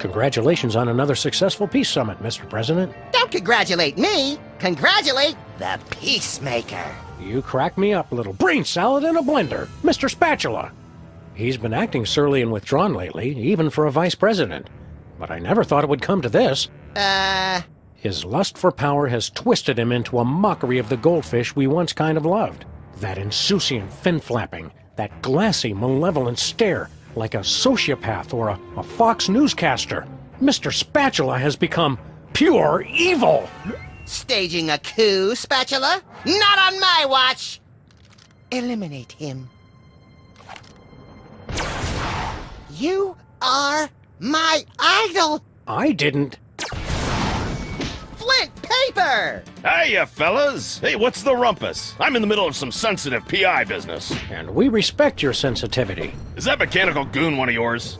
Congratulations on another successful peace summit, Mr. President. Don't congratulate me! Congratulate the peacemaker! You crack me up, little brain salad in a blender, Mr. Spatula. He's been acting surly and withdrawn lately, even for a vice president. But I never thought it would come to this. His lust for power has twisted him into a mockery of the goldfish we once kind of loved. That insouciant fin-flapping, that glassy, malevolent stare, like a sociopath or a Fox newscaster. Mr. Spatula has become pure evil! Staging a coup, Spatula? Not on my watch! Eliminate him. You are my idol! I didn't... Flint paper! Hiya, fellas! Hey, what's the rumpus? I'm in the middle of some sensitive PI business. And we respect your sensitivity. Is that mechanical goon one of yours?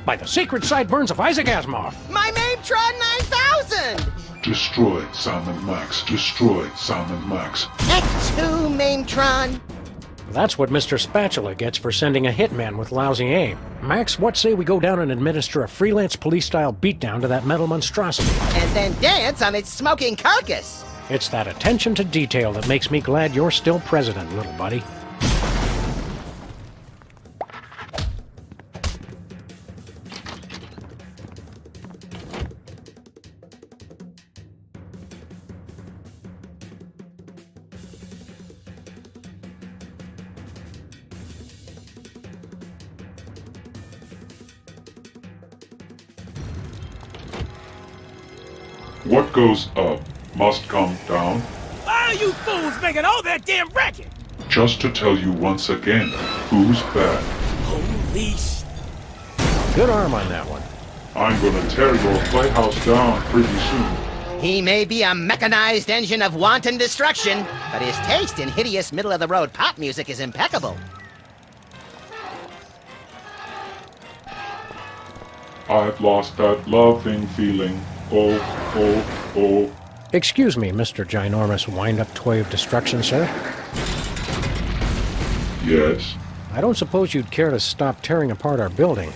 By the sacred sideburns of Isaac Asimov! My Mametron 9000! Destroy Sam and Max. Destroy Sam and Max. X2 Mametron! That's what Mr. Spatula gets for sending a hitman with lousy aim. Max, what say we go down and administer a Freelance Police-style beatdown to that metal monstrosity? And then dance on its smoking carcass! It's that attention to detail that makes me glad you're still president, little buddy. What goes up must come down. Why are you fools making all that damn racket? Just to tell you once again, who's bad. Holy sh... Good arm on that one. I'm gonna tear your playhouse down pretty soon. He may be a mechanized engine of wanton destruction, but his taste in hideous middle-of-the-road pop music is impeccable. I've lost that loving feeling. Oh, oh, oh. Excuse me, Mr. Ginormous wind-up toy of destruction, sir. Yes. I don't suppose you'd care to stop tearing apart our building.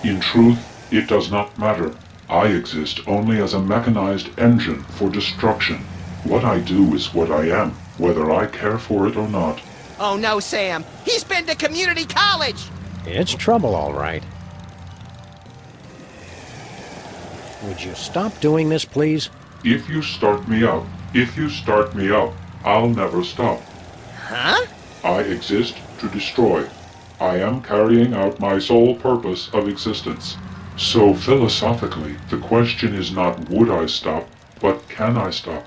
In truth, it does not matter. I exist only as a mechanized engine for destruction. What I do is what I am, whether I care for it or not. Oh no, Sam! He's been to community college! It's trouble, all right. Would you stop doing this, please? If you start me up, I'll never stop. Huh? I exist to destroy. I am carrying out my sole purpose of existence. So philosophically, the question is not would I stop, but can I stop?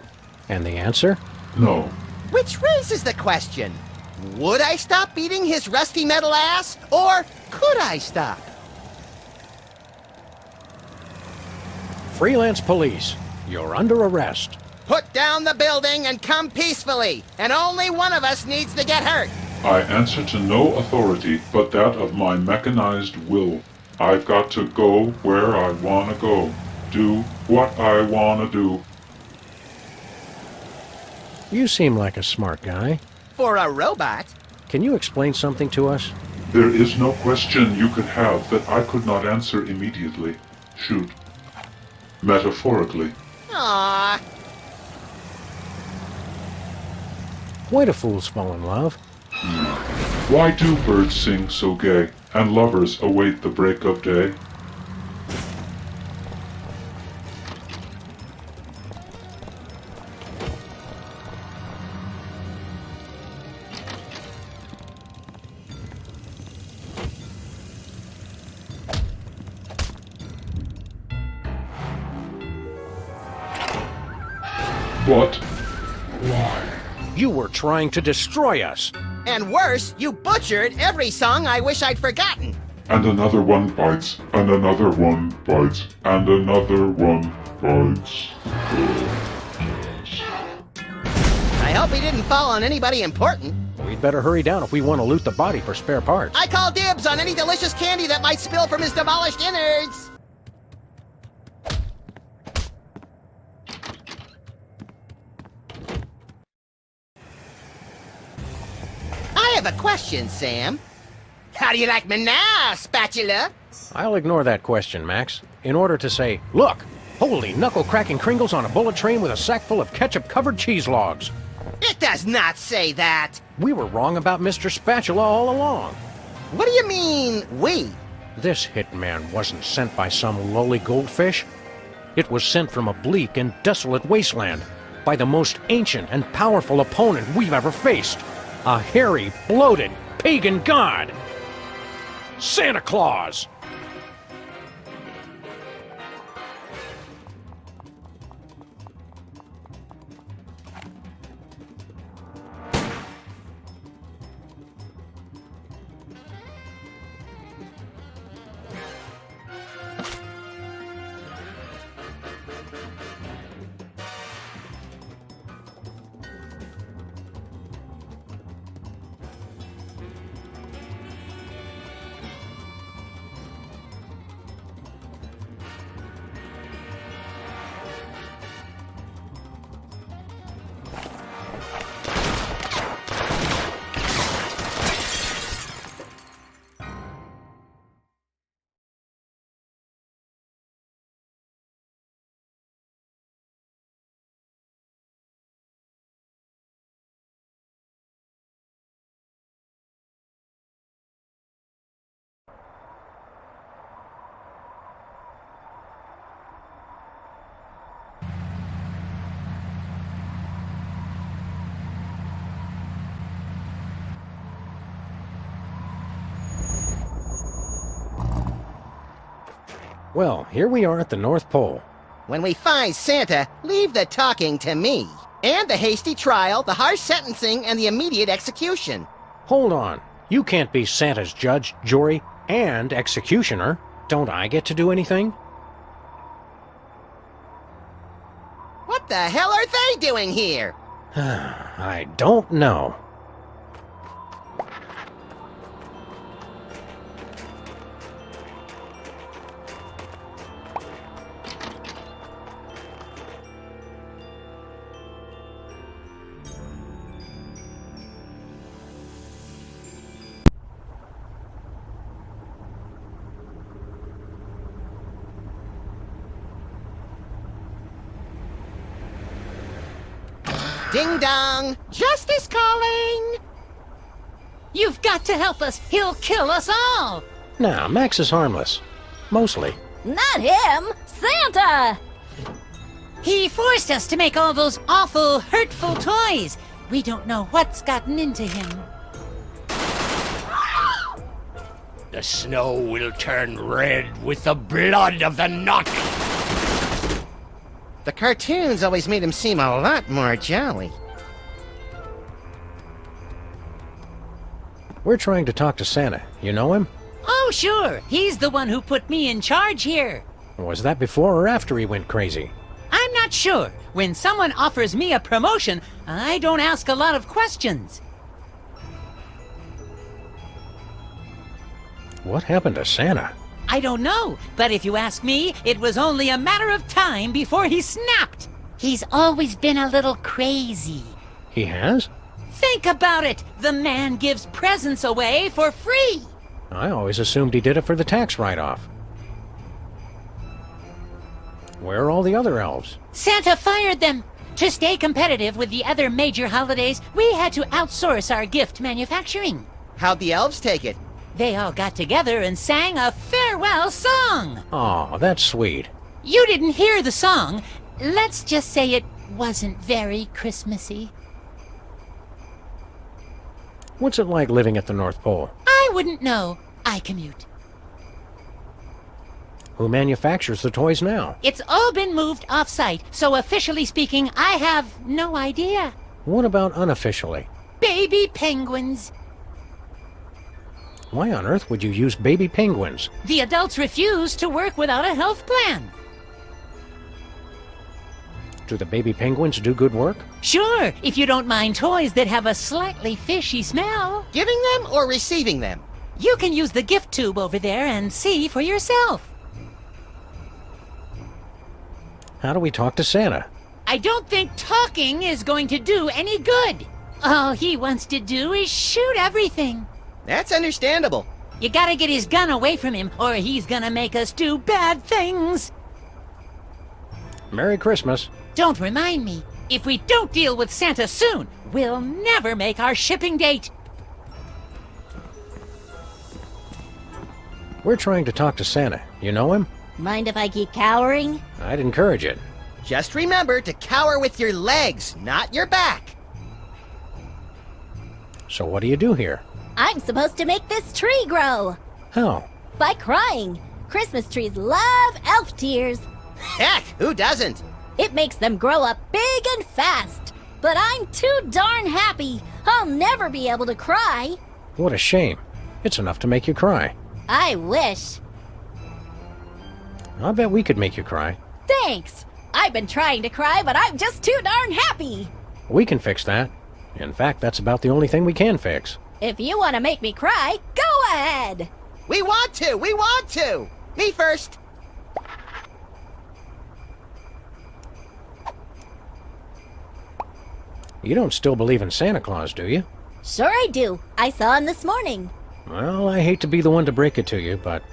And the answer? No. Which raises the question, would I stop beating his rusty metal ass, or could I stop? Freelance Police, you're under arrest. Put down the building and come peacefully, and only one of us needs to get hurt. I answer to no authority but that of my mechanized will. I've got to go where I want to go. Do what I want to do. You seem like a smart guy. For a robot? Can you explain something to us? There is no question you could have that I could not answer immediately. Shoot. Metaphorically. Aww. Why do fools fall in love? Why do birds sing so gay, and lovers await the break of day? What? Why? You were trying to destroy us. And worse, you butchered every song I wish I'd forgotten. And another one bites, and another one bites, and another one bites. I hope he didn't fall on anybody important. We'd better hurry down if we want to loot the body for spare parts. I call dibs on any delicious candy that might spill from his demolished innards. I have a question, Sam. How do you like me now, Spatula? I'll ignore that question, Max, in order to say, look, holy knuckle-cracking Kringles on a bullet train with a sack full of ketchup-covered cheese logs. It does not say that. We were wrong about Mr. Spatula all along. What do you mean, we? This hitman wasn't sent by some lowly goldfish. It was sent from a bleak and desolate wasteland by the most ancient and powerful opponent we've ever faced. A hairy, bloated, pagan god. Santa Claus! Well, here we are at the North Pole. When we find Santa, leave the talking to me. And the hasty trial, the harsh sentencing, and the immediate execution. Hold on. You can't be Santa's judge, jury, and executioner. Don't I get to do anything? What the hell are they doing here? I don't know. Ding dong! Justice calling! You've got to help us! He'll kill us all! Now, Max is harmless. Mostly. Not him! Santa! He forced us to make all those awful, hurtful toys. We don't know what's gotten into him. The snow will turn red with the blood of the naughty. The cartoons always made him seem a lot more jolly. We're trying to talk to Santa. You know him? Oh, sure. He's the one who put me in charge here. Was that before or after he went crazy? I'm not sure. When someone offers me a promotion, I don't ask a lot of questions. What happened to Santa? I don't know, but if you ask me, it was only a matter of time before he snapped. He's always been a little crazy. He has? Think about it! The man gives presents away for free! I always assumed he did it for the tax write-off. Where are all the other elves? Santa fired them! To stay competitive with the other major holidays, we had to outsource our gift manufacturing. How'd the elves take it? They all got together and sang a farewell song! Oh, that's sweet. You didn't hear the song. Let's just say it wasn't very Christmassy. What's it like living at the North Pole? I wouldn't know. I commute. Who manufactures the toys now? It's all been moved off-site, so officially speaking, I have no idea. What about unofficially? Baby penguins. Why on earth would you use baby penguins? The adults refuse to work without a health plan. Do the baby penguins do good work? Sure, if you don't mind toys that have a slightly fishy smell. Giving them or receiving them? You can use the gift tube over there and see for yourself. How do we talk to Santa? I don't think talking is going to do any good. All he wants to do is shoot everything. That's understandable. You gotta get his gun away from him, or he's gonna make us do bad things. Merry Christmas. Don't remind me. If we don't deal with Santa soon, we'll never make our shipping date. We're trying to talk to Santa. You know him? Mind if I keep cowering? I'd encourage it. Just remember to cower with your legs, not your back. So what do you do here? I'm supposed to make this tree grow. How? By crying. Christmas trees love elf tears. Heck, who doesn't? It makes them grow up big and fast. But I'm too darn happy. I'll never be able to cry. What a shame. It's enough to make you cry. I wish. I bet we could make you cry. Thanks. I've been trying to cry, but I'm just too darn happy. We can fix that. In fact, that's about the only thing we can fix. If you want to make me cry, go ahead. We want to! We want to! Me first! You don't still believe in Santa Claus, do you? Sure I do. I saw him this morning. Well, I hate to be the one to break it to you, but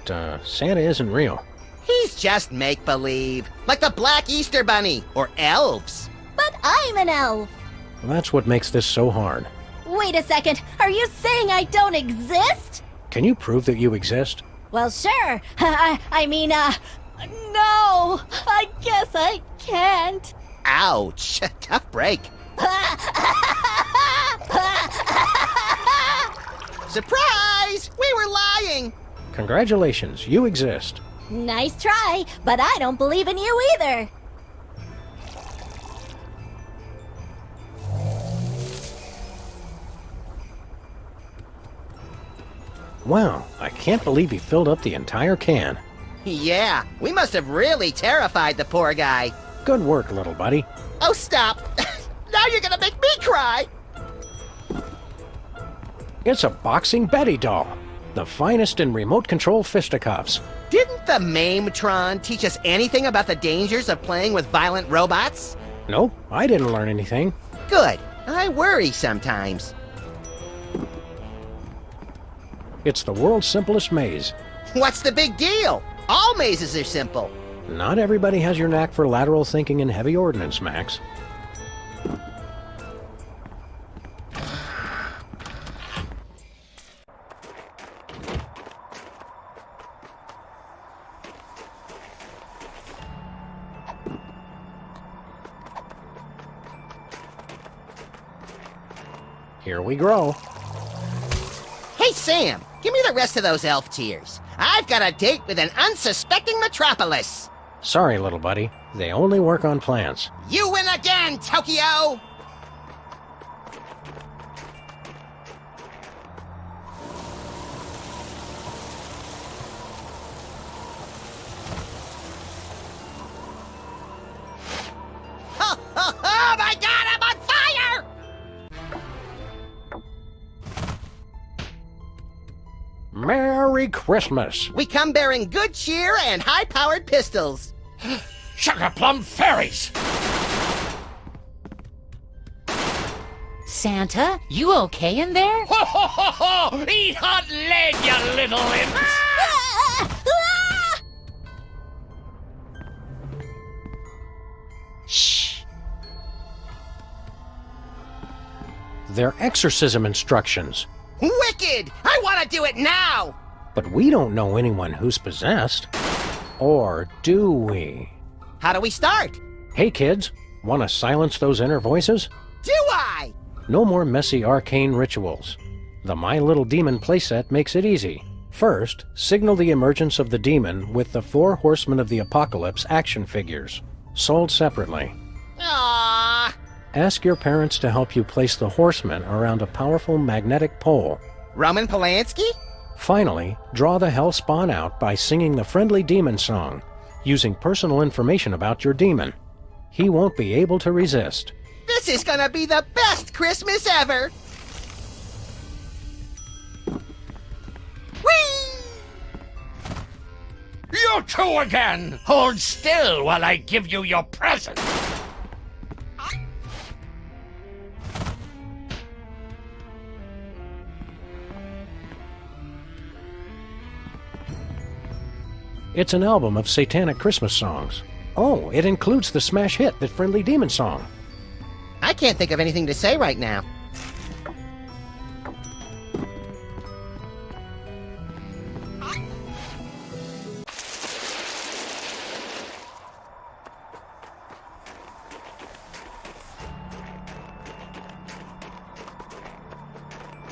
Santa isn't real. He's just make-believe. Like the Black Easter Bunny, or elves. But I'm an elf. That's what makes this so hard. Wait a second. Are you saying I don't exist? Can you prove that you exist? Well, sure. I mean, no. I guess I can't. Ouch. Tough break. Surprise! We were lying! Congratulations, you exist. Nice try, but I don't believe in you either. Wow, I can't believe he filled up the entire can. Yeah, we must have really terrified the poor guy. Good work, little buddy. Oh, stop! Now you're gonna make me cry! It's a boxing Betty doll. The finest in remote control fisticuffs. Didn't the Mametron teach us anything about the dangers of playing with violent robots? Nope, I didn't learn anything. Good. I worry sometimes. It's the world's simplest maze. What's the big deal? All mazes are simple. Not everybody has your knack for lateral thinking and heavy ordnance, Max. Here we grow. Hey, Sam, give me the rest of those elf tears. I've got a date with an unsuspecting metropolis. Sorry, little buddy. They only work on plants. You win again, Tokyo! Oh my God, I'm on fire! Merry Christmas! We come bearing good cheer and high-powered pistols. Sugar plum fairies! Santa, you okay in there? Ho ho ho ho! Eat hot lead, you little imps! Shh. They're exorcism instructions. Wicked! I want to do it now! But we don't know anyone who's possessed. Or do we? How do we start? Hey kids, want to silence those inner voices? Do I? No more messy arcane rituals. The My Little Demon playset makes it easy. First, signal the emergence of the demon with the 4 Horsemen of the Apocalypse action figures, sold separately. Aww. Ask your parents to help you place the horsemen around a powerful magnetic pole. Roman Polanski? Finally, draw the hell spawn out by singing the friendly demon song, using personal information about your demon. He won't be able to resist. This is gonna be the best Christmas ever! Whee! You two again! Hold still while I give you your present! It's an album of satanic Christmas songs. Oh, it includes the smash hit, The Friendly Demon Song. I can't think of anything to say right now.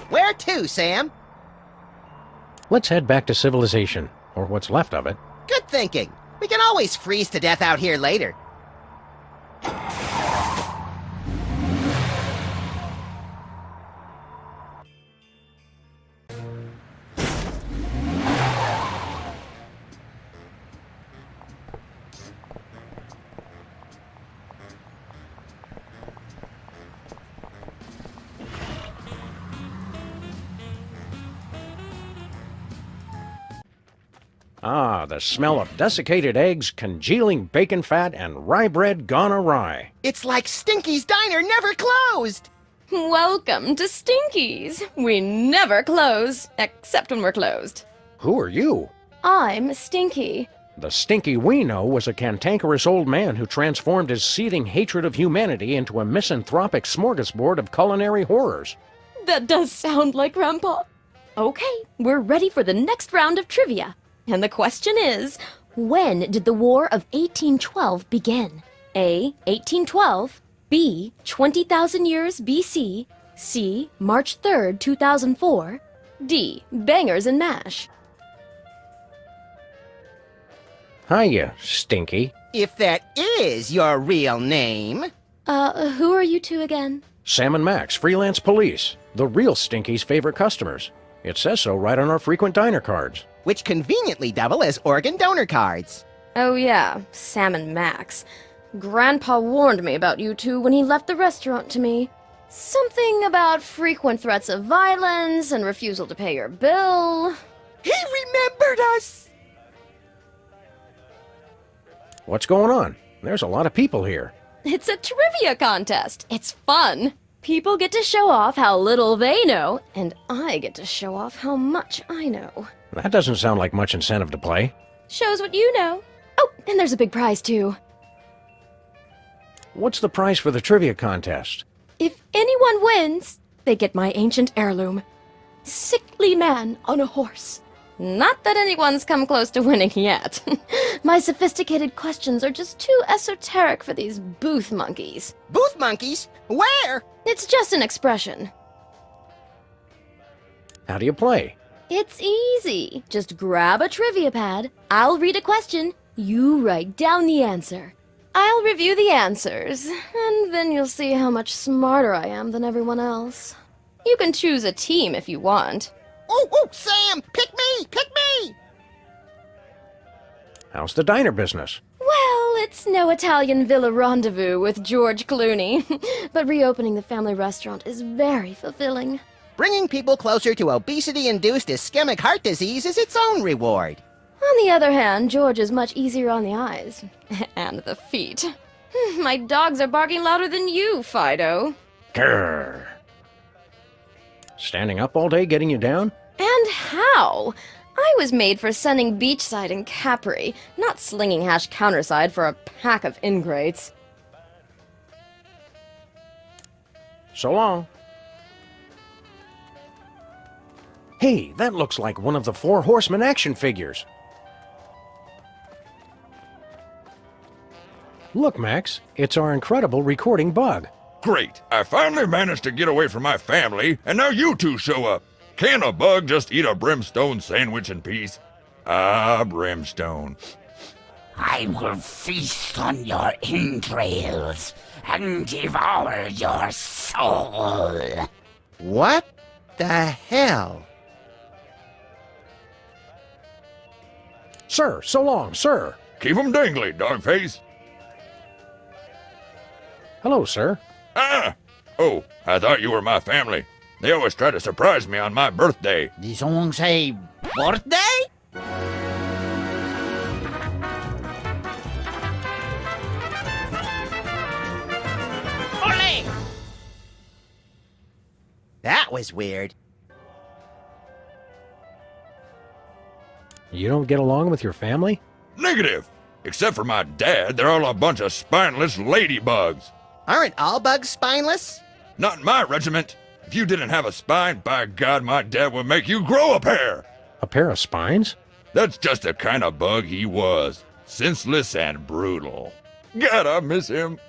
Where to, Sam? Let's head back to civilization, or what's left of it. Good thinking. We can always freeze to death out here later. Ah, the smell of desiccated eggs, congealing bacon fat, and rye bread gone awry. It's like Stinky's Diner never closed! Welcome to Stinky's. We never close, except when we're closed. Who are you? I'm Stinky. The Stinky we know was a cantankerous old man who transformed his seething hatred of humanity into a misanthropic smorgasbord of culinary horrors. That does sound like Grandpa. Okay, we're ready for the next round of trivia. And the question is, when did the War of 1812 begin? A. 1812, B. 20,000 years BC, C. March 3rd, 2004, D. Bangers and Mash. Hiya, Stinky. If that is your real name. Who are you two again? Sam and Max, Freelance Police. The real Stinky's favorite customers. It says so right on our frequent diner cards. Which conveniently double as organ donor cards. Oh yeah, Sam and Max. Grandpa warned me about you two when he left the restaurant to me. Something about frequent threats of violence and refusal to pay your bill. He remembered us! What's going on? There's a lot of people here. It's a trivia contest. It's fun. People get to show off how little they know, and I get to show off how much I know. That doesn't sound like much incentive to play. Shows what you know. Oh, and there's a big prize too. What's the prize for the trivia contest? If anyone wins, they get my ancient heirloom. Sickly man on a horse. Not that anyone's come close to winning yet. My sophisticated questions are just too esoteric for these booth monkeys. Booth monkeys? Where? It's just an expression. How do you play? It's easy. Just grab a trivia pad, I'll read a question, you write down the answer. I'll review the answers, and then you'll see how much smarter I am than everyone else. You can choose a team if you want. Oh, Sam! Pick me! Pick me! How's the diner business? Well, it's no Italian villa rendezvous with George Clooney, but reopening the family restaurant is very fulfilling. Bringing people closer to obesity-induced ischemic heart disease is its own reward. On the other hand, George is much easier on the eyes. And the feet. My dogs are barking louder than you, Fido. Grrr. Standing up all day getting you down? And how? I was made for sunning beachside in Capri, not slinging hash counterside for a pack of ingrates. So long. Hey, that looks like one of the Four Horsemen action figures. Look, Max, it's our incredible recording bug. Great. I finally managed to get away from my family, and now you two show up. Can a bug just eat a brimstone sandwich in peace? Ah, brimstone. I will feast on your entrails and devour your soul. What the hell? Sir, so long, sir. Keep 'em dangly, dogface. Hello, sir. Ah! Oh, I thought you were my family. They always try to surprise me on my birthday. The song say birthday? Ole! That was weird. You don't get along with your family? Negative. Except for my dad, they're all a bunch of spineless ladybugs. Aren't all bugs spineless? Not in my regiment. If you didn't have a spine, by God, my dad would make you grow a pair. A pair of spines? That's just the kind of bug he was. Senseless and brutal. God, I miss him.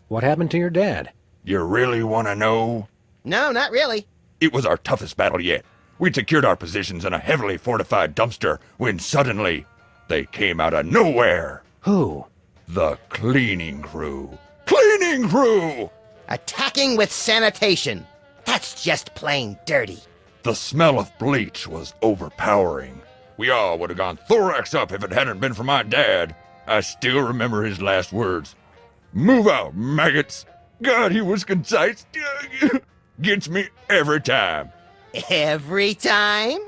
What happened to your dad? You really want to know? No, not really. It was our toughest battle yet. We'd secured our positions in a heavily fortified dumpster when suddenly they came out of nowhere. Who? The cleaning crew. Cleaning crew! Attacking with sanitation. That's just plain dirty. The smell of bleach was overpowering. We all would have gone thorax up if it hadn't been for my dad. I still remember his last words. Move out, maggots. God, he was concise. Gets me every time. Every time?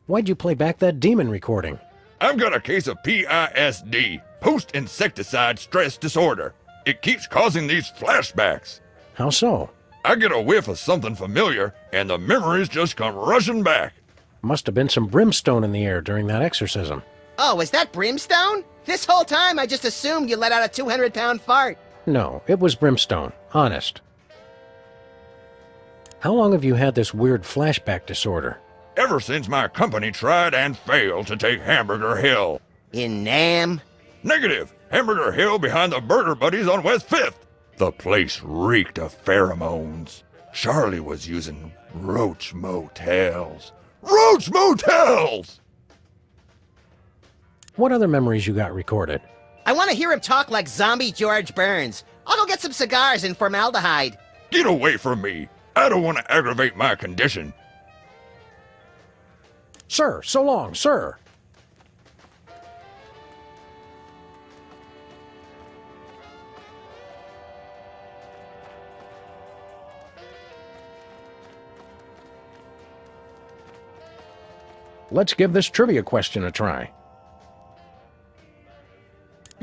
Why'd you play back that demon recording? I've got a case of PISD, post-insecticide stress disorder. It keeps causing these flashbacks. How so? I get a whiff of something familiar, and the memories just come rushing back. Must have been some brimstone in the air during that exorcism. Oh, was that brimstone? This whole time I just assumed you let out a 200-pound fart. No, it was brimstone. Honest. How long have you had this weird flashback disorder? Ever since my company tried and failed to take Hamburger Hill. In Nam? Negative. Hamburger Hill behind the Burger Buddies on West 5th. The place reeked of pheromones. Charlie was using roach motels. Roach motels! What other memories you got recorded? I want to hear him talk like zombie George Burns. I'll go get some cigars and formaldehyde. Get away from me. I don't want to aggravate my condition. Sir, so long, sir. Let's give this trivia question a try.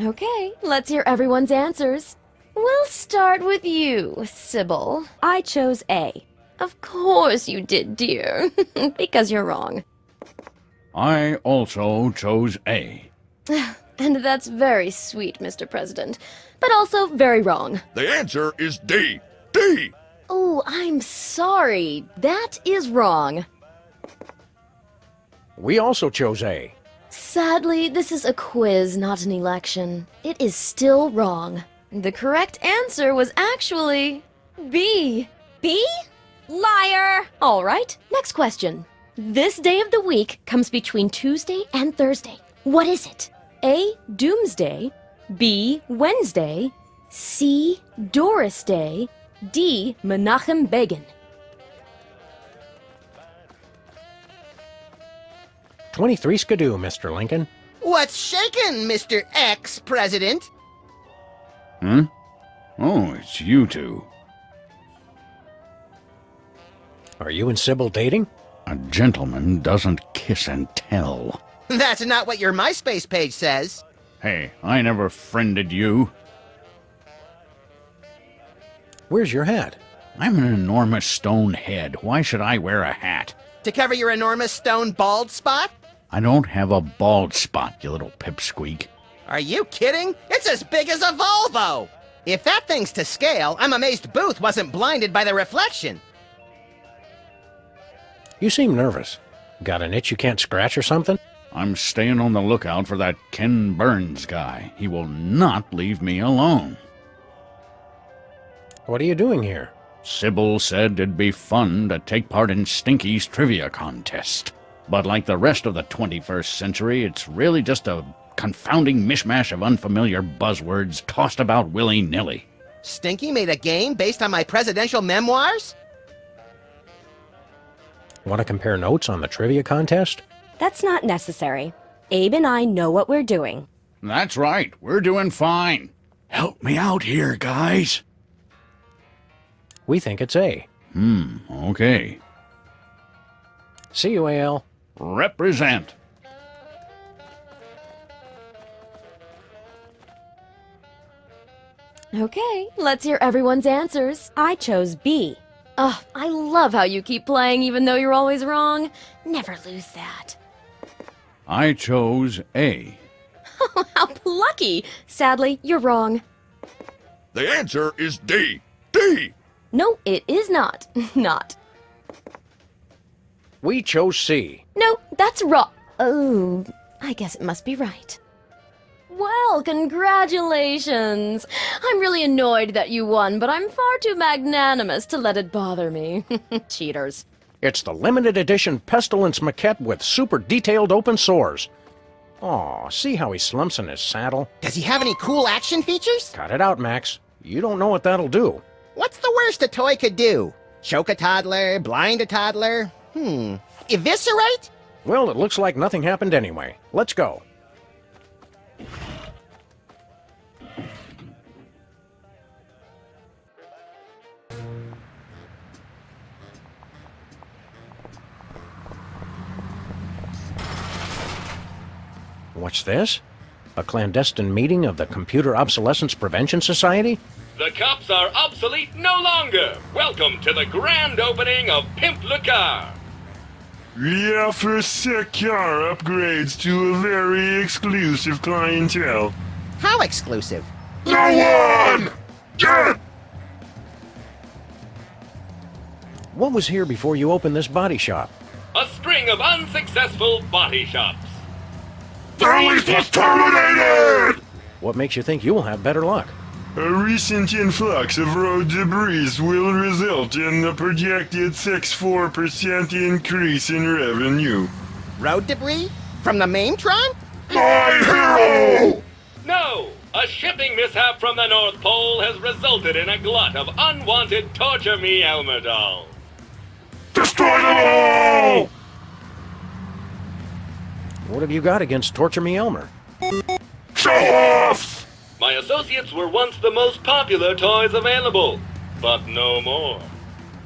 Okay, let's hear everyone's answers. We'll start with you, Sybil. I chose A. Of course you did, dear. Because you're wrong. I also chose A. And that's very sweet, Mr. President. But also very wrong. The answer is D. D! Oh, I'm sorry. That is wrong. We also chose A. Sadly, this is a quiz, not an election. It is still wrong. The correct answer was actually B. B? Liar! All right, next question. This day of the week comes between Tuesday and Thursday. What is it? A. Doomsday. B. Wednesday. C. Doris Day. D. Menachem Begin. 23 skidoo, Mr. Lincoln. What's shaking, Mr. Ex-President? Hmm? Oh, it's you two. Are you and Sybil dating? A gentleman doesn't kiss and tell. That's not what your MySpace page says. Hey, I never friended you. Where's your hat? I'm an enormous stone head. Why should I wear a hat? To cover your enormous stone bald spot? I don't have a bald spot, you little pipsqueak. Are you kidding? It's as big as a Volvo! If that thing's to scale, I'm amazed Booth wasn't blinded by the reflection. You seem nervous. Got an itch you can't scratch or something? I'm staying on the lookout for that Ken Burns guy. He will not leave me alone. What are you doing here? Sybil said it'd be fun to take part in Stinky's trivia contest. But like the rest of the 21st century, it's really just a confounding mishmash of unfamiliar buzzwords tossed about willy-nilly. Stinky made a game based on my presidential memoirs? Want to compare notes on the trivia contest? That's not necessary. Abe and I know what we're doing. That's right, we're doing fine. Help me out here, guys. We think it's A. Okay. See you, AL. Represent. Okay, let's hear everyone's answers. I chose B. Ugh, I love how you keep playing even though you're always wrong. Never lose that. I chose A. How plucky! Sadly, you're wrong. The answer is D. D! No, it is not. Not. We chose C. No, that's wrong. Oh, I guess it must be right. Well, congratulations! I'm really annoyed that you won, but I'm far too magnanimous to let it bother me. Cheaters. It's the limited edition Pestilence maquette with super detailed open sores. Aw, see how he slumps in his saddle? Does he have any cool action features? Cut it out, Max. You don't know what that'll do. What's the worst a toy could do? Choke a toddler? Blind a toddler? Eviscerate? Well, it looks like nothing happened anyway. Let's go. What's this? A clandestine meeting of the Computer Obsolescence Prevention Society? The cops are obsolete no longer. Welcome to the grand opening of Pimp Le Car. We offer sick car upgrades to a very exclusive clientele. How exclusive? No one! Get! What was here before you opened this body shop? A string of unsuccessful body shops. Their lease was terminated! What makes you think you'll have better luck? A recent influx of road debris will result in a projected 64% increase in revenue. Road debris? From the Maintron? My hero! No! A shipping mishap from the North Pole has resulted in a glut of unwanted Torture Me Elmer dolls. Destroy them all! What have you got against Torture Me Elmer? Show off! My associates were once the most popular toys available, but no more.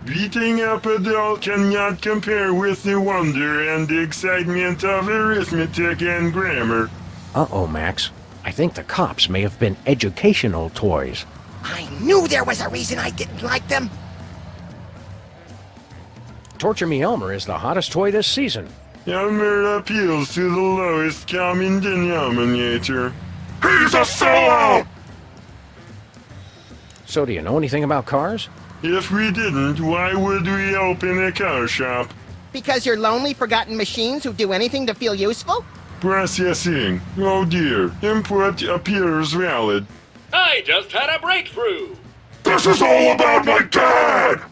Beating up a doll cannot compare with the wonder and excitement of arithmetic and grammar. Uh-oh, Max. I think the cops may have been educational toys. I knew there was a reason I didn't like them. Torture Me Elmer is the hottest toy this season. Elmer appeals to the lowest common denominator. He's a sellout! So do you know anything about cars? If we didn't, why would we open a car shop? Because you're lonely, forgotten machines who do anything to feel useful? Processing. Oh dear. Input appears valid. I just had a breakthrough! This is all about my dad!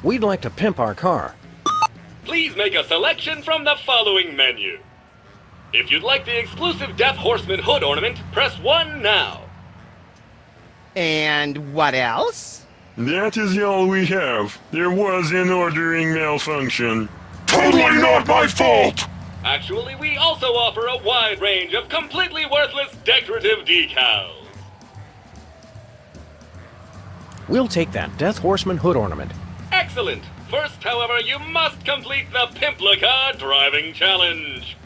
We'd like to pimp our car. Please make a selection from the following menu. If you'd like the exclusive Death Horseman hood ornament, press 1 now. And what else? That is all we have. There was an ordering malfunction. Totally not my fault! Actually, we also offer a wide range of completely worthless decorative decals. We'll take that Death Horseman hood ornament. Excellent! First, however, you must complete the Pimp Le Car driving challenge.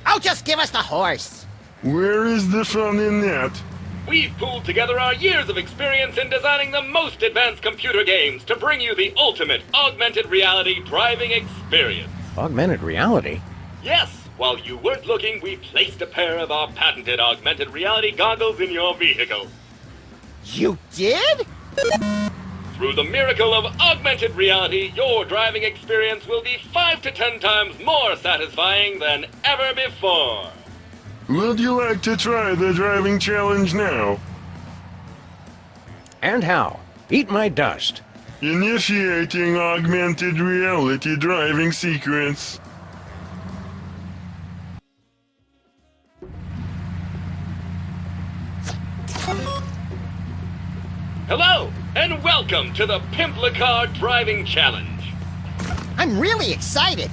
Oh, just give us the horse. Where is the fun in that? We've pooled together our years of experience in designing the most advanced computer games to bring you the ultimate augmented reality driving experience. Augmented reality? Yes, while you weren't looking, we placed a pair of our patented augmented reality goggles in your vehicle. You did? Through the miracle of augmented reality, your driving experience will be 5 to 10 times more satisfying than ever before. Would you like to try the driving challenge now? And how? Eat my dust. Initiating augmented reality driving sequence. Hello, and welcome to the Pimp Le Car driving challenge. I'm really excited.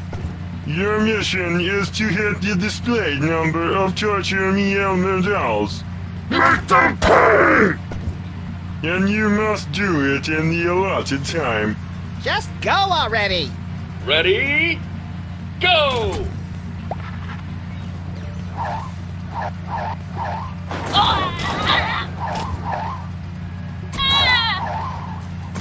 Your mission is to hit the displayed number of Torture Me Elmer dolls. Make them pay! And you must do it in the allotted time. Just go already. Ready? Go!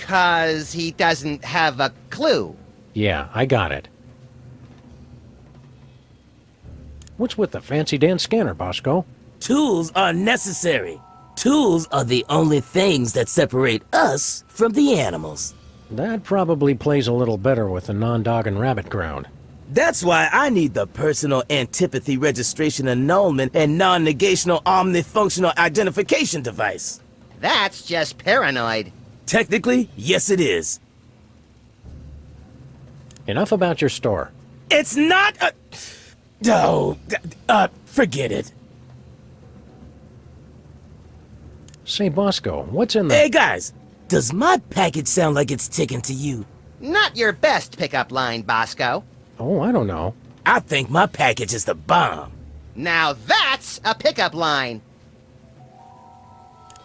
'Cause he doesn't have a clue. Yeah, I got it. What's with the fancy dance scanner, Bosco? Tools are necessary. Tools are the only things that separate us from the animals. That probably plays a little better with the non-dog and rabbit ground. That's why I need the personal antipathy registration annulment and non-negational omnifunctional identification device. That's just paranoid. Technically, yes it is. Enough about your store. It's not a... Oh, forget it. Say, Bosco, what's in the... Hey, guys, does my package sound like it's ticking to you? Not your best pickup line, Bosco. Oh, I don't know. I think my package is the bomb. Now that's a pickup line.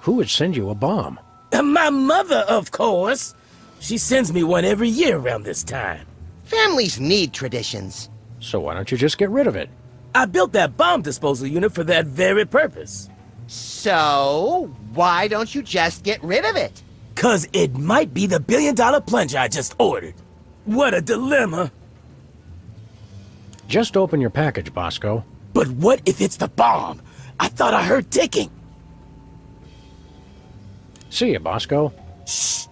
Who would send you a bomb? My mother, of course. She sends me one every year around this time. Families need traditions. So why don't you just get rid of it? I built that bomb disposal unit for that very purpose. So, why don't you just get rid of it? 'Cause it might be the billion-dollar plunger I just ordered. What a dilemma. Just open your package, Bosco. But what if it's the bomb? I thought I heard ticking. See ya, Bosco. Shh.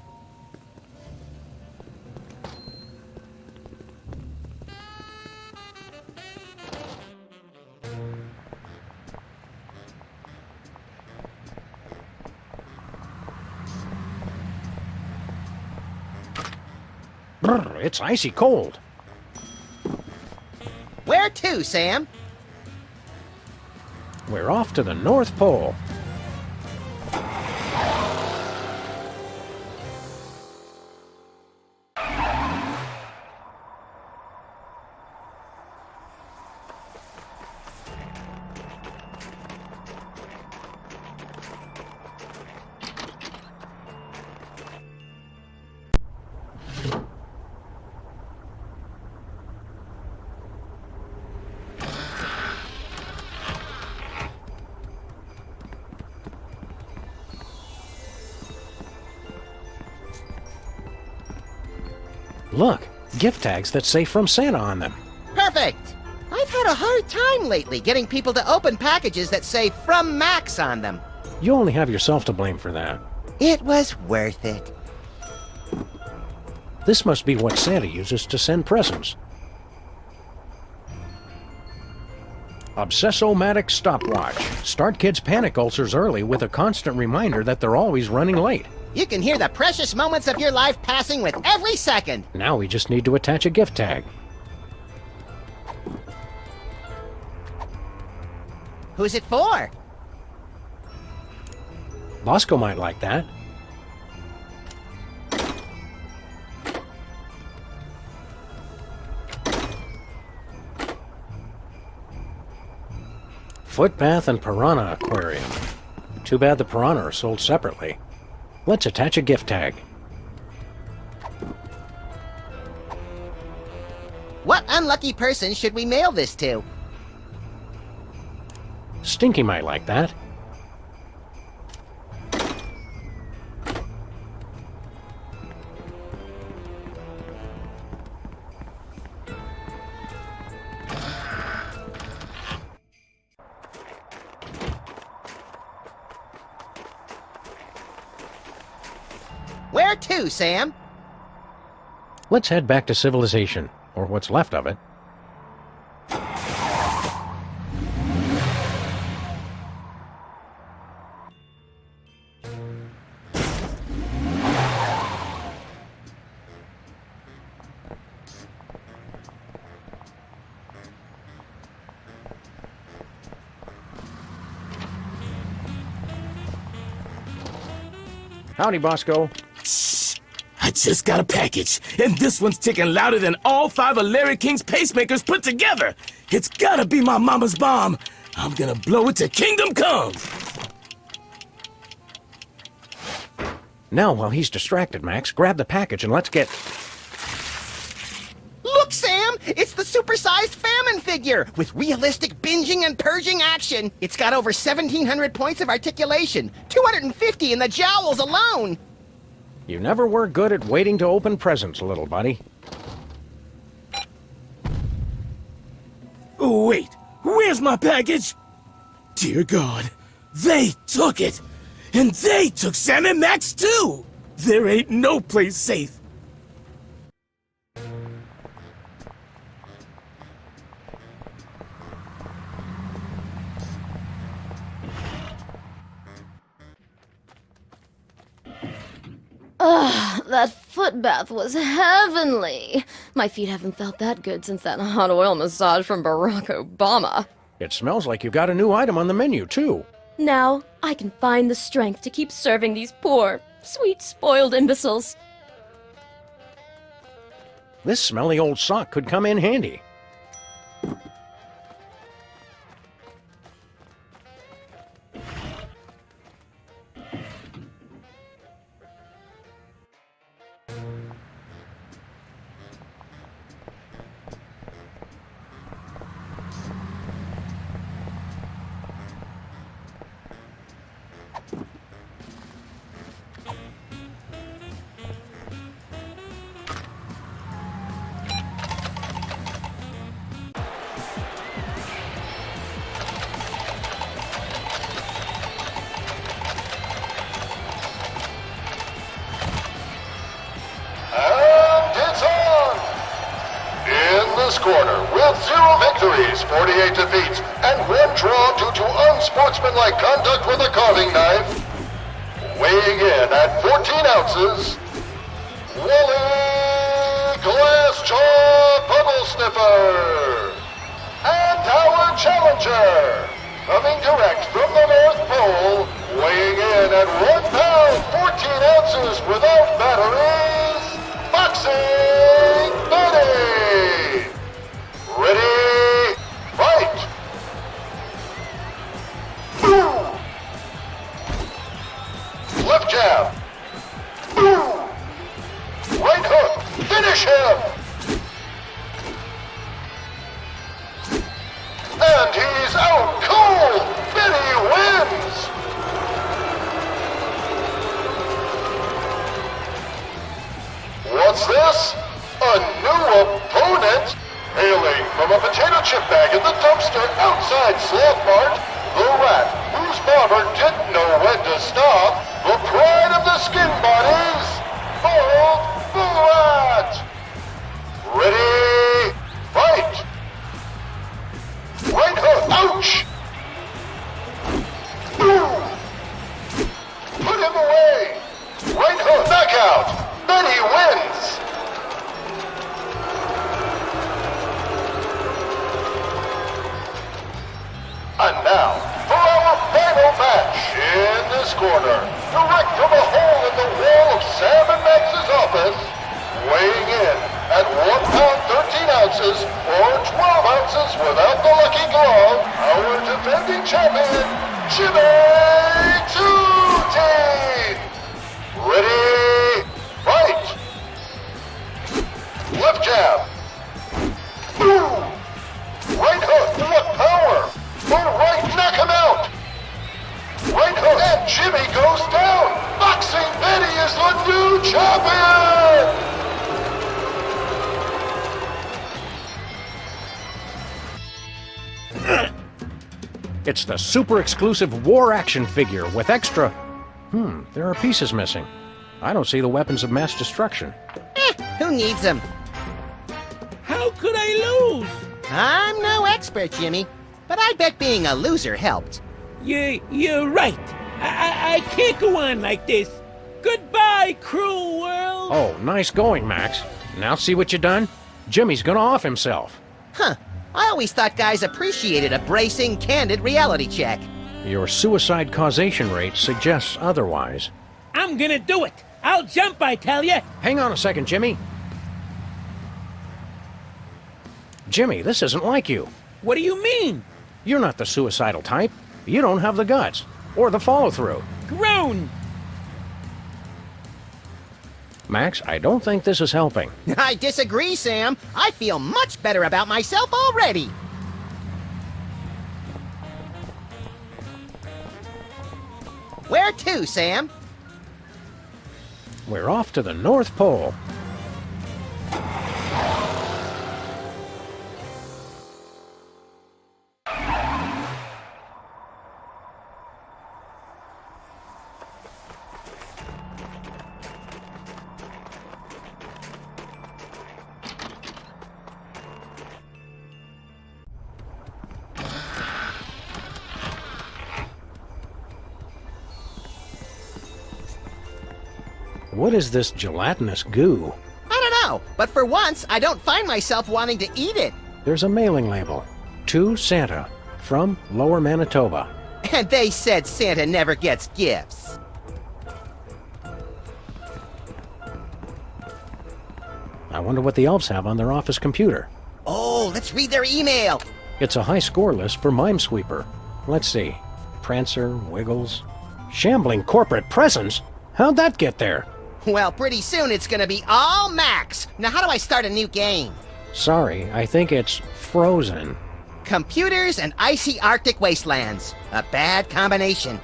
Brr, it's icy cold. Where to, Sam? We're off to the North Pole. Look, gift tags that say From Santa on them. Perfect! I've had a hard time lately getting people to open packages that say From Max on them. You only have yourself to blame for that. It was worth it. This must be what Santa uses to send presents. Obsessomatic stopwatch. Start kids' panic ulcers early with a constant reminder that they're always running late. You can hear the precious moments of your life passing with every second. Now we just need to attach a gift tag. Who's it for? Bosco might like that. Footbath and Piranha Aquarium. Too bad the piranha are sold separately. Let's attach a gift tag. What unlucky person should we mail this to? Stinky might like that. Where to, Sam? Let's head back to civilization, or what's left of it. Howdy, Bosco. Shh! I just got a package, and this one's ticking louder than all 5 of Larry King's pacemakers put together. It's gotta be my mama's bomb. I'm gonna blow it to kingdom come. Now, while he's distracted, Max, grab the package and let's get... Look, Sam! It's the supersized famine figure with realistic binging and purging action. It's got over 1,700 points of articulation, 250 in the jowls alone. You never were good at waiting to open presents, little buddy. Oh, wait, where's my package? Dear God, they took it! And they took Sam and Max too! There ain't no place safe. Ugh, that foot bath was heavenly. My feet haven't felt that good since that hot oil massage from Barack Obama. It smells like you've got a new item on the menu, too. Now, I can find the strength to keep serving these poor, sweet, spoiled imbeciles. This smelly old sock could come in handy. Quarter with 0 victories, 48 defeats, and 1 draw due to unsportsmanlike conduct with a carving knife. Weighing in at 14 ounces, Wally Glassjaw Puddle Sniffer. And our challenger, coming direct from the North Pole, weighing in at 1 pound, 14 ounces without batteries, Boxing Buddy. Ready, fight! Boom! Left jab. Boom! Right hook. Finish him! And he's out cold! Benny wins! What's this? A new opponent? Hailing from a potato chip bag in the dumpster outside Sloth Mart, the rat whose barber didn't know when to stop, the pride of the skin bodies, Bold Bull Rat! Ready, fight! Right hook, ouch! Boom! Put him away! Right hook, knockout! Benny wins! And now, for our final match in this corner, direct from a hole in the wall of Sam and Max's office, weighing in at 1 pound 13 ounces or 12 ounces without the lucky glove, our defending champion, Jimmy Two-Teeth. Ready, fight! Left jab. Boom! Right hook, what power! Right, knock him out! Right hook, and Jimmy goes down! Boxing Betty is the new champion! It's the super exclusive war action figure with extra... there are pieces missing. I don't see the weapons of mass destruction. Who needs them? How could I lose? I'm no expert, Jimmy. But I bet being a loser helped. You're right. I can't go on like this. Goodbye, cruel world. Oh, nice going, Max. Now see what you done? Jimmy's gonna off himself. Huh. I always thought guys appreciated a bracing, candid reality check. Your suicide causation rate suggests otherwise. I'm gonna do it. I'll jump, I tell you. Hang on a second, Jimmy. Jimmy, this isn't like you. What do you mean? You're not the suicidal type. You don't have the guts. Or the follow-through. Grown! Max, I don't think this is helping. I disagree, Sam. I feel much better about myself already. Where to, Sam? We're off to the North Pole. What is this gelatinous goo? I don't know, but for once, I don't find myself wanting to eat it. There's a mailing label. To Santa, from Lower Manitoba. And they said Santa never gets gifts. I wonder what the elves have on their office computer. Oh, let's read their email. It's a high score list for Minesweeper. Let's see. Prancer, Wiggles. Shambling corporate presence? How'd that get there? Well, pretty soon it's gonna be all Max. Now how do I start a new game? Sorry, I think it's frozen. Computers and icy Arctic wastelands. A bad combination.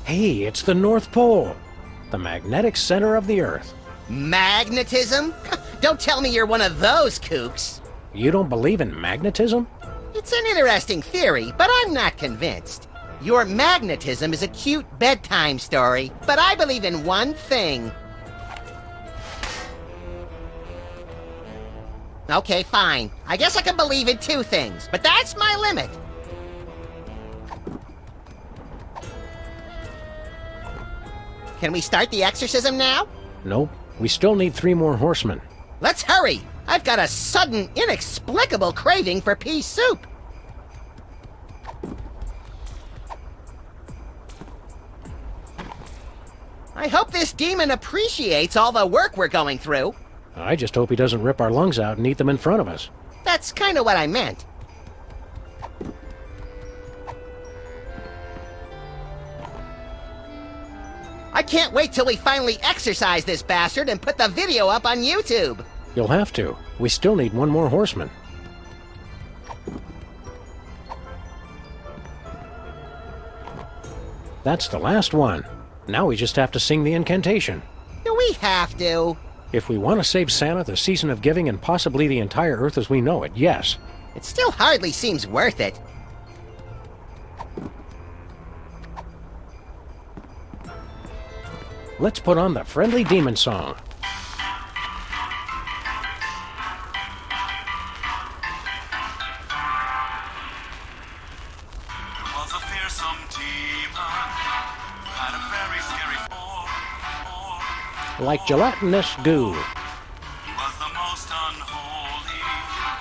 Hey, it's the North Pole. The magnetic center of the Earth. Magnetism? Don't tell me you're one of those kooks. You don't believe in magnetism? It's an interesting theory, but I'm not convinced. Your magnetism is a cute bedtime story, but I believe in one thing. Okay, fine. I guess I can believe in two things, but that's my limit. Can we start the exorcism now? Nope. We still need 3 more horsemen. Let's hurry! I've got a sudden, inexplicable craving for pea soup. I hope this demon appreciates all the work we're going through. I just hope he doesn't rip our lungs out and eat them in front of us. That's kind of what I meant. I can't wait till we finally exorcise this bastard and put the video up on YouTube. You'll have to. We still need 1 more horseman. That's the last one. Now we just have to sing the incantation. Do we have to? If we want to save Santa, the season of giving, and possibly the entire Earth as we know it, yes. It still hardly seems worth it. Let's put on the friendly demon song. Like gelatinous goo. He was the most unholy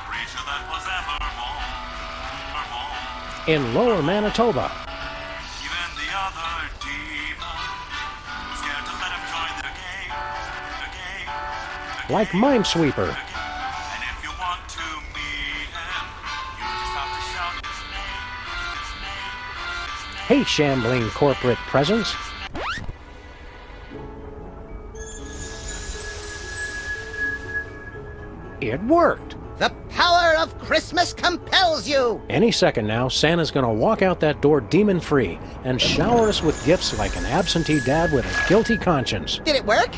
creature that was ever born. In Lower Manitoba. Even the other demons were scared to let him join their game. Like Minesweeper. And if you want to meet him, you just have to shout his name. Hey, shambling corporate presence. It worked! The power of Christmas compels you! Any second now, Santa's gonna walk out that door demon-free and shower us with gifts like an absentee dad with a guilty conscience. Did it work?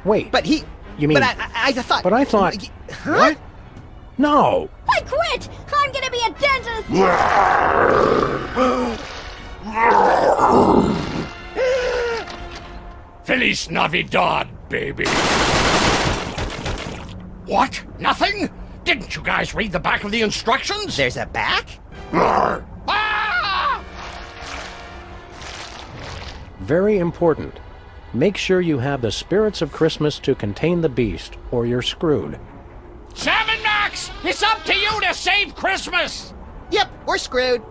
Wait. But he... You mean... But I thought... But I thought... Huh? What? No! I quit! I'm gonna be a dentist! Feliz Navidad, baby. What? Nothing? Didn't you guys read the back of the instructions? There's a back? Ah! Very important. Make sure you have the spirits of Christmas to contain the beast, or you're screwed. Sam and Max, it's up to you to save Christmas! Yep, we're screwed.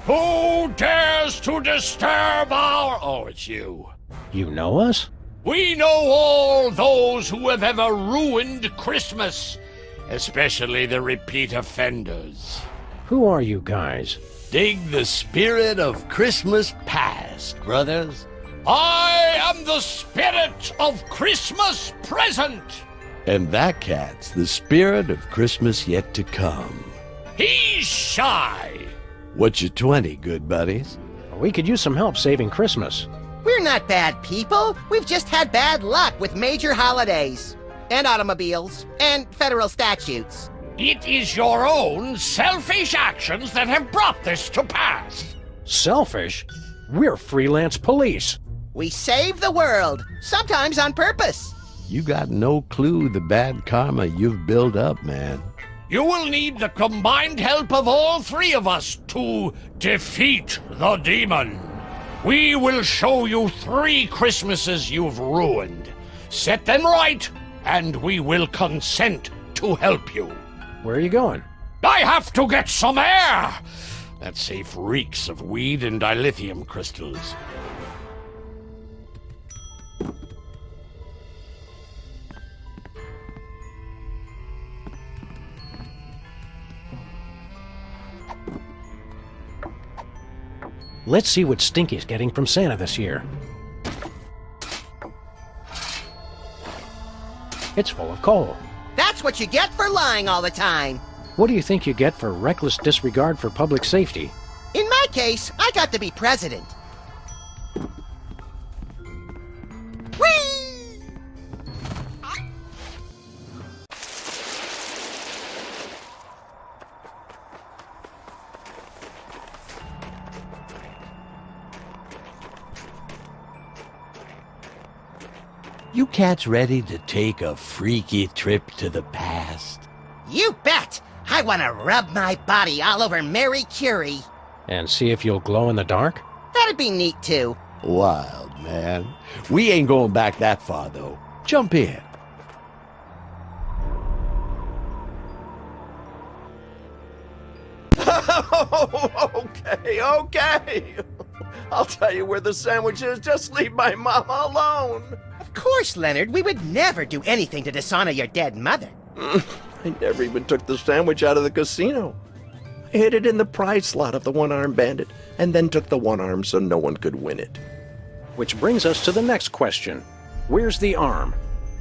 Who dares to disturb our... Oh, it's you. You know us? We know all those who have ever ruined Christmas, especially the repeat offenders. Who are you guys? Dig the spirit of Christmas past, brothers. I am the spirit of Christmas present. And that cat's the spirit of Christmas yet to come. He's shy. What's your 20, good buddies? We could use some help saving Christmas. We're not bad people. We've just had bad luck with major holidays. And automobiles. And federal statutes. It is your own selfish actions that have brought this to pass. Selfish? We're Freelance Police. We save the world, sometimes on purpose. You got no clue the bad karma you've built up, man. You will need the combined help of all three of us to defeat the demon. We will show you 3 Christmases you've ruined. Set them right, and we will consent to help you. Where are you going? I have to get some air! That safe reeks of weed and dilithium crystals. Let's see what Stinky's getting from Santa this year. It's full of coal. That's what you get for lying all the time. What do you think you get for reckless disregard for public safety? In my case, I got to be president. Whee! You cats ready to take a freaky trip to the past? You bet! I want to rub my body all over Mary Curie. And see if you'll glow in the dark? That'd be neat, too. Wild, man. We ain't going back that far, though. Jump in. Okay. I'll tell you where the sandwich is. Just leave my mama alone. Of course, Leonard. We would never do anything to dishonor your dead mother. I never even took the sandwich out of the casino. I hid it in the prize slot of the one-armed bandit, and then took the one arm so no one could win it. Which brings us to the next question. Where's the arm?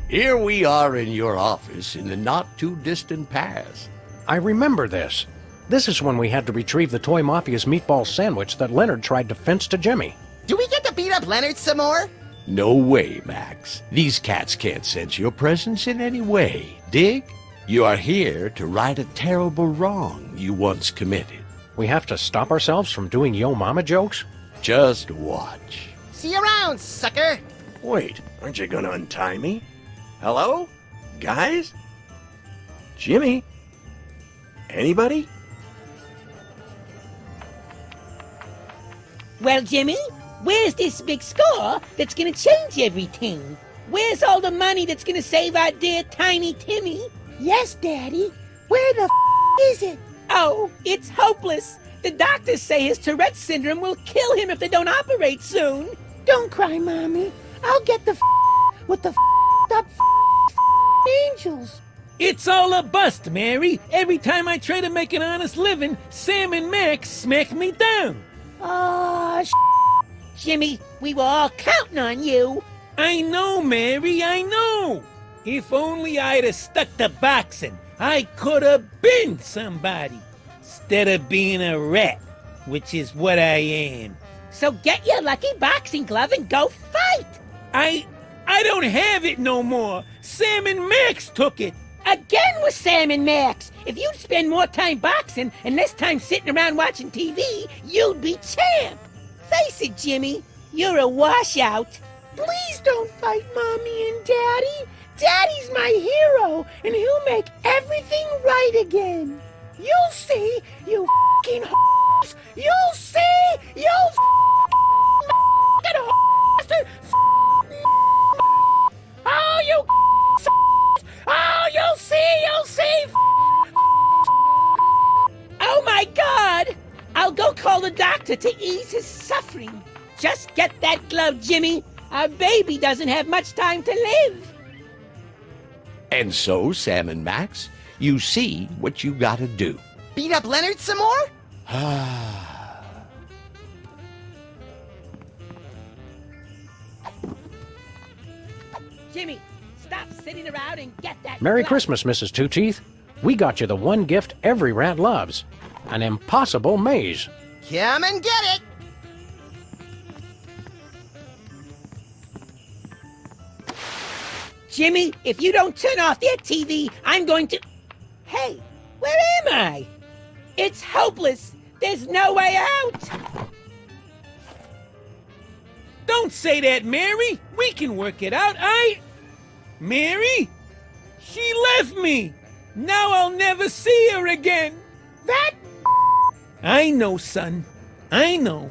Here we are in your office in the not-too-distant past. I remember this. This is when we had to retrieve the Toy Mafia's meatball sandwich that Leonard tried to fence to Jimmy. Do we get to beat up Leonard some more? No way, Max. These cats can't sense your presence in any way. Dig? You are here to right a terrible wrong you once committed. We have to stop ourselves from doing yo mama jokes? Just watch. See you around, sucker! Wait, aren't you gonna untie me? Hello? Guys? Jimmy? Anybody? Well, Jimmy, where's this big score that's gonna change everything? Where's all the money that's gonna save our dear tiny Timmy? Yes, Daddy. Where the is it? Oh, it's hopeless. The doctors say his Tourette's syndrome will kill him if they don't operate soon. Don't cry, Mommy. I'll get the with the up angels. It's all a bust, Mary. Every time I try to make an honest living, Sam and Max smack me down. Oh, Jimmy, we were all counting on you. I know, Mary, I know. If only I'd have stuck to boxing, I could have been somebody. Instead of being a rat, which is what I am. So get your lucky boxing glove and go fight. I don't have it no more. Sam and Max took it. Again with Sam and Max. If you'd spend more time boxing and less time sitting around watching TV, you'd be champ. Face it, Jimmy, you're a washout. Please don't fight Mommy and Daddy. Daddy's my hero, and he'll make everything right again. You'll see, you f***ing h***s. You'll see, you f***ing h***s. Oh, you f***s. Oh, you'll see. Oh, my God. I'll go call the doctor to ease his suffering. Just get that glove, Jimmy. Our baby doesn't have much time to live. And so, Sam and Max, you see what you gotta do. Beat up Leonard some more? Jimmy, stop sitting around and get that. Merry glove. Christmas, Mrs. Two Teeth. We got you the one gift every rat loves. An impossible maze. Come and get it! Jimmy, if you don't turn off that TV, I'm going to... Hey, where am I? It's hopeless. There's no way out. Don't say that, Mary. We can work it out. Mary? She left me. Now I'll never see her again. That... I know, son. I know.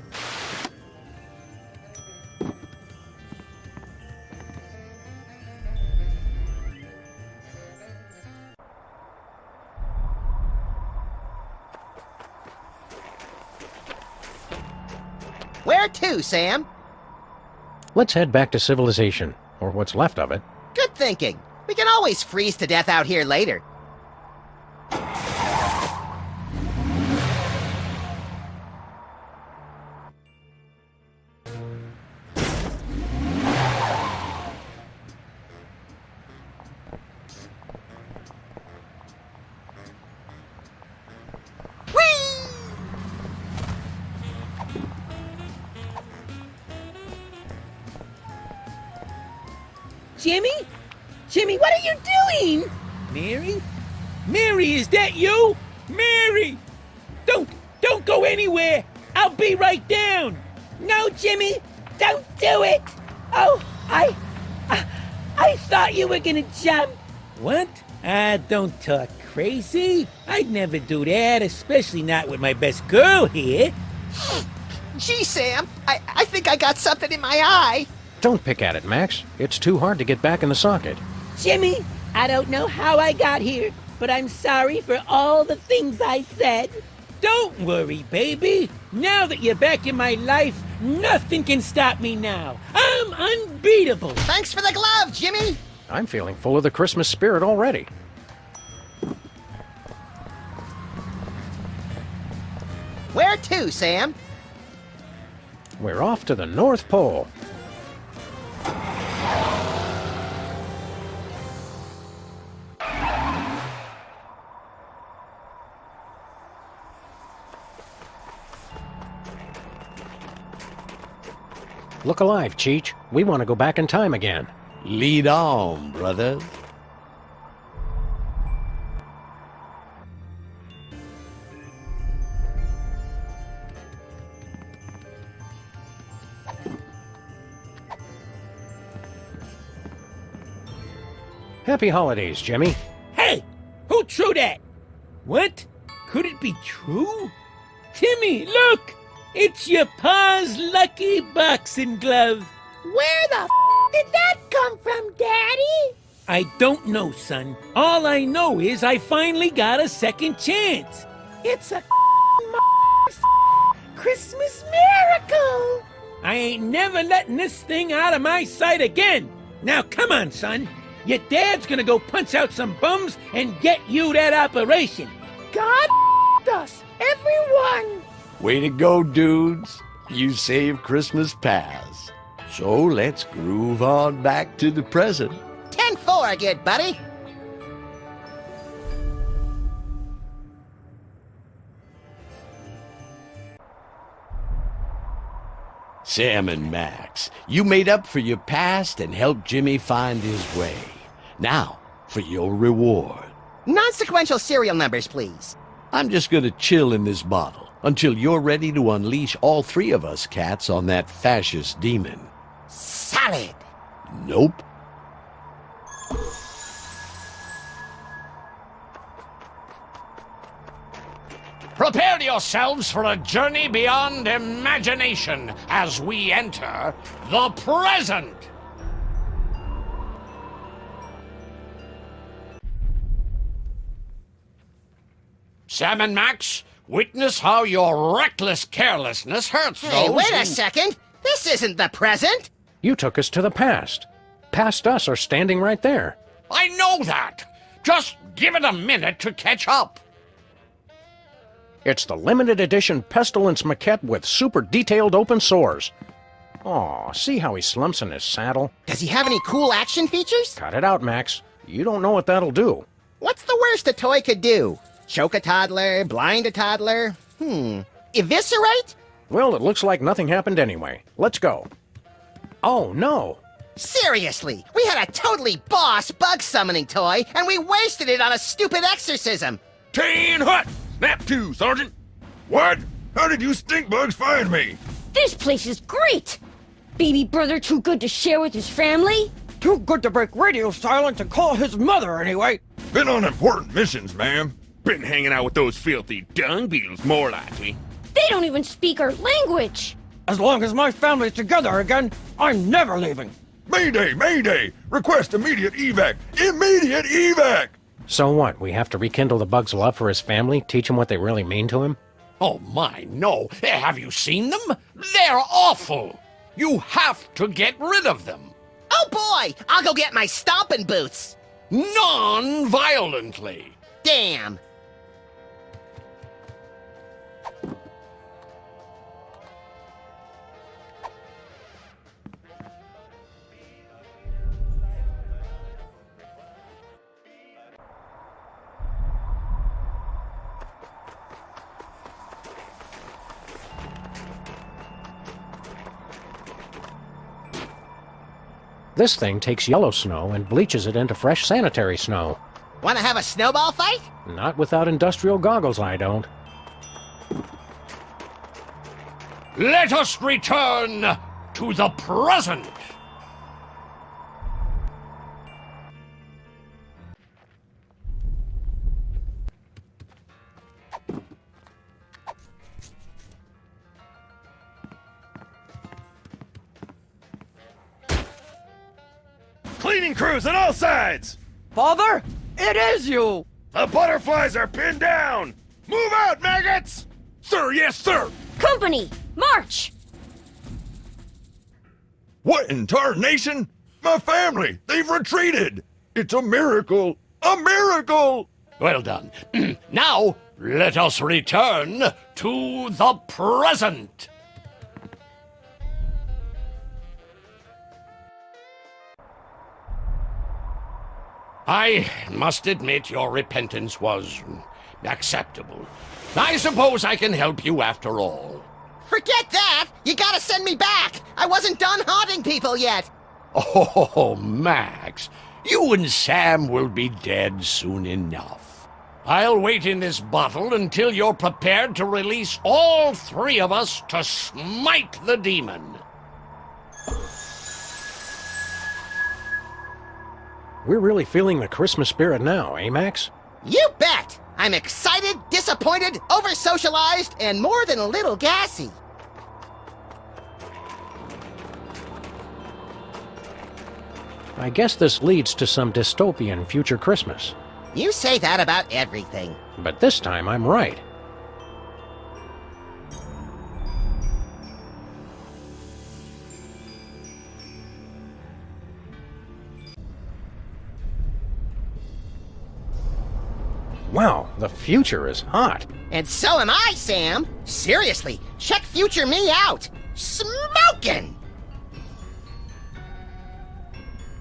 Where to, Sam? Let's head back to civilization, or what's left of it. Good thinking. We can always freeze to death out here later. Jimmy? Jimmy, what are you doing? Mary? Mary, is that you? Mary! Don't go anywhere! I'll be right down! No, Jimmy, don't do it! Oh, I thought you were gonna jump. What? Don't talk crazy. I'd never do that, especially not with my best girl here. Gee, Sam, I think I got something in my eye. Don't pick at it, Max. It's too hard to get back in the socket. Jimmy, I don't know how I got here, but I'm sorry for all the things I said. Don't worry, baby. Now that you're back in my life, nothing can stop me now. I'm unbeatable. Thanks for the glove, Jimmy. I'm feeling full of the Christmas spirit already. Where to, Sam? We're off to the North Pole. Look alive, Cheech. We want to go back in time again. Lead on, brother. Happy holidays, Jimmy. Hey, who threw that? What? Could it be true? Timmy, look! It's your pa's lucky boxing glove. Where the did that come from, Daddy? I don't know, son. All I know is I finally got a second chance. It's a Christmas miracle. I ain't never letting this thing out of my sight again. Now come on, son. Your dad's gonna go punch out some bums and get you that operation. God us, everyone. Way to go, dudes. You saved Christmas past. So let's groove on back to the present. 10-4, good buddy. Sam and Max, you made up for your past and helped Jimmy find his way. Now, for your reward. Non-sequential serial numbers, please. I'm just gonna chill in this bottle until you're ready to unleash all three of us cats on that fascist demon. Solid. Nope. Prepare yourselves for a journey beyond imagination as we enter the present. Sam and Max, witness how your reckless carelessness hurts Hey, those wait who... a second. This isn't the present. You took us to the past. Past us are standing right there. I know that! Just give it a minute to catch up. It's the limited edition Pestilence maquette with super detailed open sores. Aw, see how he slumps in his saddle? Does he have any cool action features? Cut it out, Max. You don't know what that'll do. What's the worst a toy could do? Choke a toddler, blind a toddler? Eviscerate? Well, it looks like nothing happened anyway. Let's go. Oh, no. Seriously, we had a totally boss bug summoning toy, and we wasted it on a stupid exorcism. 10 hot! Snap to, Sergeant! What? How did you stink bugs find me? This place is great! Baby brother too good to share with his family? Too good to break radio silence and call his mother anyway. Been on important missions, ma'am. Been hanging out with those filthy dung beetles, more likely. They don't even speak our language! As long as my family's together again, I'm never leaving. Mayday! Mayday! Request immediate evac! Immediate evac! So what, we have to rekindle the bug's love for his family, teach him what they really mean to him? Oh my, no. Have you seen them? They're awful. You have to get rid of them. Oh boy, I'll go get my stomping boots. Non-violently. Damn. This thing takes yellow snow and bleaches it into fresh sanitary snow. Wanna have a snowball fight? Not without industrial goggles, I don't. Let us return to the present. Cleaning crews on all sides! Father, it is you! The butterflies are pinned down! Move out, maggots! Sir, yes, sir! Company, march! What in tarnation? My family, they've retreated! It's a miracle! A miracle! Well done. Now, let us return to the present. I must admit your repentance was acceptable. I suppose I can help you after all. Forget that! You gotta send me back! I wasn't done haunting people yet! Oh, Max, you and Sam will be dead soon enough. I'll wait in this bottle until you're prepared to release all three of us to smite the demon. We're really feeling the Christmas spirit now, eh, Max? You bet! I'm excited, disappointed, over-socialized, and more than a little gassy. I guess this leads to some dystopian future Christmas. You say that about everything. But this time I'm right. Wow, the future is hot. And so am I, Sam. Seriously, check future me out. Smokin'!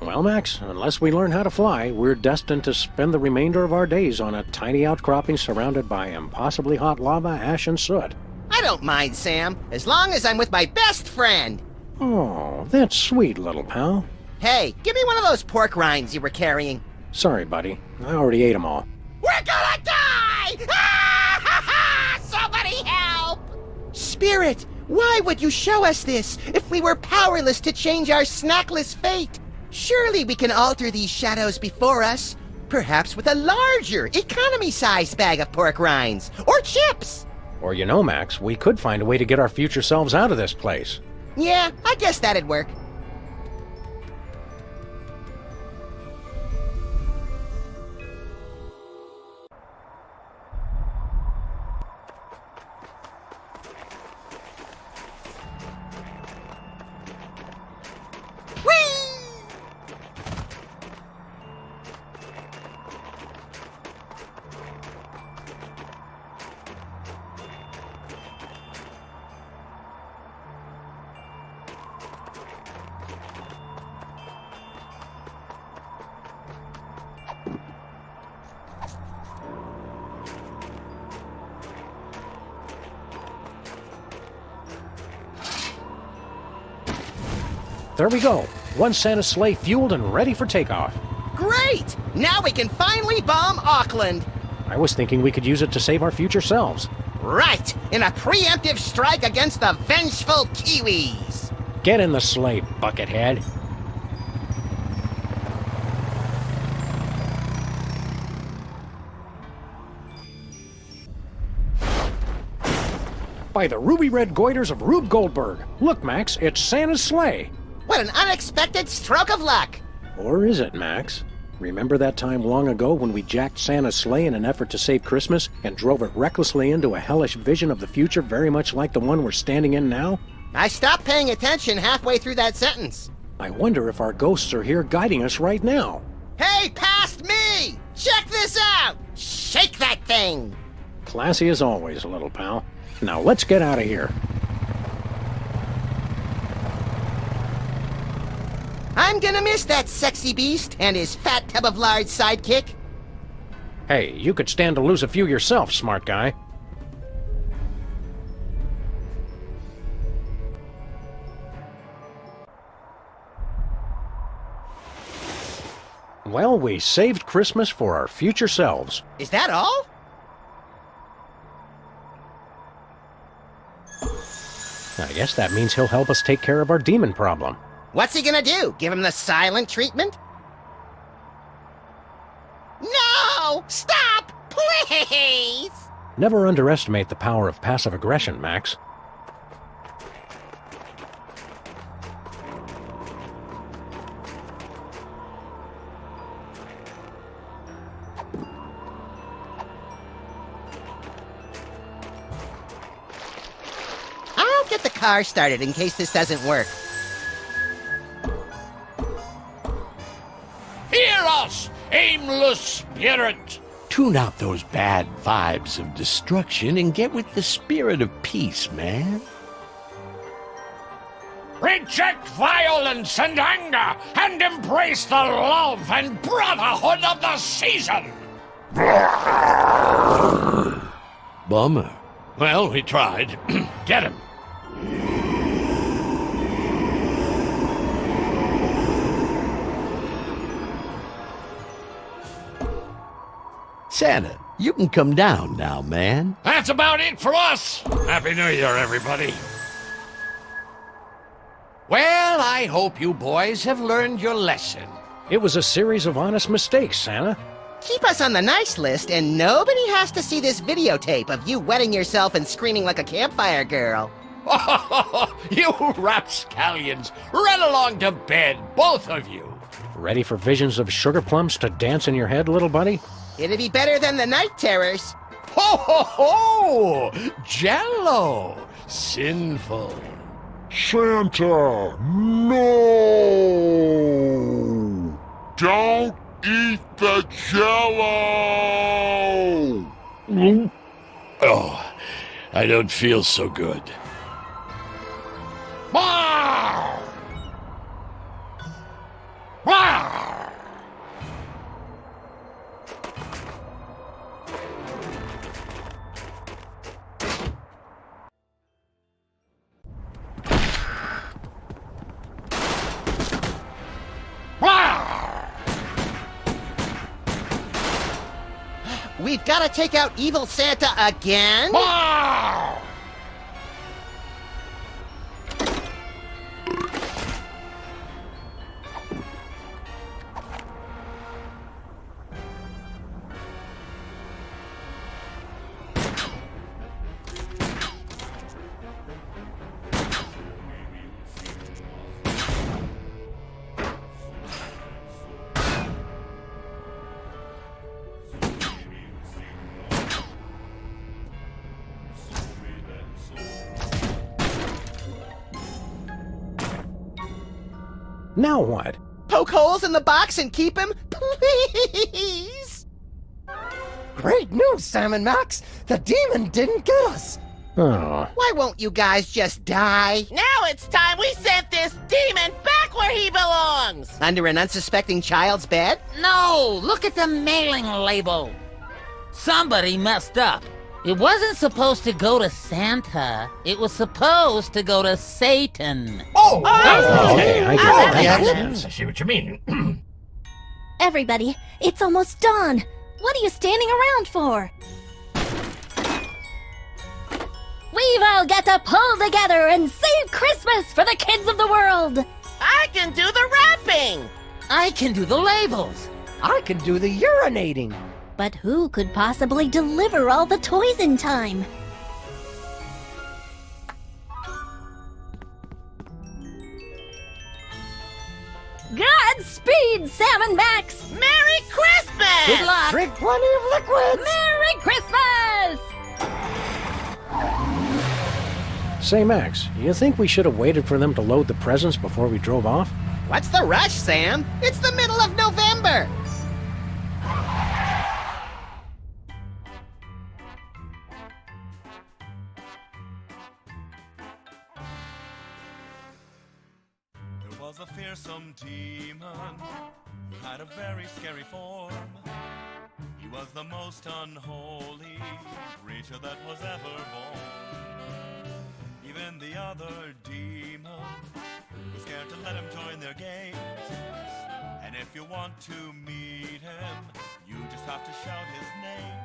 Well, Max, unless we learn how to fly, we're destined to spend the remainder of our days on a tiny outcropping surrounded by impossibly hot lava, ash, and soot. I don't mind, Sam, as long as I'm with my best friend. Oh, that's sweet, little pal. Hey, give me one of those pork rinds you were carrying. Sorry, buddy. I already ate them all. We're gonna die! Somebody help! Spirit, why would you show us this if we were powerless to change our snackless fate? Surely we can alter these shadows before us. Perhaps with a larger, economy-sized bag of pork rinds. Or chips. Or you know, Max, we could find a way to get our future selves out of this place. Yeah, I guess that'd work. There we go. One Santa's sleigh fueled and ready for takeoff. Great! Now we can finally bomb Auckland. I was thinking we could use it to save our future selves. Right! In a preemptive strike against the vengeful Kiwis! Get in the sleigh, buckethead. By the ruby-red goiters of Rube Goldberg. Look, Max, it's Santa's sleigh. What an unexpected stroke of luck! Or is it, Max? Remember that time long ago when we jacked Santa's sleigh in an effort to save Christmas and drove it recklessly into a hellish vision of the future very much like the one we're standing in now? I stopped paying attention halfway through that sentence. I wonder if our ghosts are here guiding us right now. Hey, past me! Check this out! Shake that thing! Classy as always, little pal. Now let's get out of here. I'm gonna miss that sexy beast and his fat tub of lard sidekick. Hey, you could stand to lose a few yourself, smart guy. Well, we saved Christmas for our future selves. Is that all? I guess that means he'll help us take care of our demon problem. What's he gonna do? Give him the silent treatment? No! Stop! Please! Never underestimate the power of passive aggression, Max. I'll get the car started in case this doesn't work. Hear us, aimless spirit! Tune out those bad vibes of destruction and get with the spirit of peace, man. Reject violence and anger and embrace the love and brotherhood of the season! Bummer. Well, we tried. Get him. Santa, you can come down now, man. That's about it for us. Happy New Year, everybody. Well, I hope you boys have learned your lesson. It was a series of honest mistakes, Santa. Keep us on the nice list and nobody has to see this videotape of you wetting yourself and screaming like a campfire girl. You rapscallions, run along to bed, both of you. Ready for visions of sugar plums to dance in your head, little buddy? It'd be better than the night terrors. Ho, ho, ho! Jello! Sinful. Santa, no! Don't eat the Jello! Oh, I don't feel so good. Wow! Wow! We've got to take out evil Santa again? Now what? Poke holes in the box and keep him, please! Great news, Sam and Max! The demon didn't get us! Oh. Why won't you guys just die? Now it's time we sent this demon back where he belongs! Under an unsuspecting child's bed? No, look at the mailing label. Somebody messed up. It wasn't supposed to go to Santa. It was supposed to go to Satan. Okay, I get it. That makes sense. I see what you mean. Everybody, it's almost dawn. What are you standing around for? We've all got to pull together and save Christmas for the kids of the world. I can do the rapping! I can do the labels. I can do the urinating. But who could possibly deliver all the toys in time? Godspeed, Sam and Max! Merry Christmas! Good luck. Drink plenty of liquids. Merry Christmas! Say, Max, you think we should have waited for them to load the presents before we drove off? What's the rush, Sam? It's the middle of November! There was a fearsome demon who had a very scary form. He was the most unholy creature that was ever born. Even the other demons were scared to let him join their games. And if you want to meet him, you just have to shout his name.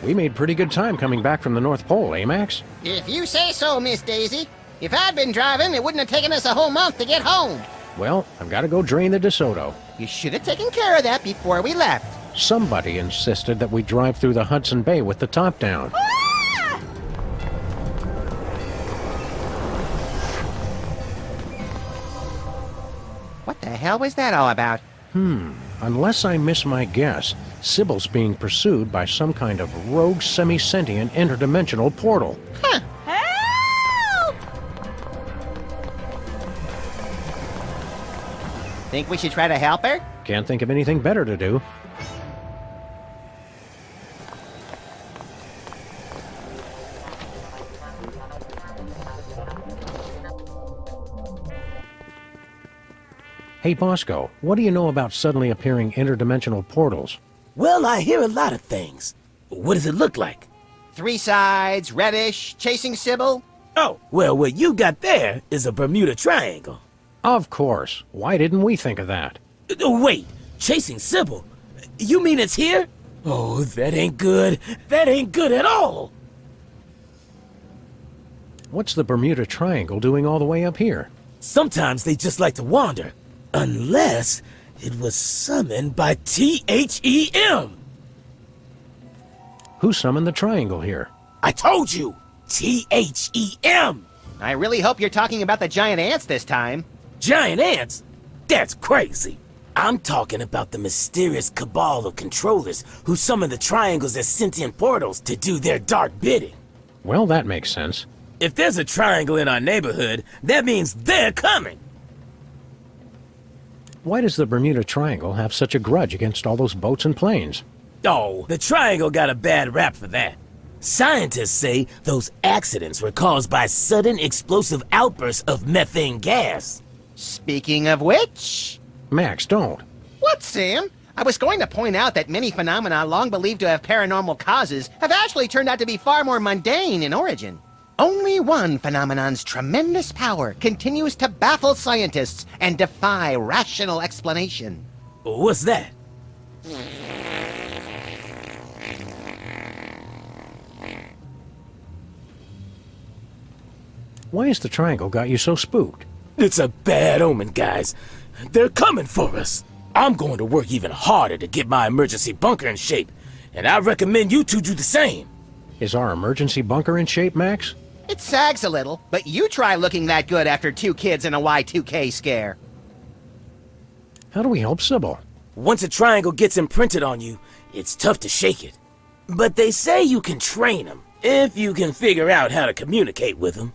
We made pretty good time coming back from the North Pole, eh, Max? If you say so, Miss Daisy. If I'd been driving, it wouldn't have taken us a whole month to get home. Well, I've got to go drain the DeSoto. You should have taken care of that before we left. Somebody insisted that we drive through the Hudson Bay with the top down. What the hell was that all about? Unless I miss my guess, Sybil's being pursued by some kind of rogue semi-sentient interdimensional portal. Huh. Help! Think we should try to help her? Can't think of anything better to do. Hey, Bosco, what do you know about suddenly appearing interdimensional portals? Well, I hear a lot of things. What does it look like? 3 sides, reddish, chasing Sybil. Oh, well, what you got there is a Bermuda Triangle. Of course. Why didn't we think of that? Wait, chasing Sybil? You mean it's here? Oh, that ain't good. That ain't good at all. What's the Bermuda Triangle doing all the way up here? Sometimes they just like to wander. Unless it was summoned by THEM. Who summoned the triangle here? I told you! THEM! I really hope you're talking about the giant ants this time. Giant ants? That's crazy. I'm talking about the mysterious cabal of controllers who summon the triangles as sentient portals to do their dark bidding. Well, that makes sense. If there's a triangle in our neighborhood, that means they're coming. Why does the Bermuda Triangle have such a grudge against all those boats and planes? Oh, the triangle got a bad rap for that. Scientists say those accidents were caused by sudden explosive outbursts of methane gas. Speaking of which... Max, don't. What, Sam? I was going to point out that many phenomena long believed to have paranormal causes have actually turned out to be far more mundane in origin. Only one phenomenon's tremendous power continues to baffle scientists and defy rational explanation. What's that? Why has the triangle got you so spooked? It's a bad omen, guys. They're coming for us. I'm going to work even harder to get my emergency bunker in shape, and I recommend you two do the same. Is our emergency bunker in shape, Max? It sags a little, but you try looking that good after 2 kids and a Y2K scare. How do we help Sybil? Once a triangle gets imprinted on you, it's tough to shake it. But they say you can train them, if you can figure out how to communicate with them.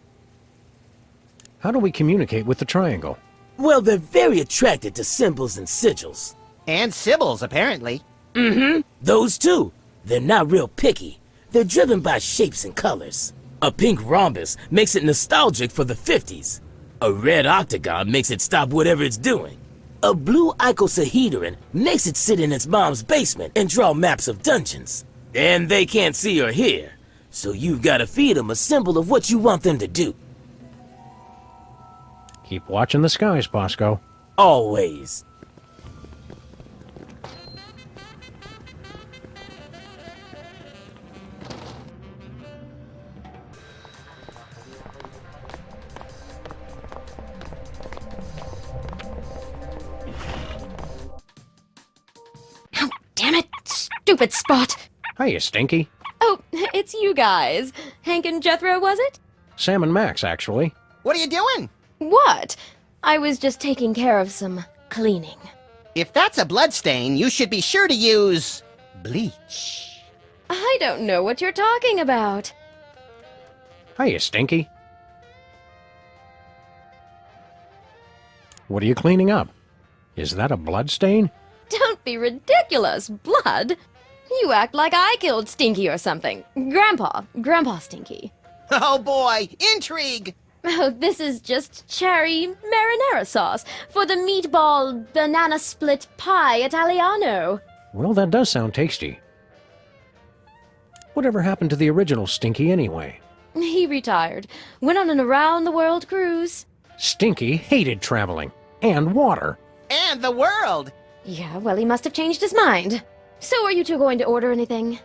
How do we communicate with the triangle? Well, they're very attracted to symbols and sigils. And Sybils, apparently. Mm-hmm. Those two. They're not real picky. They're driven by shapes and colors. A pink rhombus makes it nostalgic for the 50s. A red octagon makes it stop whatever it's doing. A blue icosahedron makes it sit in its mom's basement and draw maps of dungeons. And they can't see or hear, so you've got to feed them a symbol of what you want them to do. Keep watching the skies, Bosco. Always. Oh, damn it! Stupid spot! Hiya, Stinky. Oh, it's you guys. Hank and Jethro, was it? Sam and Max, actually. What are you doing? What? I was just taking care of some cleaning. If that's a bloodstain, you should be sure to use... bleach. I don't know what you're talking about. Hiya, Stinky. What are you cleaning up? Is that a blood stain? Don't be ridiculous. Blood? You act like I killed Stinky or something. Grandpa Stinky. Oh boy, intrigue! Oh, this is just cherry marinara sauce for the meatball banana split pie Italiano. Well, that does sound tasty. Whatever happened to the original Stinky anyway? He retired. Went on an around-the-world cruise. Stinky hated traveling. And water. And the world! Yeah, well, he must have changed his mind. So are you two going to order anything?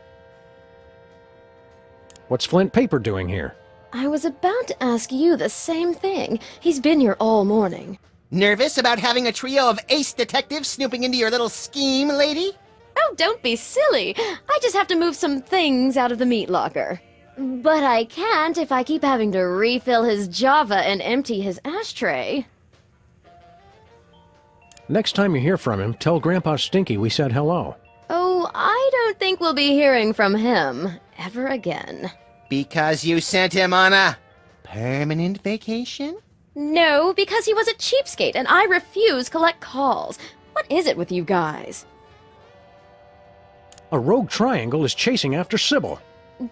What's Flint Paper doing here? I was about to ask you the same thing. He's been here all morning. Nervous about having a trio of ace detectives snooping into your little scheme, lady? Oh, don't be silly. I just have to move some things out of the meat locker. But I can't if I keep having to refill his Java and empty his ashtray. Next time you hear from him, tell Grandpa Stinky we said hello. Oh, I don't think we'll be hearing from him ever again. Because you sent him on a permanent vacation? No, because he was a cheapskate and I refuse collect calls. What is it with you guys? A rogue triangle is chasing after Sybil.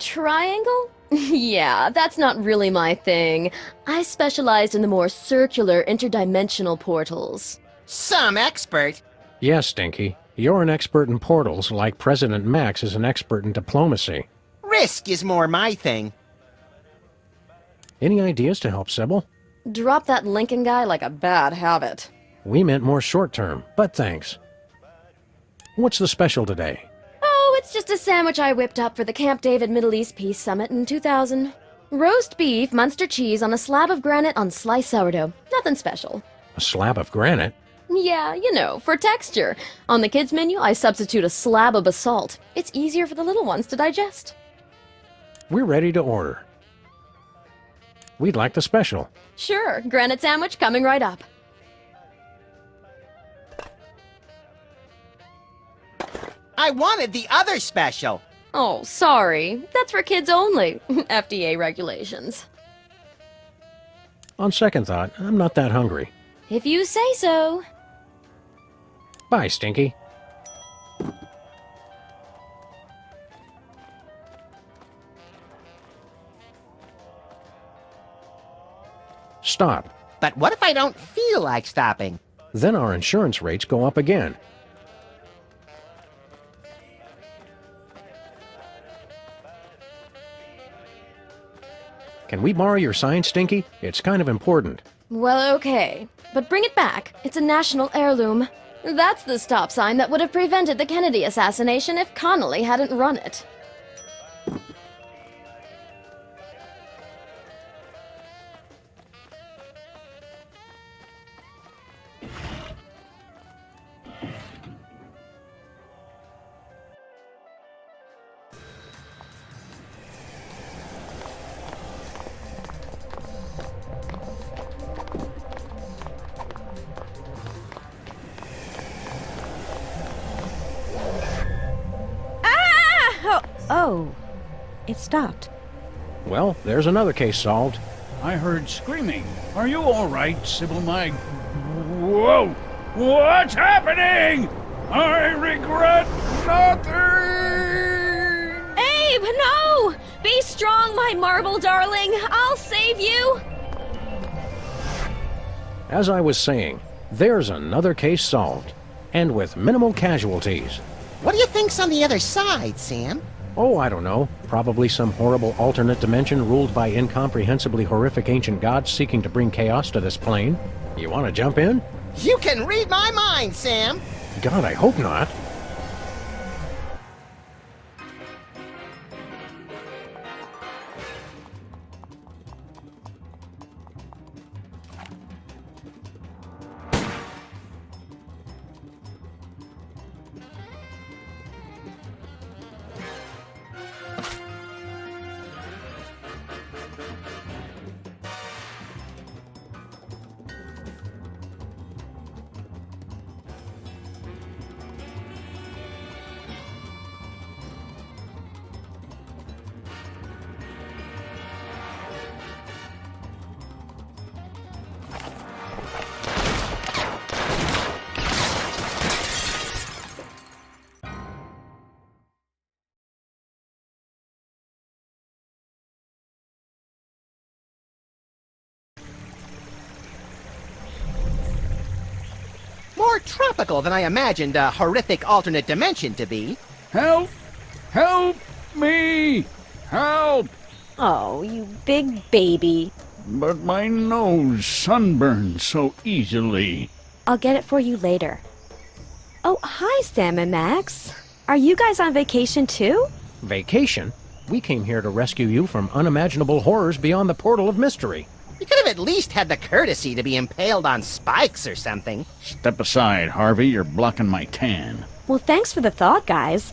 Triangle? Yeah, that's not really my thing. I specialized in the more circular interdimensional portals. Some expert. Yes, Stinky. You're an expert in portals, like President Max is an expert in diplomacy. Risk is more my thing. Any ideas to help Sybil? Drop that Lincoln guy like a bad habit. We meant more short-term, but thanks. What's the special today? Oh, it's just a sandwich I whipped up for the Camp David Middle East Peace Summit in 2000. Roast beef, Munster cheese on a slab of granite on sliced sourdough. Nothing special. A slab of granite? Yeah, you know, for texture. On the kids' menu, I substitute a slab of basalt. It's easier for the little ones to digest. We're ready to order. We'd like the special. Sure, granite sandwich coming right up. I wanted the other special. Oh, sorry. That's for kids only. FDA regulations. On second thought, I'm not that hungry. If you say so. Bye, Stinky. Stop. But what if I don't feel like stopping? Then our insurance rates go up again. Can we borrow your sign, Stinky? It's kind of important. Well, okay. But bring it back. It's a national heirloom. That's the stop sign that would have prevented the Kennedy assassination if Connolly hadn't run it. Oh, it stopped. Well, there's another case solved. I heard screaming. Are you all right, Sybil, my... Whoa! What's happening? I regret nothing! Abe, no! Be strong, my marble darling. I'll save you. As I was saying, there's another case solved. And with minimal casualties. What do you think's on the other side, Sam? Oh, I don't know. Probably some horrible alternate dimension ruled by incomprehensibly horrific ancient gods seeking to bring chaos to this plane. You want to jump in? You can read my mind, Sam! God, I hope not. More tropical than I imagined a horrific alternate dimension to be. Help! Help me! Help! Oh, you big baby. But my nose sunburns so easily. I'll get it for you later. Oh, hi, Sam and Max. Are you guys on vacation too? Vacation? We came here to rescue you from unimaginable horrors beyond the portal of mystery. You could have at least had the courtesy to be impaled on spikes or something. Step aside, Harvey. You're blocking my tan. Well, thanks for the thought, guys.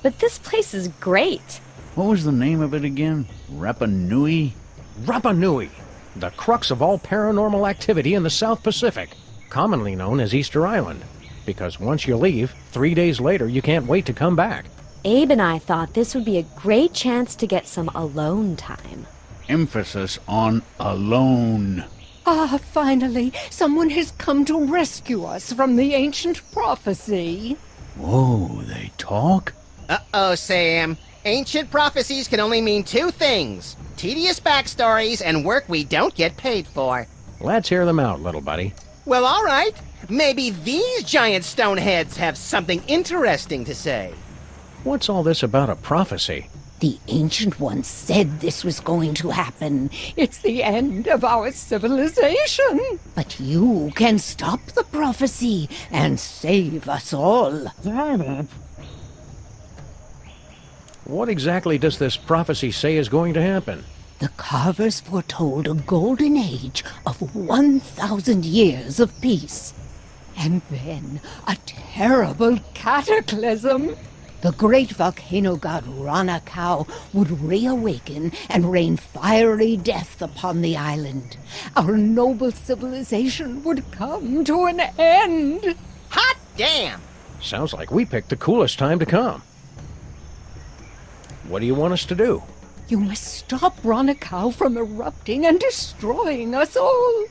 But this place is great. What was the name of it again? Rapa Nui? Rapa Nui, the crux of all paranormal activity in the South Pacific, commonly known as Easter Island. Because once you leave, 3 days later you can't wait to come back. Abe and I thought this would be a great chance to get some alone time. Emphasis on alone. Ah, finally, someone has come to rescue us from the ancient prophecy. Whoa, they talk? Uh-oh, Sam. Ancient prophecies can only mean two things. Tedious backstories and work we don't get paid for. Let's hear them out, little buddy. Well, all right. Maybe these giant stone heads have something interesting to say. What's all this about a prophecy? The Ancient Ones said this was going to happen. It's the end of our civilization. But you can stop the prophecy and save us all. What exactly does this prophecy say is going to happen? The carvers foretold a golden age of 1,000 years of peace. And then a terrible cataclysm. the great volcano god Rana Cow would reawaken and rain fiery death upon the island. Our noble civilization would come to an end. Hot damn! Sounds like we picked the coolest time to come. What do you want us to do? You must stop Rana Cow from erupting and destroying us all.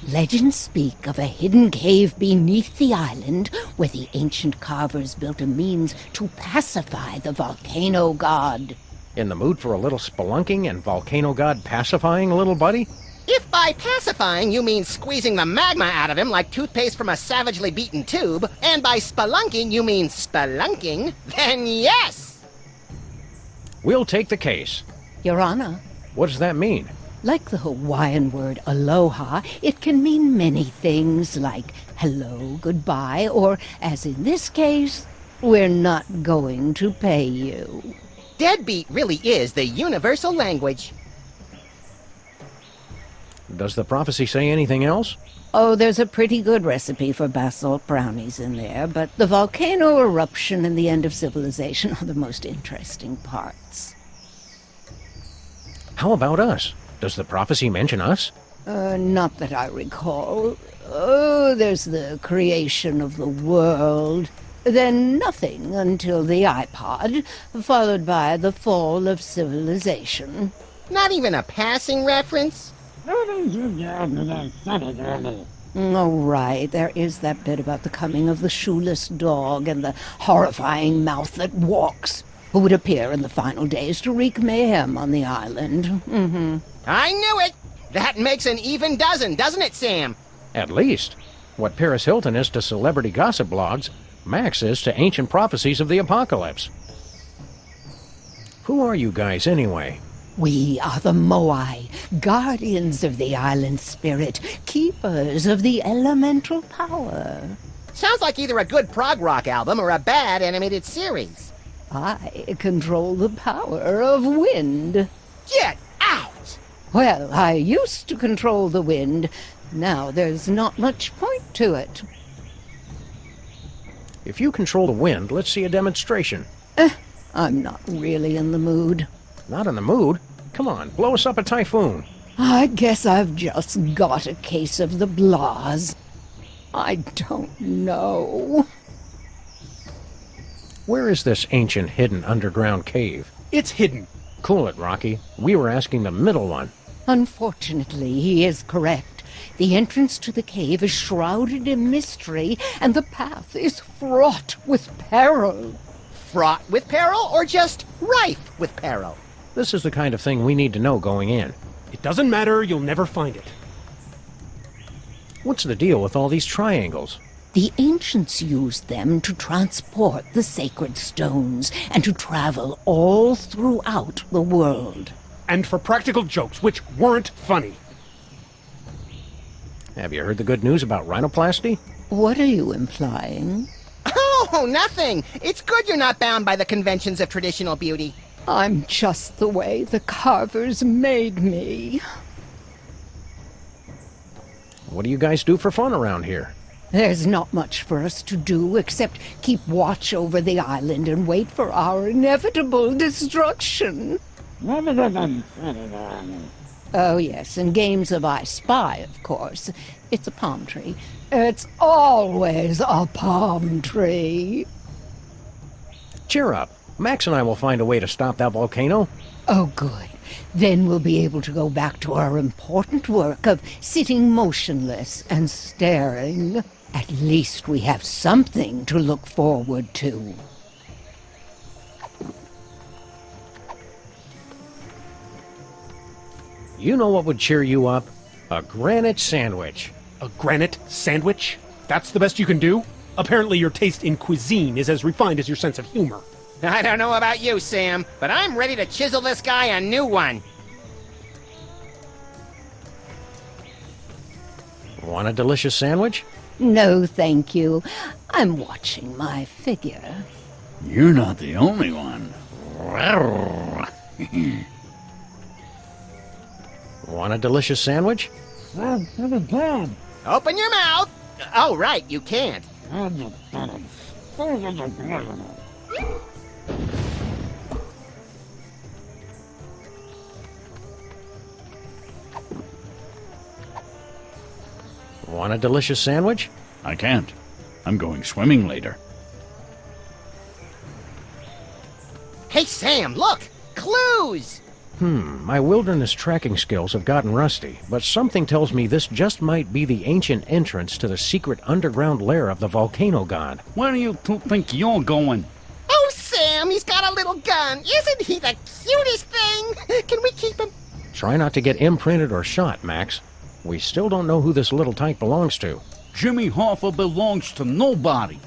Legends speak of a hidden cave beneath the island where the ancient carvers built a means to pacify the volcano god. In the mood for a little spelunking and volcano god pacifying, little buddy? If by pacifying you mean squeezing the magma out of him like toothpaste from a savagely beaten tube, and by spelunking you mean spelunking, then yes! We'll take the case. Your Honor, What does that mean? like the Hawaiian word aloha, it can mean many things like hello, goodbye, or, as in this case, we're not going to pay you. Deadbeat really is the universal language. Does the prophecy say anything else? Oh, there's a pretty good recipe for basalt brownies in there, but the volcano eruption and the end of civilization are the most interesting parts. How about us? Does the prophecy mention us? Not that I recall. Oh, there's the creation of the world. Then nothing until the iPod, followed by the fall of civilization. Not even a passing reference? Oh, right. There is that bit about the coming of the shoeless dog and the horrifying mouth that walks, who would appear in the final days to wreak mayhem on the island. I knew it! That makes an even dozen, doesn't it, Sam? At least. What Paris Hilton is to celebrity gossip blogs, Max is to ancient prophecies of the apocalypse. Who are you guys, anyway? We are the Moai, guardians of the island spirit, keepers of the elemental power. Sounds like either a good prog rock album or a bad animated series. I control the power of wind. Get out! Well, I used to control the wind. Now there's not much point to it. If you control the wind, let's see a demonstration. I'm not really in the mood. Not in the mood? Come on, blow us up a typhoon. I guess I've just got a case of the blahs. I don't know. Where is this ancient hidden underground cave? It's hidden. Cool it, Rocky. We were asking the middle one. Unfortunately, he is correct. The entrance to the cave is shrouded in mystery, and the path is fraught with peril. Fraught with peril, or just rife with peril? This is the kind of thing we need to know going in. It doesn't matter, you'll never find it. What's the deal with all these triangles? The ancients used them to transport the sacred stones and to travel all throughout the world. And for practical jokes, which weren't funny. Have you heard the good news about rhinoplasty? What are you implying? Oh, nothing! It's good you're not bound by the conventions of traditional beauty. I'm just the way the carvers made me. What do you guys do for fun around here? There's not much for us to do except keep watch over the island and wait for our inevitable destruction. Oh, yes, and games of I Spy, of course. It's a palm tree. It's always a palm tree. Cheer up. Max and I will find a way to stop that volcano. Oh, good. Then we'll be able to go back to our important work of sitting motionless and staring. At least we have something to look forward to. You know what would cheer you up? A granite sandwich. A granite sandwich? That's the best you can do? Apparently your taste in cuisine is as refined as your sense of humor. I don't know about you, Sam, but I'm ready to chisel this guy a new one. Want a delicious sandwich? No, thank you. I'm watching my figure. You're not the only one. Want a delicious sandwich? Open your mouth! Oh, right, you can't. Want a delicious sandwich? I can't. I'm going swimming later. Hey, Sam, look! Clues! My wilderness tracking skills have gotten rusty, but something tells me this just might be the ancient entrance to the secret underground lair of the volcano god. Where do you two think you're going? Oh, Sam, he's got a little gun. Isn't he the cutest thing? Can we keep him? Try not to get imprinted or shot, Max. We still don't know who this little tyke belongs to. Jimmy Hoffa belongs to nobody.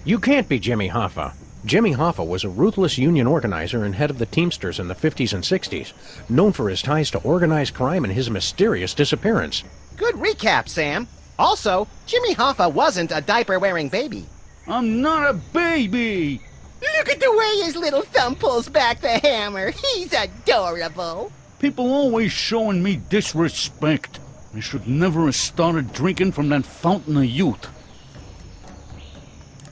You can't be Jimmy Hoffa. Jimmy Hoffa was a ruthless union organizer and head of the Teamsters in the 50s and 60s, known for his ties to organized crime and his mysterious disappearance. Good recap, Sam. Also, Jimmy Hoffa wasn't a diaper-wearing baby. I'm not a baby! Look at the way his little thumb pulls back the hammer. He's adorable. People always showing me disrespect. I should never have started drinking from that fountain of youth.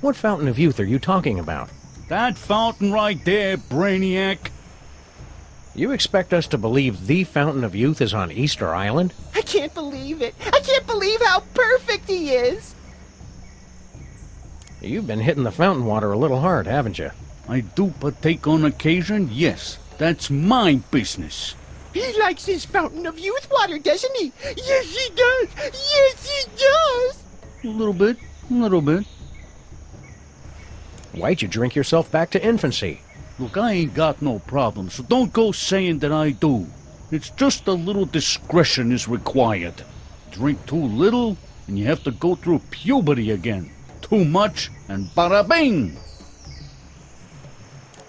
What fountain of youth are you talking about? That fountain right there, Brainiac. You expect us to believe the fountain of youth is on Easter Island? I can't believe it. I can't believe how perfect he is. You've been hitting the fountain water a little hard, haven't you? I do partake on occasion, yes. That's my business. He likes his fountain of youth water, doesn't he? Yes, he does. Yes, he does. A little bit, a little bit. Why'd you drink yourself back to infancy? Look, I ain't got no problem, so don't go saying that I do. It's just a little discretion is required. Drink too little, and you have to go through puberty again. Too much, and bada bing!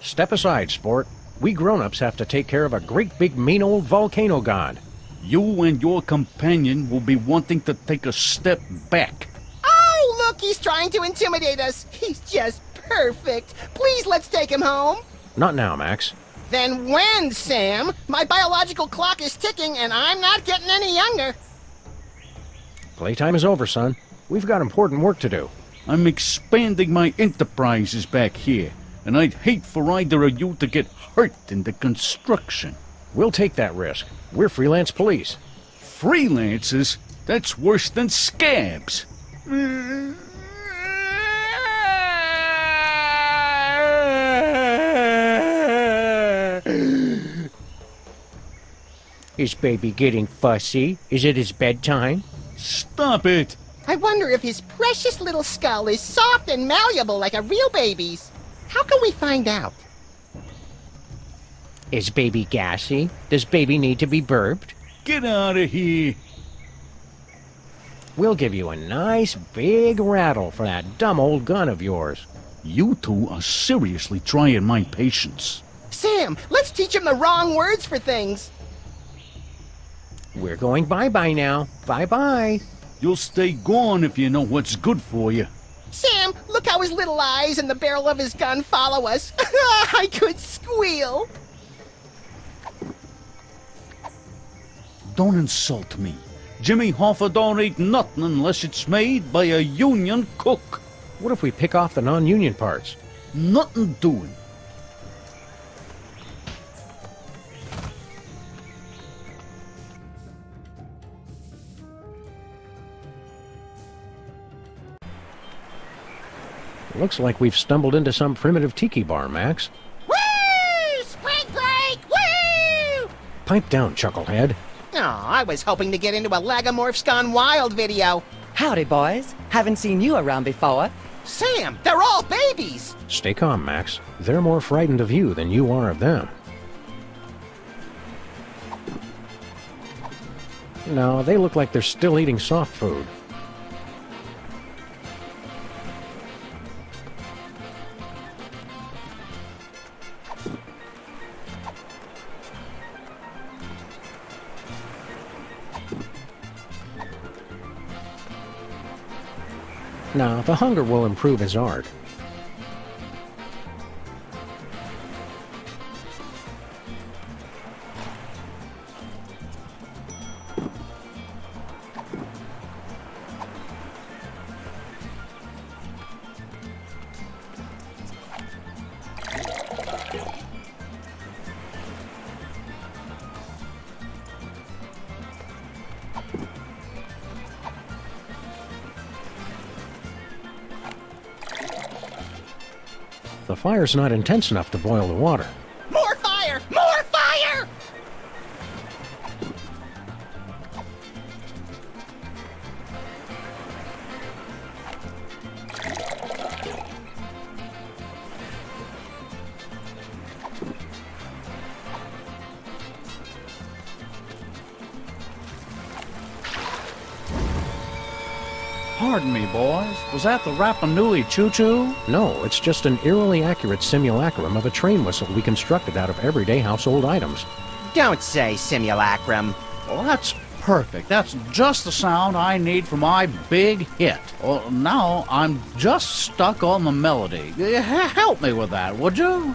Step aside, sport. We grown-ups have to take care of a great big mean old volcano god. You and your companion will be wanting to take a step back. Oh, look, he's trying to intimidate us. He's just perfect. Please, let's take him home. Not now, Max. Then when, Sam? My biological clock is ticking, and I'm not getting any younger. Playtime is over, son. We've got important work to do. I'm expanding my enterprises back here, and I'd hate for either of you to get hurt in the construction. We'll take that risk. We're Freelance Police. Freelancers? That's worse than scabs. Is baby getting fussy? Is it his bedtime? Stop it! I wonder if his precious little skull is soft and malleable like a real baby's. How can we find out? Is baby gassy? Does baby need to be burped? Get out of here! We'll give you a nice big rattle for that dumb old gun of yours. You two are seriously trying my patience. Sam, let's teach him the wrong words for things. We're going bye-bye now. Bye-bye. You'll stay gone if you know what's good for you. Sam, look how his little eyes and the barrel of his gun follow us. I could squeal. Don't insult me. Jimmy Hoffa don't eat nothing unless it's made by a union cook. What if we pick off the non-union parts? Nothing doing. Looks like we've stumbled into some primitive tiki bar, Max. Woo! Spring break! Woo! Pipe down, chucklehead. Oh, I was hoping to get into a Lagomorphs Gone Wild video. Howdy, boys. Haven't seen you around before. Sam, they're all babies! Stay calm, Max. They're more frightened of you than you are of them. No, they look like they're still eating soft food. Now, the hunger will improve his art. The fire's not intense enough to boil the water. More fire! More fire! Pardon me, boys. Was that the Rapanui choo-choo? No, it's just an eerily accurate simulacrum of a train whistle we constructed out of everyday household items. Don't say simulacrum. Well, that's perfect. That's just the sound I need for my big hit. Well, now I'm just stuck on the melody. Help me with that, would you?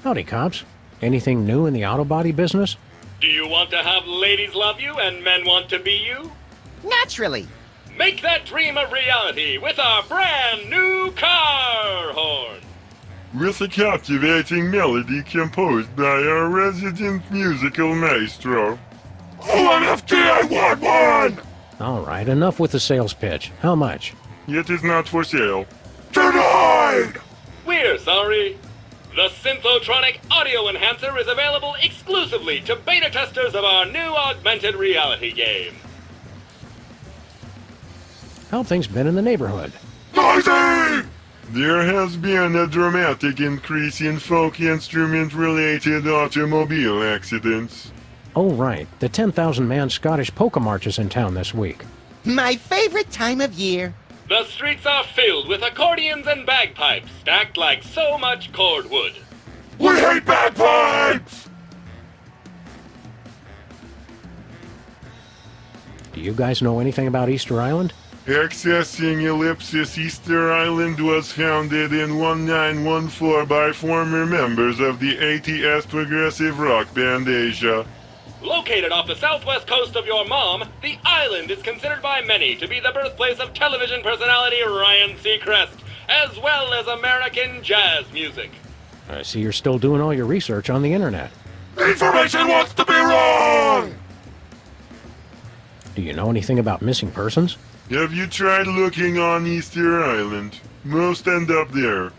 Howdy, cops. Anything new in the auto body business? Do you want to have ladies love you and men want to be you? Naturally. Make that dream a reality with our brand new car horn. With a captivating melody composed by our resident musical maestro. OMFT, I want one! All right, enough with the sales pitch. How much? It is not for sale. Denied! We're sorry. The Synthotronic Audio Enhancer is available exclusively to beta testers of our new augmented reality game. How things been in the neighborhood? Noisy! There has been a dramatic increase in folk instrument-related automobile accidents. Oh, right. The 10,000-man Scottish polka march is in town this week. My favorite time of year. The streets are filled with accordions and bagpipes stacked like so much cordwood. We hate bagpipes! Do you guys know anything about Easter Island? Accessing Ellipsis Easter Island was founded in 1914 by former members of the ATS progressive rock band Asia. Located off the southwest coast of your mom, the island is considered by many to be the birthplace of television personality Ryan Seacrest, as well as American jazz music. I see you're still doing all your research on the internet. Information wants to be wrong! Do you know anything about missing persons? Have you tried looking on Easter Island? Most end up there.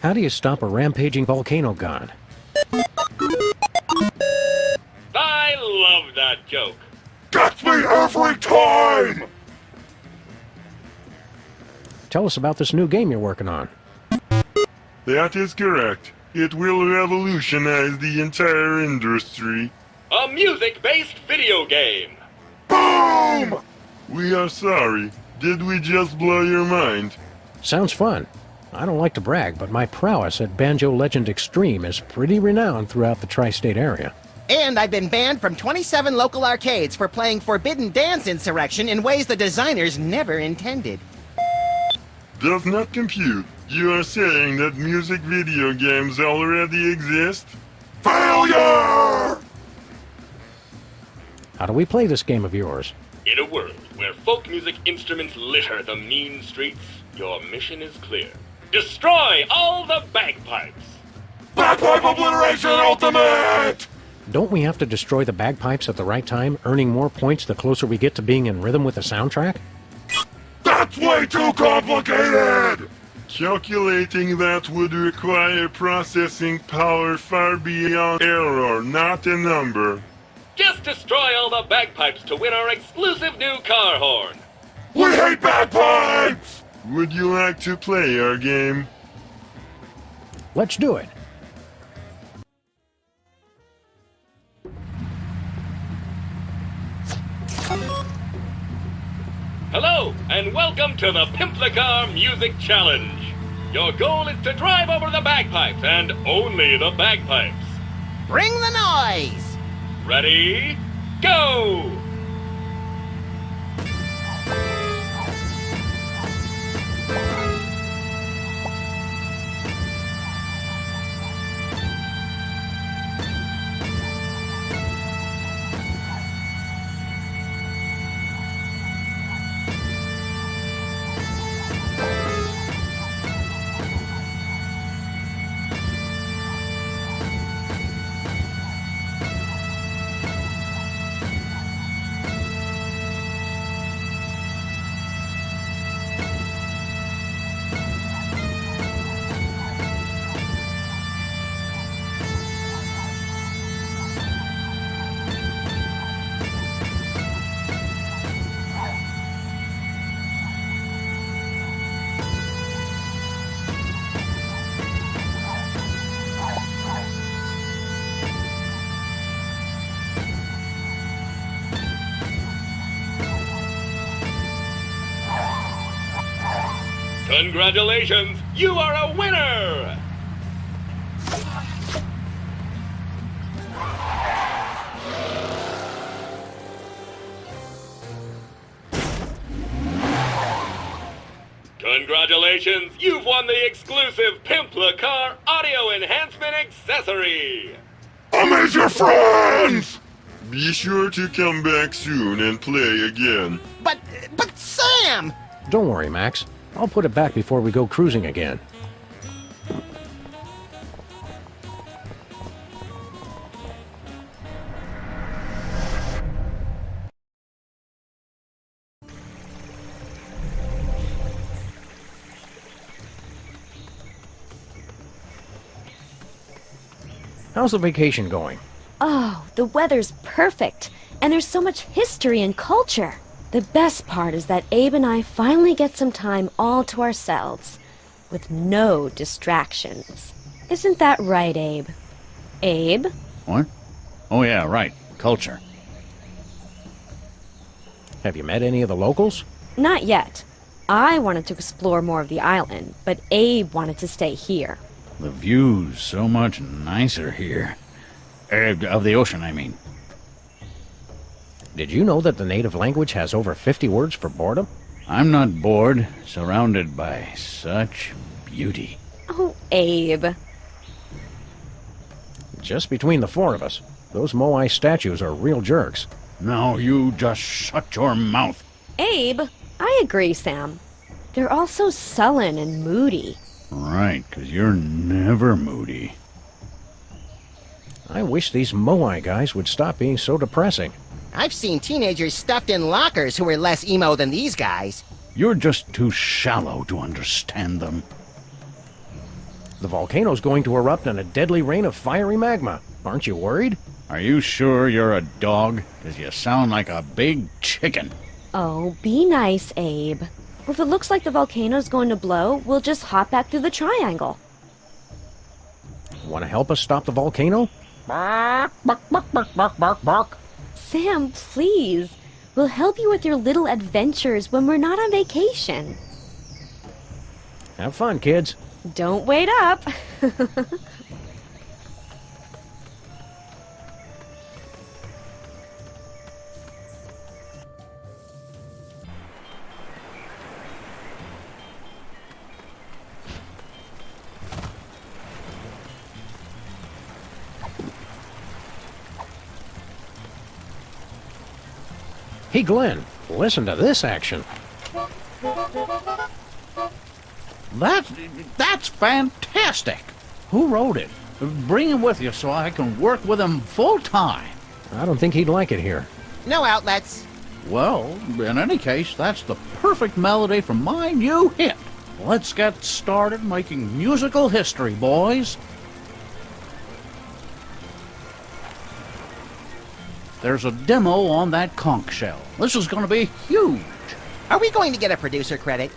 How do you stop a rampaging volcano god? I love that joke. Gets me every time! Tell us about this new game you're working on. That is correct. It will revolutionize the entire industry. A music-based video game. Boom! We are sorry. Did we just blow your mind? Sounds fun. I don't like to brag, but my prowess at Banjo Legend Extreme is pretty renowned throughout the tri-state area. And I've been banned from 27 local arcades for playing Forbidden Dance Insurrection in ways the designers never intended. Does not compute. You are saying that music video games already exist? Failure! How do we play this game of yours? In a world where folk music instruments litter the mean streets, your mission is clear. Destroy all the bagpipes! Bagpipe obliteration ultimate! Don't we have to destroy the bagpipes at the right time, earning more points the closer we get to being in rhythm with the soundtrack? That's way too complicated! Calculating that would require processing power far beyond error, not a number. Just destroy all the bagpipes to win our exclusive new car horn! We hate bagpipes! Would you like to play our game? Let's do it. Hello, and welcome to the Pimplicar Music Challenge. Your goal is to drive over the bagpipes, and only the bagpipes. Bring the noise! Ready, go! Congratulations, you are a winner! Congratulations, you've won the exclusive Pimpla Car Audio Enhancement Accessory! Amaze your friends! Be sure to come back soon and play again. But Sam! Don't worry, Max. I'll put it back before we go cruising again. How's the vacation going? Oh, the weather's perfect, and there's so much history and culture. The best part is that Abe and I finally get some time all to ourselves, with no distractions. Isn't that right, Abe? Abe? What? Oh yeah, right. Culture. Have you met any of the locals? Not yet. I wanted to explore more of the island, but Abe wanted to stay here. The view's so much nicer here. Of the ocean, I mean. Did you know that the native language has over 50 words for boredom? I'm not bored, surrounded by such beauty. Oh, Abe. Just between the four of us, those Moai statues are real jerks. Now you just shut your mouth. Abe, I agree, Sam. They're all so sullen and moody. Right, 'cause you're never moody. I wish these Moai guys would stop being so depressing. I've seen teenagers stuffed in lockers who were less emo than these guys. You're just too shallow to understand them. The volcano's going to erupt in a deadly rain of fiery magma. Aren't you worried? Are you sure you're a dog? 'Cause you sound like a big chicken. Oh, be nice, Abe. If it looks like the volcano's going to blow, we'll just hop back through the triangle. Want to help us stop the volcano? Bark, bark, bark, bark, bark, bark, bark. Sam, please. We'll help you with your little adventures when we're not on vacation. Have fun, kids. Don't wait up. Hey, Glenn, listen to this action. That's fantastic. Who wrote it? Bring him with you so I can work with him full time. I don't think he'd like it here. No outlets. Well, in any case, that's the perfect melody for my new hit. Let's get started making musical history, boys. There's a demo on that conch shell. This is going to be huge. Are we going to get a producer credit?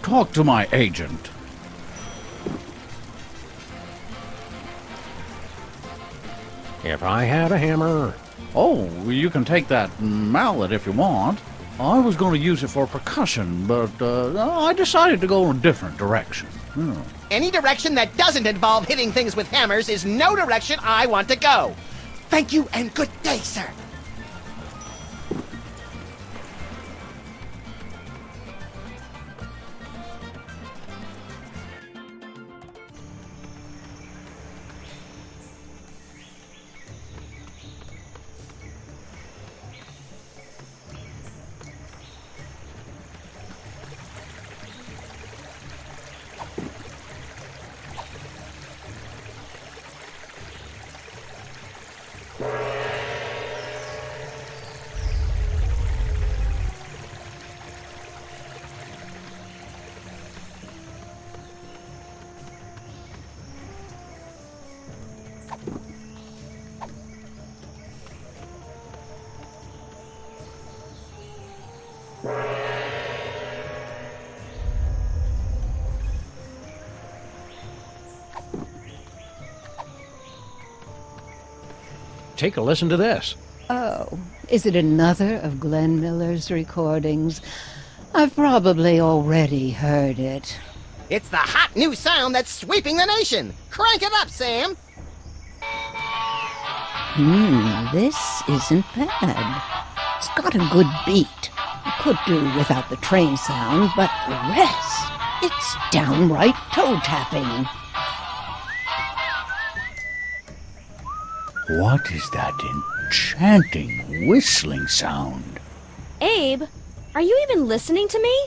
Talk to my agent. If I had a hammer. Oh, you can take that mallet if you want. I was going to use it for percussion, but I decided to go in a different direction. Any direction that doesn't involve hitting things with hammers is no direction I want to go. Thank you and good day, sir. Take a listen to this. Oh, is it another of Glenn Miller's recordings? I've probably already heard it. It's the hot new sound that's sweeping the nation. Crank it up, Sam. This isn't bad. It's got a good beat. I could do without the train sound, but the rest, it's downright toe-tapping. What is that enchanting whistling sound? Abe, are you even listening to me?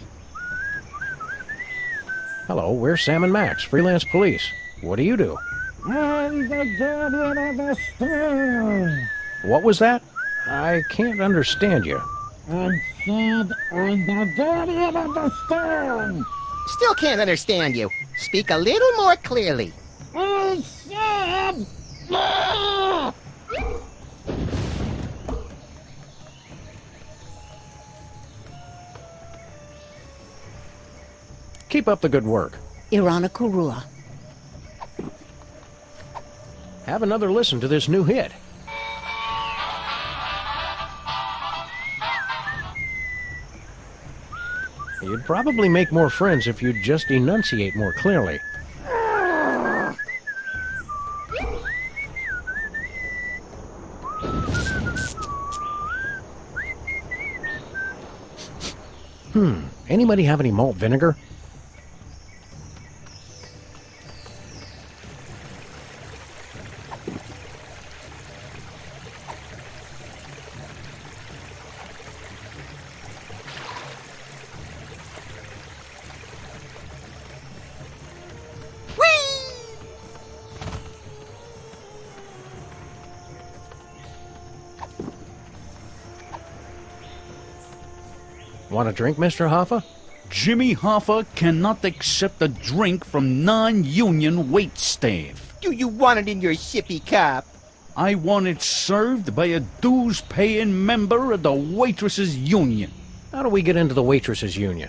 Hello, we're Sam and Max, Freelance Police. What do you do? I'm the guardian of the storm. What was that? I can't understand you. I said I'm the guardian of the storm. Still can't understand you. Speak a little more clearly. I said... Keep up the good work. Irana Kurua. Have another listen to this new hit. You'd probably make more friends if you'd just enunciate more clearly. Anybody have any malt vinegar? Want a drink, Mr. Hoffa? Jimmy Hoffa cannot accept a drink from non-union waitstaff. Do you want it in your sippy cup? I want it served by a dues-paying member of the Waitresses Union. How do we get into the Waitresses Union?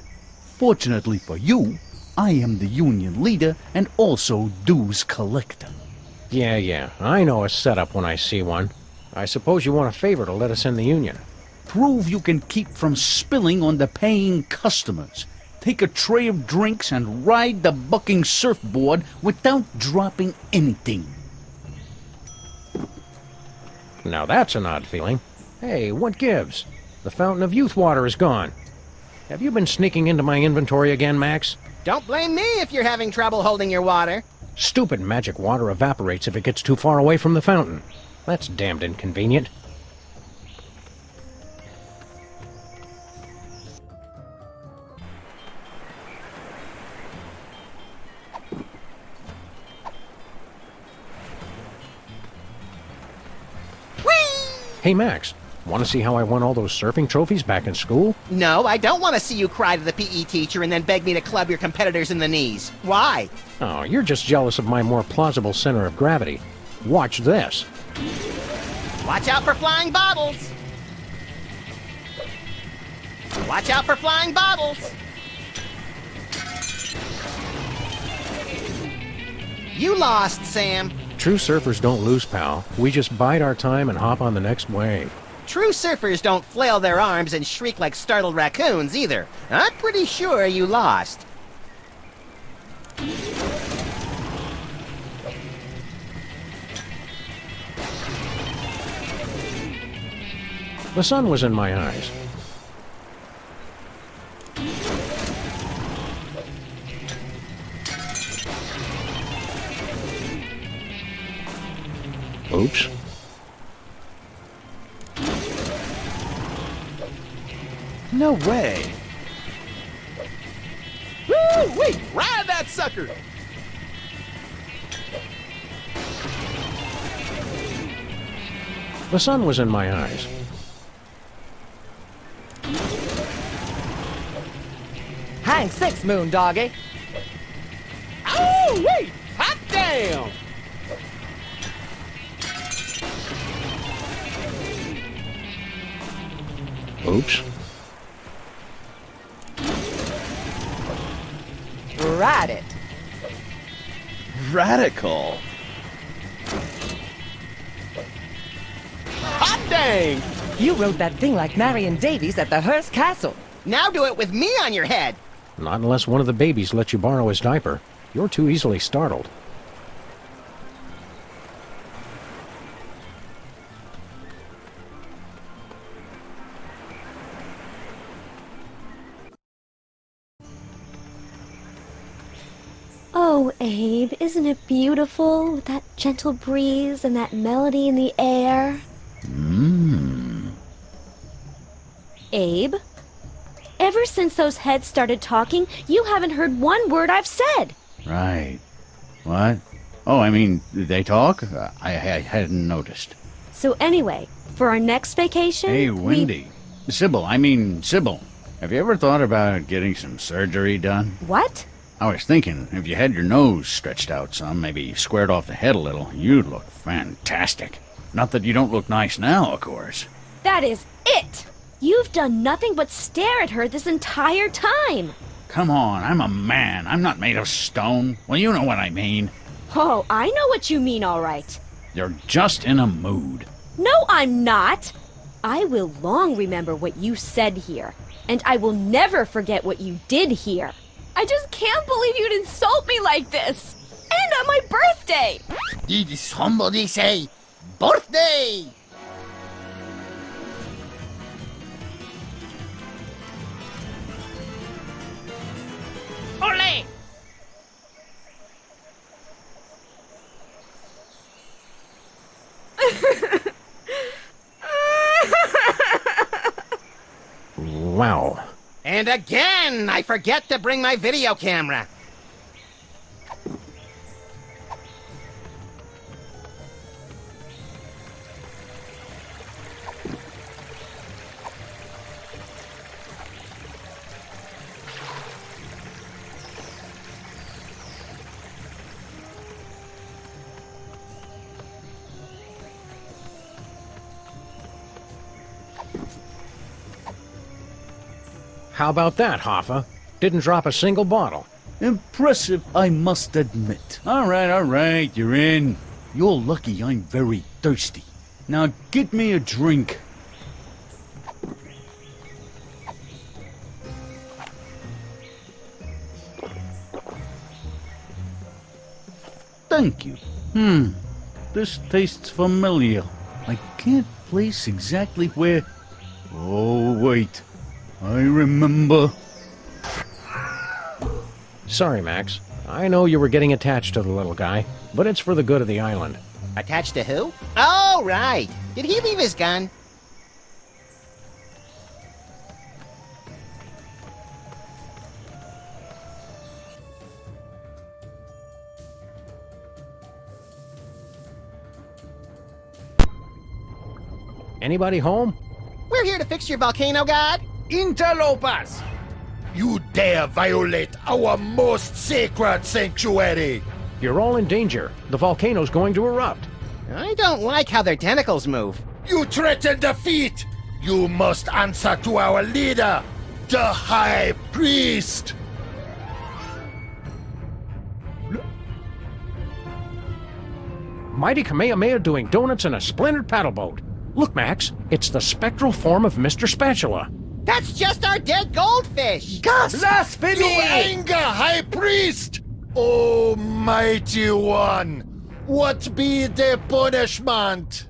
Fortunately for you, I am the union leader and also dues collector. Yeah, I know a setup when I see one. I suppose you want a favor to let us in the union. Prove you can keep from spilling on the paying customers. Take a tray of drinks and ride the bucking surfboard without dropping anything. Now that's an odd feeling. Hey, what gives? The fountain of youth water is gone. Have you been sneaking into my inventory again, Max? Don't blame me if you're having trouble holding your water. Stupid magic water evaporates if it gets too far away from the fountain. That's damned inconvenient. Hey, Max, want to see how I won all those surfing trophies back in school? No, I don't want to see you cry to the PE teacher and then beg me to club your competitors in the knees. Why? Oh, you're just jealous of my more plausible center of gravity. Watch this. Watch out for flying bottles! Watch out for flying bottles! You lost, Sam. True surfers don't lose, pal. We just bide our time and hop on the next wave. True surfers don't flail their arms and shriek like startled raccoons, either. I'm pretty sure you lost. The sun was in my eyes. Oops. No way. Woo! Wait! Ride that sucker! The sun was in my eyes. Hang six, moon doggy. Oh, wait! Hot damn! Oops. Ride it. Radical. Hot dang! You rode that thing like Marion Davies at the Hearst Castle. Now do it with me on your head. Not unless one of the babies lets you borrow his diaper. You're too easily startled. Oh, Abe, isn't it beautiful with that gentle breeze and that melody in the air? Abe, ever since those heads started talking, you haven't heard one word I've said. Right. What? Oh, I mean, they talk? I hadn't noticed. So anyway, for our next vacation... Hey, Wendy. Sybil, have you ever thought about getting some surgery done? What? I was thinking, if you had your nose stretched out some, maybe squared off the head a little, you'd look fantastic. Not that you don't look nice now, of course. That is it! You've done nothing but stare at her this entire time. Come on, I'm a man. I'm not made of stone. Well, you know what I mean. Oh, I know what you mean, all right. You're just in a mood. No, I'm not. I will long remember what you said here, and I will never forget what you did here. I just can't believe you'd insult me like this. And on my birthday. Did somebody say birthday? Ole! Wow. And again, I forget to bring my video camera. How about that, Hoffa? Didn't drop a single bottle. Impressive, I must admit. All right, you're in. You're lucky I'm very thirsty. Now get me a drink. Thank you. This tastes familiar. I can't place exactly where... Oh, wait. I remember. Sorry, Max. I know you were getting attached to the little guy, but it's for the good of the island. Attached to who? Oh, right. Did he leave his gun? Anybody home? We're here to fix your volcano, God. Interlopers! You dare violate our most sacred sanctuary! You're all in danger. The volcano's going to erupt. I don't like how their tentacles move. You threaten defeat! You must answer to our leader, the High Priest! Mighty Kamehameha doing donuts in a splintered paddle boat. Look, Max, it's the spectral form of Mr. Spatula. That's just our dead goldfish! Gus! Blasphemy! You anger, High Priest! Almighty One, what be the punishment?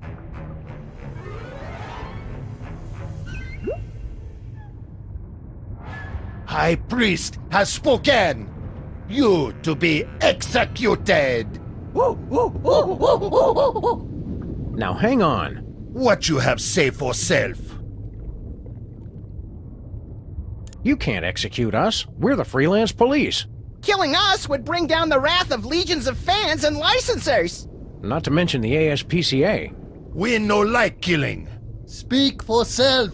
High Priest has spoken. You to be executed. Now hang on. What you have say for self? You can't execute us. We're the Freelance Police. Killing us would bring down the wrath of legions of fans and licensors. Not to mention the ASPCA. We no like killing. Speak for self.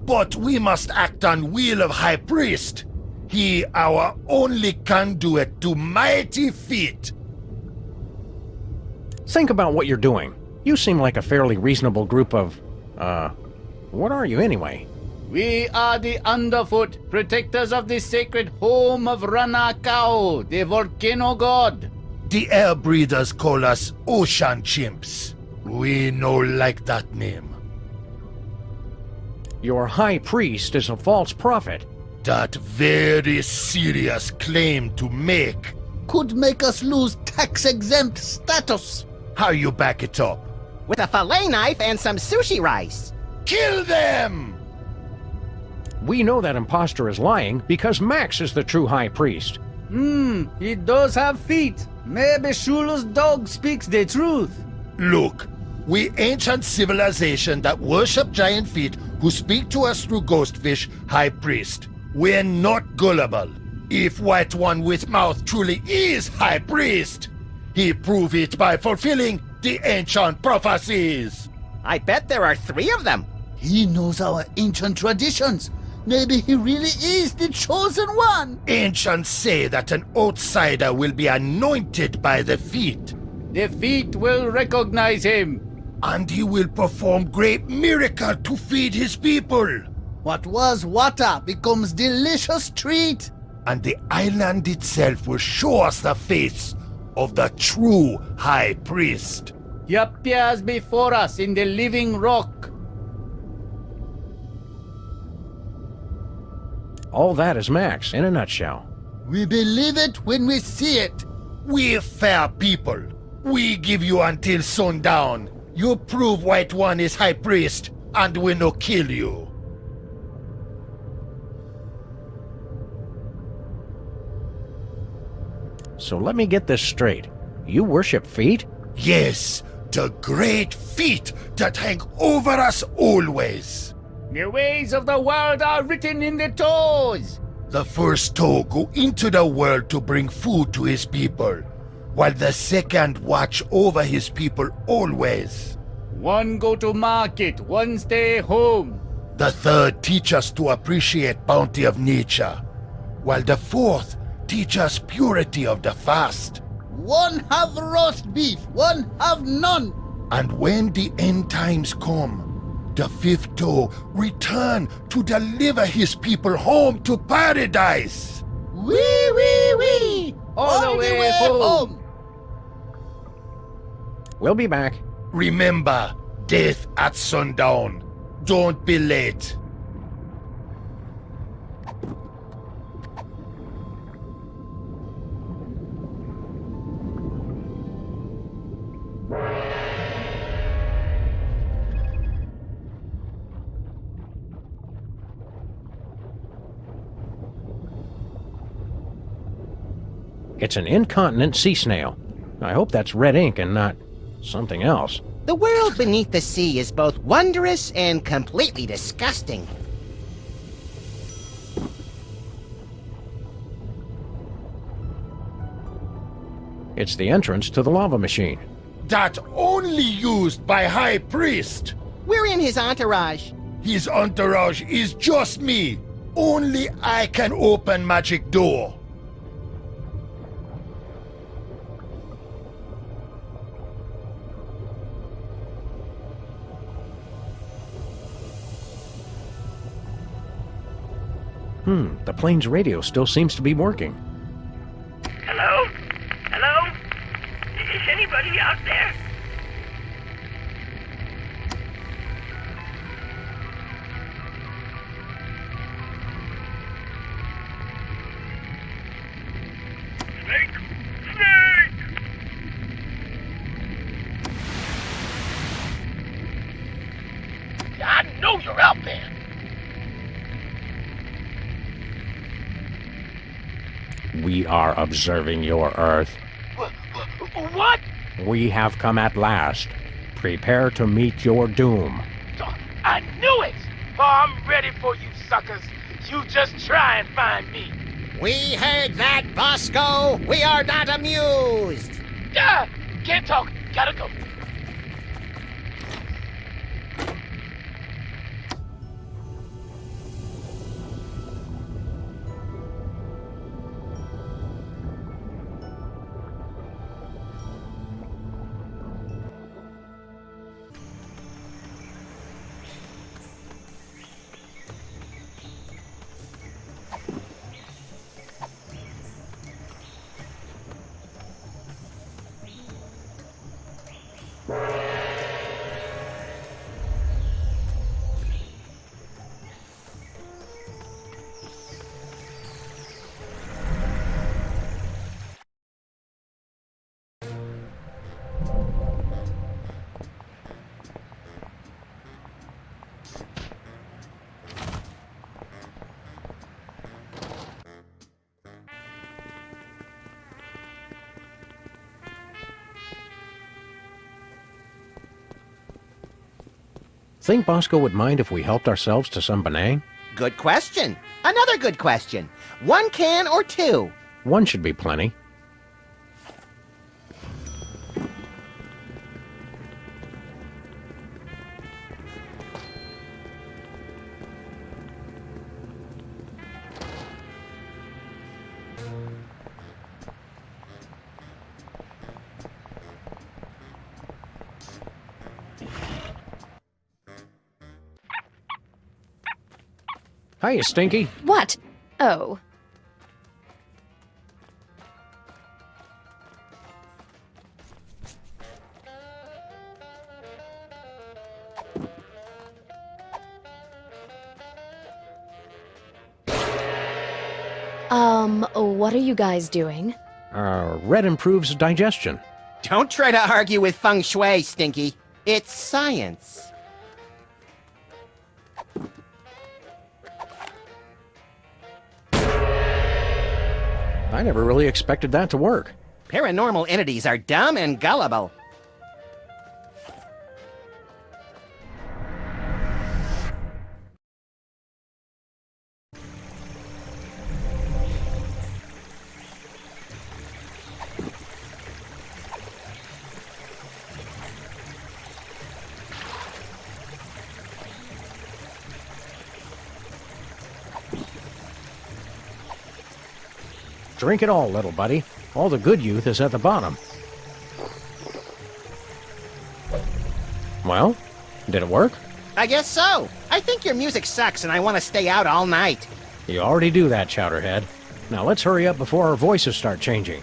But we must act on will of High Priest. He our only conduit to mighty feat. Think about what you're doing. You seem like a fairly reasonable group of, what are you anyway? We are the Underfoot, protectors of the sacred home of Ranakao, the volcano god. The air breathers call us ocean chimps. We no like that name. Your High Priest is a false prophet. That very serious claim to make could make us lose tax-exempt status. How you back it up? With a fillet knife and some sushi rice. Kill them! We know that imposter is lying because Max is the true High Priest. He does have feet. Maybe Shula's dog speaks the truth. Look, we ancient civilization that worship giant feet who speak to us through Ghostfish High Priest. We're not gullible. If White One with Mouth truly is High Priest, he prove it by fulfilling the ancient prophecies. I bet there are 3 of them. He knows our ancient traditions. Maybe he really is the chosen one. Ancients say that an outsider will be anointed by the feet. The feet will recognize him. And he will perform great miracle to feed his people. What was water becomes delicious treat. And the island itself will show us the face of the true High Priest. He appears before us in the living rock. All that is Max, in a nutshell. We believe it when we see it. We're fair people. We give you until sundown. You prove White One is High Priest, and we no kill you. So let me get this straight. You worship feet? Yes, the great feet that hang over us always. The ways of the world are written in the toes. The first toe go into the world to bring food to his people, while the second watch over his people always. One go to market, one stay home. The third teach us to appreciate bounty of nature, while the fourth teach us purity of the fast. One have roast beef, one have none. And when the end times come, the fifth toe return to deliver his people home to paradise. Wee! All the way home. We'll be back. Remember, death at sundown. Don't be late. It's an incontinent sea snail. I hope that's red ink and not something else. The world beneath the sea is both wondrous and completely disgusting. It's the entrance to the lava machine. That only used by High Priest. We're in his entourage. His entourage is just me. Only I can open magic door. The plane's radio still seems to be working. Hello? Hello? Is anybody out there? Snake! Snake! I know you're out there. We are observing your Earth. What? We have come at last. Prepare to meet your doom. I knew it! Oh, I'm ready for you suckers. You just try and find me. We heard that, Bosco. We are not amused. Can't talk. Gotta go. Think Bosco would mind if we helped ourselves to some Benang? Good question. Another good question. 1 can or 2? 1 should be plenty. Hiya, Stinky. What? Oh. What are you guys doing? Red improves digestion. Don't try to argue with feng shui, Stinky. It's science. I never really expected that to work. Paranormal entities are dumb and gullible. Drink it all, little buddy. All the good youth is at the bottom. Well, did it work? I guess so. I think your music sucks and I want to stay out all night. You already do that, Chowderhead. Now let's hurry up before our voices start changing.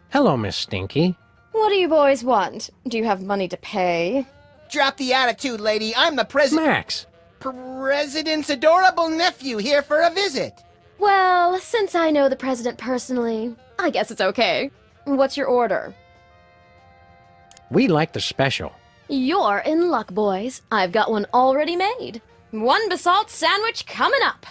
Hello, Miss Stinky. What do you boys want? Do you have money to pay? Drop the attitude, lady. I'm the president. Max! President's adorable nephew here for a visit. Well, since I know the president personally, I guess it's okay. What's your order? We like the special. You're in luck, boys. I've got one already made. 1 basalt sandwich coming up.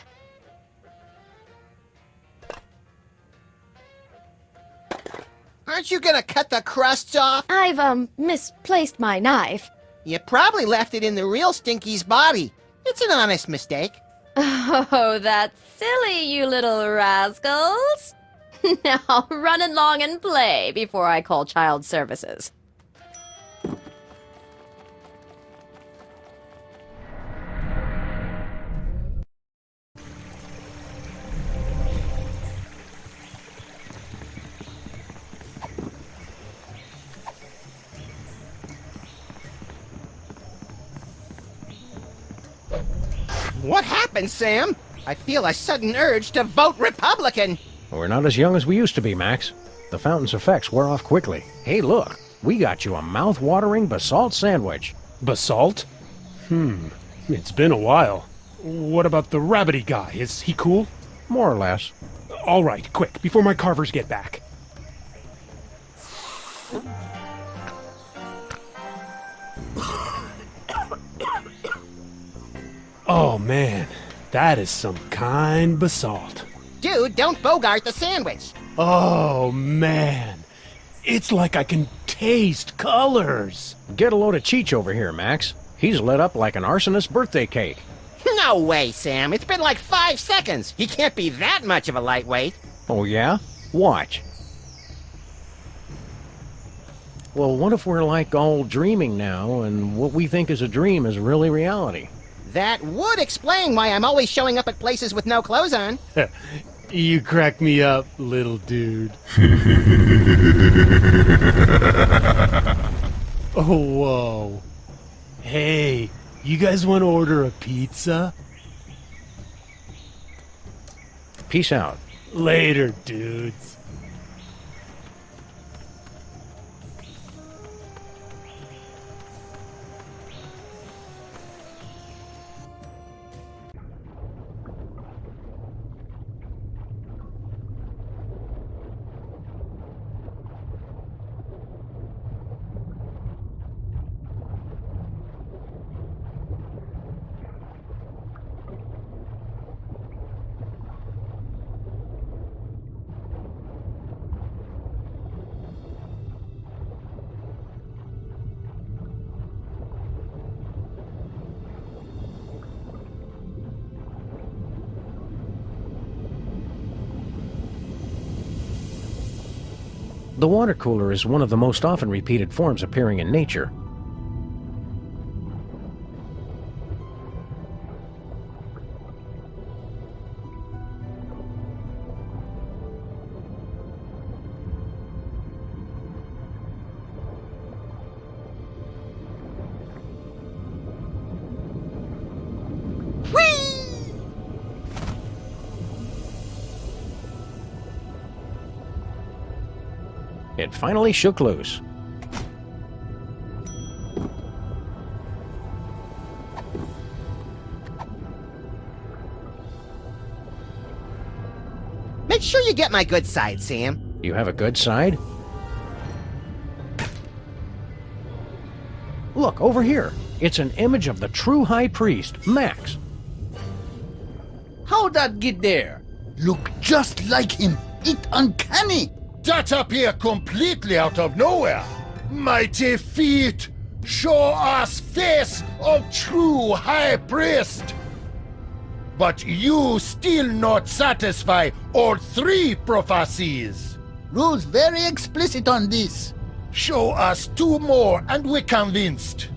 Aren't you gonna cut the crusts off? I've, misplaced my knife. You probably left it in the real Stinky's body. It's an honest mistake. Oh, that's silly, you little rascals. Now, run along and play before I call child services. What happened, Sam? I feel a sudden urge to vote Republican. We're not as young as we used to be, Max. The fountain's effects wear off quickly. Hey, look. We got you a mouth-watering basalt sandwich. Basalt? It's been a while. What about the rabbity guy? Is he cool? More or less. All right, quick, before my carvers get back. Oh man, that is some kind basalt. Dude, don't bogart the sandwich. Oh man, it's like I can taste colors. Get a load of Cheech over here, Max. He's lit up like an arsonist's birthday cake. No way, Sam. It's been like 5 seconds. He can't be that much of a lightweight. Oh yeah? Watch. Well, what if we're like all dreaming now, and what we think is a dream is really reality? That would explain why I'm always showing up at places with no clothes on. You crack me up, little dude. Oh, whoa. Hey, you guys want to order a pizza? Peace out. Later, dudes. The water cooler is one of the most often repeated forms appearing in nature. It finally shook loose. Make sure you get my good side, Sam. You have a good side? Look, over here. It's an image of the true high priest, Max. How'd that get there? Look just like him. It uncanny. That appear completely out of nowhere. Mighty feet, show us face of true high priest. But you still not satisfy all 3 prophecies. Rules very explicit on this. Show us 2 more and we're convinced.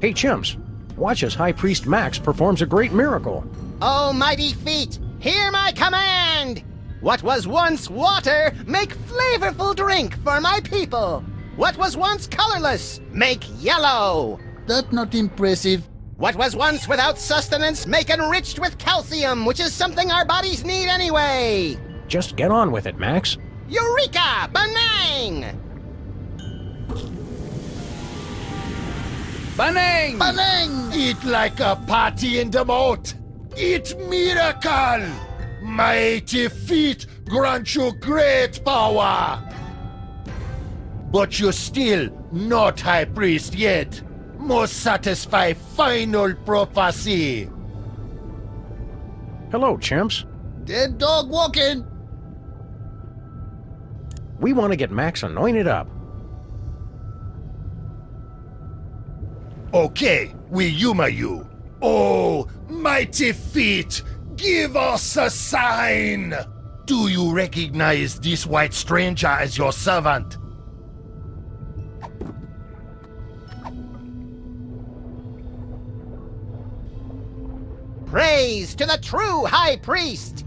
Hey, chimps, watch as High Priest Max performs a great miracle. Oh, mighty feet, hear my command! What was once water, make flavorful drink for my people. What was once colorless, make yellow. That not impressive. What was once without sustenance, make enriched with calcium, which is something our bodies need anyway. Just get on with it, Max. Eureka! Banang! Banang! Banang! Eat like a party in the moat. Eat miracle! Mighty feet grant you great power. But you're still not high priest yet. Must satisfy final prophecy. Hello, chimps. Dead dog walking. We want to get Max anointed up. Okay, we humor you. Oh, mighty feet, give us a sign. Do you recognize this white stranger as your servant? Praise to the true high priest!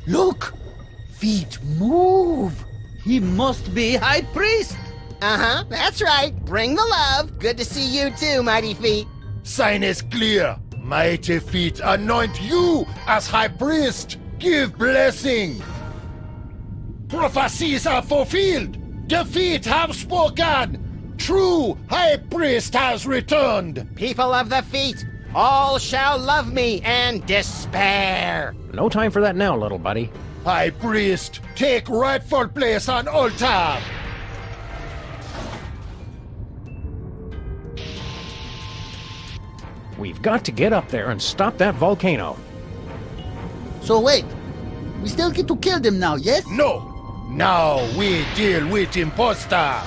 Look! Feet move! He must be high priest! Uh-huh, that's right. Bring the love. Good to see you too, mighty feet. Sign is clear. Mighty feet anoint you as high priest. Give blessing. Prophecies are fulfilled. The feet have spoken. True high priest has returned. People of the feet, all shall love me and despair. No time for that now, little buddy. High priest, take rightful place on altar. We've got to get up there and stop that volcano. So wait, we still get to kill them now, yes? No. Now we deal with imposter.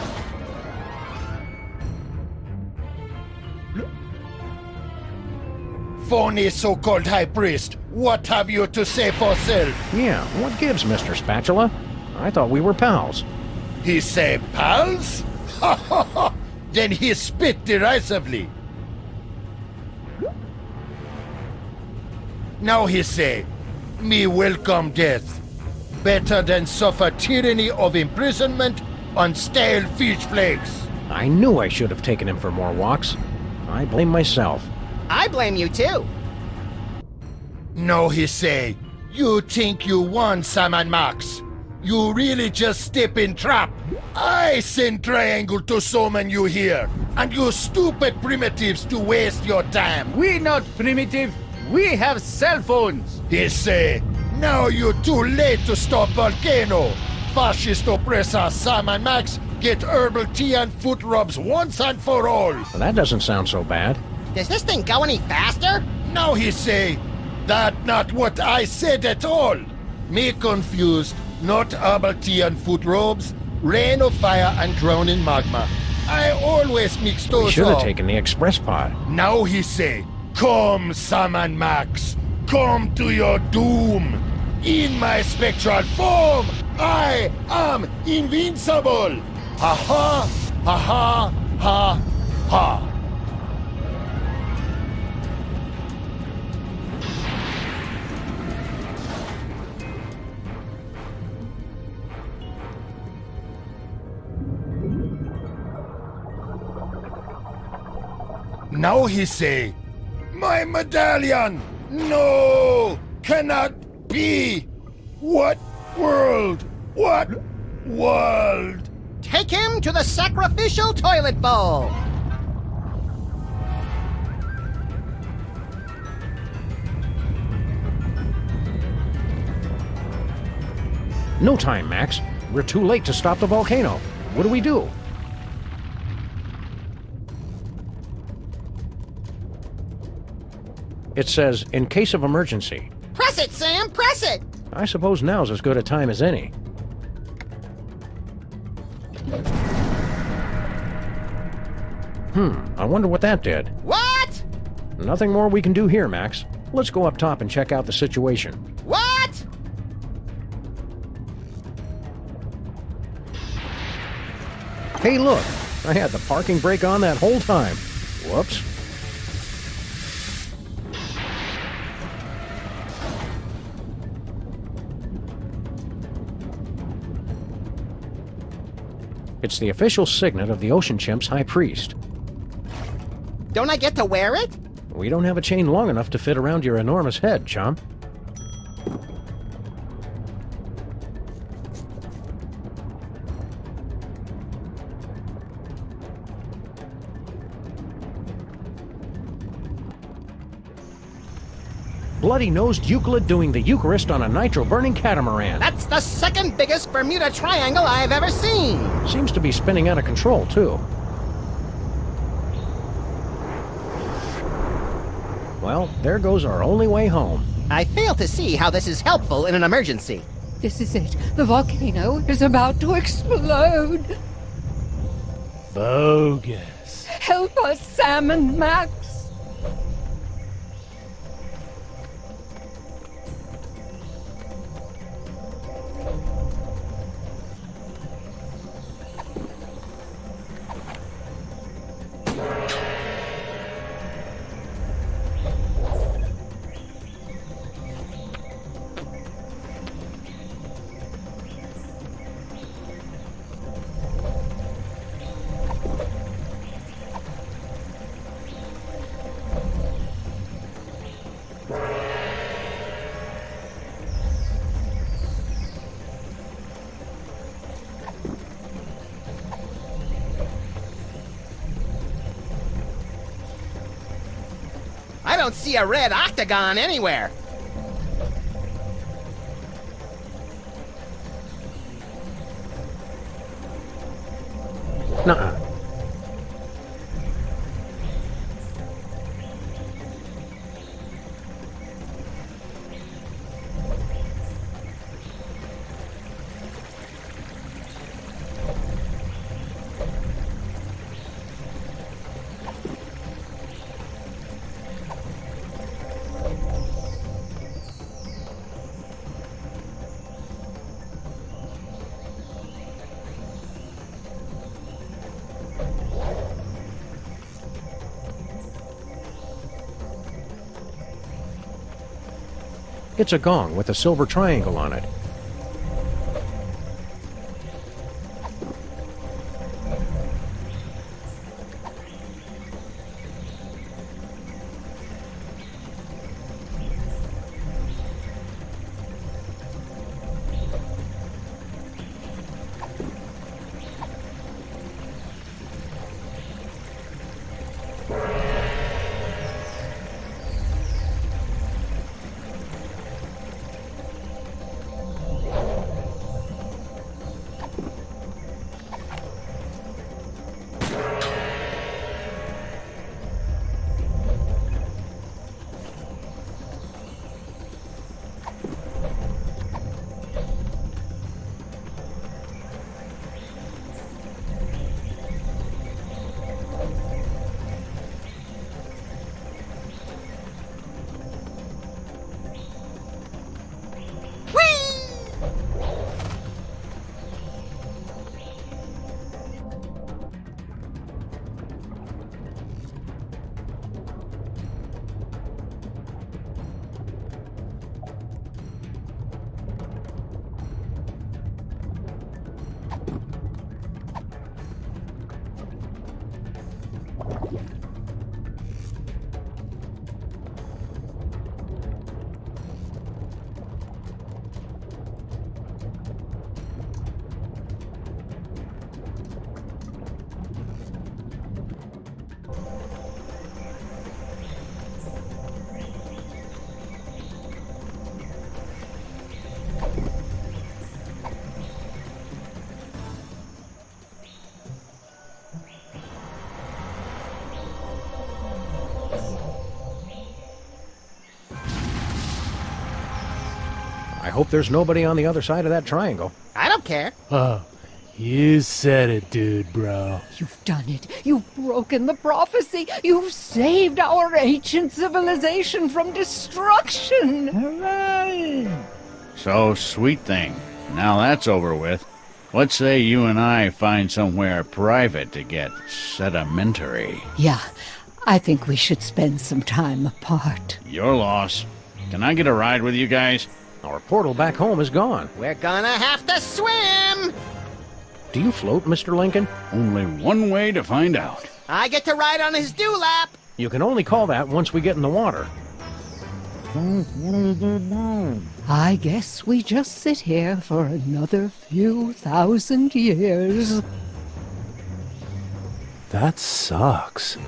Phony so-called high priest, what have you to say for self? Yeah, what gives, Mr. Spatula? I thought we were pals. He say pals? Ha ha ha! Then he spit derisively. Now he say, me welcome death. Better than suffer tyranny of imprisonment on stale fish flakes. I knew I should have taken him for more walks. I blame myself. I blame you too. No, he say, you think you won, Sam and Max. You really just step in trap. I send Triangle to summon you here, and you stupid primitives to waste your time. We not primitive. We have cell phones. He say, now you're too late to stop Volcano. Fascist oppressor Sam and Max get herbal tea and foot rubs once and for all. Well, that doesn't sound so bad. Does this thing go any faster? Now he say, that not what I said at all. Me confused, not herbal tea and foot robes, rain of fire and drowning magma. I always mix those We should have up. taken the express pod. Now he say, come Sam and Max, come to your doom. In my spectral form, I am invincible. Ha ha, ha ha, ha ha. Now he say, my medallion! No! Cannot be! What world? What world? Take him to the sacrificial toilet bowl! No time, Max. We're too late to stop the volcano. What do we do? It says, in case of emergency. Press it, Sam! Press it! I suppose now's as good a time as any. I wonder what that did. What? Nothing more we can do here, Max. Let's go up top and check out the situation. What? Hey, look! I had the parking brake on that whole time. Whoops. It's the official signet of the Ocean Chimp's High Priest. Don't I get to wear it? We don't have a chain long enough to fit around your enormous head, chum. Bloody-nosed Euclid doing the Eucharist on a nitro-burning catamaran. That's the second biggest Bermuda Triangle I've ever seen! Seems to be spinning out of control, too. Well, there goes our only way home. I fail to see how this is helpful in an emergency. This is it. The volcano is about to explode. Bogus. Help us, Sam and Max. don't see a red octagon anywhere. Nuh-uh. It's a gong with a silver triangle on it. I hope there's nobody on the other side of that triangle. I don't care. You said it, dude, bro. You've done it. You've broken the prophecy. You've saved our ancient civilization from destruction. Hooray! So, sweet thing. Now that's over with. Let's say you and I find somewhere private to get sedimentary. Yeah, I think we should spend some time apart. Your loss. Can I get a ride with you guys? Our portal back home is gone. We're gonna have to swim! Do you float, Mr. Lincoln? Only one way to find out. I get to ride on his dewlap! You can only call that once we get in the water. I guess we just sit here for another few thousand years. That sucks.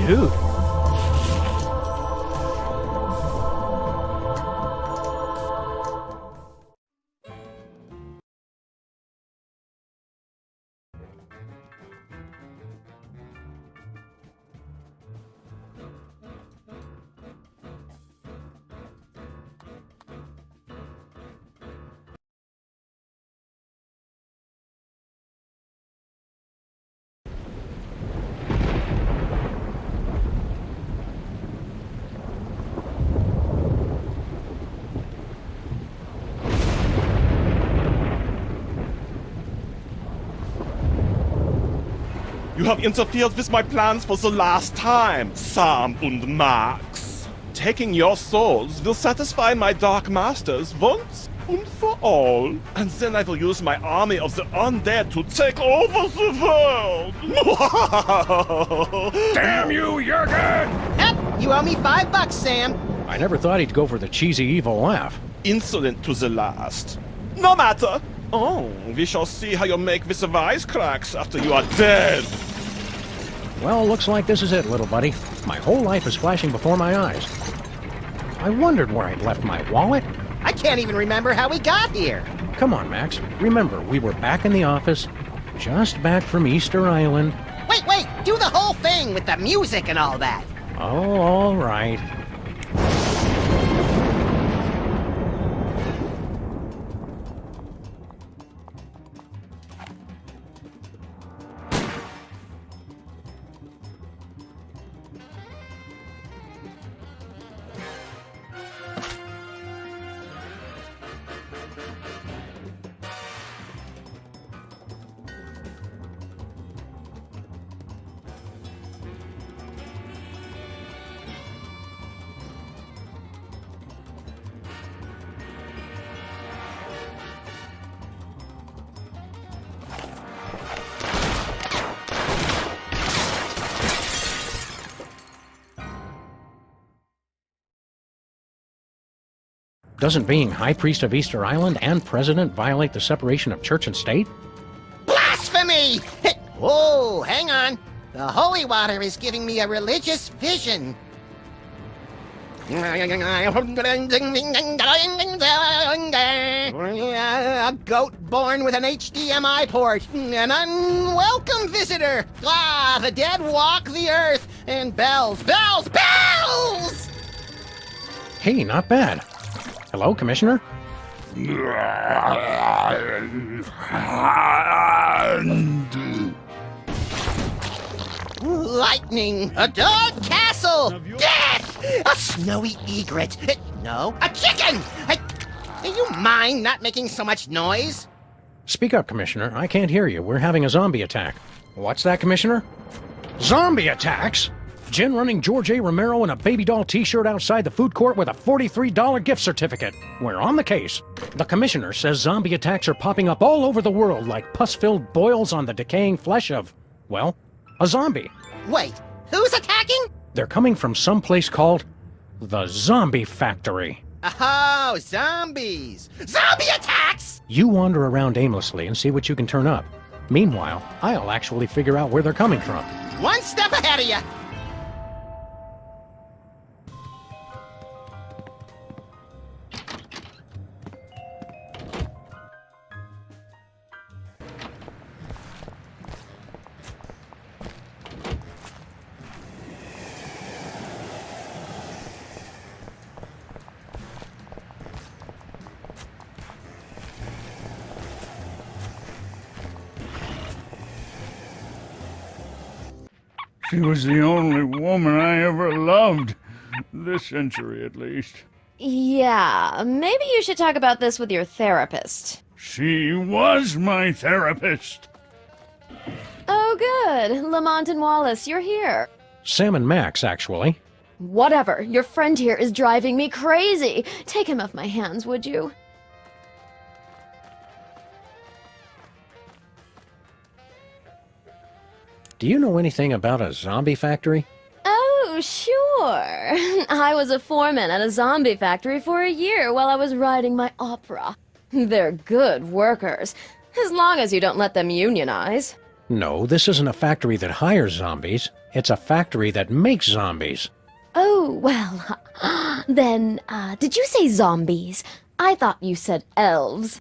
Dude. You have interfered with my plans for the last time, Sam und Max. Taking your souls will satisfy my dark masters once and for all. And then I will use my army of the undead to take over the world. Damn you, Jurgen! Yep, you owe me $5, Sam. I never thought he'd go for the cheesy evil laugh. Insolent to the last. No matter. Oh, we shall see how you make with the wisecracks after you are dead. Well, looks like this is it, little buddy. My whole life is flashing before my eyes. I wondered where I'd left my wallet. I can't even remember how we got here. Come on, Max. Remember, we were back in the office, just back from Easter Island. Wait, do the whole thing with the music and all that. Oh, all right. Doesn't being High Priest of Easter Island and President violate the separation of church and state? Blasphemy! Whoa, hang on. The holy water is giving me a religious vision. A goat born with an HDMI port. An unwelcome visitor. Ah, the dead walk the earth. And bells. Hey, not bad. Hello, Commissioner? Lightning! A dog castle! Death! A snowy egret! No, a chicken! Do you mind not making so much noise? Speak up, Commissioner. I can't hear you. We're having a zombie attack. What's that, Commissioner? Zombie attacks? Jen running George A. Romero in a baby doll t-shirt outside the food court with a $43 gift certificate. We're on the case. The Commissioner says zombie attacks are popping up all over the world like pus-filled boils on the decaying flesh of, well, a zombie. Wait, who's attacking? They're coming from some place called the Zombie Factory. Oh, zombies! Zombie attacks! You wander around aimlessly and see what you can turn up. Meanwhile, I'll actually figure out where they're coming from. One step ahead of you! She was the only woman I ever loved. This century, at least. Yeah, maybe you should talk about this with your therapist. She was my therapist. Oh, good. Lamont and Wallace, you're here. Sam and Max, actually. Whatever. Your friend here is driving me crazy. Take him off my hands, would you? Do you know anything about a zombie factory? Oh, sure. I was a foreman at a zombie factory for a year while I was writing my opera. They're good workers, as long as you don't let them unionize. No, this isn't a factory that hires zombies. It's a factory that makes zombies. Oh, well, then, did you say zombies? I thought you said elves.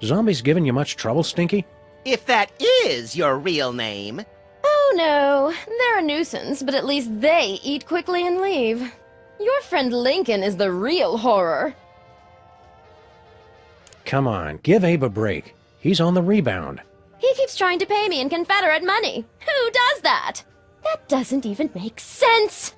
Zombies giving you much trouble, Stinky? If that is your real name. Oh, no. They're a nuisance, but at least they eat quickly and leave. Your friend Lincoln is the real horror. Come on, give Abe a break. He's on the rebound. He keeps trying to pay me in Confederate money. Who does that? That doesn't even make sense.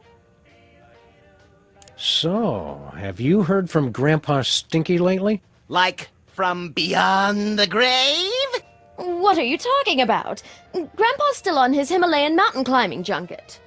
So, have you heard from Grandpa Stinky lately? Like from beyond the grave? What are you talking about? Grandpa's still on his Himalayan mountain climbing junket.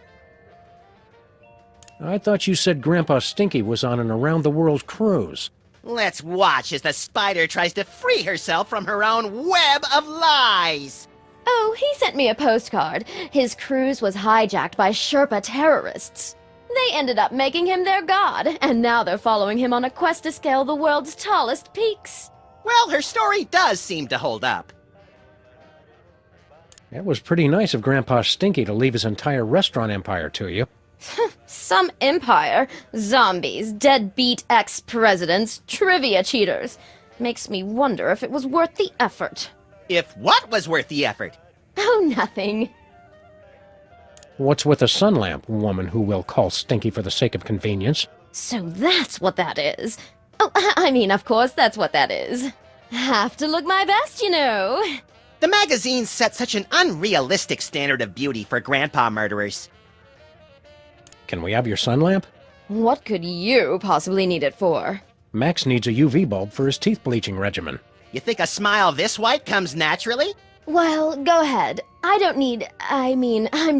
I thought you said Grandpa Stinky was on an around-the-world cruise. Let's watch as the spider tries to free herself from her own web of lies. Oh, he sent me a postcard. His cruise was hijacked by Sherpa terrorists. They ended up making him their god, and now they're following him on a quest to scale the world's tallest peaks. Well, her story does seem to hold up. It was pretty nice of Grandpa Stinky to leave his entire restaurant empire to you. Some empire. Zombies, deadbeat ex-presidents, trivia cheaters. Makes me wonder if it was worth the effort. If what was worth the effort? Oh, nothing. What's with a sun lamp, woman who will call Stinky for the sake of convenience? So that's what that is. Oh, I mean, of course, that's what that is. Have to look my best, you know. The magazine set such an unrealistic standard of beauty for grandpa murderers. Can we have your sun lamp? What could you possibly need it for? Max needs a UV bulb for his teeth bleaching regimen. You think a smile this white comes naturally? Well, go ahead. I'm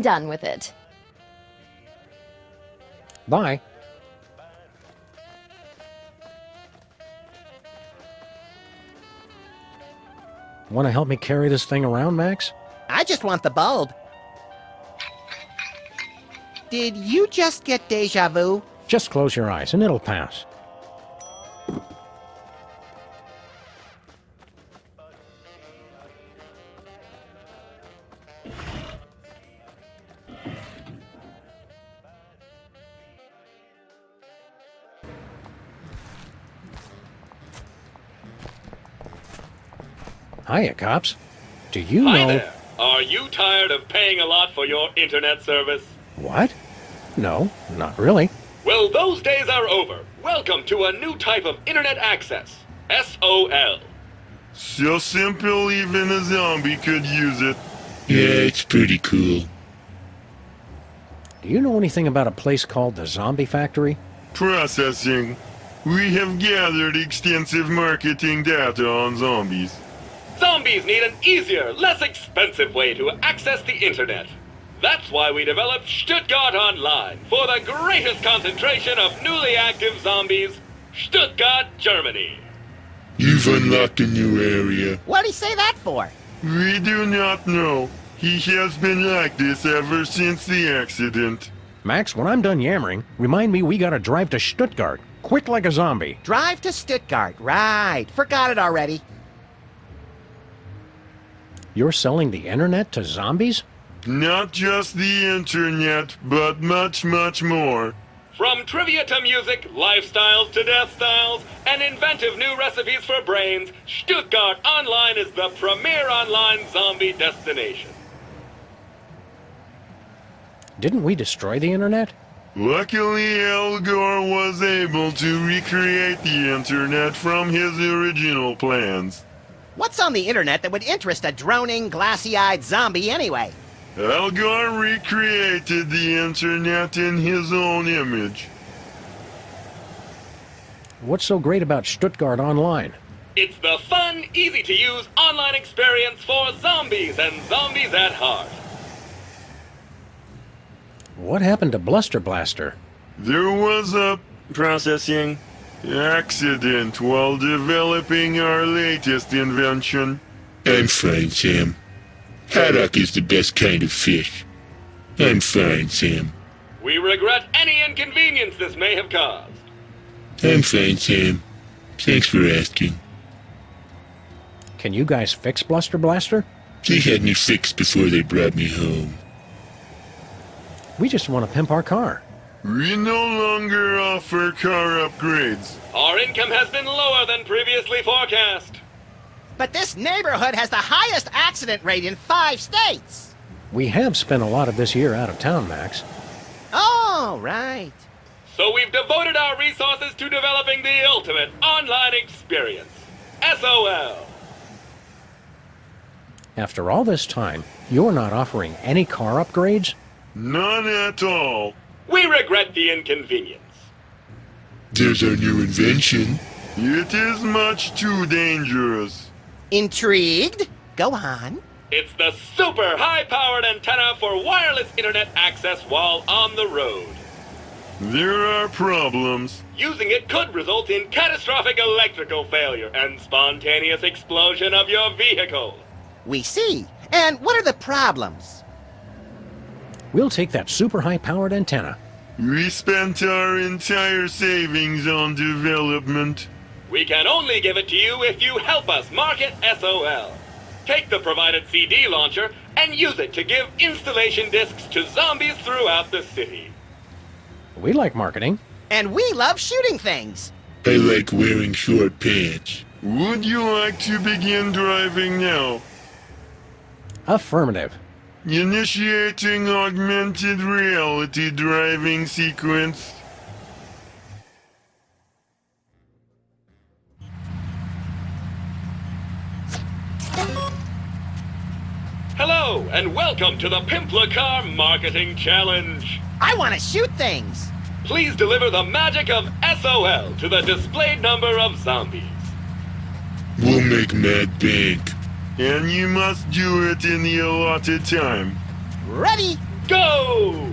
done with it. Bye. Want to help me carry this thing around, Max? I just want the bulb. Did you just get deja vu? Just close your eyes and it'll pass. Hiya, cops. Do you know... Hi there. Are you tired of paying a lot for your internet service? What? No, not really. Well, those days are over. Welcome to a new type of internet access. SOL. So simple even a zombie could use it. Yeah, it's pretty cool. Do you know anything about a place called the Zombie Factory? Processing. We have gathered extensive marketing data on zombies. Zombies need an easier, less expensive way to access the internet. That's why we developed Stuttgart Online for the greatest concentration of newly active zombies, Stuttgart, Germany. You've unlocked a new area. What'd he say that for? We do not know. He has been like this ever since the accident. Max, when I'm done yammering, remind me we gotta drive to Stuttgart. Quick like a zombie. Drive to Stuttgart. Right. Forgot it already. You're selling the internet to zombies? Not just the internet, but much, much more. From trivia to music, lifestyles to death styles, and inventive new recipes for brains, Stuttgart Online is the premier online zombie destination. Didn't we destroy the internet? Luckily, Al Gore was able to recreate the internet from his original plans. What's on the internet that would interest a droning, glassy-eyed zombie anyway? Al Gore recreated the internet in his own image. What's so great about Stuttgart Online? It's the fun, easy-to-use online experience for zombies and zombies at heart. What happened to Bluster Blaster? There was a processing accident while developing our latest invention. I'm fine, Sam. Haddock is the best kind of fish. I'm fine, Sam. We regret any inconvenience this may have caused. I'm fine, Sam. Thanks for asking. Can you guys fix Bluster Blaster? They had me fixed before they brought me home. We just want to pimp our car. We no longer offer car upgrades. Our income has been lower than previously forecast. But this neighborhood has the highest accident rate in 5 states. We have spent a lot of this year out of town, Max. Oh, right. So we've devoted our resources to developing the ultimate online experience. SOL. After all this time, you're not offering any car upgrades? None at all. We regret the inconvenience. There's our new invention. It is much too dangerous. Intrigued? Go on. It's the super high-powered antenna for wireless internet access while on the road. There are problems. Using it could result in catastrophic electrical failure and spontaneous explosion of your vehicle. We see. And what are the problems? We'll take that super high-powered antenna. We spent our entire savings on development. We can only give it to you if you help us market SOL. Take the provided CD launcher and use it to give installation discs to zombies throughout the city. We like marketing. And we love shooting things. I like wearing short pants. Would you like to begin driving now? Affirmative. Initiating augmented reality driving sequence. Hello, and welcome to the Pimpla Car Marketing Challenge. I want to shoot things. Please deliver the magic of SOL to the displayed number of zombies. We'll make mad bank. And you must do it in the allotted time. Ready? Go!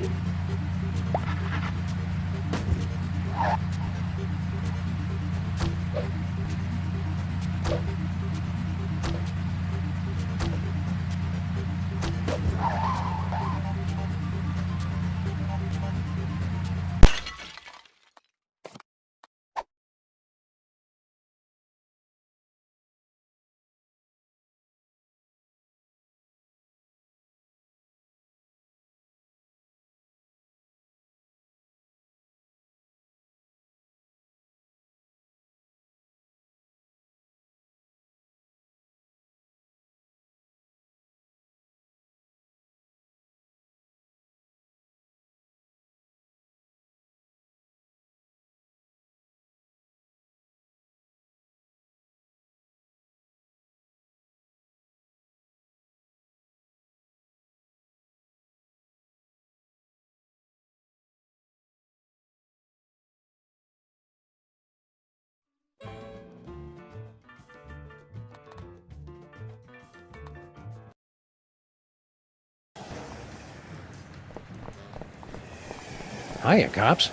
Hiya, cops.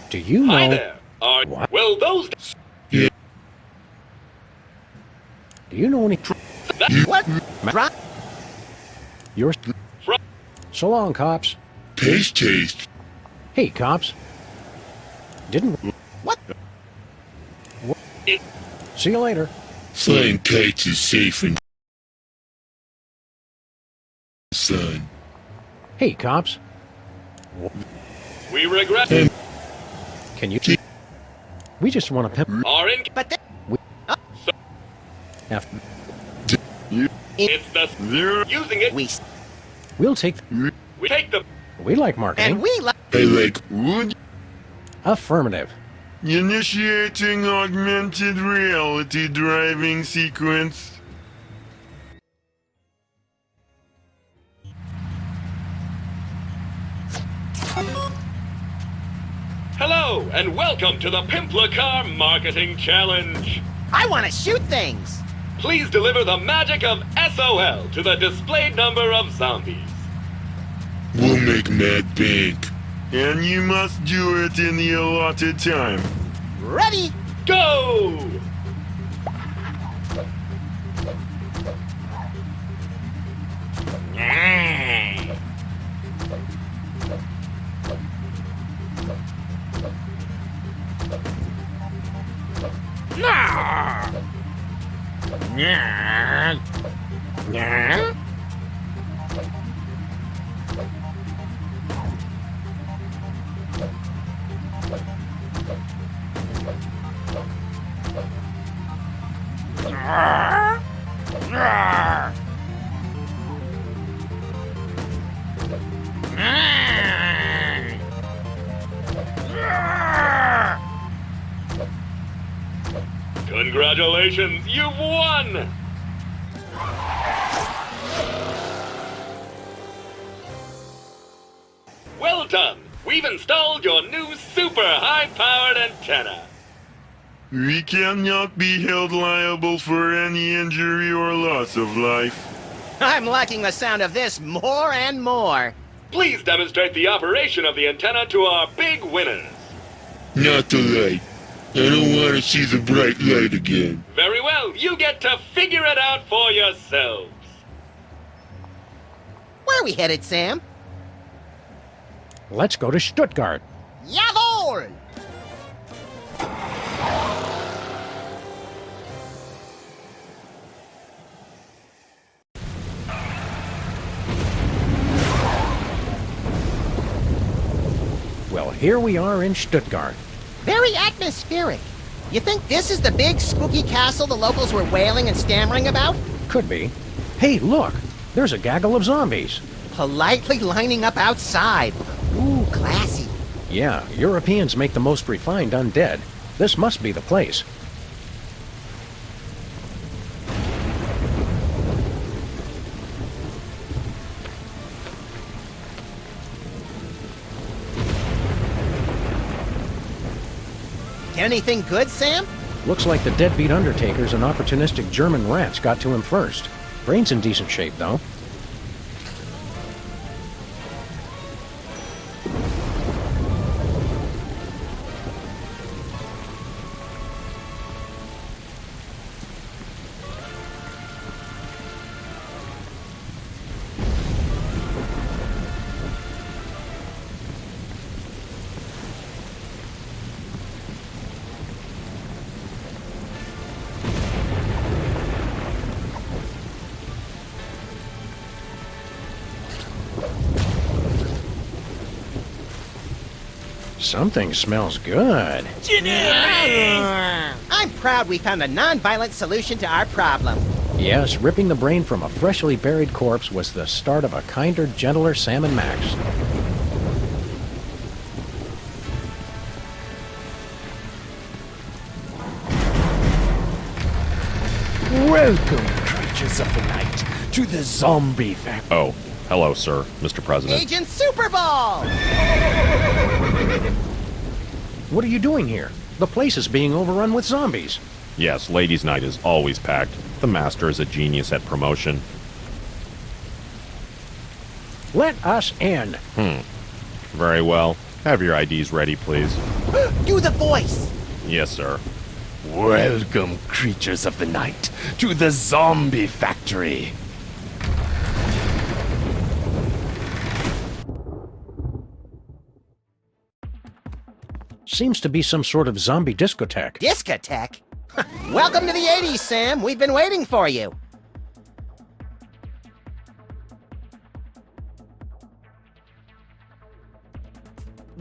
Do you know... Hi there. What? Will those... Yeah. Do you know any... What? You're... So long, cops. Taste. Hey, cops. Didn't... What? See you later. Flying kites is safe and... son. Hey, cops. We regret... Can you... We just want to pimp... Are in... But then... After... It's the... Using it... We'll take... We take the... We like marketing. And we like... I like wood. Affirmative. Initiating augmented reality driving sequence. Hello, and welcome to the Pimpla Car Marketing Challenge. I want to shoot things. Please deliver the magic of SOL to the displayed number of zombies. We'll make mad bank. And you must do it in the allotted time. Ready? Go! Congratulations, you've won! Well done! We've installed your new super high-powered antenna. We cannot be held liable for any injury or loss of life. I'm liking the sound of this more and more. Please demonstrate the operation of the antenna to our big winners. Not the light. I don't want to see the bright light again. Very well, you get to figure it out for yourselves. Where are we headed, Sam? Let's go to Stuttgart. Jawohl! Well, here we are in Stuttgart. Very atmospheric. You think this is the big spooky castle the locals were wailing and stammering about? Could be. Hey, look! There's a gaggle of zombies. Politely lining up outside. Ooh, classy. Yeah, Europeans make the most refined undead. This must be the place. Get anything good, Sam? Looks like the deadbeat undertakers and opportunistic German rats got to him first. Brain's in decent shape, though. Something smells good. I'm proud we found a non-violent solution to our problem. Yes, ripping the brain from a freshly buried corpse was the start of a kinder, gentler Sam and Max. Welcome, creatures of the night, to the zombie factory. Oh, hello, sir, Mr. President. Agent Super Ball! What are you doing here? The place is being overrun with zombies. Yes, ladies' night is always packed. The master is a genius at promotion. Let us in. Very well. Have your IDs ready, please. Do the voice! Yes, sir. Welcome, creatures of the night, to the zombie factory. Seems to be some sort of zombie discotheque. Discotheque? Welcome to the 80s, Sam. We've been waiting for you.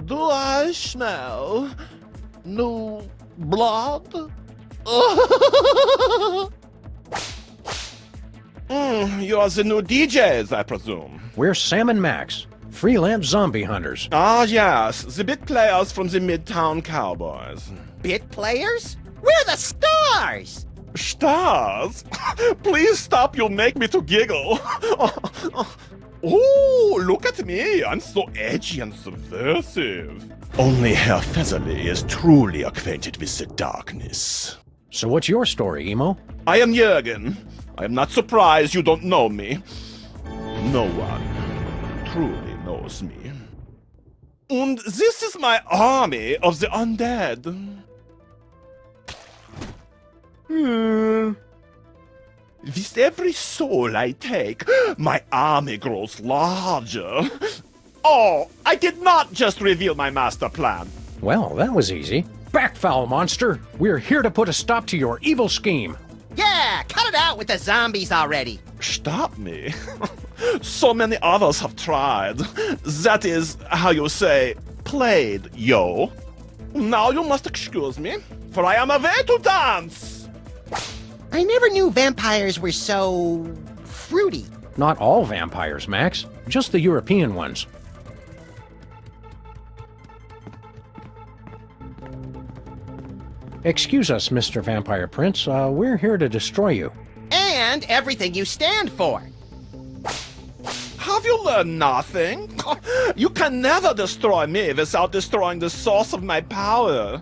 Do I smell new blood? You're the new DJs, I presume. We're Sam and Max, freelance zombie hunters. Ah, yes, the bit players from the Midtown Cowboys. Bit players? We're the stars! Stars? Please stop, you'll make me to giggle. Oh, look at me, I'm so edgy and subversive. Only Herr Featherly is truly acquainted with the darkness. So what's your story, Emo? I am Jürgen. I am not surprised you don't know me. No one truly knows me. And this is my army of the undead. With every soul I take, my army grows larger. Oh, I did not just reveal my master plan. Well, that was easy. Back, foul monster! We're here to put a stop to your evil scheme. Yeah, cut it out with the zombies already. Stop me. So many others have tried. That is, how you say, played, yo. Now you must excuse me, for I am away to dance. I never knew vampires were so fruity. Not all vampires, Max. Just the European ones. Excuse us, Mr. Vampire Prince. We're here to destroy you. And everything you stand for. Have you learned nothing? You can never destroy me without destroying the source of my power.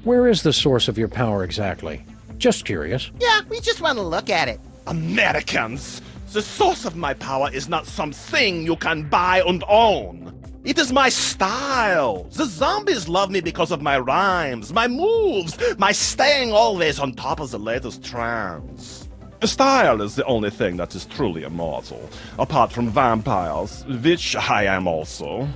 Where is the source of your power exactly? Just curious. Yeah, we just want to look at it. Americans! The source of my power is not something you can buy and own. It is my style. The zombies love me because of my rhymes, my moves, my staying always on top of the latest trends. Style is the only thing that is truly immortal, apart from vampires, which I am also.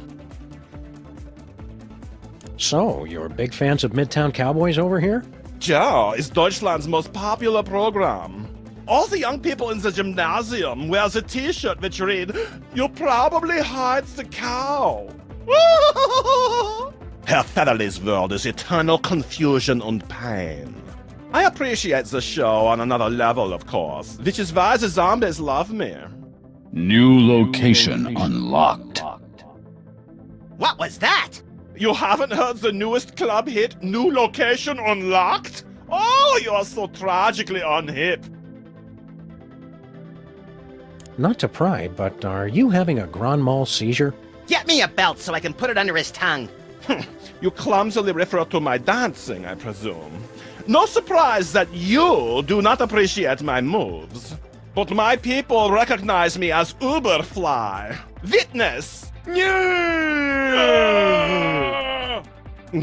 So, you're big fans of Midtown Cowboys over here? Ja, it's Deutschland's most popular program. All the young people in the gymnasium wear the t-shirt which read, "You probably hides the cow." Herr Federley's world is eternal confusion and pain. I appreciate the show on another level, of course, which is why the zombies love me. New location unlocked. What was that? You haven't heard the newest club hit, New Location Unlocked? Oh, you are so tragically unhip. Not to pry, but are you having a grand mal seizure? Get me a belt so I can put it under his tongue. You clumsily refer to my dancing, I presume. No surprise that you do not appreciate my moves. But my people recognize me as Uberfly. Witness!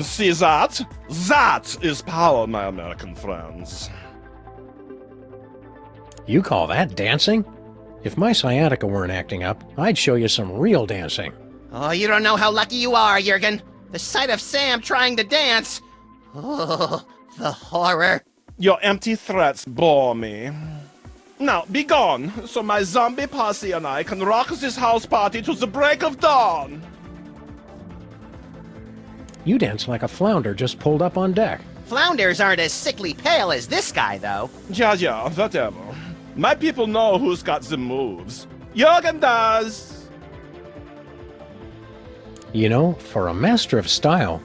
See that? That is power, my American friends. You call that dancing? If my sciatica weren't acting up, I'd show you some real dancing. Oh, you don't know how lucky you are, Jurgen. The sight of Sam trying to dance. Oh, the horror. Your empty threats bore me. Now, be gone, so my zombie posse and I can rock this house party to the break of dawn. You dance like a flounder just pulled up on deck. Flounders aren't as sickly pale as this guy, though. Yeah, whatever. My people know who's got the moves. Jurgen does. You know, for a master of style,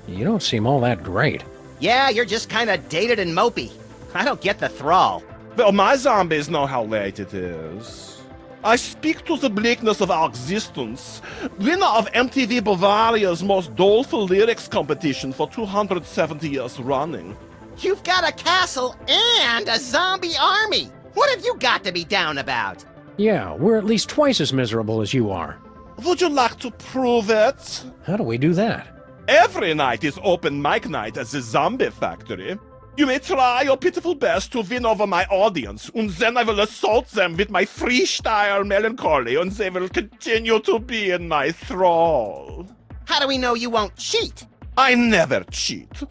you don't seem all that great. Yeah, you're just kind of dated and mopey. I don't get the thrall. Well, my zombies know how late it is. I speak to the bleakness of our existence. Winner of MTV Bavaria's most doleful lyrics competition for 270 years running. You've got a castle and a zombie army. What have you got to be down about? Yeah, we're at least twice as miserable as you are. Would you like to prove it? How do we do that? Every night is open mic night at the Zombie Factory. You may try your pitiful best to win over my audience, and then I will assault them with my freestyle melancholy, and they will continue to be in my thrall. How do we know you won't cheat? I never cheat.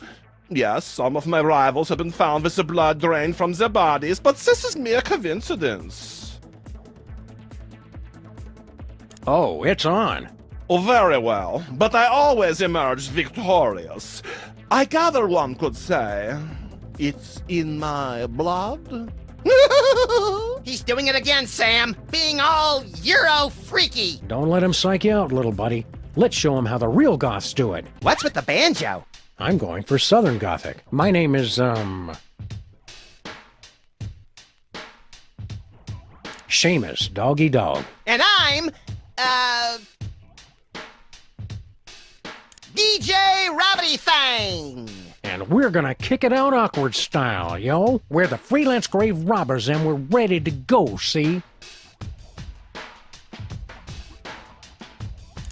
Yes, some of my rivals have been found with the blood drained from their bodies, but this is mere coincidence. Oh, it's on. Oh, very well, but I always emerge victorious. I gather one could say, it's in my blood. He's doing it again, Sam. Being all Euro-freaky. Don't let him psych you out, little buddy. Let's show him how the real goths do it. What's with the banjo? I'm going for Southern Gothic. My name is, Seamus, Doggy Dog. And I'm, DJ Rabbity-thing. And we're gonna kick it out awkward style, yo. We're the freelance grave robbers and we're ready to go, see?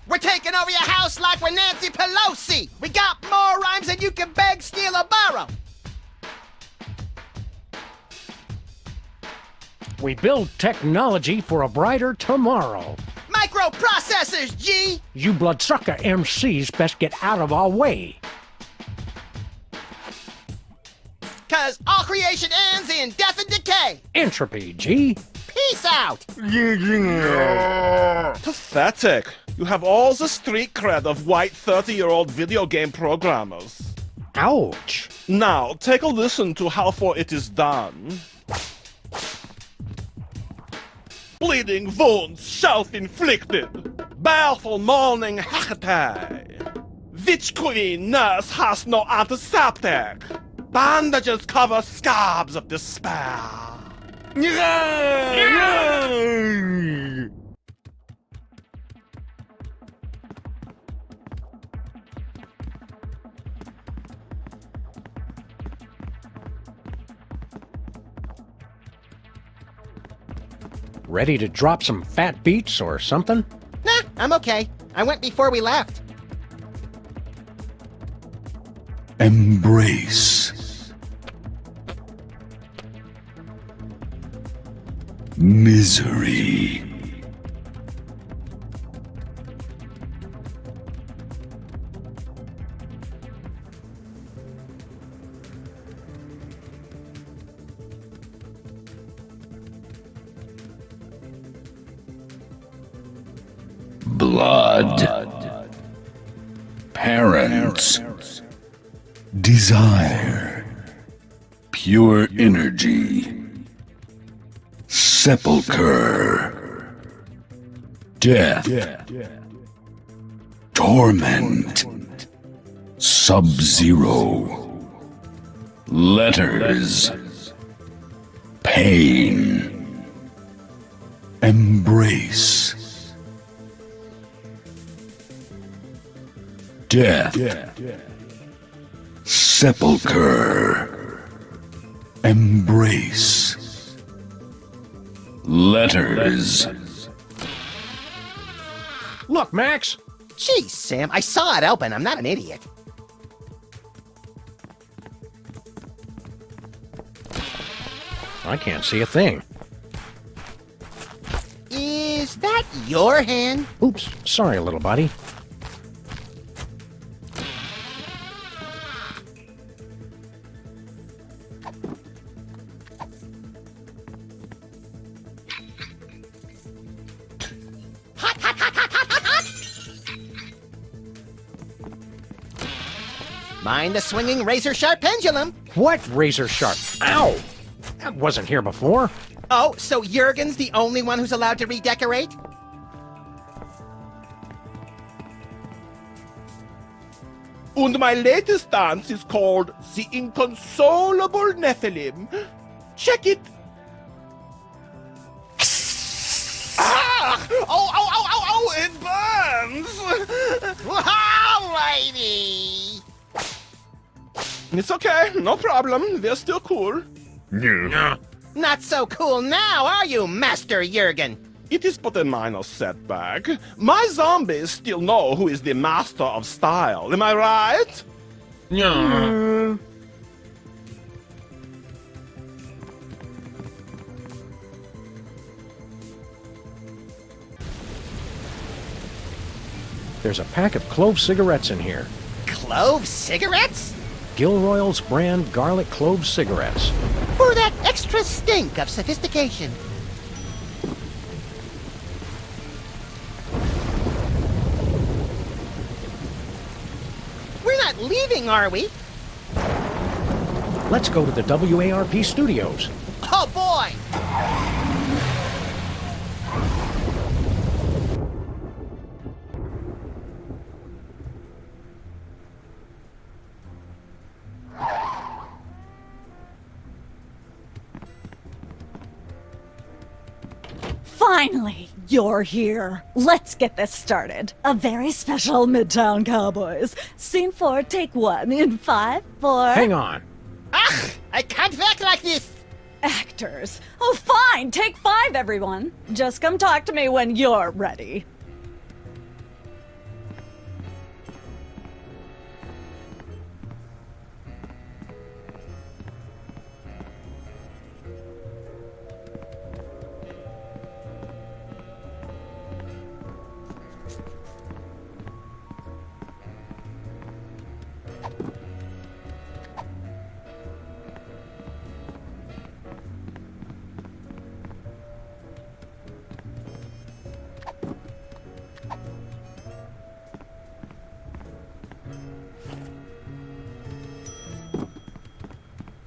We're taking over your house like we're Nancy Pelosi. We got more rhymes than you can beg, steal, or borrow. We build technology for a brighter tomorrow. Microprocessors, G! You bloodsucker MCs best get out of our way. 'Cause all creation ends in death and decay. Entropy, G. Peace out. Pathetic. You have all the street cred of white 30-year-old video game programmers. Ouch. Now, take a listen to how far it is done. Bleeding wounds self-inflicted. Baleful moaning hackatay. Which queen nurse has no antiseptic? Bandages cover scabs of despair. Ready to drop some fat beats or something? Nah, I'm okay. I went before we left. Embrace misery. Blood. Parents. Desire. Pure energy. Sepulcher. Death. Torment. Sub-zero. Letters. Pain. Embrace. Death. Sepulcher. Embrace. Letters. Look, Max! Jeez, Sam, I saw it open. I'm not an idiot. I can't see a thing. Is that your hand? Oops, sorry, little buddy. Mind the swinging razor-sharp pendulum. What razor-sharp? Ow! That wasn't here before. Oh, so Jurgen's the only one who's allowed to redecorate? And my latest dance is called the Inconsolable Nephilim. Check it. Ah! Oh, it burns! Alrighty! It's okay, no problem, we're still cool. Yeah. Not so cool now, are you, Master Jurgen? It is but a minor setback. My zombies still know who is the master of style, am I right? Yeah. There's a pack of clove cigarettes in here. Clove cigarettes? Gilroy's brand garlic clove cigarettes. For that extra stink of sophistication. We're not leaving, are we? Let's go to the WARP studios. Oh, boy! Finally, you're here. Let's get this started. A very special Midtown Cowboys. Scene 4, take 1 in 5, 4... Hang on. Ugh! I can't act like this! Actors. Oh, fine. Take 5, everyone. Just come talk to me when you're ready.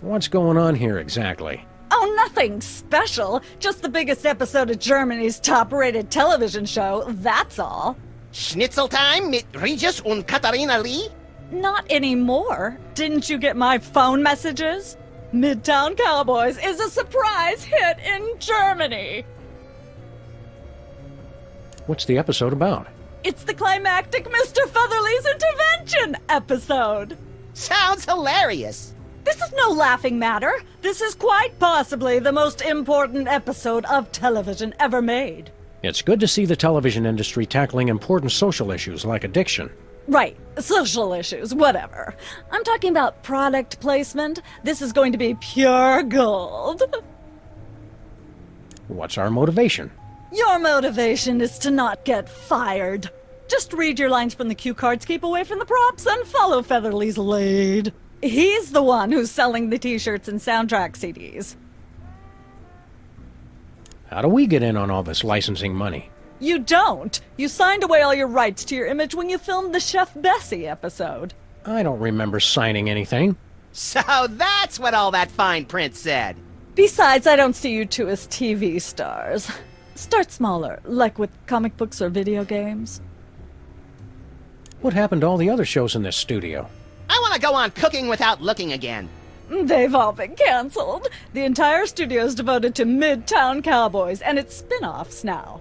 What's going on here exactly? Oh, nothing special. Just the biggest episode of Germany's top-rated television show, that's all. Schnitzel time mit Regis und Katharina Lee? Not anymore. Didn't you get my phone messages? Midtown Cowboys is a surprise hit in Germany. What's the episode about? It's the climactic Mr. Featherly's intervention episode. Sounds hilarious. This is no laughing matter. This is quite possibly the most important episode of television ever made. It's good to see the television industry tackling important social issues like addiction. Right, social issues, whatever. I'm talking about product placement. This is going to be pure gold. What's our motivation? Your motivation is to not get fired. Just read your lines from the cue cards, keep away from the props, and follow Featherly's lead. He's the one who's selling the t-shirts and soundtrack CDs. How do we get in on all this licensing money? You don't. You signed away all your rights to your image when you filmed the Chef Bessie episode. I don't remember signing anything. So that's what all that fine print said. Besides, I don't see you two as TV stars. Start smaller, like with comic books or video games. What happened to all the other shows in this studio? I want to go on Cooking Without Looking again. They've all been canceled. The entire studio is devoted to Midtown Cowboys and its spin-offs now.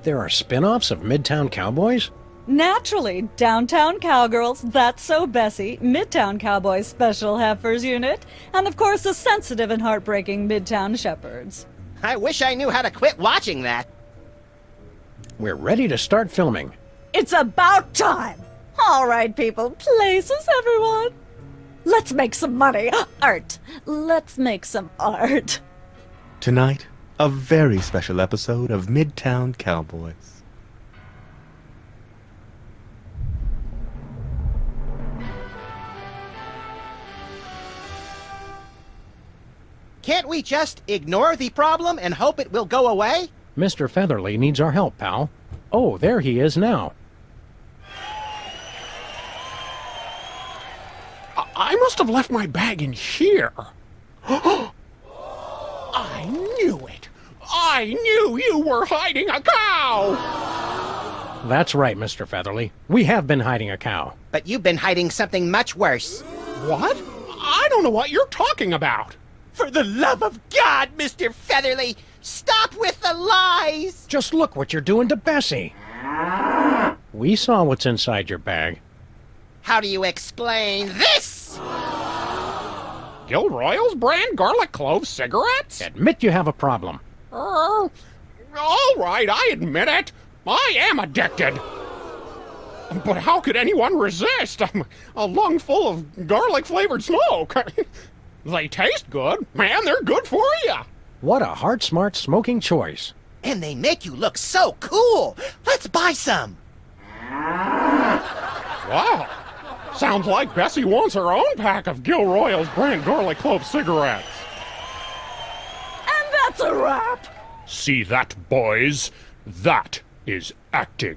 There are spin-offs of Midtown Cowboys? Naturally, Downtown Cowgirls, That's So Bessie, Midtown Cowboys Special Heifers Unit, and of course the sensitive and heartbreaking Midtown Shepherds. I wish I knew how to quit watching that. We're ready to start filming. It's about time! All right, people, places, everyone. Let's make some money. Art. Let's make some art. Tonight, a very special episode of Midtown Cowboys. Can't we just ignore the problem and hope it will go away? Mr. Featherly needs our help, pal. Oh, there he is now. I must have left my bag in here. I knew it. I knew you were hiding a cow! That's right, Mr. Featherly. We have been hiding a cow. But you've been hiding something much worse. What? I don't know what you're talking about. For the love of God, Mr. Featherly, stop with the lies! Just look what you're doing to Bessie. We saw what's inside your bag. How do you explain this? Gilroy's brand garlic clove cigarettes? Admit you have a problem. All right, I admit it. I am addicted. But how could anyone resist a lung full of garlic-flavored smoke? They taste good, man. They're good for you. What a heart-smart smoking choice. And they make you look so cool. Let's buy some. Wow. Sounds like Bessie wants her own pack of Gilroy's brand garlic clove cigarettes. And that's a wrap. See that, boys? That is acting.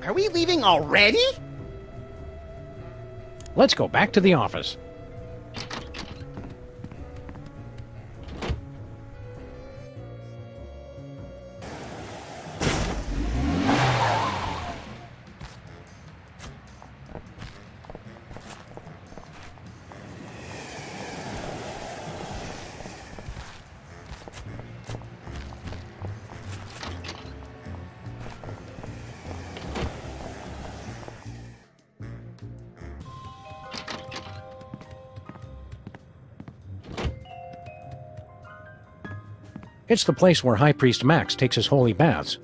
Are we leaving already? Let's go back to the office. It's the place where High Priest Max takes his holy baths.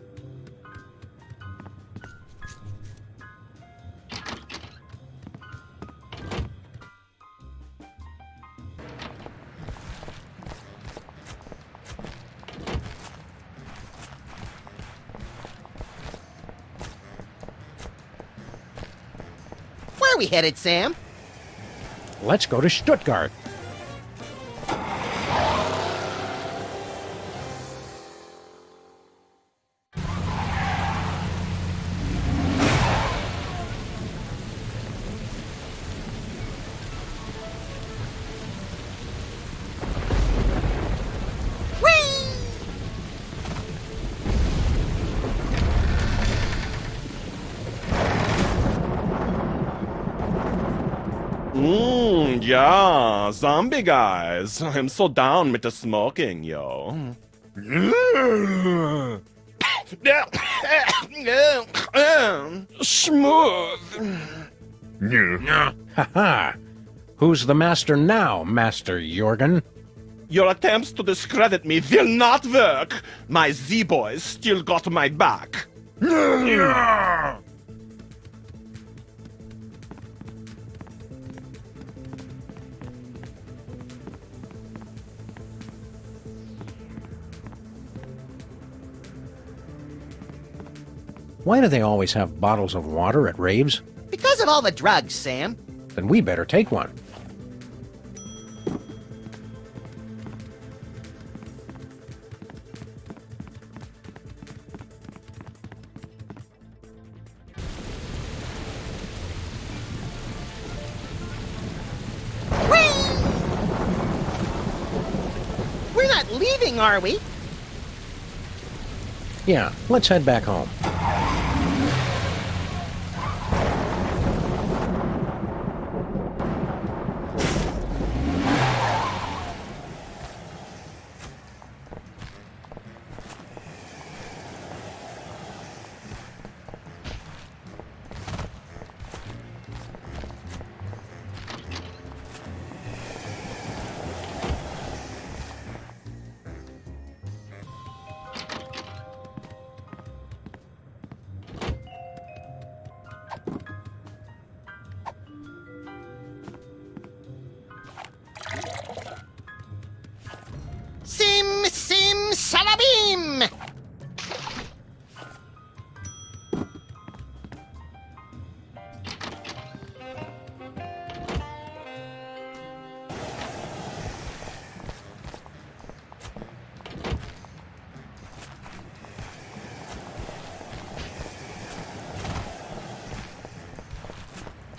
Where are we headed, Sam? Let's go to Stuttgart. Yeah, zombie guys. I'm so down with the smoking, yo. Smooth. Haha. Who's the master now, Master Jorgen? Your attempts to discredit me will not work. My Z-boys still got my back. Why do they always have bottles of water at raves? Because of all the drugs, Sam. Then we better take one. We're not leaving, are we? Yeah, let's head back home. Sim, salabim!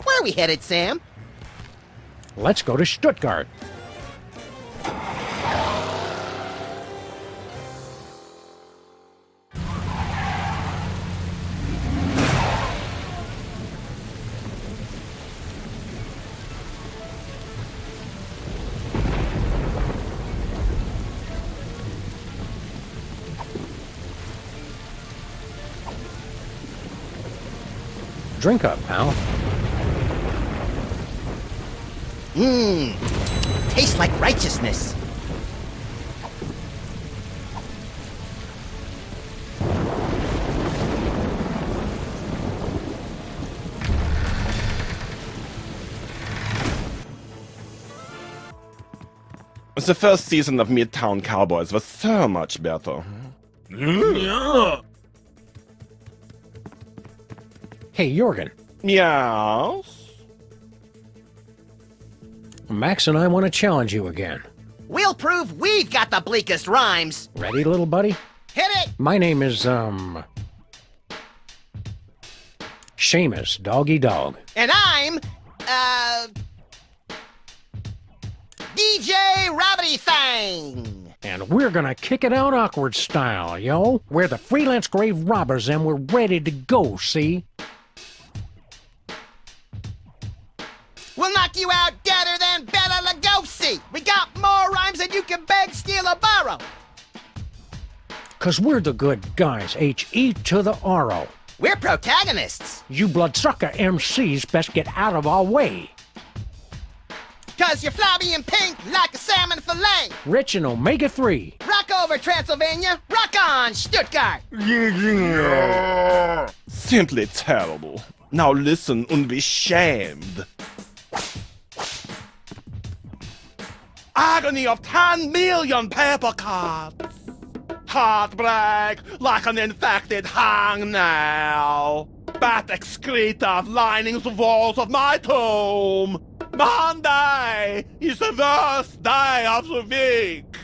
Where are we headed, Sam? Let's go to Stuttgart. Drink up, pal. Tastes like righteousness. The first season of Midtown Cowboys was so much better. Hey, Jorgen. Yes? Max and I want to challenge you again. We'll prove we've got the bleakest rhymes. Ready, little buddy? Hit it! My name is, Seamus Doggy Dog. And I'm, DJ Rabbity-thing. And we're gonna kick it out awkward style, yo. We're the freelance grave robbers and we're ready to go, see? We'll knock you out deader than Bela Lugosi. We got more rhymes than you can beg, steal, or borrow. 'Cause we're the good guys, H-E to the R-O. We're protagonists. You bloodsucker MCs best get out of our way. 'Cause you're flabby and pink like a salmon fillet. Rich in omega-3. Rock over, Transylvania. Rock on, Stuttgart. Simply terrible. Now listen and be shamed. Agony of 10 million paper cards. Heartbreak like an infected hangnail. Bat excreta lining the walls of my tomb. Monday is the worst day of the week.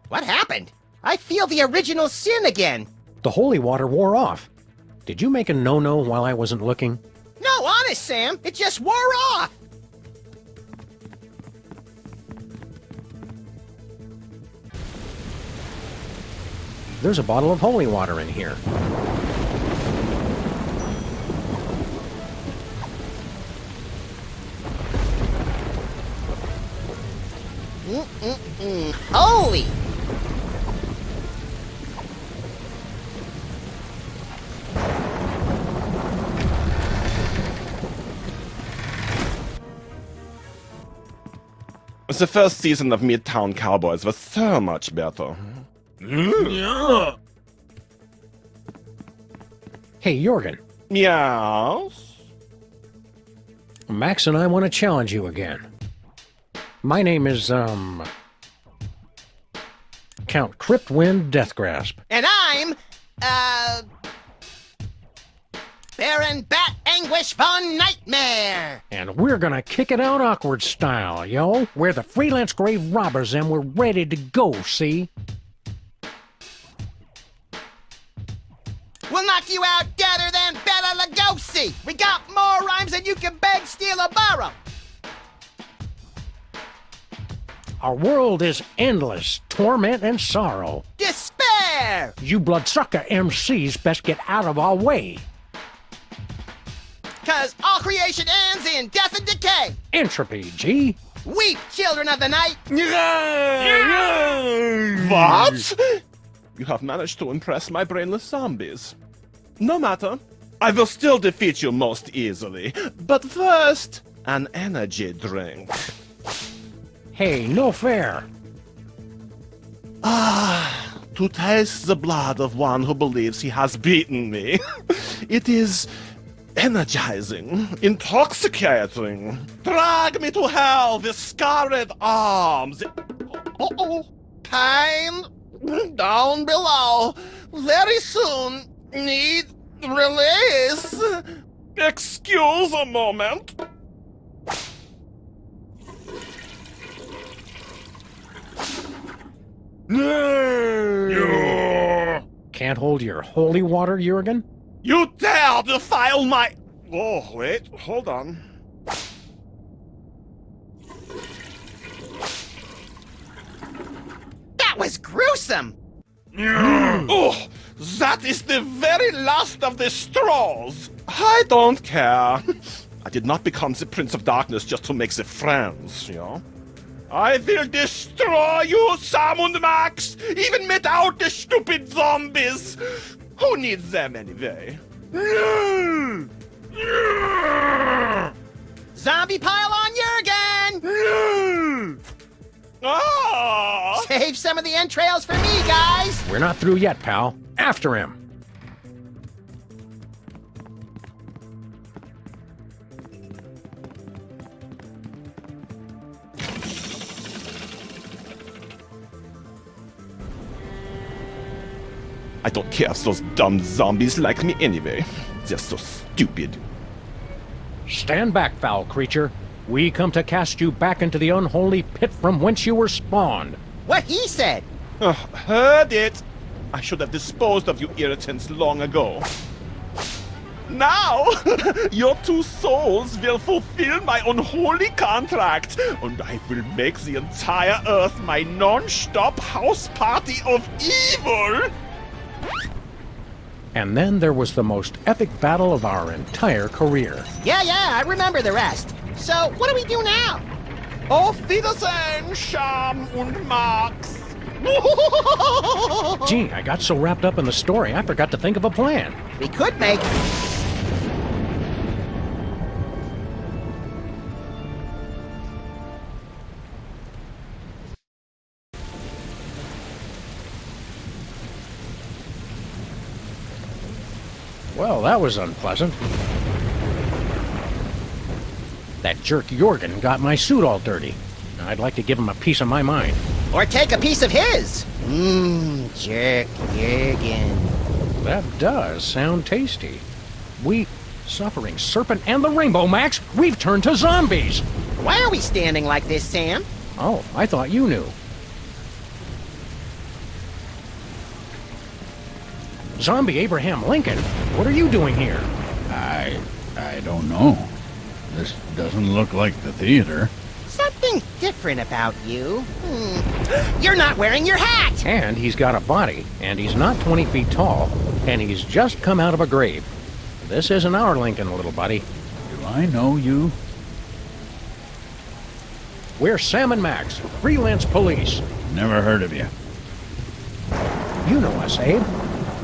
What happened? I feel the original sin again. The holy water wore off. Did you make a no-no while I wasn't looking? No, honest, Sam. It just wore off. There's a bottle of holy water in here. Holy! The first season of Midtown Cowboys was so much better. Yeah. Hey, Jorgen. Yes? Max and I want to challenge you again. My name is, Count Cryptwind Deathgrasp. And I'm, Baron Bat Anguish Von Nightmare! And we're gonna kick it out awkward style, yo. We're the freelance grave robbers and we're ready to go, see? We'll knock you out deader than Bela Lugosi! We got more rhymes than you can beg, steal, or borrow! Our world is endless torment and sorrow. Despair! You bloodsucker MCs best get out of our way. 'Cause all creation ends in death and decay! Entropy, G. Weep, children of the night! What? You have managed to impress my brainless zombies. No matter. I will still defeat you most easily. But first, an energy drink. Hey, no fair. To taste the blood of one who believes he has beaten me. It is energizing, intoxicating. Drag me to hell with scarred arms. Uh-oh. Pain down below. Very soon. Need release. Excuse a moment. Can't hold your holy water, Jorgen? You dare defile my... Oh, wait, hold on. That was gruesome! Oh, that is the very last of the straws. I don't care. I did not become the Prince of Darkness just to make the friends, you know? I will destroy you, Sam and Max, even without the stupid zombies. Who needs them anyway? Zombie pile on Jurgen! Save some of the entrails for me, guys! We're not through yet, pal. After him. I don't care if those dumb zombies like me anyway. They're so stupid. Stand back, foul creature. We come to cast you back into the unholy pit from whence you were spawned. What he said! Heard it! I should have disposed of you irritants long ago. Now, your two souls will fulfill my unholy contract, and I will make the entire Earth my non-stop house party of evil! And then there was the most epic battle of our entire career. Yeah, I remember the rest. So, what do we do now? Auf Wiedersehen, Sam und Max! Gee, I got so wrapped up in the story, I forgot to think of a plan. We could make... Well, that was unpleasant. That jerk Jorgen got my suit all dirty. I'd like to give him a piece of my mind. Or take a piece of his! Jerk Jurgen. That does sound tasty. We, Suffering Serpent and the Rainbow, Max, we've turned to zombies! Why are we standing like this, Sam? Oh, I thought you knew. Zombie Abraham Lincoln, what are you doing here? I don't know. This doesn't look like the theater. Something different about you. You're not wearing your hat! And he's got a body, and he's not 20 feet tall, and he's just come out of a grave. This isn't our Lincoln, little buddy. Do I know you? We're Sam and Max, Freelance Police. Never heard of you. You know us, Abe.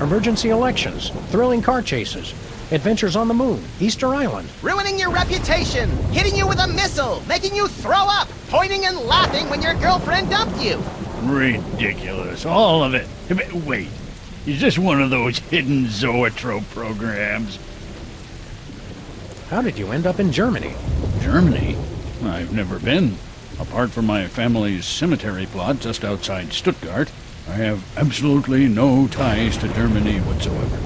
Emergency elections, thrilling car chases, adventures on the moon, Easter Island. Ruining your reputation, hitting you with a missile, making you throw up, pointing and laughing when your girlfriend dumped you. Ridiculous. All of it. Wait, is this one of those hidden zoetrope programs? How did you end up in Germany? Germany? I've never been. Apart from my family's cemetery plot just outside Stuttgart, I have absolutely no ties to Germany whatsoever.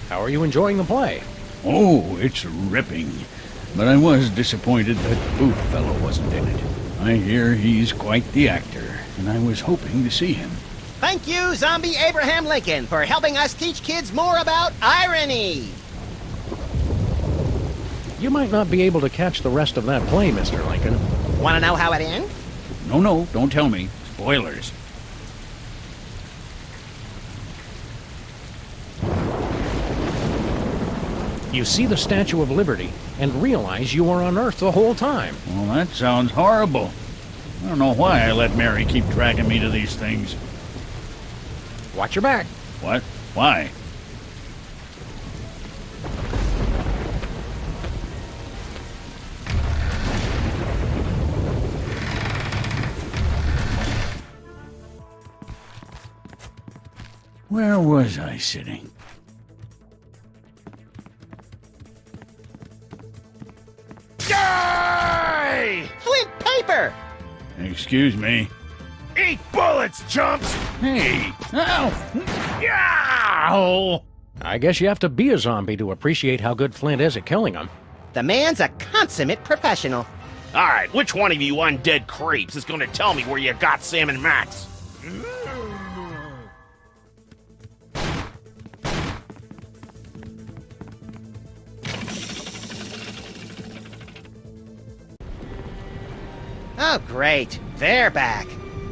How are you enjoying the play? Oh, it's ripping. But I was disappointed that Booth fellow wasn't in it. I hear he's quite the actor, and I was hoping to see him. Thank you, Zombie Abraham Lincoln, for helping us teach kids more about irony. You might not be able to catch the rest of that play, Mr. Lincoln. Want to know how it ends? No, don't tell me. Spoilers. You see the Statue of Liberty and realize you were on Earth the whole time. Well, that sounds horrible. I don't know why I let Mary keep dragging me to these things. Watch your back. What? Why? Where was I sitting? Yay! Flint paper! Excuse me. Eat bullets, chumps! Hey! Ow! I guess you have to be a zombie to appreciate how good Flint is at killing them. The man's a consummate professional. All right, which one of you undead creeps is gonna tell me where you got Sam and Max? Oh, great. They're back.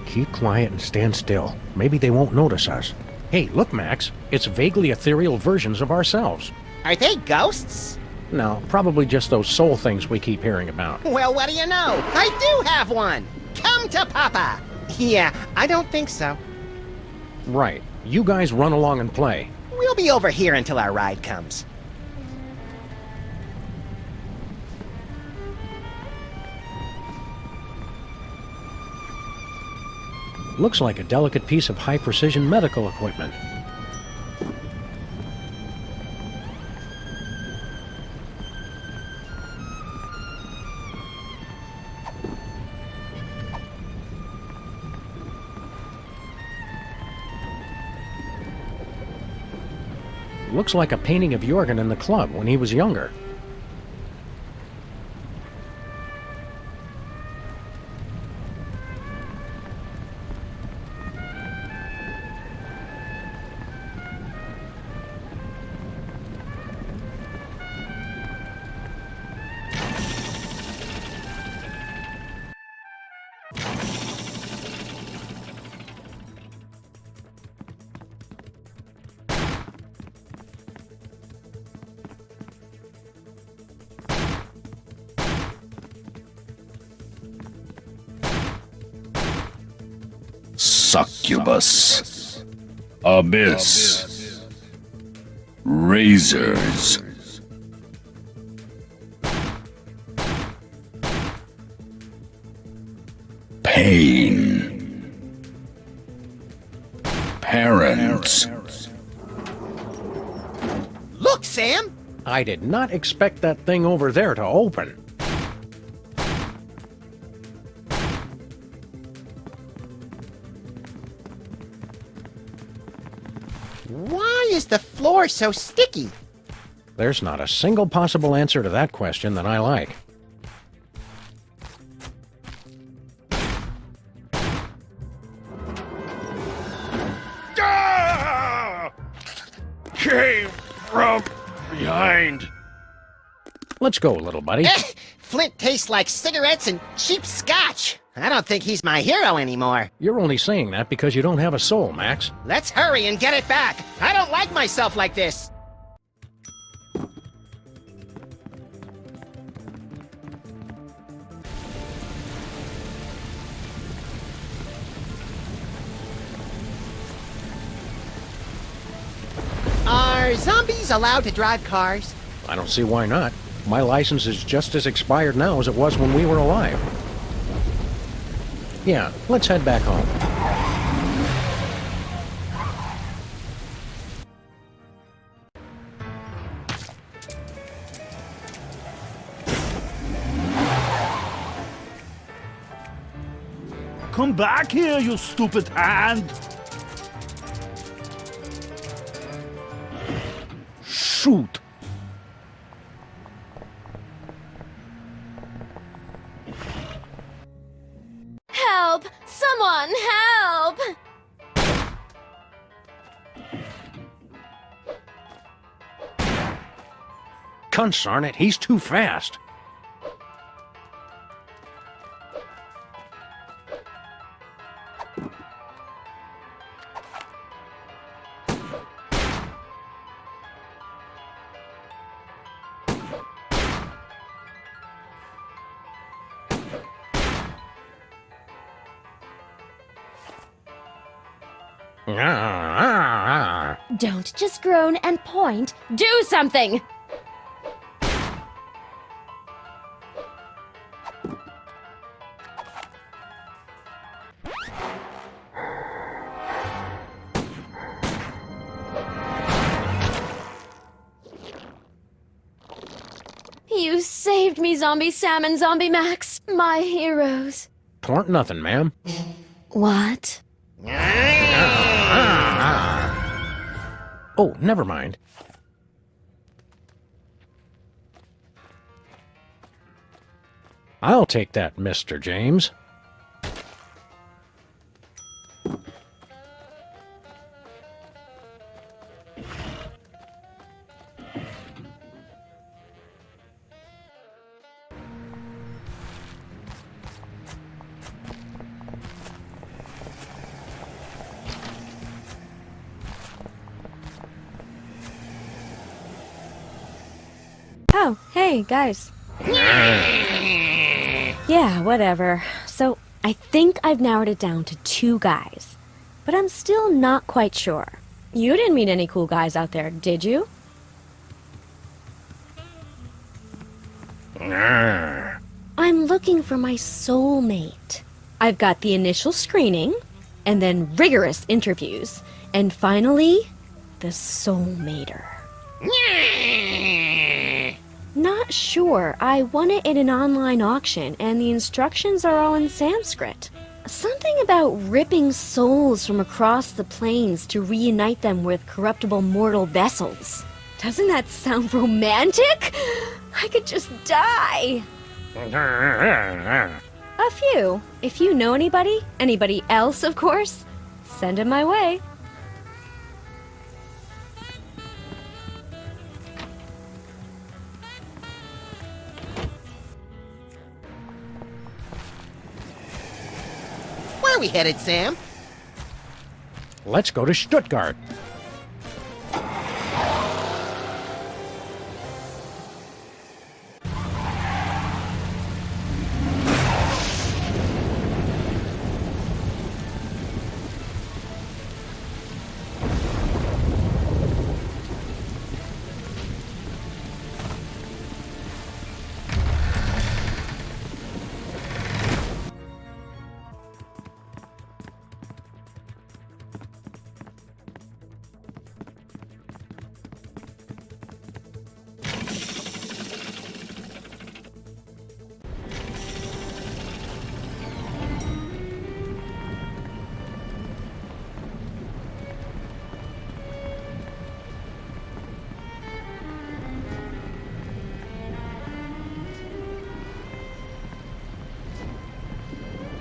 Keep quiet and stand still. Maybe they won't notice us. Hey, look, Max. It's vaguely ethereal versions of ourselves. Are they ghosts? No, probably just those soul things we keep hearing about. Well, what do you know? I do have one. Come to Papa. Yeah, I don't think so. Right. You guys run along and play. We'll be over here until our ride comes. Looks like a delicate piece of high-precision medical equipment. Looks like a painting of Jorgen in the club when he was younger. Succubus, Abyss, Razors, Pain, Parents. Look, Sam! I did not expect that thing over there to open. Why is the floor so sticky? There's not a single possible answer to that question that I like. Came from behind. Let's go, little buddy. Flint tastes like cigarettes and cheap scotch. I don't think he's my hero anymore. You're only saying that because you don't have a soul, Max. Let's hurry and get it back. I don't like myself like this. Are zombies allowed to drive cars? I don't see why not. My license is just as expired now as it was when we were alive. Yeah, let's head back home. Come back here, you stupid hand! Shoot! Help! Someone help! Consarn it, he's too fast. Don't just groan and point. Do something! You saved me, Zombie Sam and Zombie Max, my heroes. Twarn't nothing, ma'am. What? Oh, never mind. I'll take that, Mr. James. Oh, hey, guys. Yeah, whatever. So, I think I've narrowed it down to 2 guys. But I'm still not quite sure. You didn't meet any cool guys out there, did you? I'm looking for my soulmate. I've got the initial screening, and then rigorous interviews, and finally, the soulmater. Not sure. I won it in an online auction, and the instructions are all in Sanskrit. Something about ripping souls from across the plains to reunite them with corruptible mortal vessels. Doesn't that sound romantic? I could just die. A few. If you know anybody else, of course, send it my way. Where are we headed, Sam? Let's go to Stuttgart.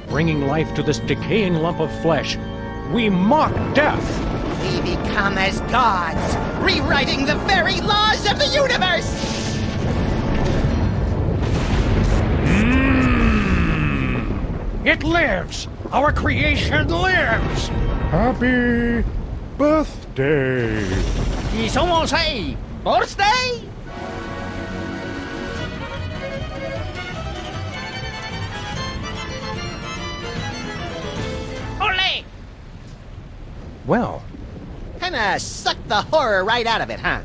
Bringing life to this decaying lump of flesh, we mock death. We become as gods, rewriting the very laws of the universe! It lives! Our creation lives! Happy birthday! ¿Y somos hey? ¿Birthday? Well, Kinda sucked the horror right out of it, huh?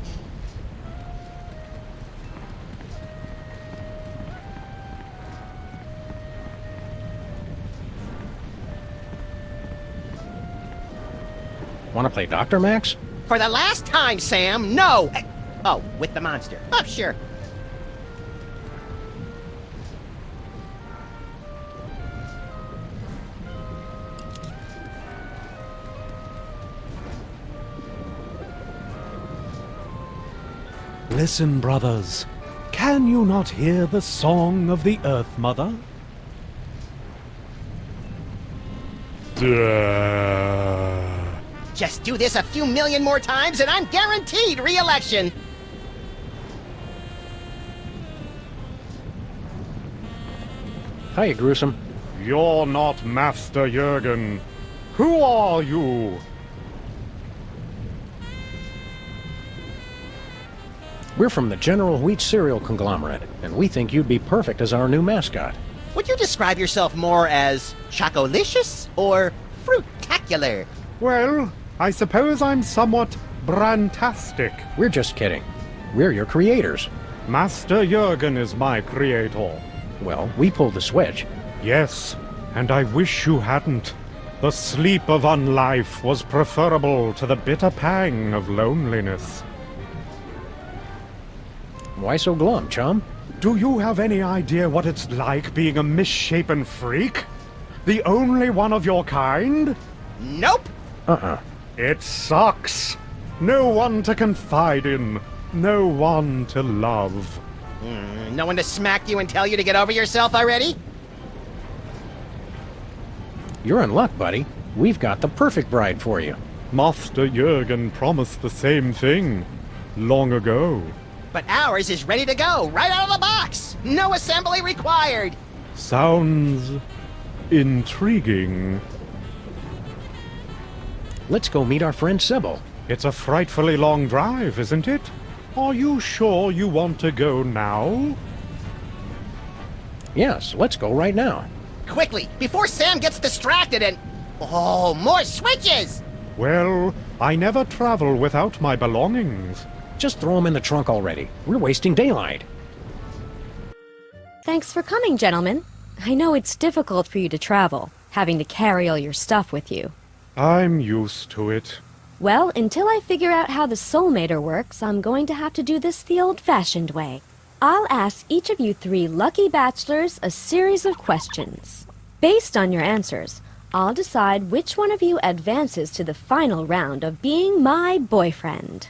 Want to play Dr. Max? For the last time, Sam, no! Oh, with the monster. Oh, sure. Listen, brothers. Can you not hear the song of the Earth Mother? Just do this a few million more times and I'm guaranteed re-election! Hiya, Gruesome. You're not Master Jurgen. Who are you? We're from the General Wheat Cereal Conglomerate, and we think you'd be perfect as our new mascot. Would you describe yourself more as chocolicious or fruitacular? Well, I suppose I'm somewhat brantastic. We're just kidding. We're your creators. Master Jurgen is my creator. Well, we pulled the switch. Yes, and I wish you hadn't. The sleep of unlife was preferable to the bitter pang of loneliness. Why so glum, chum? Do you have any idea what it's like being a misshapen freak? The only one of your kind? Nope! It sucks. No one to confide in. No one to love. No one to smack you and tell you to get over yourself already? You're in luck, buddy. We've got the perfect bride for you. Master Jurgen promised the same thing. Long ago. But ours is ready to go, right out of the box! No assembly required! Sounds intriguing. Let's go meet our friend Sybil. It's a frightfully long drive, isn't it? Are you sure you want to go now? Yes, let's go right now. Quickly, before Sam gets distracted and... Oh, more switches! Well, I never travel without my belongings. Just throw them in the trunk already. We're wasting daylight. Thanks for coming, gentlemen. I know it's difficult for you to travel, having to carry all your stuff with you. I'm used to it. Well, until I figure out how the Soulmater works, I'm going to have to do this the old-fashioned way. I'll ask each of you 3 lucky bachelors a series of questions. Based on your answers, I'll decide which one of you advances to the final round of being my boyfriend.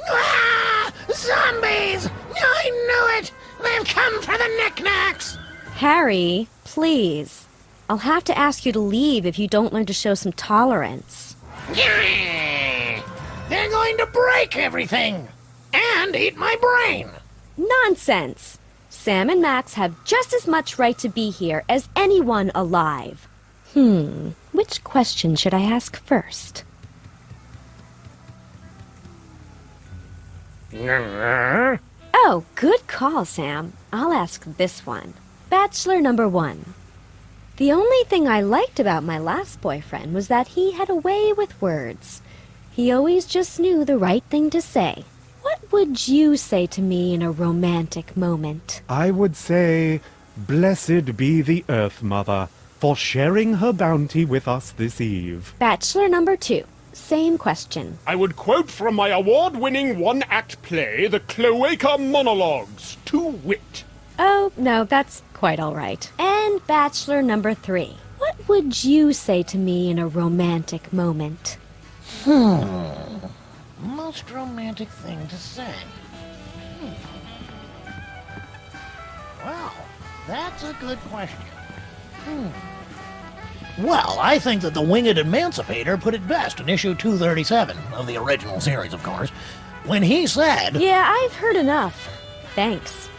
Ah! Zombies! I knew it! They've come for the knickknacks! Harry, please. I'll have to ask you to leave if you don't learn to show some tolerance. They're going to break everything! And eat my brain! Nonsense! Sam and Max have just as much right to be here as anyone alive. Which question should I ask first? Oh, good call, Sam. I'll ask this one. Bachelor number 1. The only thing I liked about my last boyfriend was that he had a way with words. He always just knew the right thing to say. What would you say to me in a romantic moment? I would say, blessed be the Earth Mother for sharing her bounty with us this eve. Bachelor number 2. Same question. I would quote from my award-winning one-act play, The Cloaca Monologues, to wit. Oh, no, that's quite all right. And bachelor number 3. What would you say to me in a romantic moment? Most romantic thing to say. Well, that's a good question. Well, I think that the Winged Emancipator put it best in issue 237 of the original series, of course, when he said... Yeah, I've heard enough. Thanks.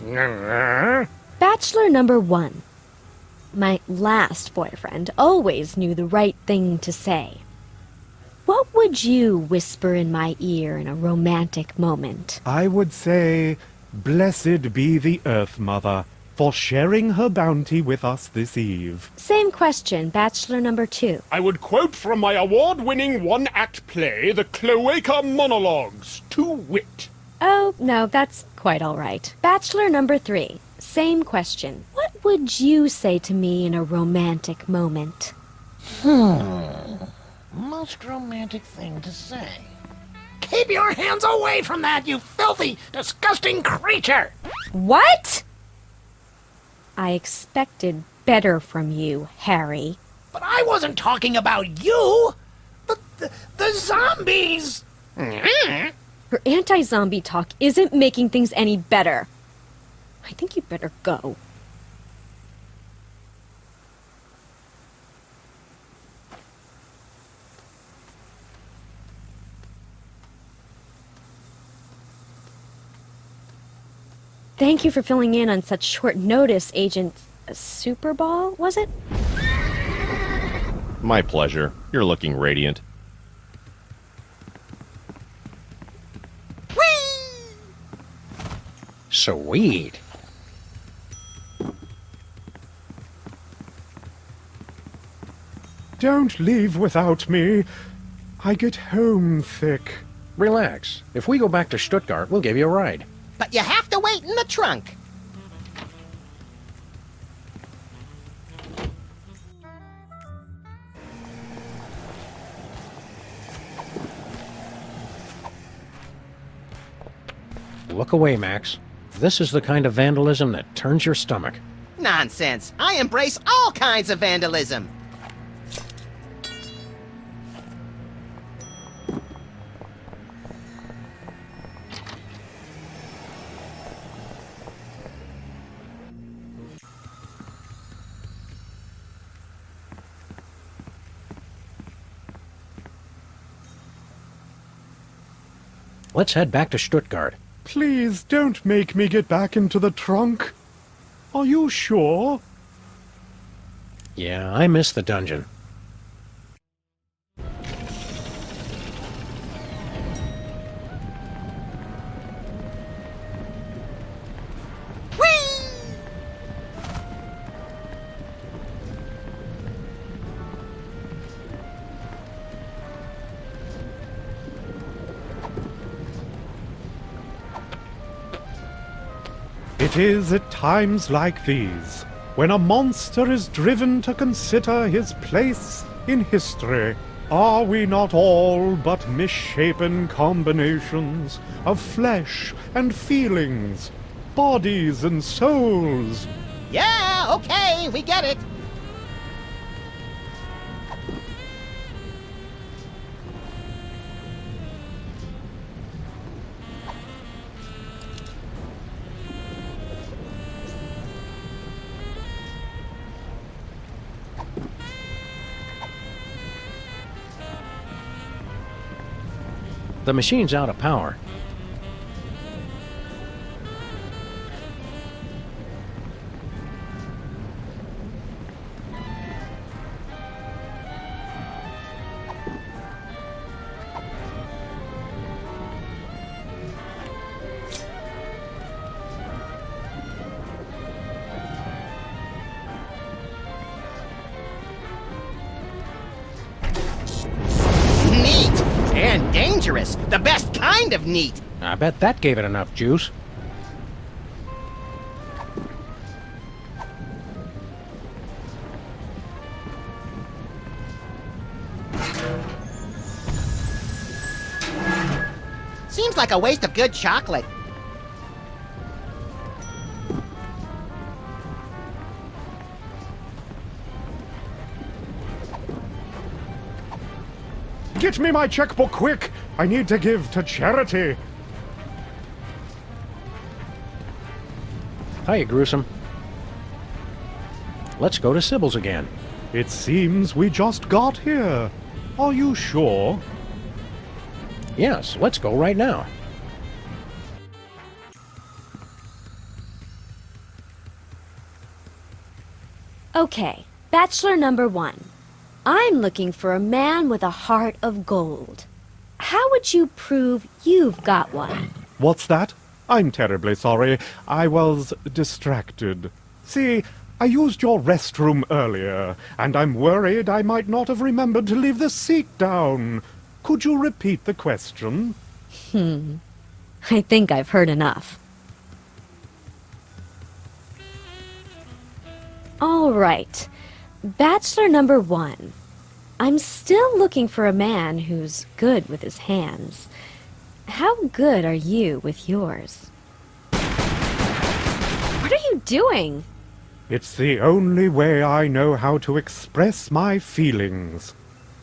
Bachelor number 1. My last boyfriend always knew the right thing to say. What would you whisper in my ear in a romantic moment? I would say, blessed be the Earth Mother for sharing her bounty with us this eve. Same question, Bachelor number 2. I would quote from my award-winning one-act play, The Cloaca Monologues, to wit. Oh, no, that's quite all right. Bachelor number 3. Same question. What would you say to me in a romantic moment? Most romantic thing to say. Keep your hands away from that, you filthy, disgusting creature! What? I expected better from you, Harry. But I wasn't talking about you! The zombies! Your anti-zombie talk isn't making things any better. I think you'd better go. Thank you for filling in on such short notice, Agent Superball, was it? My pleasure. You're looking radiant. Sweet. Don't leave without me. I get homesick. Relax. If we go back to Stuttgart, we'll give you a ride. But you have to wait in the trunk. Look away, Max. This is the kind of vandalism that turns your stomach. Nonsense. I embrace all kinds of vandalism. Let's head back to Stuttgart. Please don't make me get back into the trunk. Are you sure? Yeah, I miss the dungeon. It is at times like these, when a monster is driven to consider his place in history. Are we not all but misshapen combinations of flesh and feelings, bodies and souls? Yeah, okay, we get it. The machine's out of power. And dangerous. The best kind of neat. I bet that gave it enough juice. Seems like a waste of good chocolate. Get me my checkbook quick! I need to give to charity. Hiya, Gruesome. Let's go to Sybil's again. It seems we just got here. Are you sure? Yes, let's go right now. Okay, bachelor number 1. I'm looking for a man with a heart of gold. How would you prove you've got one? What's that? I'm terribly sorry. I was distracted. See, I used your restroom earlier, and I'm worried I might not have remembered to leave the seat down. Could you repeat the question? I think I've heard enough. All right. Bachelor number 1. I'm still looking for a man who's good with his hands. How good are you with yours? What are you doing? It's the only way I know how to express my feelings,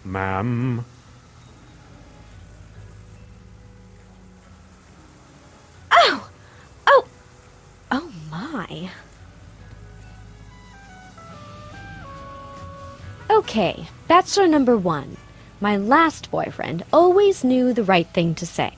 ma'am. Oh! Oh my. Okay, bachelor number 1. My last boyfriend always knew the right thing to say.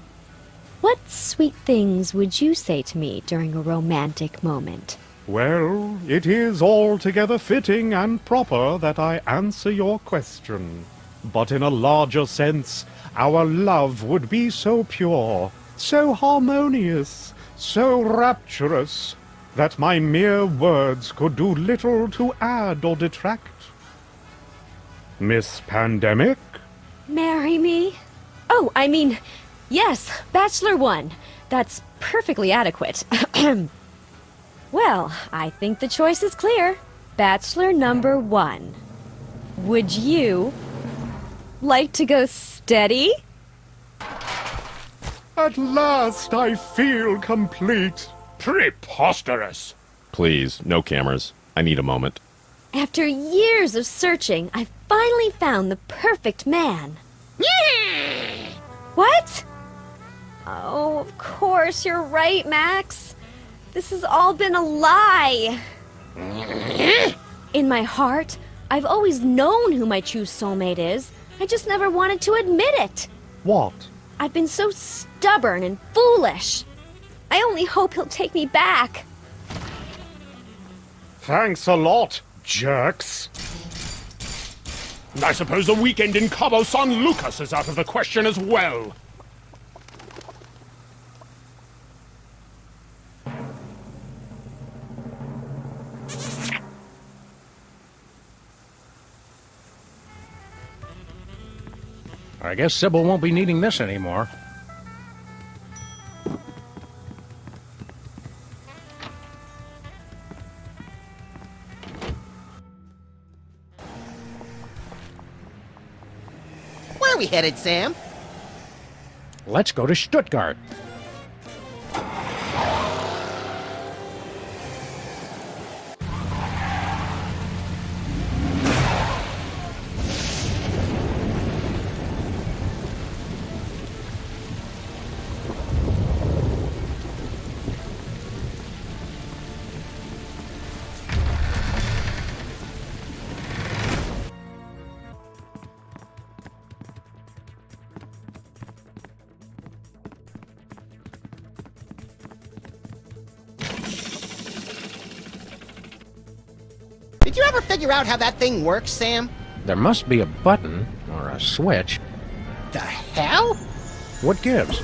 What sweet things would you say to me during a romantic moment? Well, it is altogether fitting and proper that I answer your question. But in a larger sense, our love would be so pure, so harmonious, so rapturous, that my mere words could do little to add or detract. Miss Pandemic? Marry me? Oh, I mean, yes, bachelor 1. That's perfectly adequate. Well, I think the choice is clear. Bachelor number 1. Would you like to go steady? At last I feel complete. Preposterous. Please, no cameras. I need a moment. After years of searching, I've finally found the perfect man. What? Oh, of course, you're right, Max. This has all been a lie. In my heart, I've always known who my true soulmate is. I just never wanted to admit it. What? I've been so stubborn and foolish. I only hope he'll take me back. Thanks a lot, jerks. I suppose a weekend in Cabo San Lucas is out of the question as well. I guess Sybil won't be needing this anymore. Where are we headed, Sam? Let's go to Stuttgart. Did you ever figure out how that thing works, Sam? There must be a button or a switch. The hell? What gives?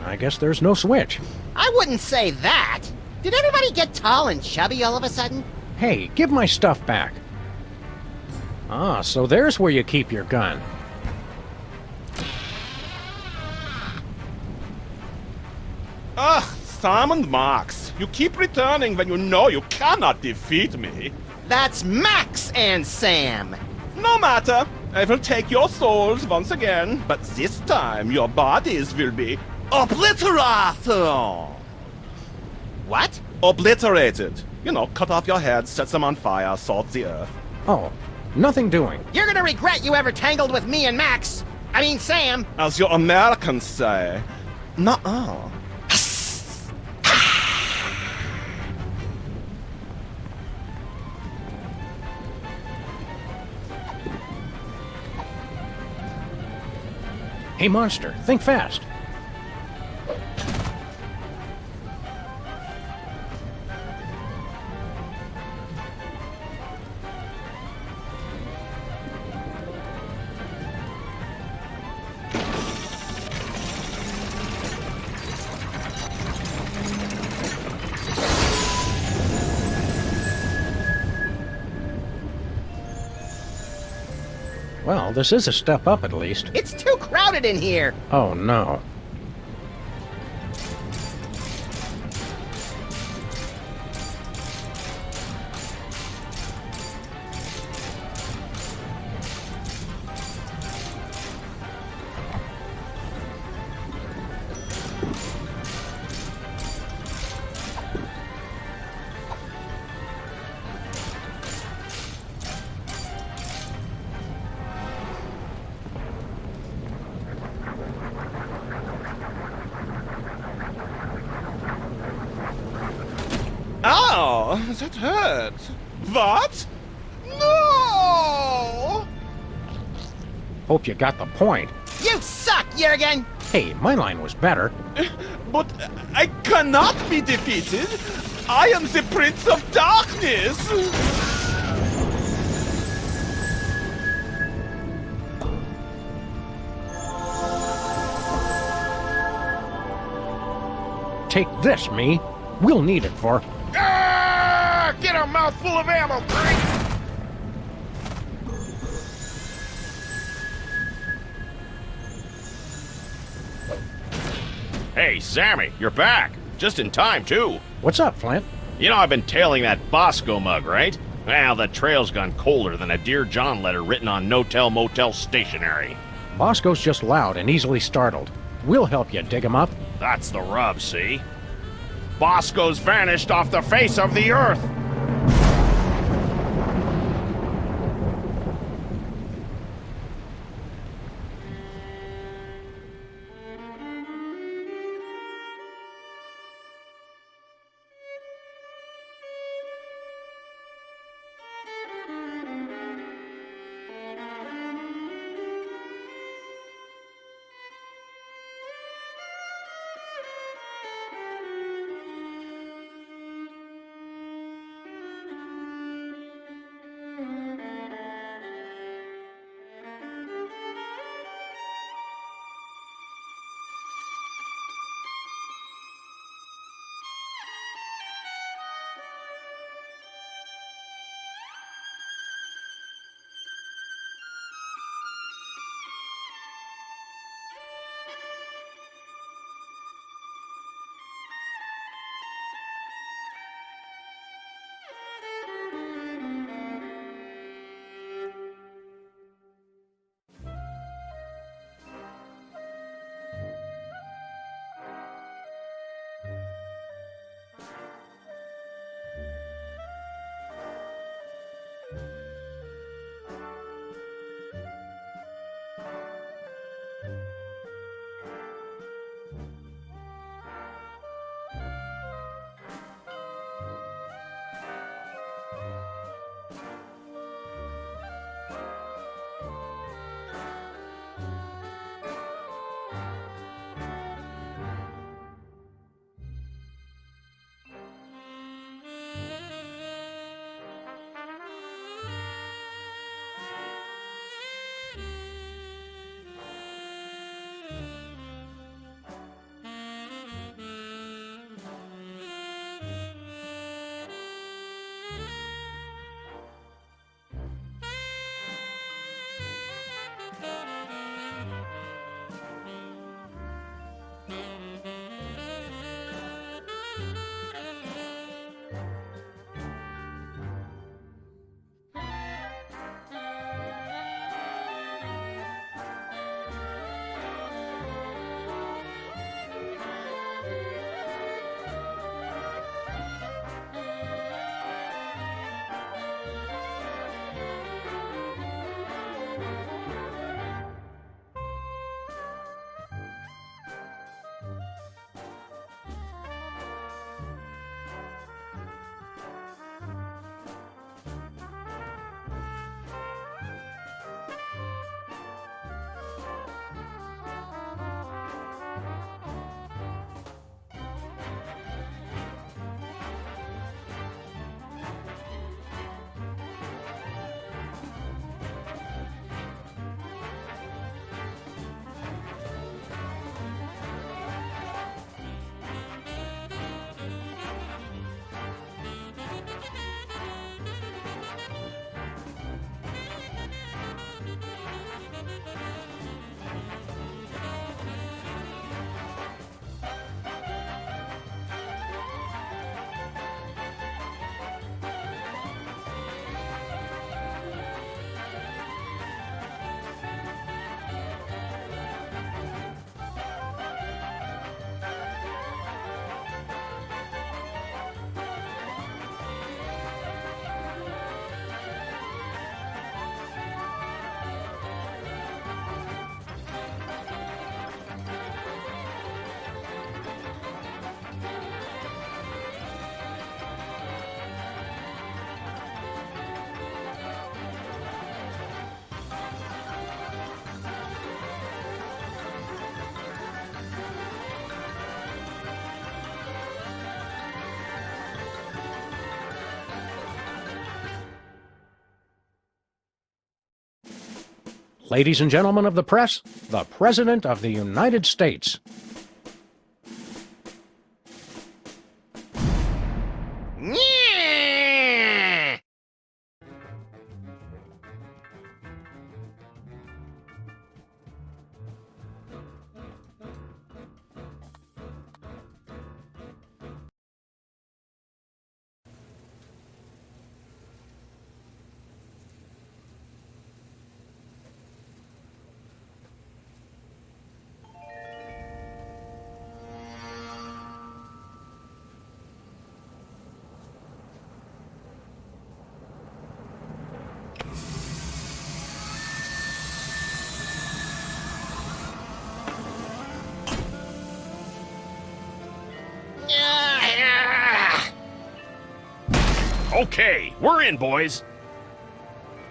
I guess there's no switch. I wouldn't say that. Did everybody get tall and chubby all of a sudden? Hey, give my stuff back. Ah, so there's where you keep your gun. Sam and Max, you keep returning when you know you cannot defeat me. That's Max and Sam. No matter. I will take your souls once again, but this time your bodies will be obliterated. What? Obliterated. You know, cut off your heads, set them on fire, salt the earth. Oh, nothing doing. You're gonna regret you ever tangled with me and Max. I mean, Sam. As your Americans say, nuh-uh. Hey, monster, think fast. Well, this is a step up at least. It's too crowded in here. Oh no. Ow! That hurts. What? No! Hope you got the point. You suck, Jurgen! Hey, my line was better. But I cannot be defeated. I am the Prince of Darkness. Take this, me. We'll need it for... Ah! Get a mouthful of ammo, Frank! Hey, Sammy, you're back. Just in time, too. What's up, Flint? You know I've been tailing that Bosco mug, right? Well, the trail's gone colder than a Dear John letter written on no-tell motel stationery. Bosco's just loud and easily startled. We'll help you dig him up. That's the rub, see? Bosco's vanished off the face of the earth! Ladies and gentlemen of the press, the President of the United States. Okay, we're in, boys.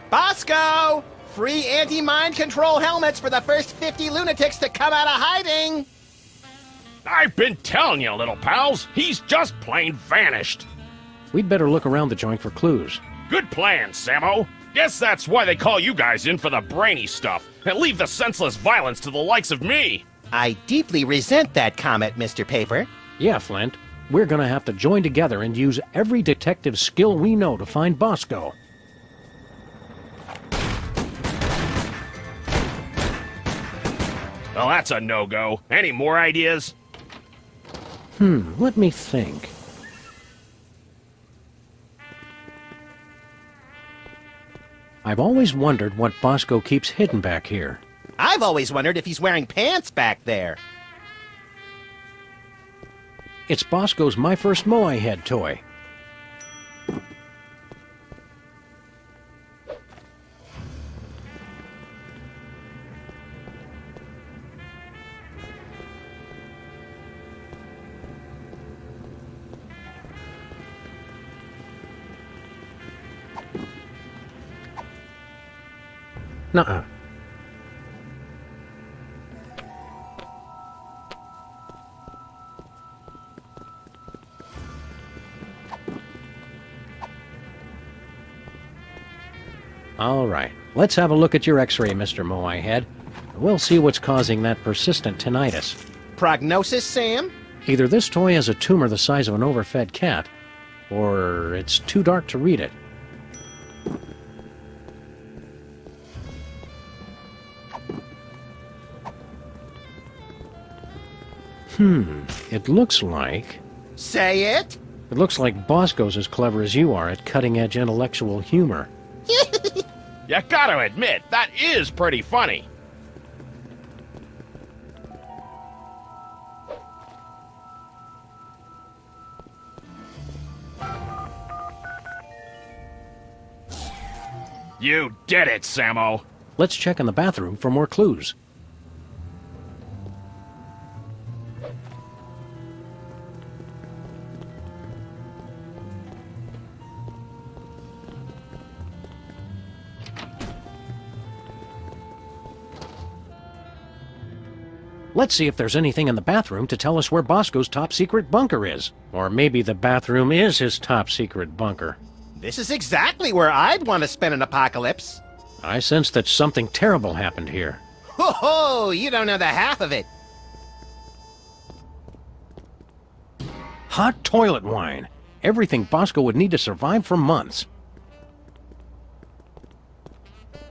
Bosco! Free anti-mind control helmets for the first 50 lunatics to come out of hiding! I've been telling you, little pals. He's just plain vanished. We'd better look around the joint for clues. Good plan, Sammo. Guess that's why they call you guys in for the brainy stuff, and leave the senseless violence to the likes of me. I deeply resent that comment, Mr. Paper. Yeah, Flint. We're gonna have to join together and use every detective skill we know to find Bosco. Well, that's a no-go. Any more ideas? Let me think. I've always wondered what Bosco keeps hidden back here. I've always wondered if he's wearing pants back there. It's Bosco's My First Moai Head toy. Nuh-uh. All right, let's have a look at your x-ray, Mr. Moai Head. We'll see what's causing that persistent tinnitus. Prognosis, Sam? Either this toy has a tumor the size of an overfed cat, or it's too dark to read it. It looks like... Say it! It looks like Bosco's as clever as you are at cutting-edge intellectual humor. You gotta admit, that is pretty funny. You did it, Sammo. Let's check in the bathroom for more clues. Let's see if there's anything in the bathroom to tell us where Bosco's top-secret bunker is. Or maybe the bathroom is his top-secret bunker. This is exactly where I'd want to spend an apocalypse. I sense that something terrible happened here. Ho ho! You don't know the half of it. Hot toilet wine. Everything Bosco would need to survive for months.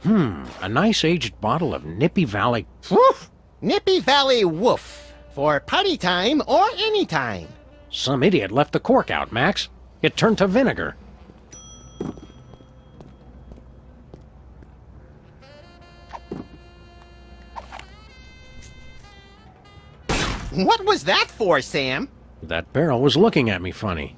A nice aged bottle of Nippy Valley... Woof! Nippy Valley Woof. For party time or any time. Some idiot left the cork out, Max. It turned to vinegar. What was that for, Sam? That barrel was looking at me funny.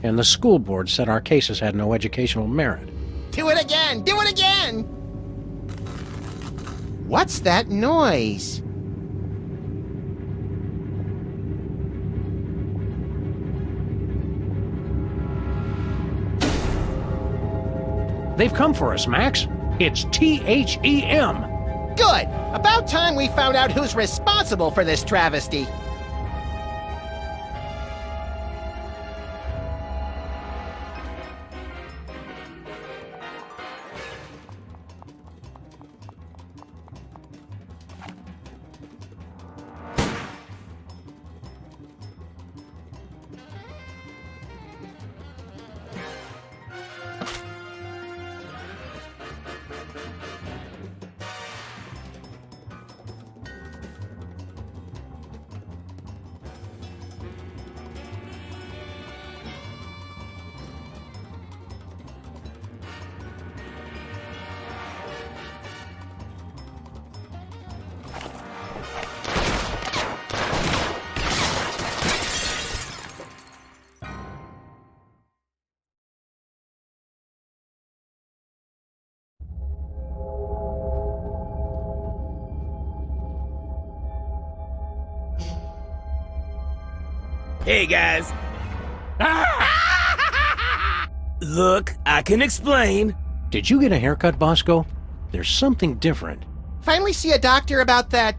And the school board said our cases had no educational merit. Do it again! Do it again! What's that noise? They've come for us, Max. It's THEM. Good Good! About time we found out who's responsible for this travesty. Hey, guys. Look, I can explain. Did you get a haircut, Bosco? There's something different. Finally see a doctor about that,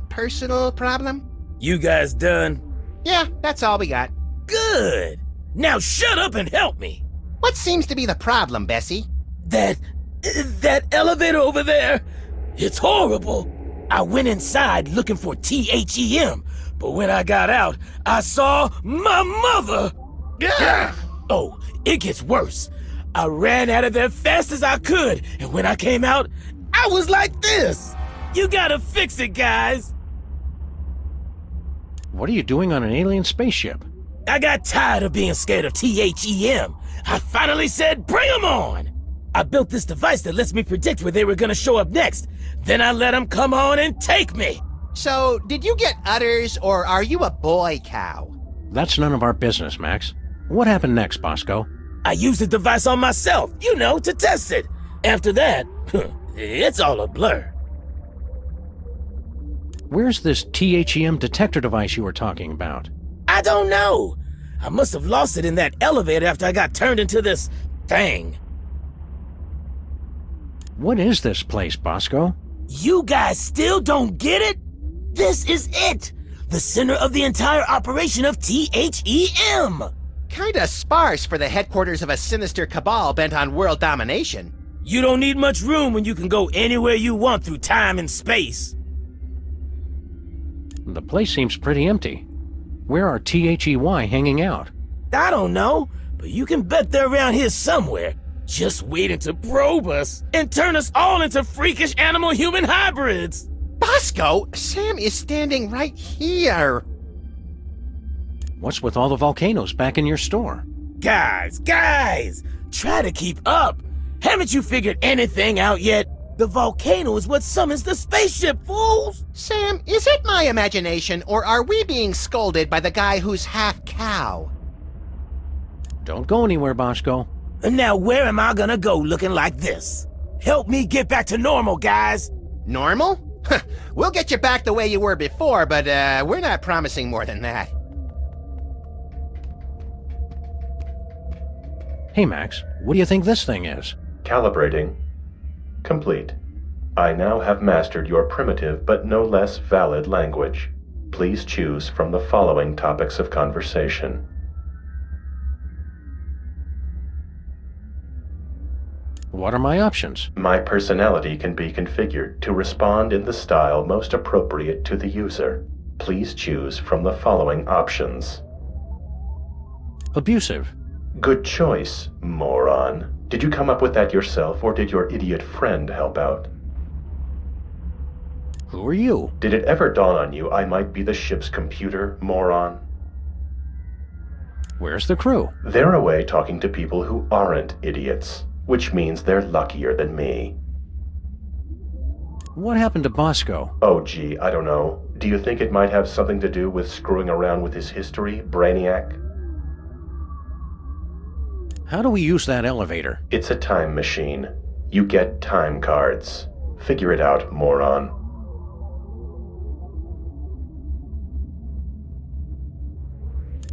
personal problem? You guys done? Yeah, that's all we got. Good. Now shut up and help me. What seems to be the problem, Bessie? That elevator over there, it's horrible. I went inside looking for THEM, but when I got out, I saw my mother. Yeah. Oh, it gets worse. I ran out of there fast as I could, and when I came out, I was like this. You gotta fix it, guys. What are you doing on an alien spaceship? I got tired of being scared of THEM. I finally said, bring them on. I built this device that lets me predict where they were gonna show up next. Then I let them come on and take me. So, did you get udders, or are you a boy cow? That's none of our business, Max. What happened next, Bosco? I used the device on myself, to test it. After that, it's all a blur. Where's this THEM detector device you were talking about? I don't know. I must have lost it in that elevator after I got turned into this thing. What is this place, Bosco? You guys still don't get it? This is it! The center of the entire operation of THEM! Kinda sparse for the headquarters of a sinister cabal bent on world domination. You don't need much room when you can go anywhere you want through time and space. The place seems pretty empty. Where are THEY hanging out? I don't know, but you can bet they're around here somewhere. Just waiting to probe us and turn us all into freakish animal-human hybrids. Bosco, Sam is standing right here. What's with all the volcanoes back in your store? Guys, try to keep up. Haven't you figured anything out yet? The volcano is what summons the spaceship, fools! Sam, is it my imagination, or are we being scolded by the guy who's half cow? Don't go anywhere, Bosco. And now where am I gonna go looking like this? Help me get back to normal, guys. Normal? We'll get you back the way you were before, but we're not promising more than that. Hey, Max, what do you think this thing is? Calibrating. Complete. I now have mastered your primitive but no less valid language. Please choose from the following topics of conversation. What are my options? My personality can be configured to respond in the style most appropriate to the user. Please choose from the following options. Abusive. Good choice, moron. Did you come up with that yourself, or did your idiot friend help out? Who are you? Did it ever dawn on you I might be the ship's computer, moron? Where's the crew? They're away talking to people who aren't idiots, which means they're luckier than me. What happened to Bosco? Oh gee, I don't know. Do you think it might have something to do with screwing around with his history, Brainiac? How do we use that elevator? It's a time machine. You get time cards. Figure it out, moron.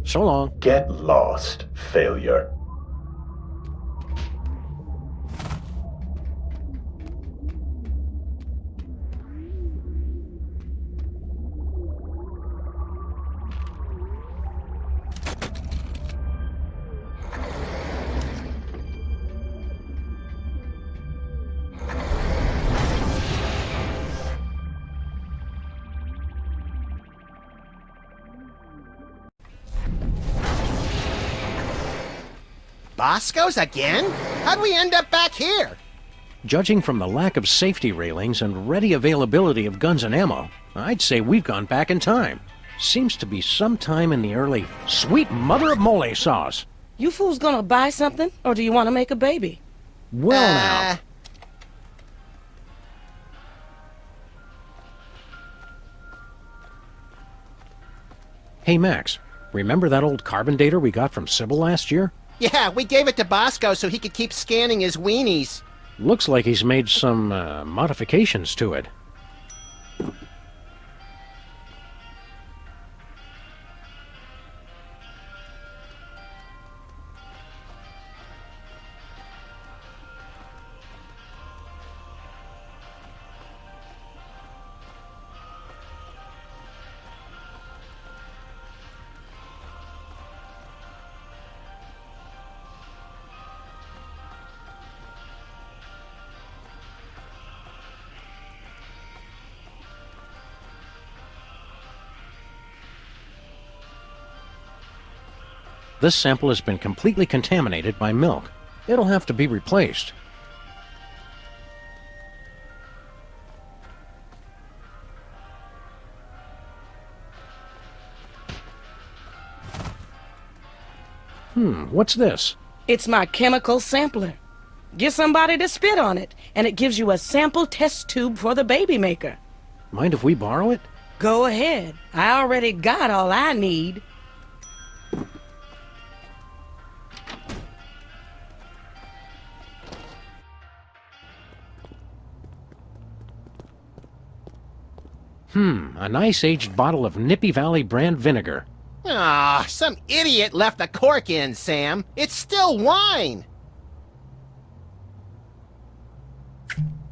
So long. Get lost, failure. Bosco's again? How'd we end up back here? Judging from the lack of safety railings and ready availability of guns and ammo, I'd say we've gone back in time. Seems to be sometime in the early sweet mother of mole sauce. You fools gonna buy something, or do you want to make a baby? Well, now. Hey, Max, remember that old carbon dater we got from Sybil last year? Yeah, we gave it to Bosco so he could keep scanning his weenies. Looks like he's made some modifications to it. This sample has been completely contaminated by milk. It'll have to be replaced. What's this? It's my chemical sampler. Get somebody to spit on it, and it gives you a sample test tube for the baby maker. Mind if we borrow it? Go ahead. I already got all I need. A nice aged bottle of Nippy Valley brand vinegar. Ah, some idiot left the cork in, Sam. It's still wine.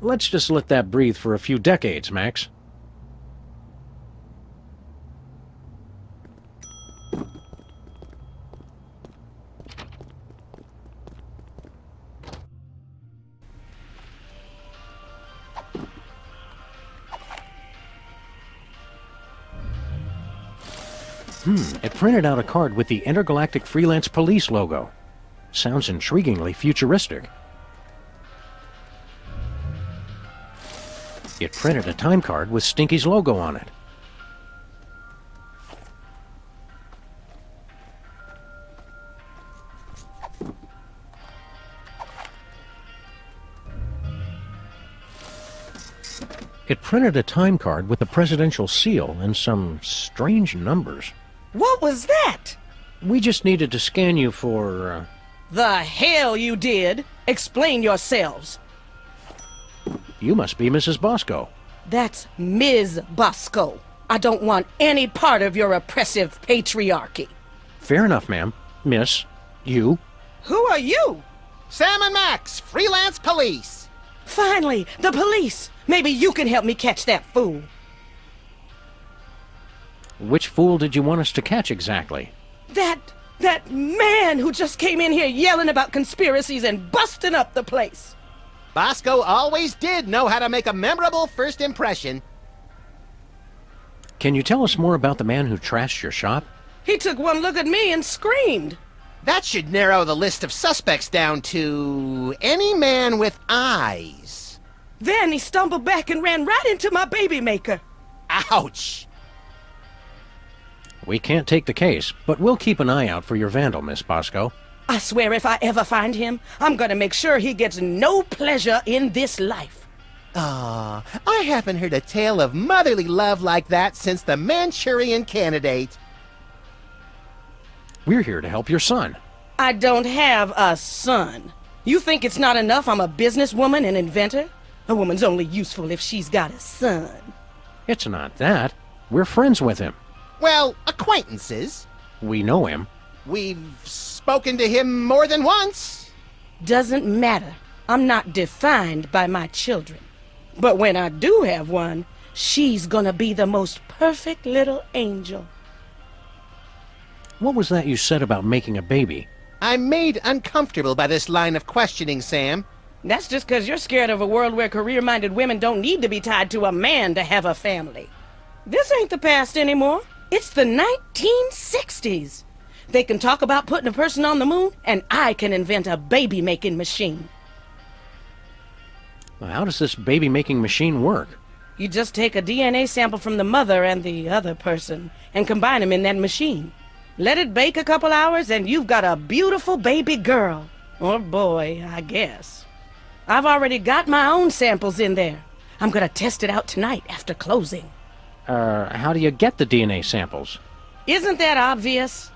Let's just let that breathe for a few decades, Max. It printed out a card with the Intergalactic Freelance Police logo. Sounds intriguingly futuristic. It printed a time card with Stinky's logo on it. It printed a time card with the presidential seal and some strange numbers. What was that? We just needed to scan you for, The hell you did! Explain yourselves. You must be Mrs. Bosco. That's Ms. Bosco. I don't want any part of your oppressive patriarchy. Fair enough, ma'am. Miss, you. Who are you? Sam and Max, Freelance Police. Finally, the police. Maybe you can help me catch that fool. Which fool did you want us to catch exactly? That man who just came in here yelling about conspiracies and busting up the place. Bosco always did know how to make a memorable first impression. Can you tell us more about the man who trashed your shop? He took one look at me and screamed. That should narrow the list of suspects down to any man with eyes. Then he stumbled back and ran right into my baby maker. Ouch! We can't take the case, but we'll keep an eye out for your vandal, Miss Bosco. I swear if I ever find him, I'm gonna make sure he gets no pleasure in this life. Ah, I haven't heard a tale of motherly love like that since the Manchurian Candidate. We're here to help your son. I don't have a son. You think it's not enough I'm a businesswoman and inventor? A woman's only useful if she's got a son. It's not that. We're friends with him. Well, acquaintances. We know him. We've spoken to him more than once. Doesn't matter. I'm not defined by my children. But when I do have one, she's gonna be the most perfect little angel. What was that you said about making a baby? I'm made uncomfortable by this line of questioning, Sam. That's just because you're scared of a world where career-minded women don't need to be tied to a man to have a family. This ain't the past anymore. It's the 1960s. They can talk about putting a person on the moon, and I can invent a baby-making machine. How does this baby-making machine work? You just take a DNA sample from the mother and the other person and combine them in that machine. Let it bake a couple hours and you've got a beautiful baby girl. Or boy, I guess. I've already got my own samples in there. I'm gonna test it out tonight after closing. How do you get the DNA samples? Isn't that obvious?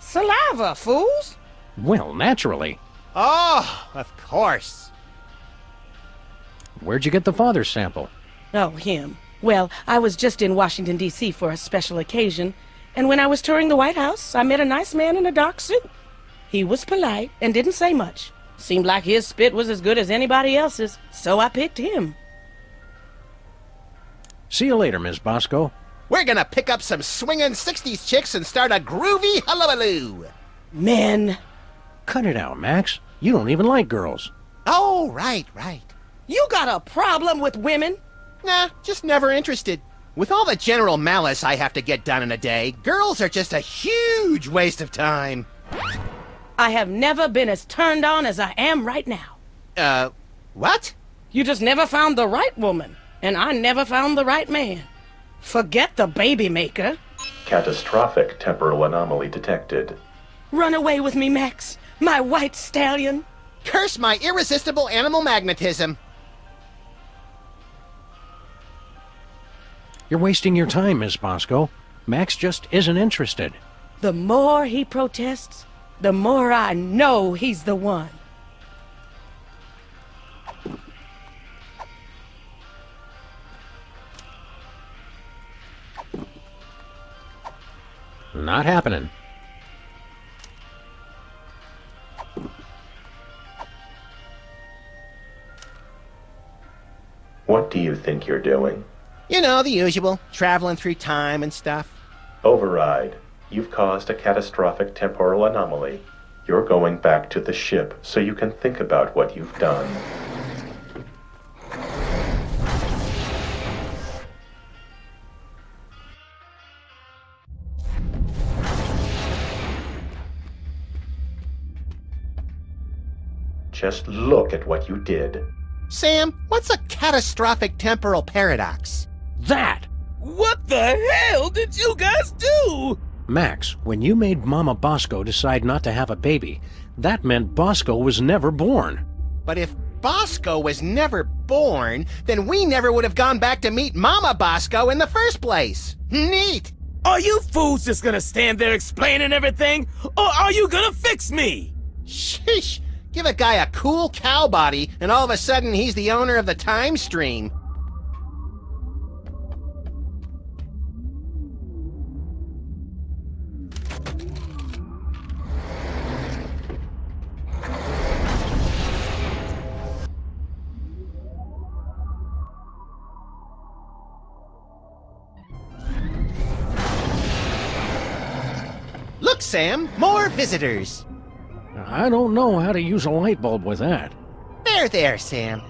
Saliva, fools! Well, naturally. Oh, of course. Where'd you get the father's sample? Oh, him. Well, I was just in Washington, D.C. for a special occasion, and when I was touring the White House, I met a nice man in a dark suit. He was polite and didn't say much. Seemed like his spit was as good as anybody else's, so I picked him. See you later, Ms. Bosco. We're gonna pick up some swingin' 60s chicks and start a groovy hullabaloo. Men. Cut it out, Max. You don't even like girls. Oh, right. You got a problem with women? Nah, just never interested. With all the general malice I have to get done in a day, girls are just a huge waste of time. I have never been as turned on as I am right now. What? You just never found the right woman, and I never found the right man. Forget the baby maker. Catastrophic temporal anomaly detected. Run away with me, Max, my white stallion. Curse my irresistible animal magnetism. You're wasting your time, Ms. Bosco. Max just isn't interested. The more he protests, the more I know he's the one. Not happening. What do you think you're doing? You know, the usual. Traveling through time and stuff. Override. You've caused a catastrophic temporal anomaly. You're going back to the ship so you can think about what you've done. Just look at what you did. Sam, what's a catastrophic temporal paradox? That! What the hell did you guys do? Max, when you made Mama Bosco decide not to have a baby, that meant Bosco was never born. But if Bosco was never born, then we never would have gone back to meet Mama Bosco in the first place. Neat! Are you fools just gonna stand there explaining everything? Or are you gonna fix me? Sheesh! Give a guy a cool cow body, and all of a sudden he's the owner of the time stream. Look, Sam, more visitors. I don't know how to use a light bulb with that. There, Sam.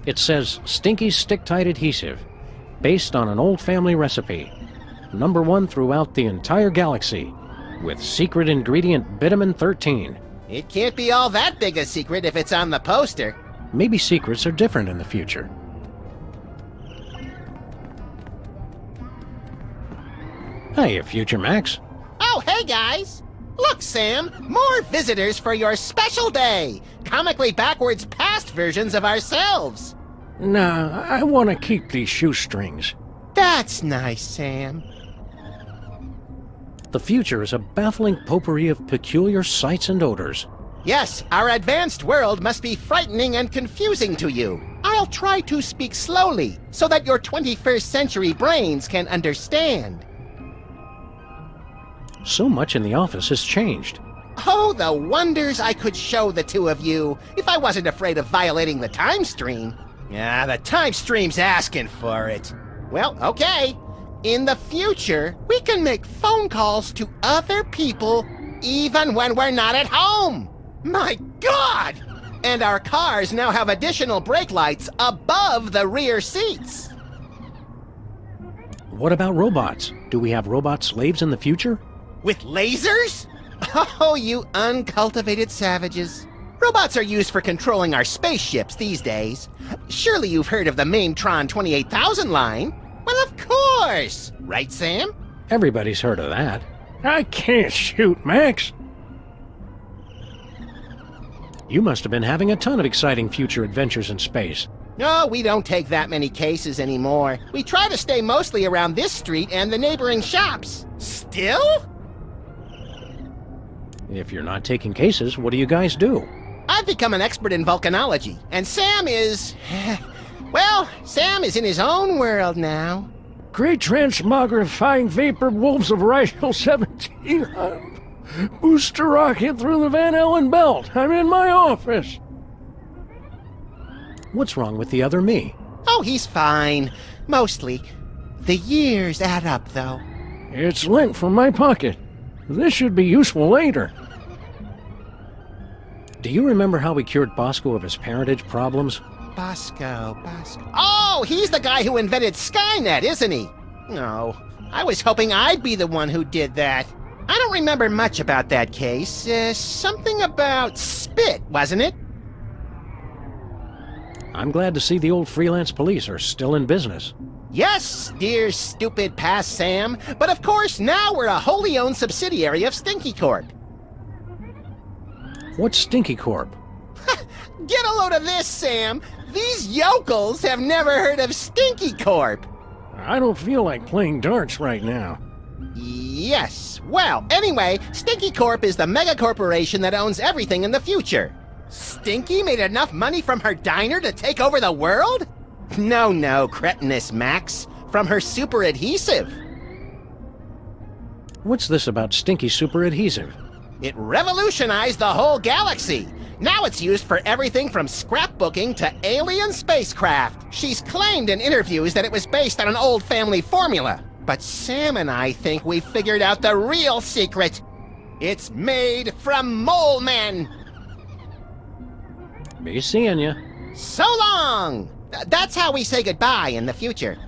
It says Stinky Stick-Tight Adhesive, based on an old family recipe. #1 throughout the entire galaxy, with secret ingredient bitumen 13. It can't be all that big a secret if it's on the poster. Maybe secrets are different in the future. Hey, Future Max. Oh, hey, guys. Look, Sam, more visitors for your special day. Comically backwards past versions of ourselves. Nah, I want to keep these shoestrings. That's nice, Sam. The future is a baffling potpourri of peculiar sights and odors. Yes, our advanced world must be frightening and confusing to you. I'll try to speak slowly so that your 21st century brains can understand. So much in the office has changed. Oh, the wonders I could show the two of you if I wasn't afraid of violating the time stream. Yeah, the time stream's asking for it. Well, okay. In the future, we can make phone calls to other people even when we're not at home. My God! And our cars now have additional brake lights above the rear seats. What about robots? Do we have robot slaves in the future? With lasers? Oh, you uncultivated savages. Robots are used for controlling our spaceships these days. Surely you've heard of the Mainetron 28,000 line? Well, of course! Right, Sam? Everybody's heard of that. I can't shoot, Max. You must have been having a ton of exciting future adventures in space. No, we don't take that many cases anymore. We try to stay mostly around this street and the neighboring shops. Still? If you're not taking cases, what do you guys do? I've become an expert in volcanology, and Sam is... well, Sam is in his own world now. Great transmogrifying vapor wolves of Rigel 17. Booster rocket through the Van Allen belt. I'm in my office. What's wrong with the other me? Oh, he's fine. Mostly. The years add up, though. It's lint from my pocket. This should be useful later. Do you remember how we cured Bosco of his parentage problems? Bosco. Oh, he's the guy who invented Skynet, isn't he? No, I was hoping I'd be the one who did that. I don't remember much about that case. Something about spit, wasn't it? I'm glad to see the old Freelance Police are still in business. Yes, dear stupid past Sam. But of course, now we're a wholly owned subsidiary of Stinky Corp. What's Stinky Corp? Get a load of this, Sam. These yokels have never heard of Stinky Corp. I don't feel like playing darts right now. Yes. Well, anyway, Stinky Corp is the mega corporation that owns everything in the future. Stinky made enough money from her diner to take over the world? No, cretinous Max. From her super adhesive. What's this about Stinky super adhesive? It revolutionized the whole galaxy. Now it's used for everything from scrapbooking to alien spacecraft. She's claimed in interviews that it was based on an old family formula. But Sam and I think we figured out the real secret. It's made from mole men. Be seeing ya. So long! That's how we say goodbye in the future.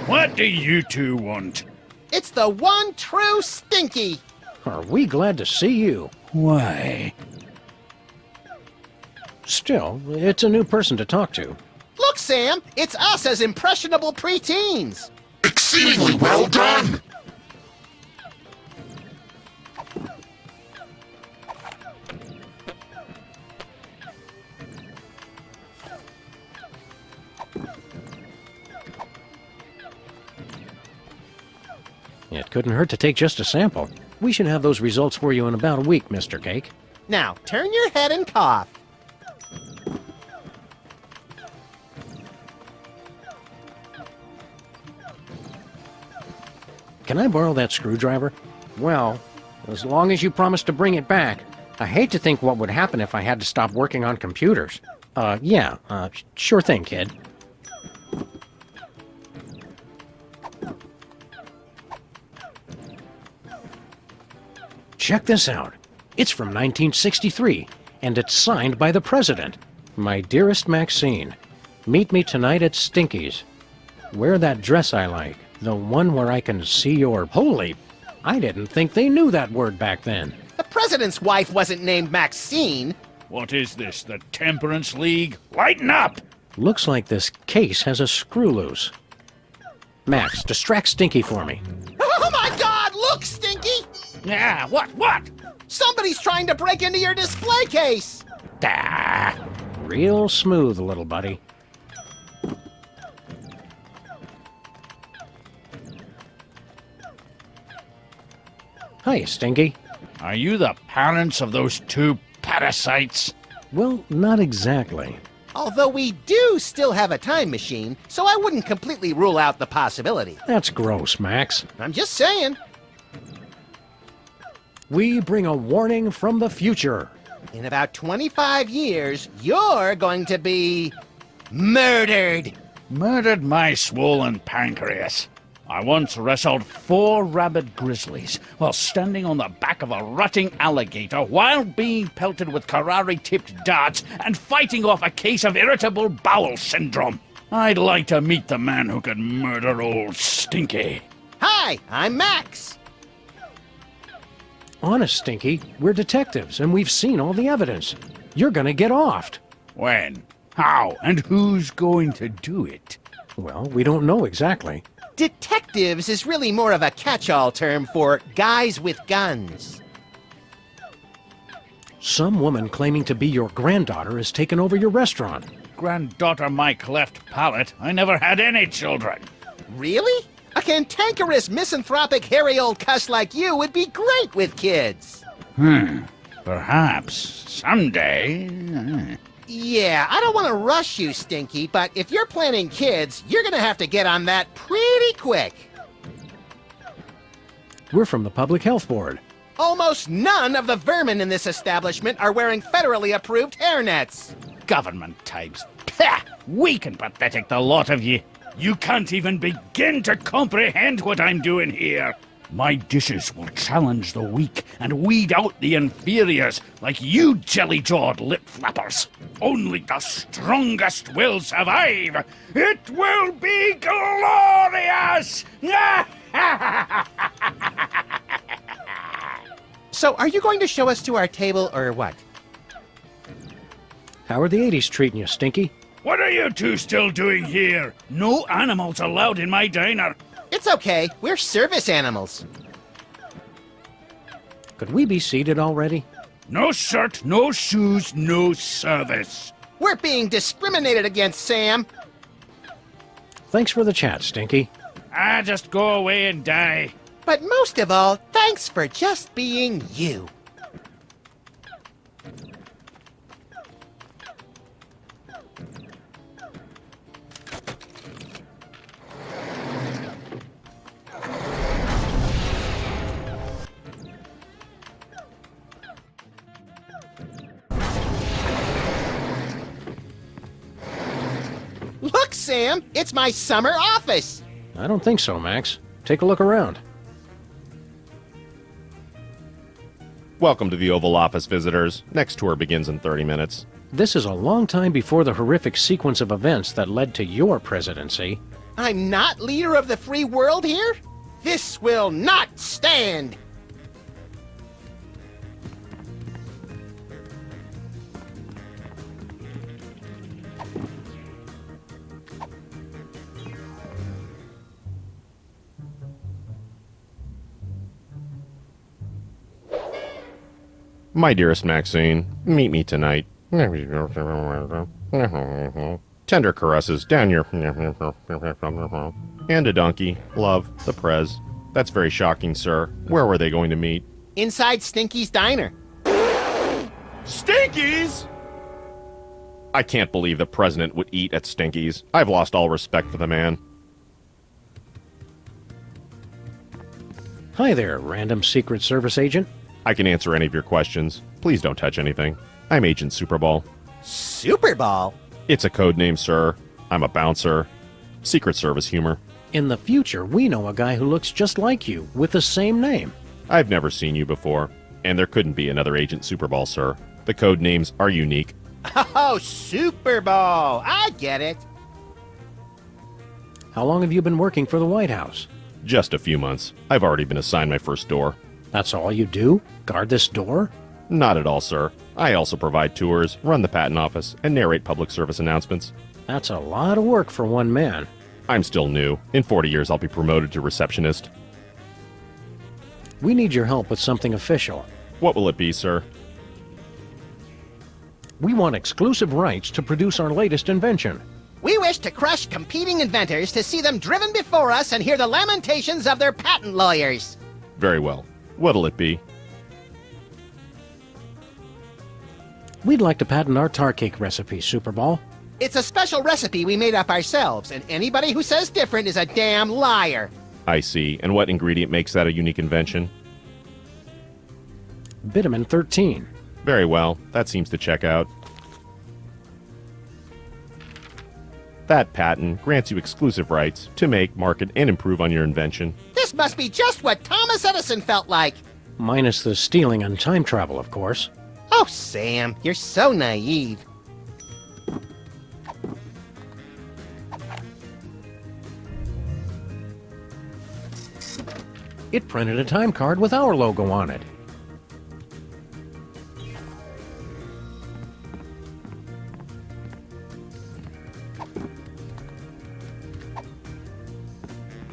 What do you two want? It's the one true Stinky. Are we glad to see you? Why? Still, it's a new person to talk to. Look, Sam, it's us as impressionable preteens. Exceedingly well done! It couldn't hurt to take just a sample. We should have those results for you in about a week, Mr. Cake. Now, turn your head and cough. Can I borrow that screwdriver? Well, as long as you promise to bring it back. I hate to think what would happen if I had to stop working on computers. Sure thing, kid. Check this out. It's from 1963, and it's signed by the President. My dearest Maxine, meet me tonight at Stinky's. Wear that dress I like, the one where I can see your... Holy... I didn't think they knew that word back then. The President's wife wasn't named Maxine. What is this, the Temperance League? Lighten up! Looks like this case has a screw loose. Max, distract Stinky for me. Oh my God! Look, Stinky! Yeah, what? Somebody's trying to break into your display case! Real smooth, little buddy. Hi, Stinky. Are you the parents of those two parasites? Well, not exactly. Although we do still have a time machine, so I wouldn't completely rule out the possibility. That's gross, Max. I'm just saying. We bring a warning from the future. In about 25 years, you're going to be murdered. Murdered my swollen pancreas. I once wrestled 4 rabid grizzlies while standing on the back of a rutting alligator while being pelted with karate-tipped darts and fighting off a case of irritable bowel syndrome. I'd like to meet the man who could murder old Stinky. Hi, I'm Max. Honest, Stinky, we're detectives, and we've seen all the evidence. You're gonna get offed. When? How? And who's going to do it? Well, we don't know exactly. Detectives is really more of a catch-all term for guys with guns. Some woman claiming to be your granddaughter has taken over your restaurant. Granddaughter my cleft palate. I never had any children. Really? A cantankerous, misanthropic, hairy old cuss like you would be great with kids. Perhaps. Someday. Yeah, I don't want to rush you, Stinky, but if you're planning kids, you're gonna have to get on that pretty quick. We're from the Public Health Board. Almost none of the vermin in this establishment are wearing federally approved hairnets. Government types. Pah! Weak and pathetic, the lot of ye. You can't even begin to comprehend what I'm doing here. My dishes will challenge the weak and weed out the inferiors like you jelly-jawed lip-flappers. Only the strongest will survive. It will be glorious! So, are you going to show us to our table, or what? How are the 80s treating you, Stinky? What are you two still doing here? No animals allowed in my diner. It's okay. We're service animals. Could we be seated already? No shirt, no shoes, no service. We're being discriminated against, Sam. Thanks for the chat, Stinky. Just go away and die. But most of all, thanks for just being you. Look, Sam, it's my summer office. I don't think so, Max. Take a look around. Welcome to the Oval Office, visitors. Next tour begins in 30 minutes. This is a long time before the horrific sequence of events that led to your presidency. I'm not leader of the free world here? This will not stand! My dearest Maxine, meet me tonight. Tender caresses down your... And a donkey. Love, the Prez. That's very shocking, sir. Where were they going to meet? Inside Stinky's diner. Stinky's? I can't believe the president would eat at Stinky's. I've lost all respect for the man. Hi there, random Secret Service agent. I can answer any of your questions. Please don't touch anything. I'm Agent Superball. Superball? It's a code name, sir. I'm a bouncer. Secret Service humor. In the future, we know a guy who looks just like you, with the same name. I've never seen you before, and there couldn't be another Agent Superball, sir. The code names are unique. Oh, Superball! I get it. How long have you been working for the White House? Just a few months. I've already been assigned my first door. That's all you do? Guard this door? Not at all, sir. I also provide tours, run the patent office, and narrate public service announcements. That's a lot of work for one man. I'm still new. In 40 years, I'll be promoted to receptionist. We need your help with something official. What will it be, sir? We want exclusive rights to produce our latest invention. We wish to crush competing inventors to see them driven before us and hear the lamentations of their patent lawyers. Very well. What'll it be? We'd like to patent our tar cake recipe, Superball. It's a special recipe we made up ourselves, and anybody who says different is a damn liar. I see. And what ingredient makes that a unique invention? Vitamin 13. Very well. That seems to check out. That patent grants you exclusive rights to make, market, and improve on your invention. This must be just what Thomas Edison felt like. Minus the stealing and time travel, of course. Oh, Sam, you're so naive. It printed a time card with our logo on it.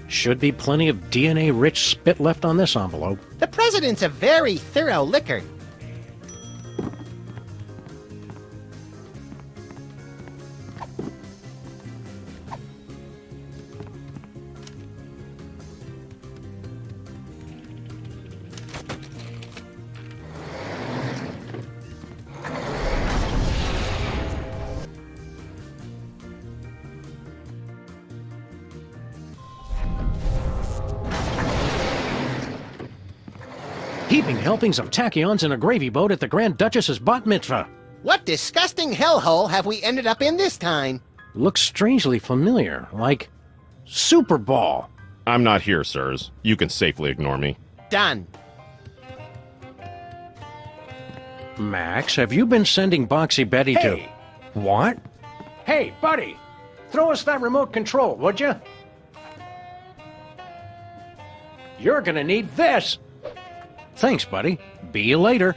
Should be plenty of DNA-rich spit left on this envelope. The president's a very thorough licker. Heaping helpings of tachyons in a gravy boat at the Grand Duchess's bat mitzvah. What disgusting hellhole have we ended up in this time? Looks strangely familiar, like Super Ball. I'm not here, sirs. You can safely ignore me. Done. Max, have you been sending Boxy Betty to... What? Hey, buddy! Throw us that remote control, would you? You're gonna need this! Thanks, buddy. Be you later.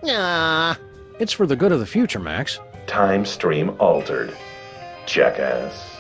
Ah. It's for the good of the future, Max. Time stream altered. Jackass.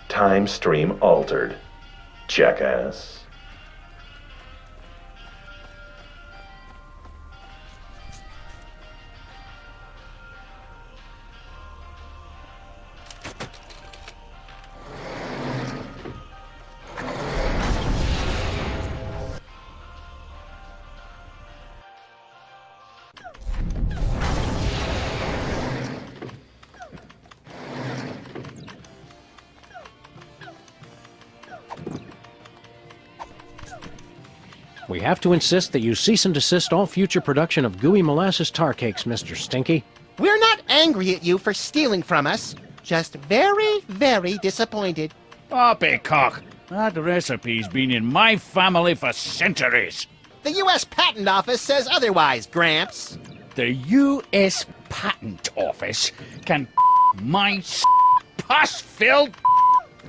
Time stream altered. Jackass. We have to insist that you cease and desist all future production of gooey molasses tar cakes, Mr. Stinky. We're not angry at you for stealing from us. Just very, very disappointed. Poppycock! That recipe's been in my family for centuries. The U.S. Patent Office says otherwise, Gramps. The U.S. Patent Office can my pus-filled...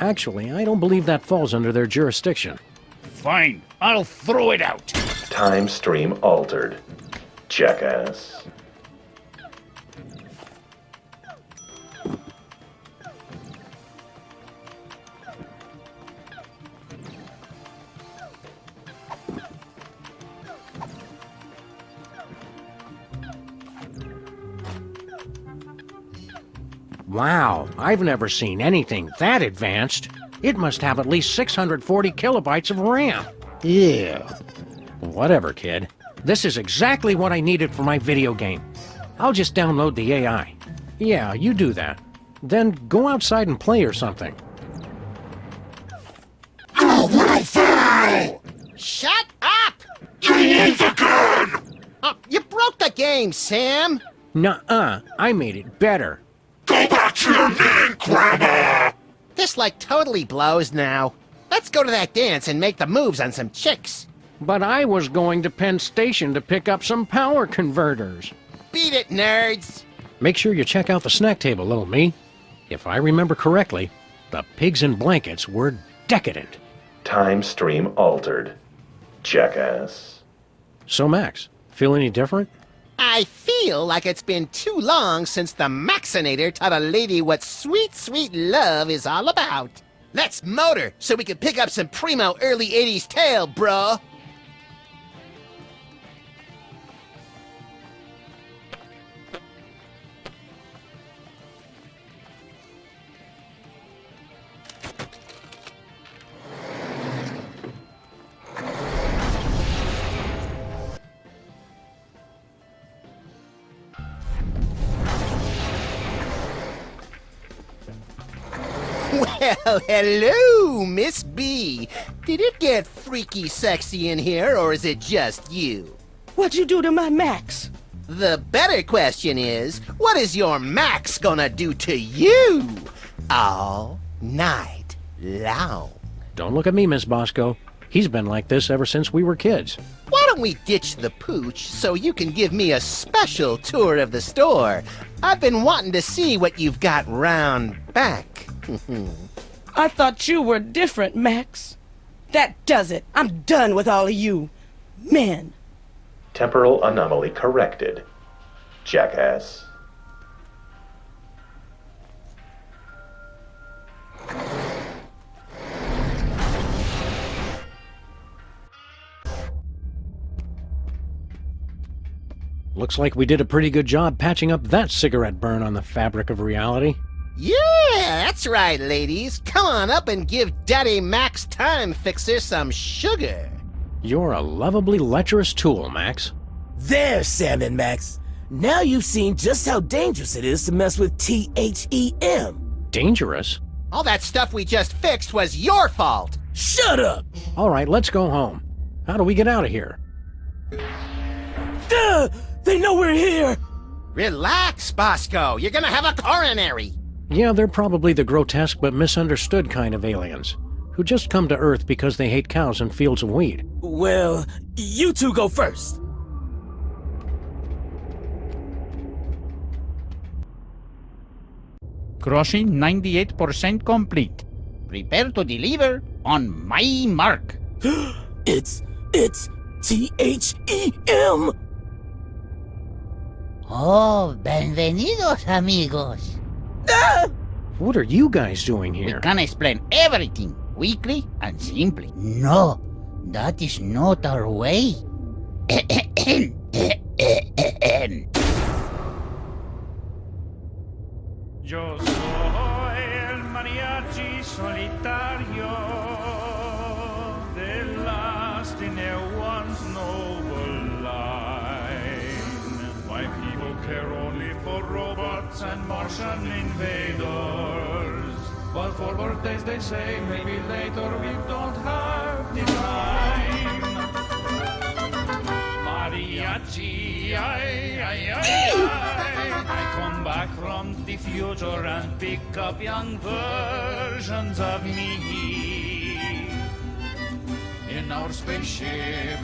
Actually, I don't believe that falls under their jurisdiction. Fine, I'll throw it out. Time stream altered. Jackass. Wow, I've never seen anything that advanced. It must have at least 640 kilobytes of RAM. Yeah. Whatever, kid. This is exactly what I needed for my video game. I'll just download the AI. Yeah, you do that. Then go outside and play or something. You will fail! Shut up! You lose again! Oh, you broke the game, Sam! Nuh-uh, I made it better. Go back What you mean, Grandma? This like totally blows now. Let's go to that dance and make the moves on some chicks. But I was going to Penn Station to pick up some power converters. Beat it, nerds! Make sure you check out the snack table, little me. If I remember correctly, the pigs in blankets were decadent. Time stream altered. Jackass. So, Max, feel any different? I feel like it's been too long since the Maxinator taught a lady what sweet, sweet love is all about. Let's motor so we can pick up some primo early 80s tail, bro. Well, hello, Miss B. Did it get freaky sexy in here, or is it just you? What'd you do to my Max? The better question is, what is your Max gonna do to you all night long? Don't look at me, Miss Bosco. He's been like this ever since we were kids. Why don't we ditch the pooch so you can give me a special tour of the store? I've been wanting to see what you've got round back. I thought you were different, Max. That does it. I'm done with all of you. Men. Temporal anomaly corrected. Jackass. Looks like we did a pretty good job patching up that cigarette burn on the fabric of reality. Yeah, that's right, ladies. Come on up and give Daddy Max Time Fixer some sugar. You're a lovably lecherous tool, Max. There, Sam and Max. Now you've seen just how dangerous it is to mess with THEM. Dangerous? All that stuff we just fixed was your fault. Shut up! All right, let's go home. How do we get out of here? Duh! They know we're here! Relax, Bosco. You're gonna have a coronary. Yeah, they're probably the grotesque but misunderstood kind of aliens, who just come to Earth because they hate cows and fields of wheat. Well, you two go first. Crossing 98% complete. Prepare to deliver on my mark. It's THEM! Oh, bienvenidos, amigos. What are you guys doing here? We can explain everything quickly and simply. No, that is not our way. Yo soy el mariachi solitario, the last in one's noble line. Why people care only for robots and Martian invaders. But for birthdays they say maybe later we don't have the time. Mariachi, I come back from the future and pick up young versions of me. In our spaceship,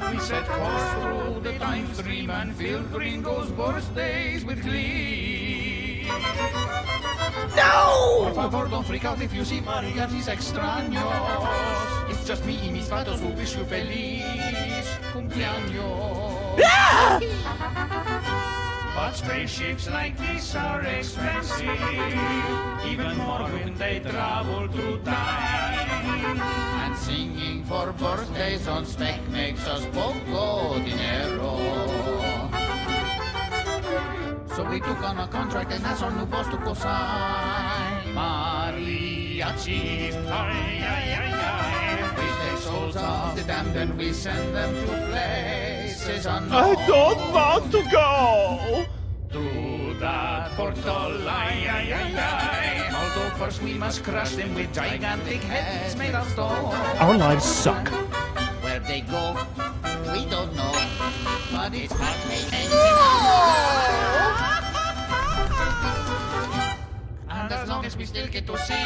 we set course through the time stream and fill Gringo's birthdays with glee. No! Por favor, don't freak out if you see mariachis extraños. It's just me y mis vatos who wish you feliz cumpleaños. Ah! But spaceships like this are expensive, even more when they travel through time. And singing for birthdays on spec makes us poco dinero. So we took on a contract and that's our new boss to co-sign. Mariachis, we take souls of the damned and we send them to places unknown. I don't want to go! Through that portal, although first we must crush them with gigantic heads made of stone. Our lives suck. Where they go, we don't know. But it's hot making long as we still get to sing,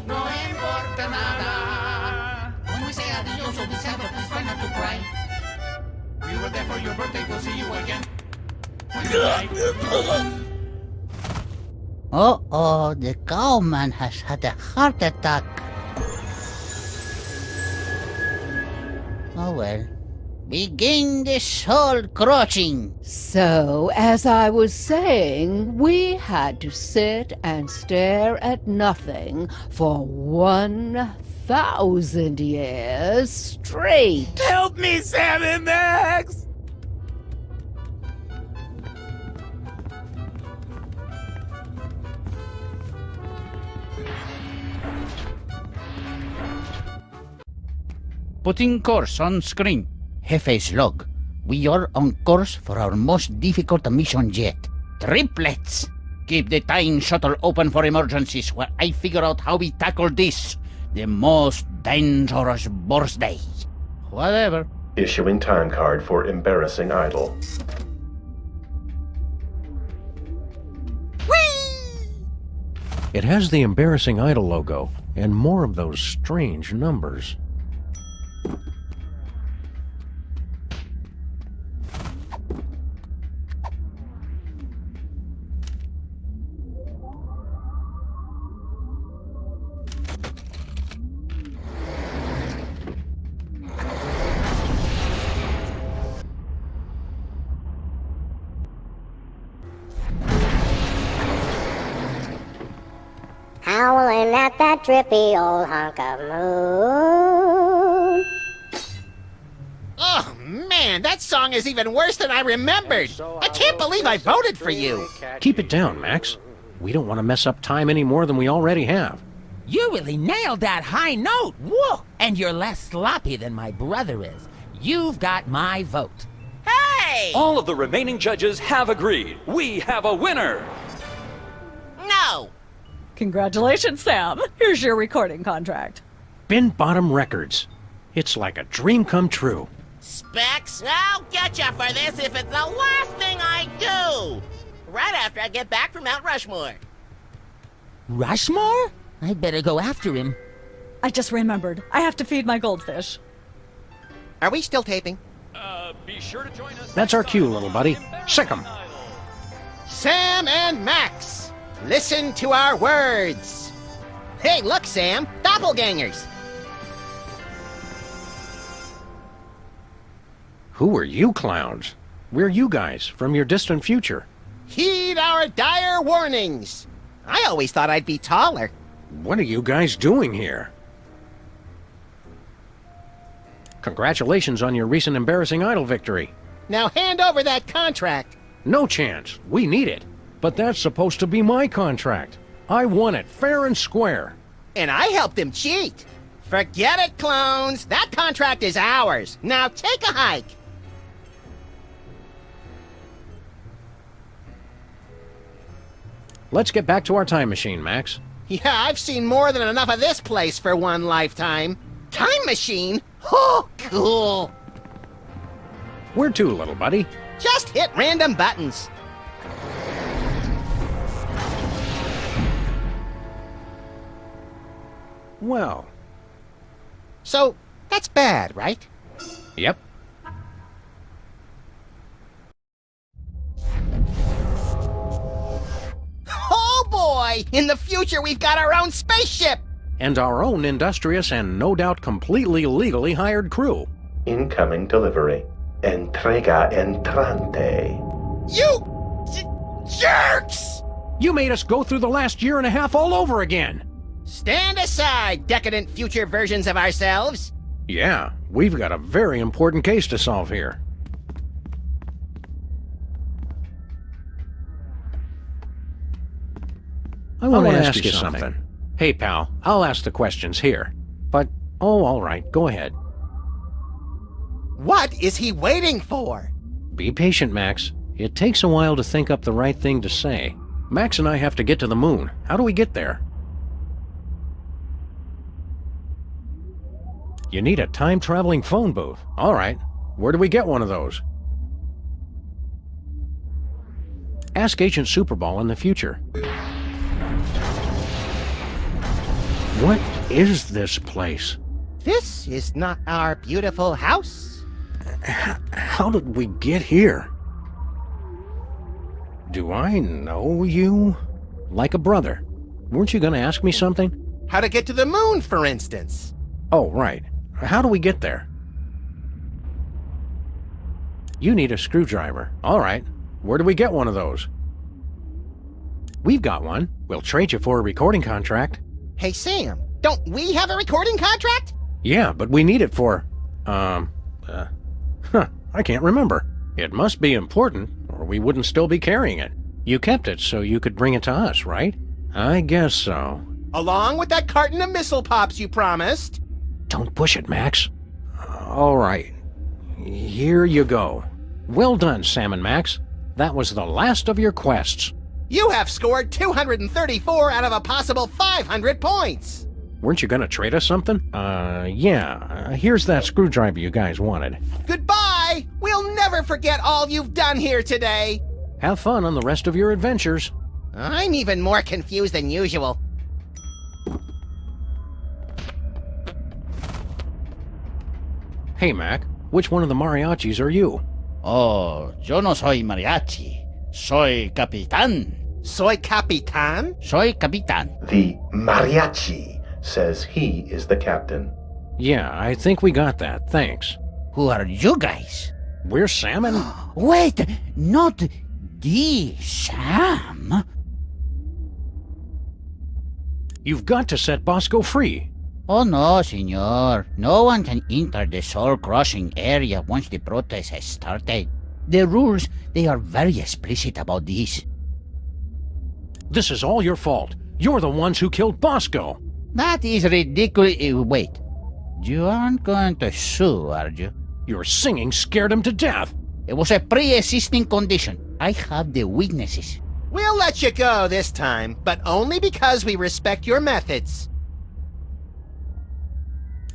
no importa nada. When we say adios or December, please try not to cry. We were there for your birthday, we'll see you again. Uh-oh, the cowman has had a heart attack. Oh well. Begin the soul crushing. So, as I was saying, we had to sit and stare at nothing for 1,000 years straight. Help me, Sam and Max! Putting course on screen. Jefe's log. We are on course for our most difficult mission yet. Triplets! Keep the time shuttle open for emergencies while I figure out how we tackle this. The most dangerous birthday. Whatever. Issuing time card for embarrassing idol. It has the embarrassing idol logo, and more of those strange numbers. Howling at that drippy old hunk of moon. Oh, man, that song is even worse than I remembered. I can't believe I voted for you. Keep it down, Max. We don't want to mess up time any more than we already have. You really nailed that high note. Whoa! And you're less sloppy than my brother is. You've got my vote. Hey! All of the remaining judges have agreed. We have a winner! No! Congratulations, Sam. Here's your recording contract. Bin Bottom Records. It's like a dream come true. Specs, I'll get you for this if it's the last thing I do. Right after I get back from Mount Rushmore. Rushmore? I'd better go after him. I just remembered. I have to feed my goldfish. Are we still taping? Be sure to join us. That's our cue, little buddy. Sick 'em. Sam and Max, listen to our words. Hey, look, Sam, doppelgangers. Who are you clowns? We're you guys from your distant future. Heed our dire warnings. I always thought I'd be taller. What are you guys doing here? Congratulations on your recent embarrassing idol victory. Now hand over that contract. No chance. We need it. But that's supposed to be my contract. I won it fair and square. And I helped him cheat. Forget it, clones. That contract is ours. Now take a hike. Let's get back to our time machine, Max. Yeah, I've seen more than enough of this place for one lifetime. Time machine? Oh, cool. Where to, little buddy? Just hit random buttons. Well. So, that's bad, right? Yep. Oh boy! In the future, we've got our own spaceship! And our own industrious and no doubt completely legally hired crew. Incoming delivery. Entrega entrante. You jerks! You made us go through the last year and a half all over again. Stand aside, decadent future versions of ourselves. Yeah, we've got a very important case to solve here. I want to ask you something. Hey, pal, I'll ask the questions here. But, oh, all right, go ahead. What is he waiting for? Be patient, Max. It takes a while to think up the right thing to say. Max and I have to get to the moon. How do we get there? You need a time-traveling phone booth. All right. Where do we get one of those? Ask Agent Superball in the future. What is this place? This is not our beautiful house. How did we get here? Do I know you? Like a brother. Weren't you going to ask me something? How to get to the moon, for instance. Oh, right. How do we get there? You need a screwdriver. All right. Where do we get one of those? We've got one. We'll trade you for a recording contract. Hey, Sam, don't we have a recording contract? Yeah, but we need it for, I can't remember. It must be important, or we wouldn't still be carrying it. You kept it so you could bring it to us, right? I guess so. Along with that carton of missile pops you promised. Don't push it, Max. All right. Here you go. Well done, Sam and Max. That was the last of your quests. You have scored 234 out of a possible 500 points. Weren't you gonna trade us something? Yeah. Here's that screwdriver you guys wanted. Goodbye! We'll never forget all you've done here today. Have fun on the rest of your adventures. I'm even more confused than usual. Hey, Mac. Which one of the mariachis are you? Oh, yo no soy mariachi. Soy capitán. Soy capitán? Soy capitán. The mariachi says he is the captain. Yeah, I think we got that. Thanks. Who are you guys? We're Sam and... Wait, not the Sam? You've got to set Bosco free. Oh no, senor. No one can enter the soul-crossing area once the protest has started. The rules, they are very explicit about this. This is all your fault. You're the ones who killed Bosco. That is ridiculous. Wait. You aren't going to sue, are you? Your singing scared him to death. It was a pre-existing condition. I have the witnesses. We'll let you go this time, but only because we respect your methods.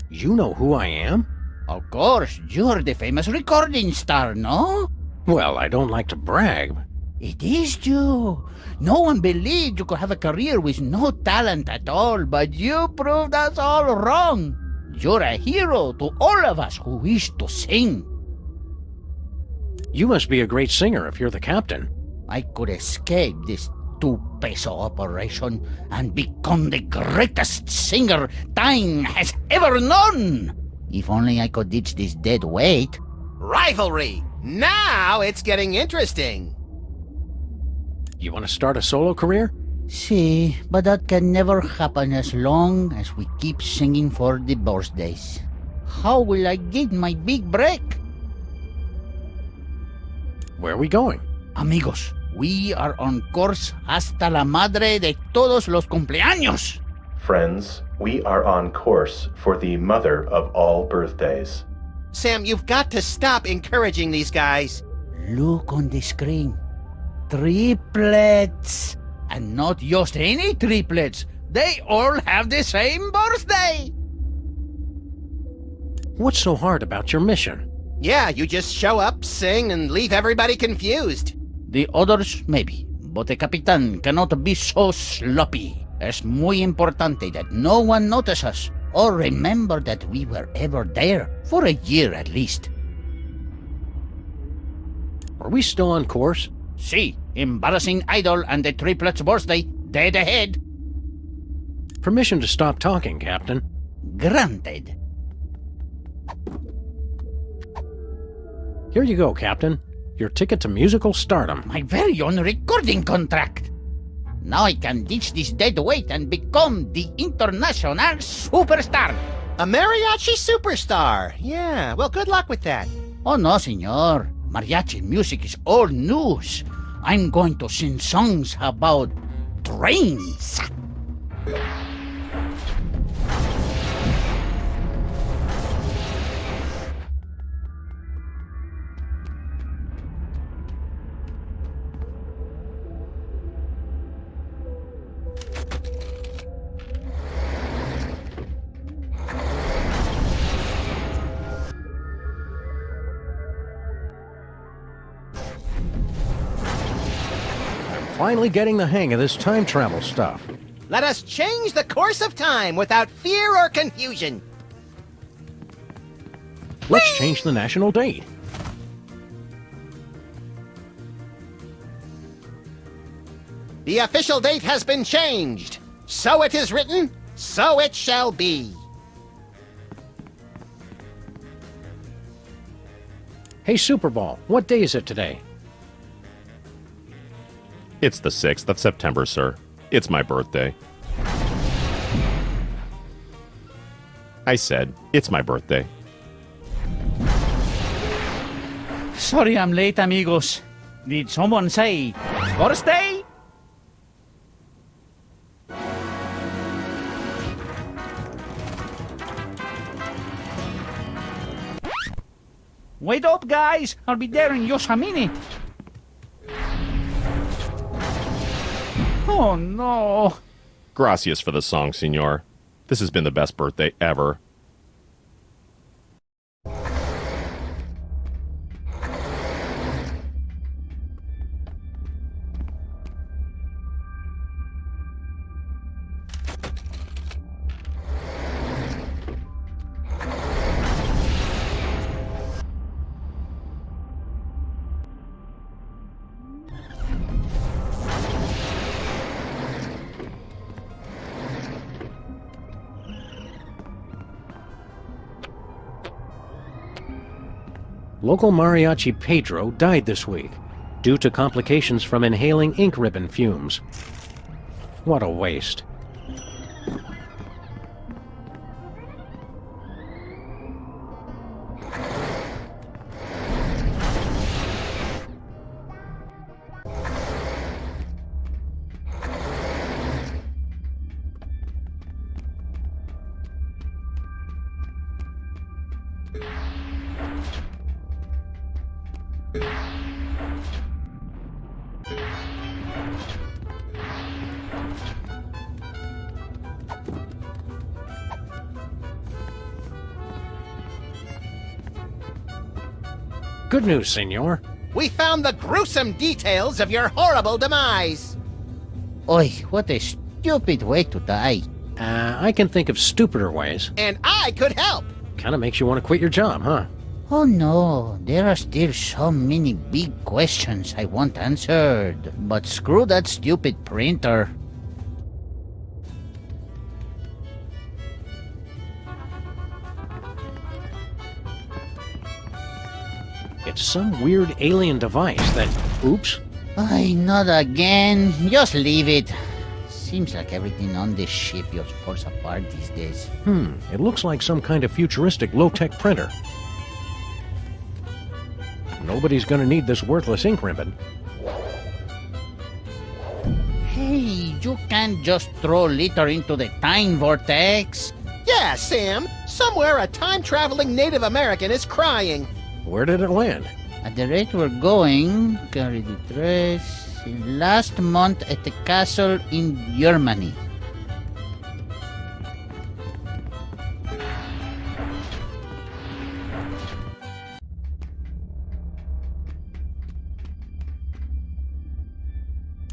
You know who I am? Of course, you're the famous recording star, no? Well, I don't like to brag. It is you. No one believed you could have a career with no talent at all, but you proved us all wrong. You're a hero to all of us who wish to sing. You must be a great singer if you're the captain. I could escape this two-peso operation and become the greatest singer time has ever known. If only I could ditch this dead weight. Rivalry! Now it's getting interesting. You want to start a solo career? See, but that can never happen as long as we keep singing for the birthdays. How will I get my big break? Where are we going? Amigos, we are on course hasta la madre de todos los cumpleaños. Friends, we are on course for the mother of all birthdays. Sam, you've got to stop encouraging these guys. Look on the screen. Triplets. And not just any triplets. They all have the same birthday. What's so hard about your mission? Yeah, you just show up, sing, and leave everybody confused. The others, maybe. But the Capitan cannot be so sloppy. Es muy importante that no one notice us or remember that we were ever there, for a year at least. Are we still on course? See, embarrassing idol and the triplets' birthday, dead ahead. Permission to stop talking, Captain. Granted. Here you go, Captain. Your ticket to musical stardom. My very own recording contract. Now I can ditch this dead weight and become the international superstar. A mariachi superstar. Yeah, well, good luck with that. Oh no, senor. Mariachi music is old news. I'm going to sing songs about trains. Finally getting the hang of this time travel stuff. Let us change the course of time without fear or confusion. Let's change the national date. The official date has been changed. So it is written, so it shall be. Hey, Super Bowl, what day is it today? It's the 6th of September, sir. It's my birthday. I said, it's my birthday. Sorry I'm late, amigos. Did someone say birthday? Wait up, guys! I'll be there in just a minute. Oh, no. Gracias for the song, senor. This has been the best birthday ever. Local mariachi Pedro died this week due to complications from inhaling ink ribbon fumes. What a waste. Good news, senor. We found the gruesome details of your horrible demise. Oi, what a stupid way to die. I can think of stupider ways. And I could help. Kinda makes you want to quit your job, huh? Oh no, there are still so many big questions I want answered. But screw that stupid printer. It's some weird alien device that... Oops. Ay, not again. Just leave it. Seems like everything on this ship just falls apart these days. It looks like some kind of futuristic low-tech printer. Nobody's gonna need this worthless ink ribbon. Hey, you can't just throw litter into the time vortex. Yeah, Sam. Somewhere a time-traveling Native American is crying. Where did it land? At the rate we're going, carry the dress. Last month at the castle in Germany.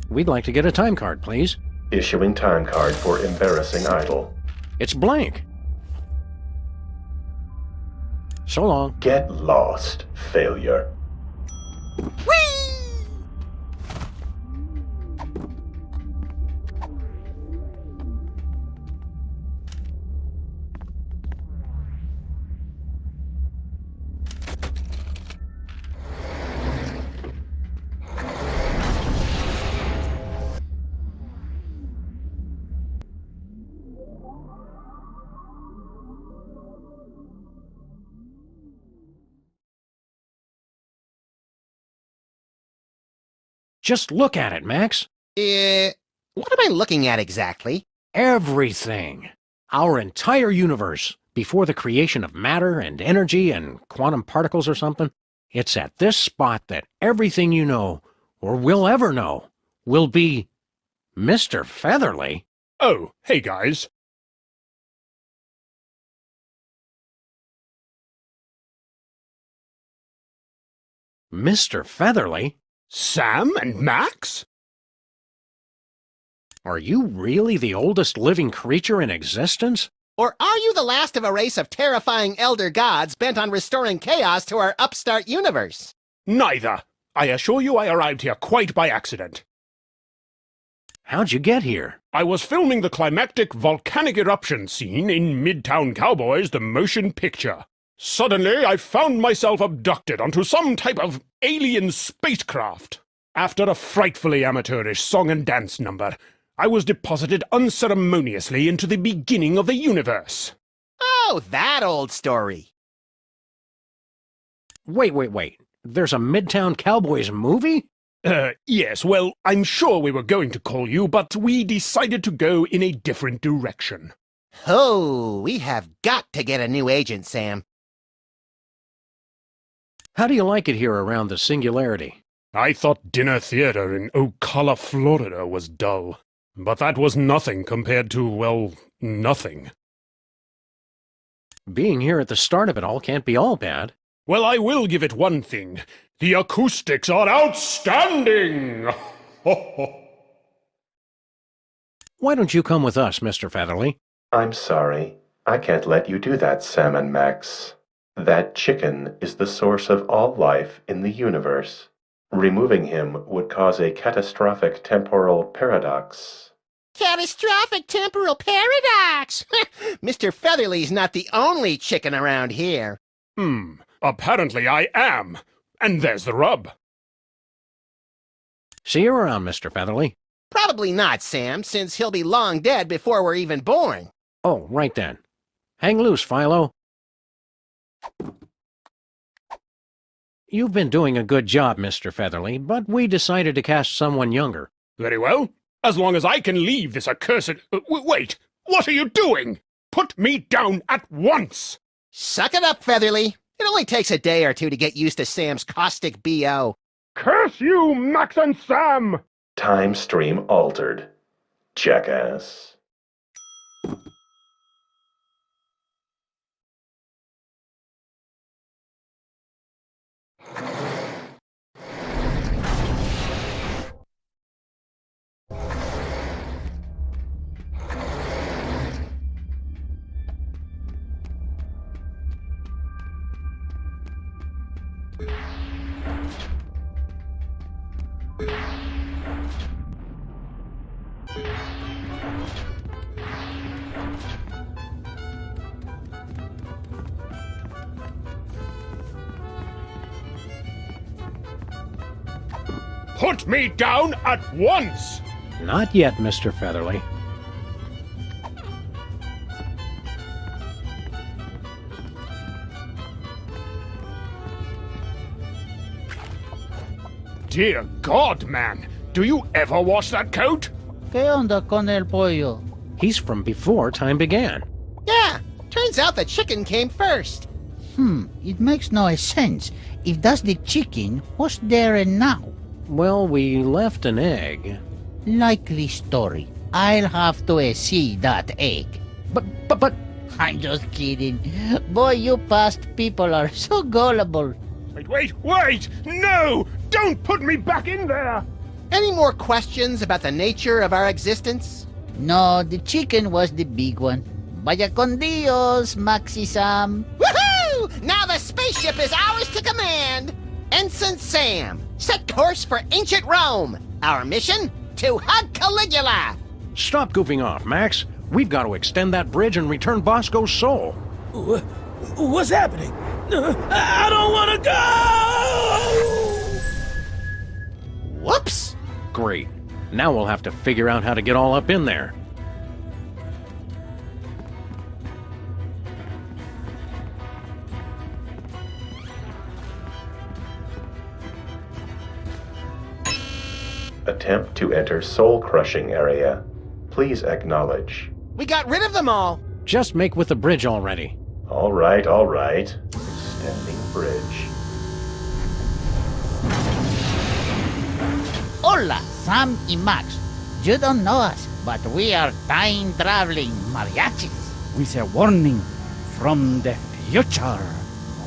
We'd like to get a time card, please. Issuing time card for embarrassing idol. It's blank. So long. Get lost, failure. Just look at it, Max. What am I looking at exactly? Everything. Our entire universe, before the creation of matter and energy and quantum particles or something. It's at this spot that everything you know, or will ever know, will be Mr. Featherly. Oh, hey guys. Mr. Featherly? Sam and Max? Are you really the oldest living creature in existence? Or are you the last of a race of terrifying elder gods bent on restoring chaos to our upstart universe? Neither. I assure you I arrived here quite by accident. How'd you get here? I was filming the climactic volcanic eruption scene in Midtown Cowboys, the motion picture. Suddenly, I found myself abducted onto some type of alien spacecraft. After a frightfully amateurish song and dance number, I was deposited unceremoniously into the beginning of the universe. Oh, that old story. Wait. There's a Midtown Cowboys movie? Yes, well, I'm sure we were going to call you, but we decided to go in a different direction. Oh, we have got to get a new agent, Sam. How do you like it here around the Singularity? I thought dinner theater in Ocala, Florida was dull. But that was nothing compared to, well, nothing. Being here at the start of it all can't be all bad. Well, I will give it one thing. The acoustics are outstanding! Why don't you come with us, Mr. Featherly? I'm sorry. I can't let you do that, Sam and Max. That chicken is the source of all life in the universe. Removing him would cause a catastrophic temporal paradox. Catastrophic temporal paradox! Mr. Featherly's not the only chicken around here. Apparently I am. And there's the rub. See you around, Mr. Featherly. Probably not, Sam, since he'll be long dead before we're even born. Oh, right then. Hang loose, Philo. You've been doing a good job, Mr. Featherly, but we decided to cast someone younger. Very well. As long as I can leave this accursed... wait! What are you doing? Put me down at once! Suck it up, Featherly. It only takes a day or two to get used to Sam's caustic B.O. Curse you, Max and Sam! Time stream altered. Jackass. Put me down at once! Not yet, Mr. Featherly. Dear God, man! Do you ever wash that coat? ¿Qué onda con el pollo? He's from before time began. Yeah, turns out the chicken came first. It makes no sense. If that's the chicken, what's there and now? Well, we left an egg. Likely story. I'll have to see that egg. But... I'm just kidding. Boy, you past people are so gullible. Wait! No! Don't put me back in there! Any more questions about the nature of our existence? No, the chicken was the big one. Vaya con Dios, Maxi Sam. Woohoo! Now the spaceship is ours to command! Ensign Sam, set course for ancient Rome. Our mission? To hug Caligula! Stop goofing off, Max. We've got to extend that bridge and return Bosco's soul. What's happening? I don't want to go! Whoops! Great. Now we'll have to figure out how to get all up in there. Attempt to enter soul-crushing area. Please acknowledge. We got rid of them all. Just make with the bridge already. All right. Extending bridge. Hola, Sam y Max. You don't know us, but we are time-traveling mariachis. With a warning from the future.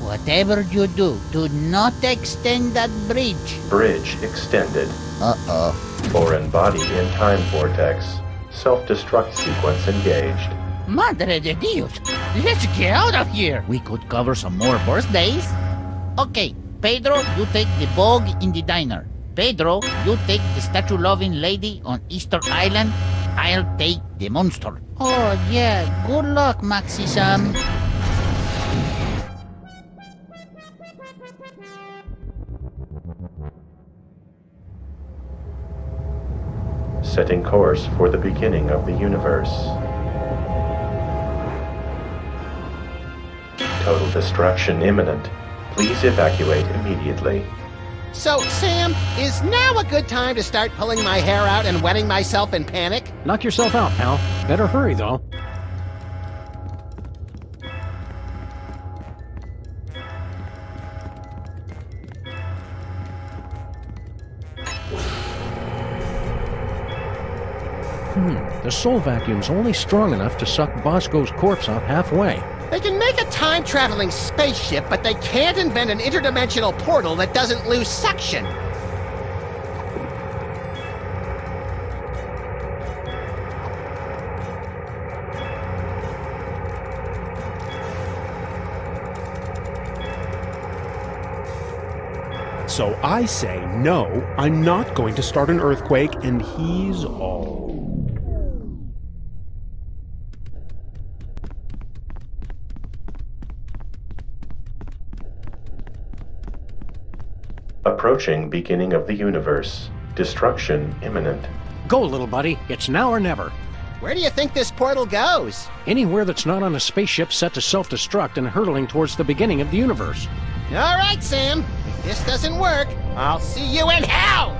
Whatever you do not extend that bridge. Bridge extended. Uh-oh. Foreign body in time vortex. Self-destruct sequence engaged. Madre de Dios! Let's get out of here! We could cover some more birthdays. Okay, Pedro, you take the bog in the diner. Pedro, you take the statue-loving lady on Easter Island. I'll take the monster. Oh, yeah. Good luck, Maxi-san. Setting course for the beginning of the universe. Total destruction imminent. Please evacuate immediately. So, Sam, is now a good time to start pulling my hair out and wetting myself in panic? Knock yourself out, pal. Better hurry, though. The soul vacuum's only strong enough to suck Bosco's corpse out halfway. They can make a time-traveling spaceship, but they can't invent an interdimensional portal that doesn't lose suction. So I say, no, I'm not going to start an earthquake, and he's all. Approaching beginning of the universe. Destruction imminent. Go, little buddy. It's now or never. Where do you think this portal goes? Anywhere that's not on a spaceship set to self-destruct and hurtling towards the beginning of the universe. All right, Sam. If this doesn't work, I'll see you in hell!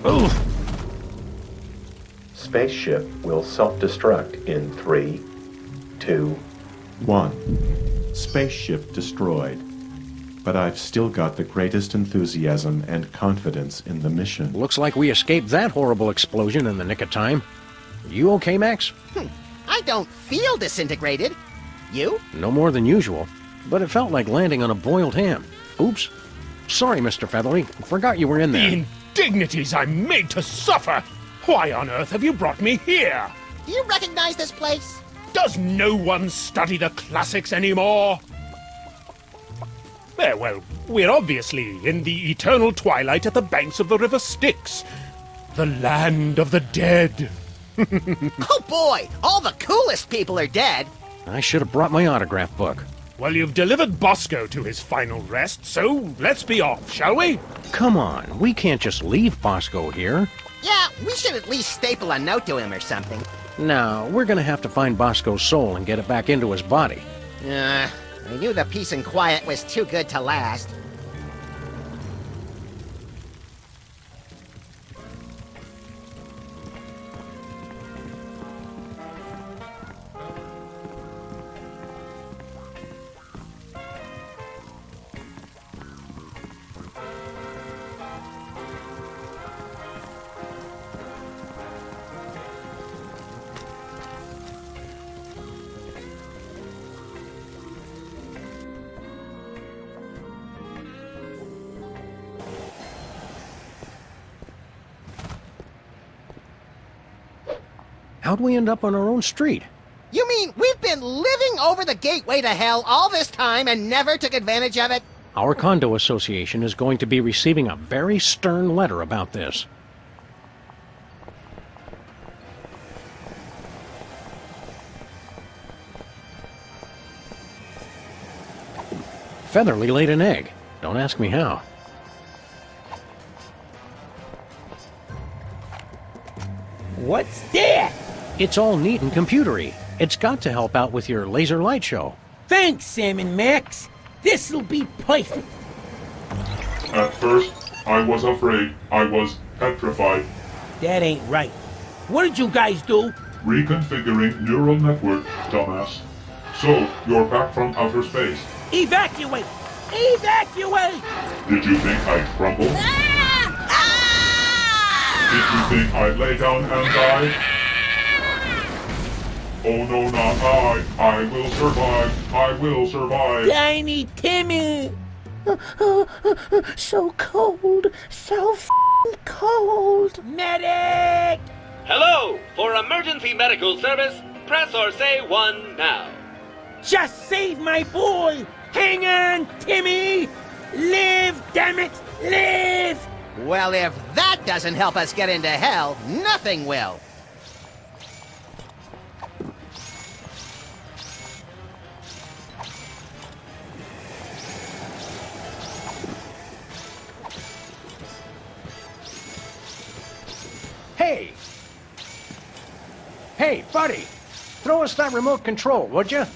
Ooh. Spaceship will self-destruct in 3, 2, 1. Spaceship destroyed. But I've still got the greatest enthusiasm and confidence in the mission. Looks like we escaped that horrible explosion in the nick of time. You okay, Max? I don't feel disintegrated. You? No more than usual, but it felt like landing on a boiled ham. Oops. Sorry, Mr. Featherly. Forgot you were in there. The indignities I'm made to suffer! Why on earth have you brought me here? Do you recognize this place? Does no one study the classics anymore? Well, we're obviously in the eternal twilight at the banks of the River Styx. The land of the dead. Oh boy, all the coolest people are dead. I should have brought my autograph book. Well, you've delivered Bosco to his final rest, so let's be off, shall we? Come on, we can't just leave Bosco here. Yeah, we should at least staple a note to him or something. No, we're gonna have to find Bosco's soul and get it back into his body. I knew the peace and quiet was too good to last. How'd we end up on our own street? You mean we've been living over the gateway to hell all this time and never took advantage of it? Our condo association is going to be receiving a very stern letter about this. Featherly laid an egg. Don't ask me how. What's that? It's all neat and computery. It's got to help out with your laser light show. Thanks, Sam and Max. This'll be perfect. At first, I was afraid. I was petrified. That ain't right. What did you guys do? Reconfiguring neural network, dumbass. So, you're back from outer space. Evacuate! Evacuate! Did you think I'd crumble? Did you think I'd lay down and die? Oh no, not I. I will survive. I will survive. Tiny Timmy! So cold. So cold. Medic! Hello! For emergency medical service, press or say 1 now. Just save my boy! Hang on, Timmy! Live, damn it! Live! Well, if that doesn't help us get into hell, nothing will. Hey! Hey, buddy! Throw us that remote control, would you?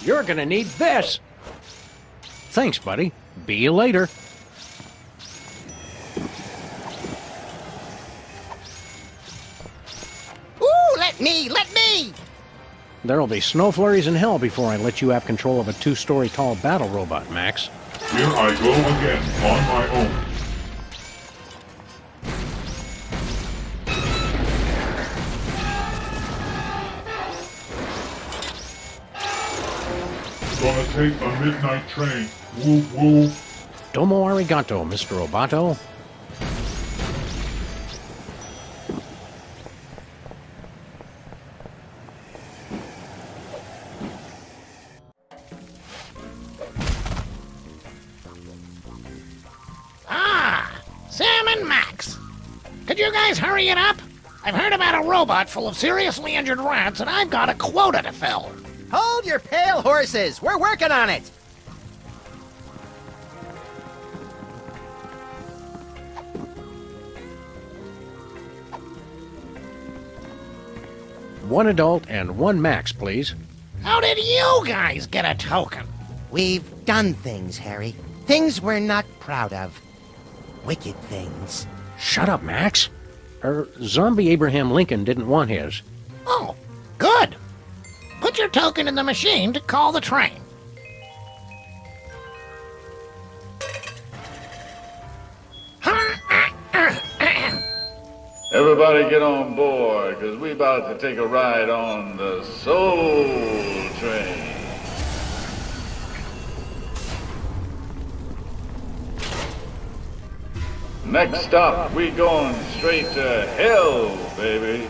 You're gonna need this! Thanks, buddy. Be you later. Ooh, let me! There'll be snow flurries in hell before I let you have control of a 2-story tall battle robot, Max. Here I go again, on my own. Gonna take a midnight train. Woo woo. Domo arigato, Mr. Roboto. Sam and Max. Could you guys hurry it up? I've heard about a robot full of seriously injured rats, and I've got a quota to fill. Hold your pale horses! We're working on it! One adult and one Max, please. How did you guys get a token? We've done things, Harry. Things we're not proud of. wicked things. Shut up, Max. Zombie Abraham Lincoln didn't want his. Oh, good. Put your token in the machine to call the train. Everybody get on board, because we about to take a ride on the Soul Train. Next stop, we going straight to hell, baby.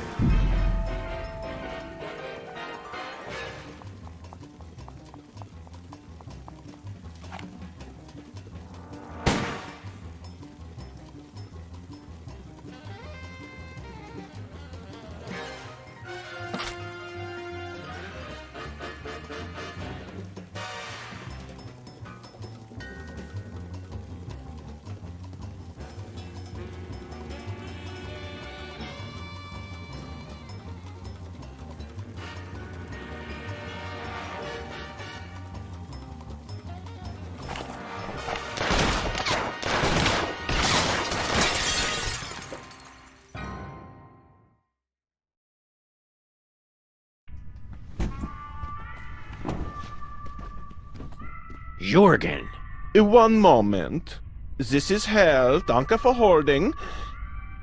Jorgen. One moment. This is hell. Danke for holding.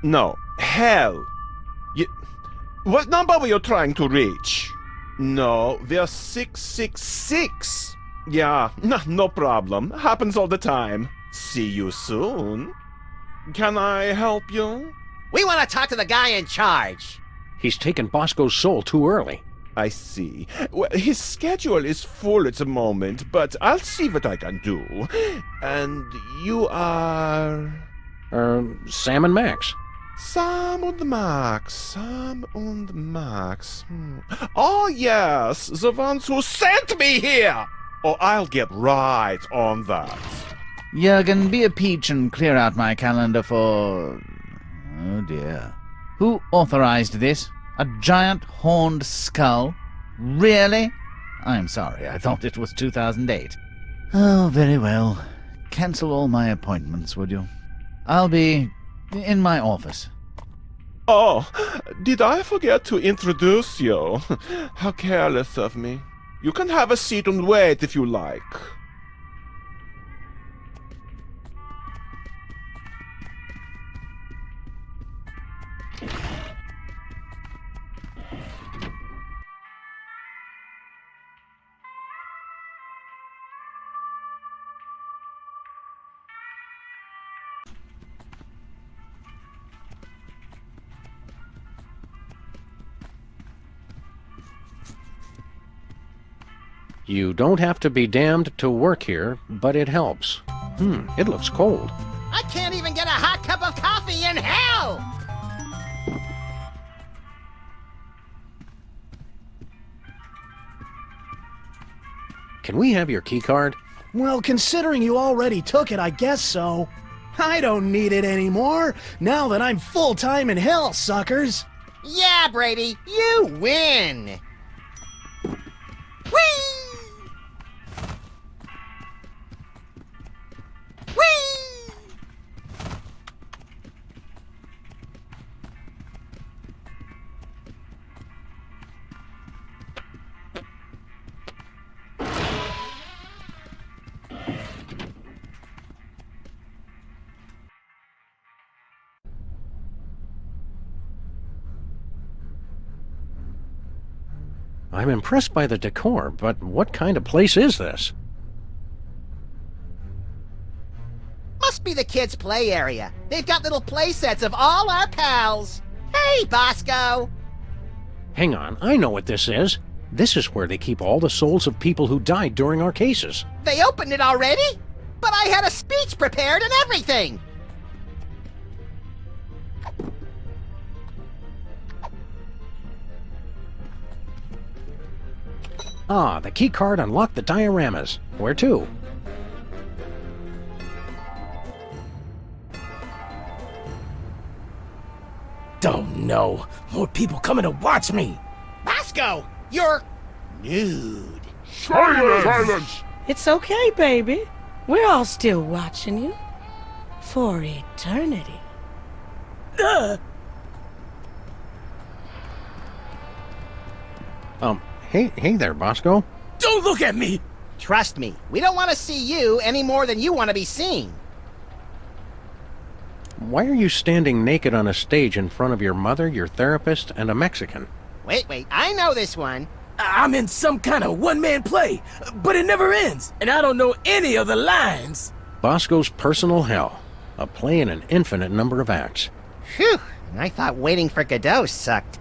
No, hell. What number were you trying to reach? No, we're 666. Yeah, no problem. Happens all the time. See you soon. Can I help you? We want to talk to the guy in charge. He's taken Bosco's soul too early. I see. Well, his schedule is full at the moment, but I'll see what I can do. And you are... Sam and Max. Sam und Max. Oh, yes, the ones who sent me here! Oh, I'll get right on that. Jurgen, be a peach and clear out my calendar for... Oh, dear. Who authorized this? A giant horned skull? Really? I'm sorry, I thought it was 2008. Oh, very well. Cancel all my appointments, would you? I'll be in my office. Oh, did I forget to introduce you? How careless of me. You can have a seat and wait if you like. You don't have to be damned to work here, but it helps. It looks cold. I can't even get a hot cup of coffee in hell! Can we have your keycard? Well, considering you already took it, I guess so. I don't need it anymore, now that I'm full-time in hell, suckers! Yeah, Brady, you win! Whee! Whee! I'm impressed by the decor, but what kind of place is this? Must be the kids' play area. They've got little play sets of all our pals. Hey, Bosco! Hang on, I know what this is. This is where they keep all the souls of people who died during our cases. They opened it already? But I had a speech prepared and everything! Ah, the keycard unlocked the dioramas. Where to? Oh no, more people coming to watch me. Bosco, you're nude. Silence! It's okay, baby. We're all still watching you. For eternity. Hey there, Bosco. Don't look at me! Trust me, we don't want to see you any more than you want to be seen. Why are you standing naked on a stage in front of your mother, your therapist, and a Mexican? Wait, I know this one. I'm in some kind of one-man play, but it never ends, and I don't know any of the lines. Bosco's Personal Hell, a play in an infinite number of acts. Phew, I thought waiting for Godot sucked.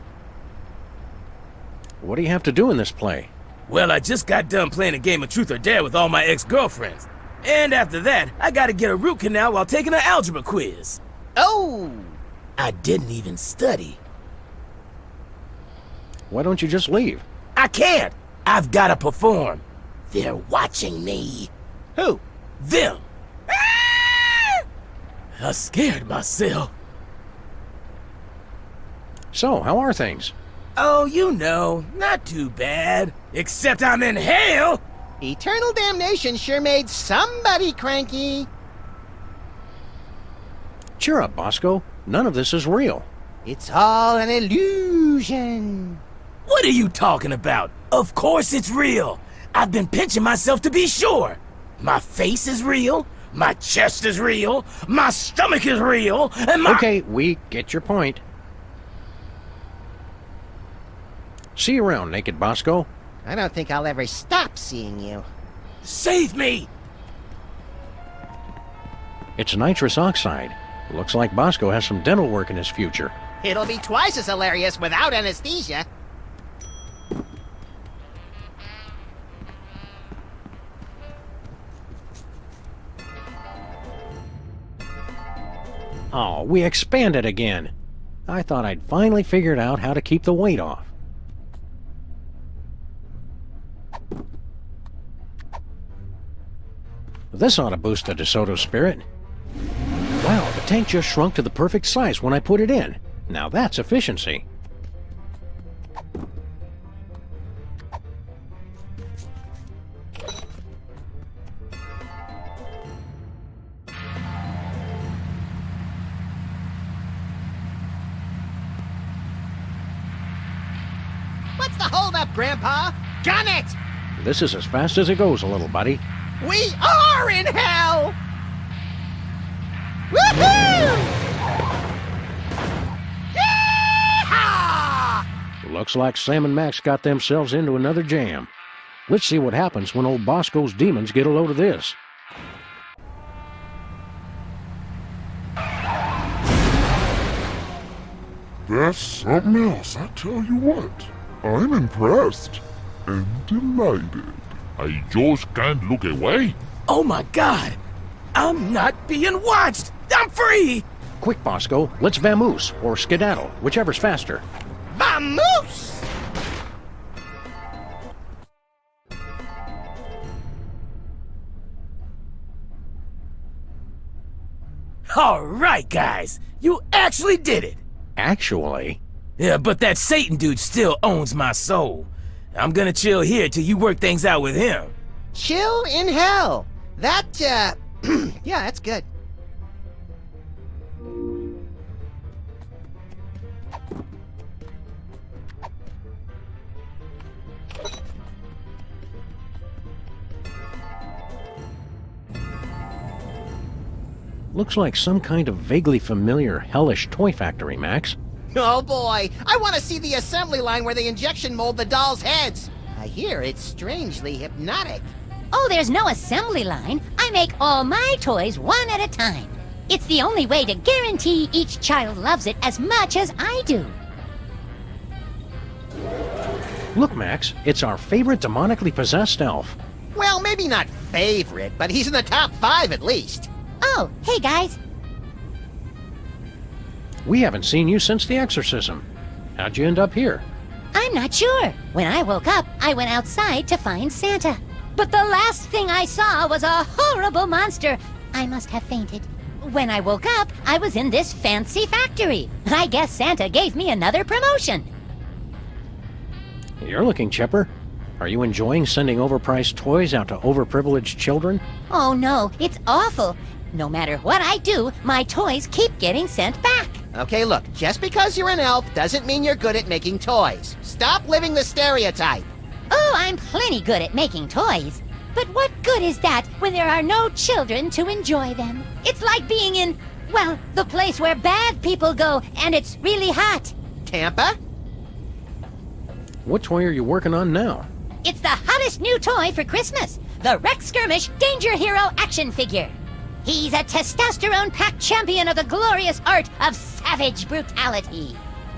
What do you have to do in this play? Well, I just got done playing a game of Truth or Dare with all my ex-girlfriends. And after that, I gotta get a root canal while taking an algebra quiz. Oh! I didn't even study. Why don't you just leave? I can't! I've gotta perform. They're watching me. Who? Them. I scared myself. So, how are things? Oh, you know, not too bad. Except I'm in hell! Eternal damnation sure made somebody cranky. Cheer up, Bosco. None of this is real. It's all an illusion. What are you talking about? Of course it's real. I've been pinching myself to be sure. My face is real. My chest is real. My stomach is real. And my... Okay, we get your point. See you around, Naked Bosco. I don't think I'll ever stop seeing you. Save me! It's nitrous oxide. Looks like Bosco has some dental work in his future. It'll be twice as hilarious without anesthesia. Oh, we expanded again. I thought I'd finally figured out how to keep the weight off. This ought to boost the DeSoto spirit. Wow, the tank just shrunk to the perfect size when I put it in. Now that's efficiency. What's the holdup, Grandpa? Gun it! This is as fast as it goes, little buddy. We are in hell! Woohoo! Yeehaw! Looks like Sam and Max got themselves into another jam. Let's see what happens when old Bosco's demons get a load of this. That's something else, I tell you what. I'm impressed and delighted. I just can't look away. Oh my god! I'm not being watched! I'm free! Quick, Bosco, let's vamoose, or skedaddle, whichever's faster. Vamoose! Alright, guys! You actually did it! Actually? Yeah, but that Satan dude still owns my soul. I'm gonna chill here till you work things out with him. Chill in hell. That, yeah, that's good. Looks like some kind of vaguely familiar hellish toy factory, Max. Oh boy, I want to see the assembly line where they injection mold the dolls' heads. I hear it's strangely hypnotic. Oh, there's no assembly line. I make all my toys one at a time. It's the only way to guarantee each child loves it as much as I do. Look, Max, it's our favorite demonically possessed elf. Well, maybe not favorite, but he's in the top 5 at least. Oh, hey guys. We haven't seen you since the exorcism. How'd you end up here? I'm not sure. When I woke up, I went outside to find Santa. But the last thing I saw was a horrible monster. I must have fainted. When I woke up, I was in this fancy factory. I guess Santa gave me another promotion. You're looking chipper. Are you enjoying sending overpriced toys out to overprivileged children? Oh no, it's awful. No matter what I do, my toys keep getting sent back. Okay, look, just because you're an elf doesn't mean you're good at making toys. Stop living the stereotype. Oh, I'm plenty good at making toys. But what good is that when there are no children to enjoy them? It's like being in, well, the place where bad people go and it's really hot. Tampa? What toy are you working on now? It's the hottest new toy for Christmas, the Rex Skirmish Danger Hero action figure. He's a testosterone-packed champion of the glorious art of savage brutality.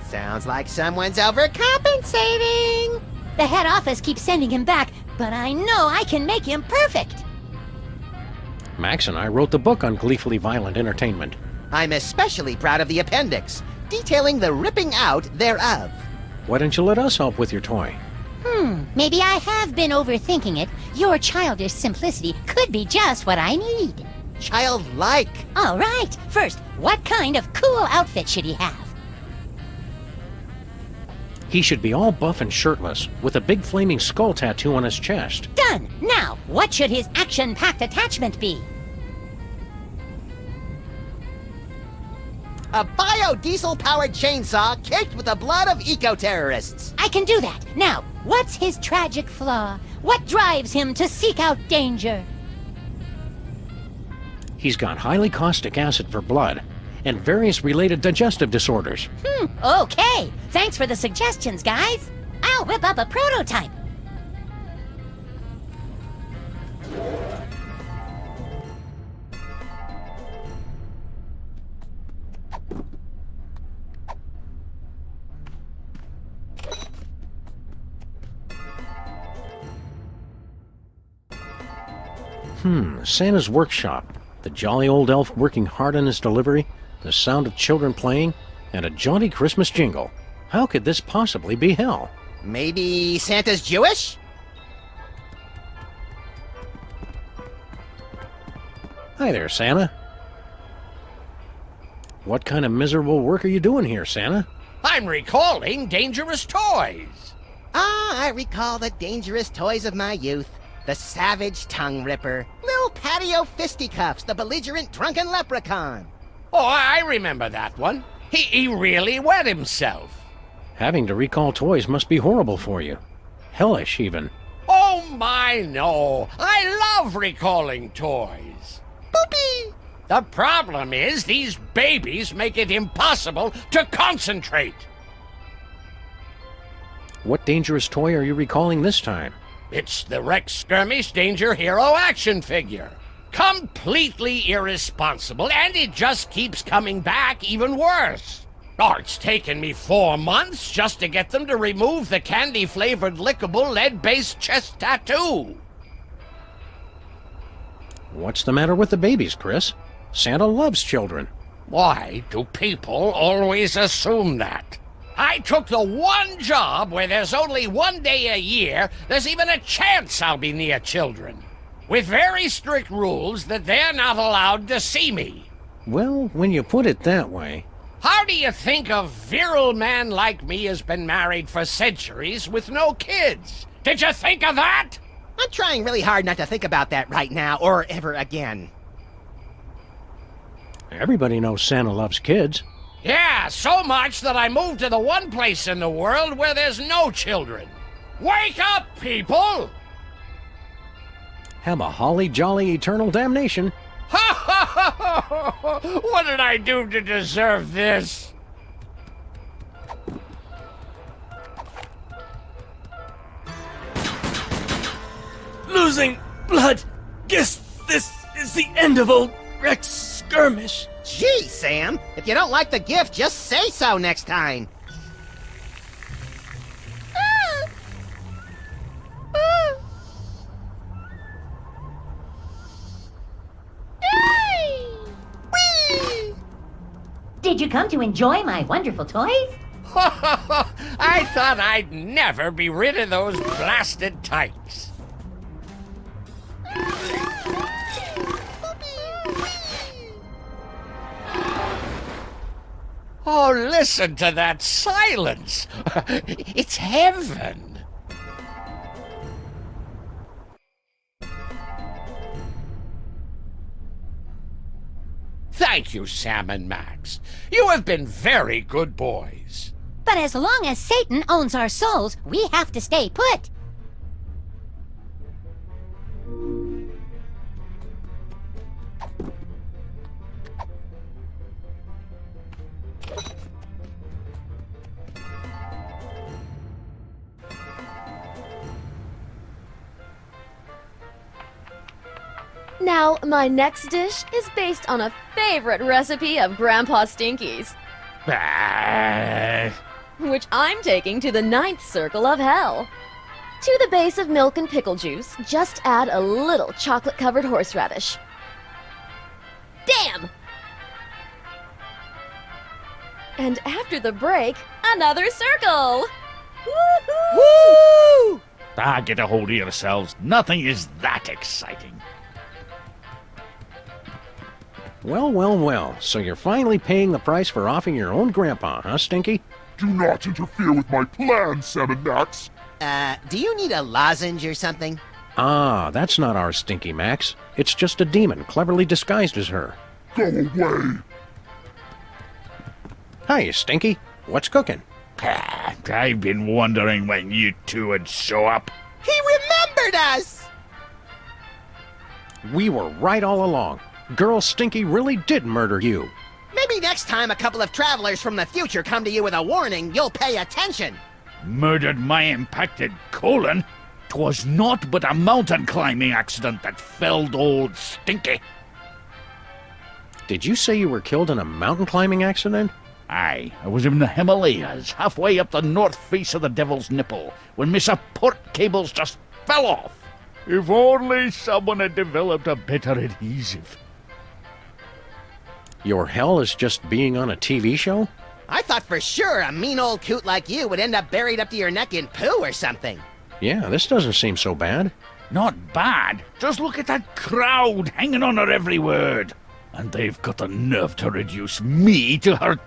Sounds like someone's overcompensating. The head office keeps sending him back, but I know I can make him perfect. Max and I wrote the book on gleefully violent entertainment. I'm especially proud of the appendix, detailing the ripping out thereof. Why don't you let us help with your toy? Maybe I have been overthinking it. Your childish simplicity could be just what I need. Childlike. All right. First, what kind of cool outfit should he have? He should be all buff and shirtless, with a big flaming skull tattoo on his chest. Done! Now, what should his action-packed attachment be? A biodiesel-powered chainsaw caked with the blood of eco-terrorists. I can do that. Now, what's his tragic flaw? What drives him to seek out danger? He's got highly caustic acid for blood, and various related digestive disorders. Okay. Thanks for the suggestions, guys. I'll whip up a prototype. Santa's workshop. The jolly old elf working hard on his delivery, the sound of children playing, and a jaunty Christmas jingle. How could this possibly be hell? Maybe Santa's Jewish? Hi there, Santa. What kind of miserable work are you doing here, Santa? I'm recalling dangerous toys. Ah, I recall the dangerous toys of my youth. The savage tongue ripper, little patio fisticuffs, the belligerent drunken leprechaun. Oh, I remember that one. He really wet himself. Having to recall toys must be horrible for you. Hellish, even. Oh my, no. I love recalling toys. Boopy! The problem is these babies make it impossible to concentrate. What dangerous toy are you recalling this time? It's the Rex Skirmish Danger Hero action figure. Completely irresponsible, and it just keeps coming back even worse. Oh, it's taken me 4 months just to get them to remove the candy-flavored lickable lead-based chest tattoo. What's the matter with the babies, Chris? Santa loves children. Why do people always assume that? I took the one job where there's only 1 day a year there's even a chance I'll be near children, with very strict rules that they're not allowed to see me. Well, when you put it that way... How do you think a virile man like me has been married for centuries with no kids? Did you think of that? I'm trying really hard not to think about that right now or ever again. Everybody knows Santa loves kids. Yeah, so much that I moved to the one place in the world where there's no children. Wake up, people! Have a holly jolly eternal damnation. Ha ha ha ha! What did I do to deserve this? Losing blood. Guess this is the end of old Rex Skirmish. Gee, Sam, if you don't like the gift, just say so next time. Did you come to enjoy my wonderful toys? I thought I'd never be rid of those blasted tights. Oh, listen to that silence. It's heaven. Thank you, Sam and Max. You have been very good boys. But as long as Satan owns our souls, we have to stay put. Now, my next dish is based on a favorite recipe of Grandpa Stinky's, which I'm taking to the 9th circle of hell. To the base of milk and pickle juice, just add a little chocolate-covered horseradish. Damn! And after the break, another circle! Woo! Get a hold of yourselves. Nothing is that exciting. Well, well, well. So you're finally paying the price for offing your own grandpa, huh, Stinky? Do not interfere with my plans, Sam and Max. Do you need a lozenge or something? Ah, that's not our Stinky, Max. It's just a demon cleverly disguised as her. Go away. Hi, Stinky. What's cooking? I've been wondering when you two would show up. He remembered us! We were right all along. Girl Stinky really did murder you. Maybe next time a couple of travelers from the future come to you with a warning, you'll pay attention. Murdered my impacted colon? 'Twas naught but a mountain climbing accident that felled old Stinky. Did you say you were killed in a mountain climbing accident? Aye, I was in the Himalayas, halfway up the north face of the Devil's Nipple, when my support cables just fell off. If only someone had developed a better adhesive. Your hell is just being on a TV show? I thought for sure a mean old coot like you would end up buried up to your neck in poo or something. Yeah, this doesn't seem so bad. Not bad. Just look at that crowd hanging on her every word. And they've got the nerve to reduce me to her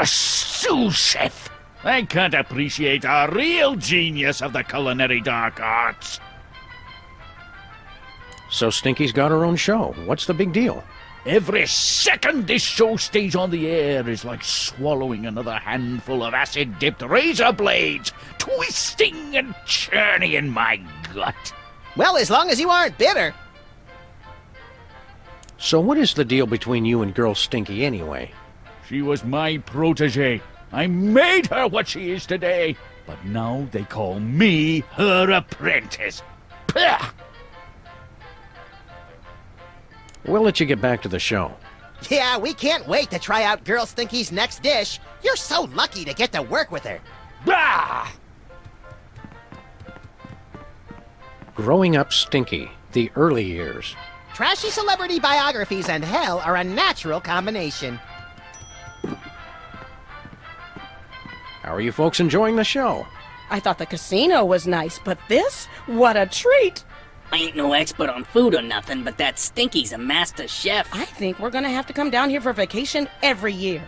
sous chef. They can't appreciate a real genius of the culinary dark arts. So Stinky's got her own show. What's the big deal? Every second this show stays on the air is like swallowing another handful of acid-dipped razor blades, twisting and churning in my gut. Well, as long as you aren't bitter. So what is the deal between you and Girl Stinky anyway? She was my protege. I made her what she is today. But now they call me her apprentice. Pah! We'll let you get back to the show. Yeah, we can't wait to try out Girl Stinky's next dish. You're so lucky to get to work with her. Bah! Growing Up Stinky, the early years. Trashy celebrity biographies and hell are a natural combination. How are you folks enjoying the show? I thought the casino was nice, but this? What a treat! I ain't no expert on food or nothing, but that Stinky's a master chef. I think we're gonna have to come down here for vacation every year.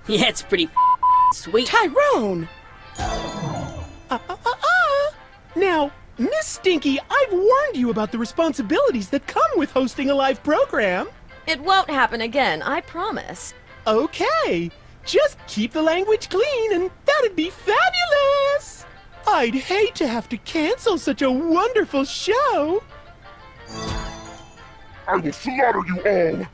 Yeah, it's pretty sweet. Tyrone! Now, Miss Stinky, I've warned you about the responsibilities that come with hosting a live program. It won't happen again, I promise. Okay, just keep the language clean and that'd be fabulous! I'd hate to have to cancel such a wonderful show. I will slaughter you all.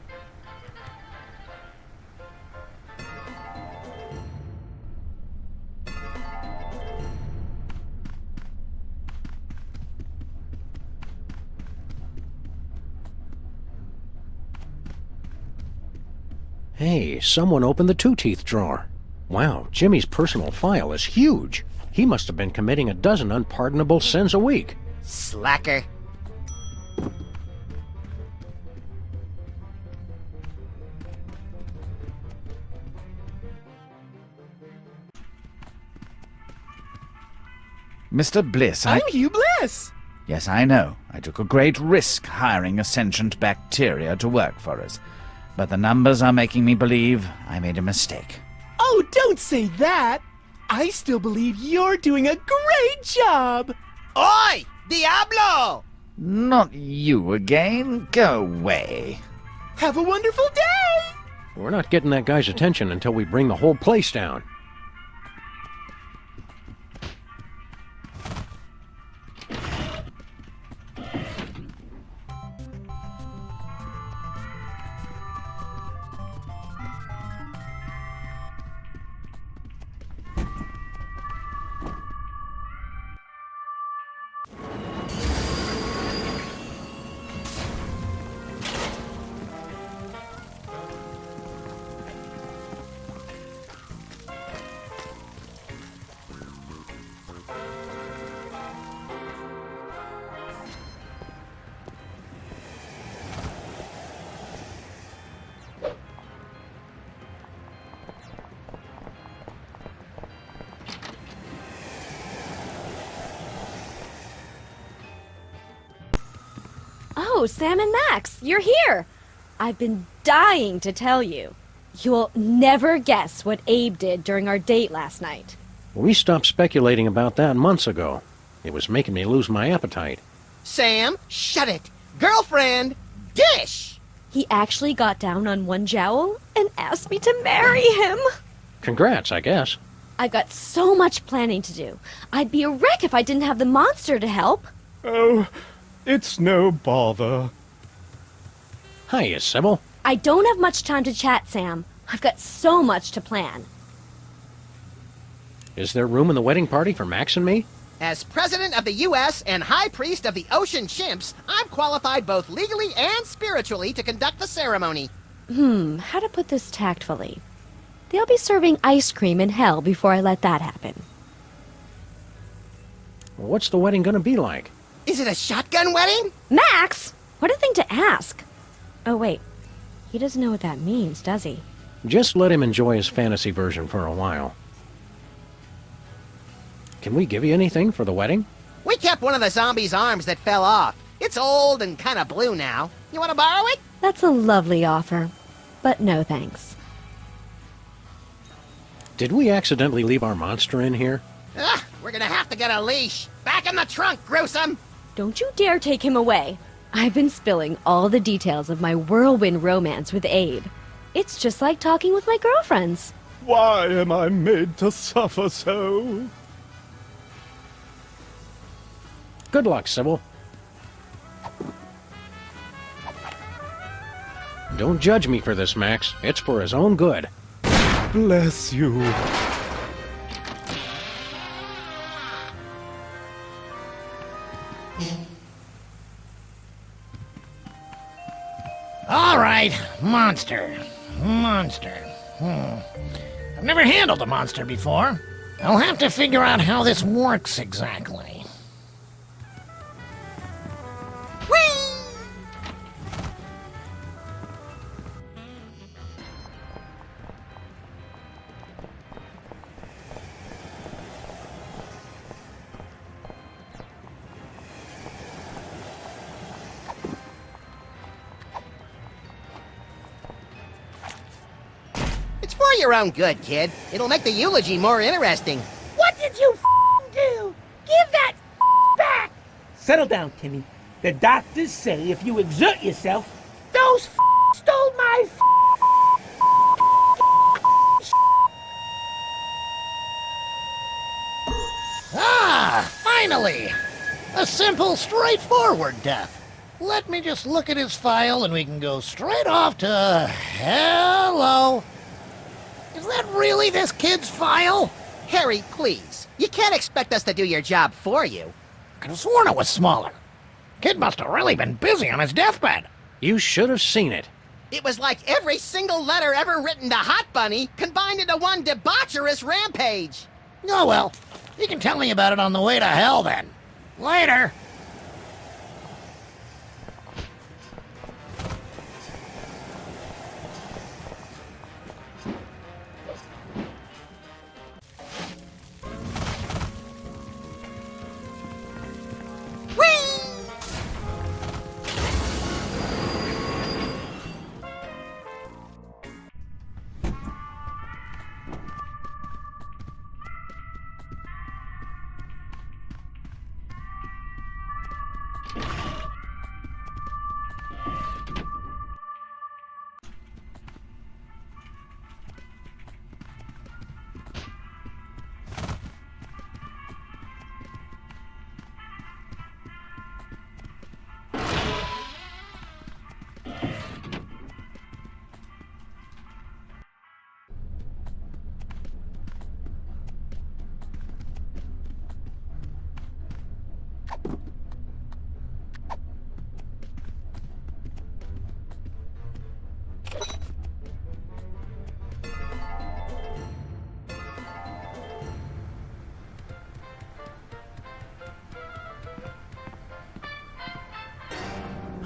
Hey, someone opened the two-teeth drawer. Wow, Jimmy's personal file is huge. He must have been committing a dozen unpardonable sins a week. Slacker. Mr. Bliss, I'm Hugh Bliss! Yes, I know. I took a great risk hiring a sentient bacteria to work for us. But the numbers are making me believe I made a mistake. Oh, don't say that! I still believe you're doing a great job! Oi! Diablo! Not you again. Go away. Have a wonderful day! We're not getting that guy's attention until we bring the whole place down. Oh, Sam and Max, you're here! I've been dying to tell you. You'll never guess what Abe did during our date last night. We stopped speculating about that months ago. It was making me lose my appetite. Sam, shut it! Girlfriend, dish! He actually got down on one jowl and asked me to marry him. Congrats, I guess. I've got so much planning to do. I'd be a wreck if I didn't have the monster to help. Oh, it's no bother. Hiya, Sybil. I don't have much time to chat, Sam. I've got so much to plan. Is there room in the wedding party for Max and me? As President of the U.S. and High Priest of the Ocean Chimps, I'm qualified both legally and spiritually to conduct the ceremony. How to put this tactfully? They'll be serving ice cream in hell before I let that happen. Well, what's the wedding gonna be like? Is it a shotgun wedding? Max! What a thing to ask! Oh, wait. He doesn't know what that means, does he? Just let him enjoy his fantasy version for a while. Can we give you anything for the wedding? We kept one of the zombie's arms that fell off. It's old and kind of blue now. You want to borrow it? That's a lovely offer, but no thanks. Did we accidentally leave our monster in here? We're gonna have to get a leash. Back in the trunk, gruesome! Don't you dare take him away. I've been spilling all the details of my whirlwind romance with Abe. It's just like talking with my girlfriends. Why am I made to suffer so? Good luck, Sybil. Don't judge me for this, Max. It's for his own good. Bless you. All right, monster. I've never handled a monster before. I'll have to figure out how this works exactly. It's for your own good, kid. It'll make the eulogy more interesting. What did you do? Give that back! Settle down, Timmy. The doctors say if you exert yourself, those stole my Finally! A simple, straightforward death. Let me just look at his file and we can go straight off to... Hello! Is that really this kid's file? Harry, please. You can't expect us to do your job for you. I could have sworn it was smaller. Kid must have really been busy on his deathbed. You should have seen it. It was like every single letter ever written to Hot Bunny combined into one debaucherous rampage. Oh well, you can tell me about it on the way to hell then. Later.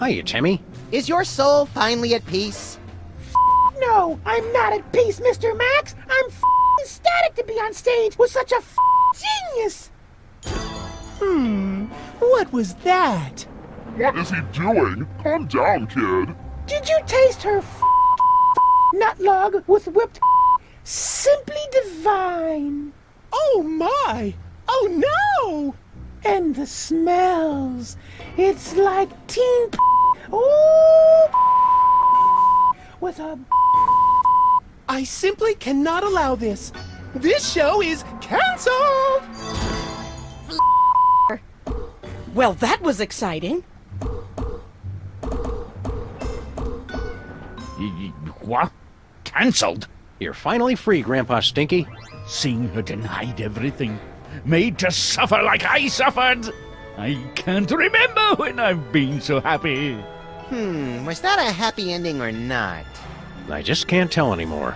Hiya, Timmy. Is your soul finally at peace? No, I'm not at peace, Mr. Max. I'm ecstatic to be on stage with such a genius. What was that? What is he doing? Calm down, kid. Did you taste her nut log with whipped simply divine? Oh my! Oh no! And the smells. It's like teen oh with a I simply cannot allow this. This show is canceled! Well, that was exciting. What? Cancelled? You're finally free, Grandpa Stinky. Seeing her denied everything, made to suffer like I suffered. I can't remember when I've been so happy. Was that a happy ending or not? I just can't tell anymore.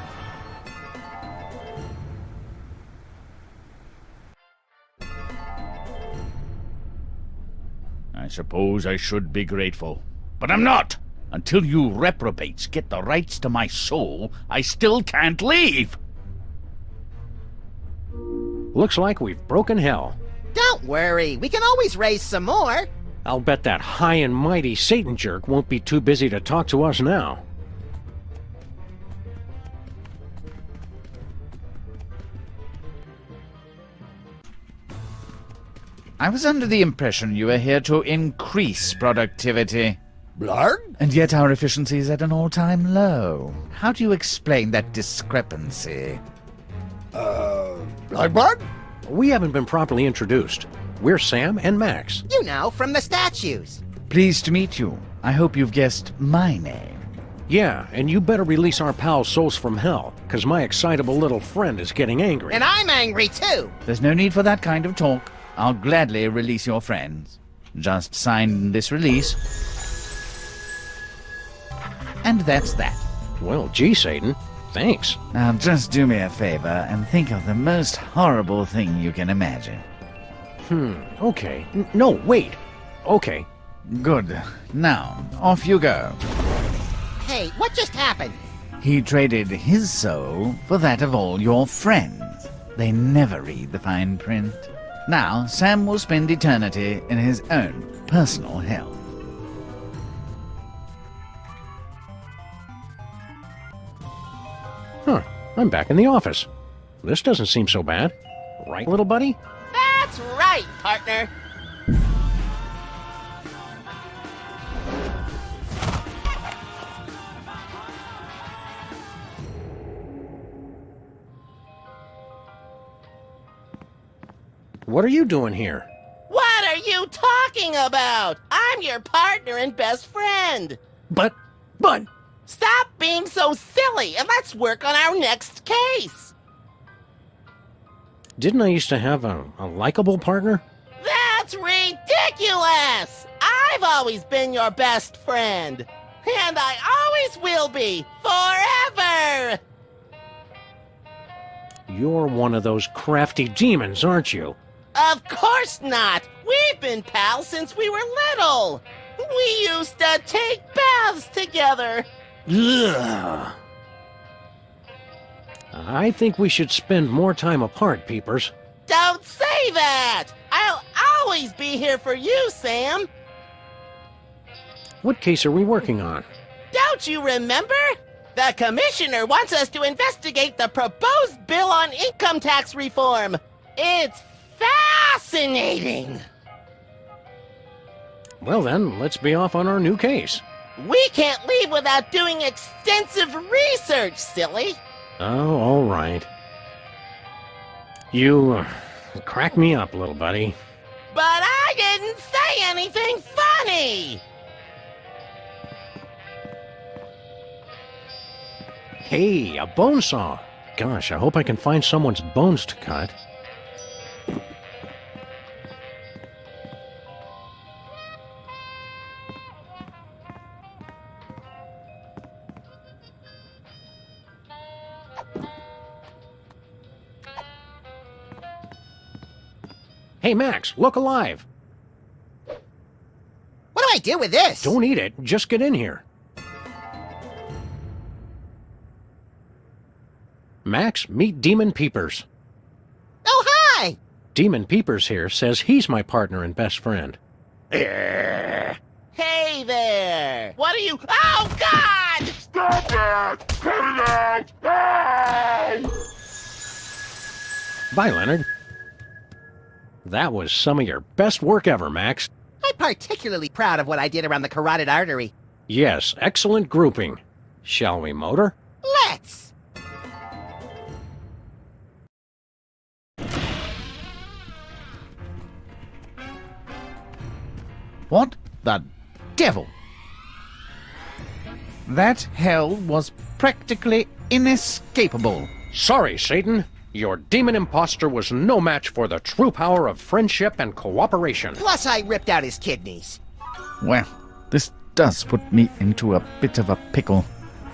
I suppose I should be grateful, but I'm not. Until you reprobates get the rights to my soul, I still can't leave. Looks like we've broken hell. Don't worry, we can always raise some more. I'll bet that high and mighty Satan jerk won't be too busy to talk to us now. I was under the impression you were here to increase productivity. Blarg? And yet our efficiency is at an all-time low. How do you explain that discrepancy? Blarg? We haven't been properly introduced. We're Sam and Max. You know, from the statues. Pleased to meet you. I hope you've guessed my name. Yeah, and you better release our pal Souls from Hell, because my excitable little friend is getting angry. And I'm angry too. There's no need for that kind of talk. I'll gladly release your friends. Just sign this release. And that's that. Well, gee, Satan. Thanks. Now just do me a favor and think of the most horrible thing you can imagine. Okay. No, wait. Okay. Good. Now, off you go. Hey, what just happened? He traded his soul for that of all your friends. They never read the fine print. Now, Sam will spend eternity in his own personal hell. Huh. I'm back in the office. This doesn't seem so bad. Right, little buddy? That's right, partner. What are you doing here? What are you talking about? I'm your partner and best friend. But... Stop being so silly and let's work on our next case. Didn't I used to have a likable partner? That's ridiculous! I've always been your best friend. And I always will be. Forever! You're one of those crafty demons, aren't you? Of course not! We've been pals since we were little! We used to take baths together! Ugh. I think we should spend more time apart, Peepers. Don't say that! I'll always be here for you, Sam! What case are we working on? Don't you remember? The commissioner wants us to investigate the proposed bill on income tax reform. It's fascinating! Well then, let's be off on our new case. We can't leave without doing extensive research, silly! Oh, all right. You crack me up, little buddy. But I didn't say anything funny! Hey, a bone saw. Gosh, I hope I can find someone's bones to cut. Hey, Max, look alive. What do I do with this? Don't eat it. Just get in here. Max, meet Demon Peepers. Oh, hi! Demon Peepers here says he's my partner and best friend. Hey there! What are you... Oh, God! Stop that! Cut it out! Ow! Bye, Leonard. That was some of your best work ever, Max. I'm particularly proud of what I did around the carotid artery. Yes, excellent grouping. Shall we motor? Let's! What the devil? That hell was practically inescapable. Sorry, Satan. Your demon imposter was no match for the true power of friendship and cooperation. Plus, I ripped out his kidneys. Well, this does put me into a bit of a pickle.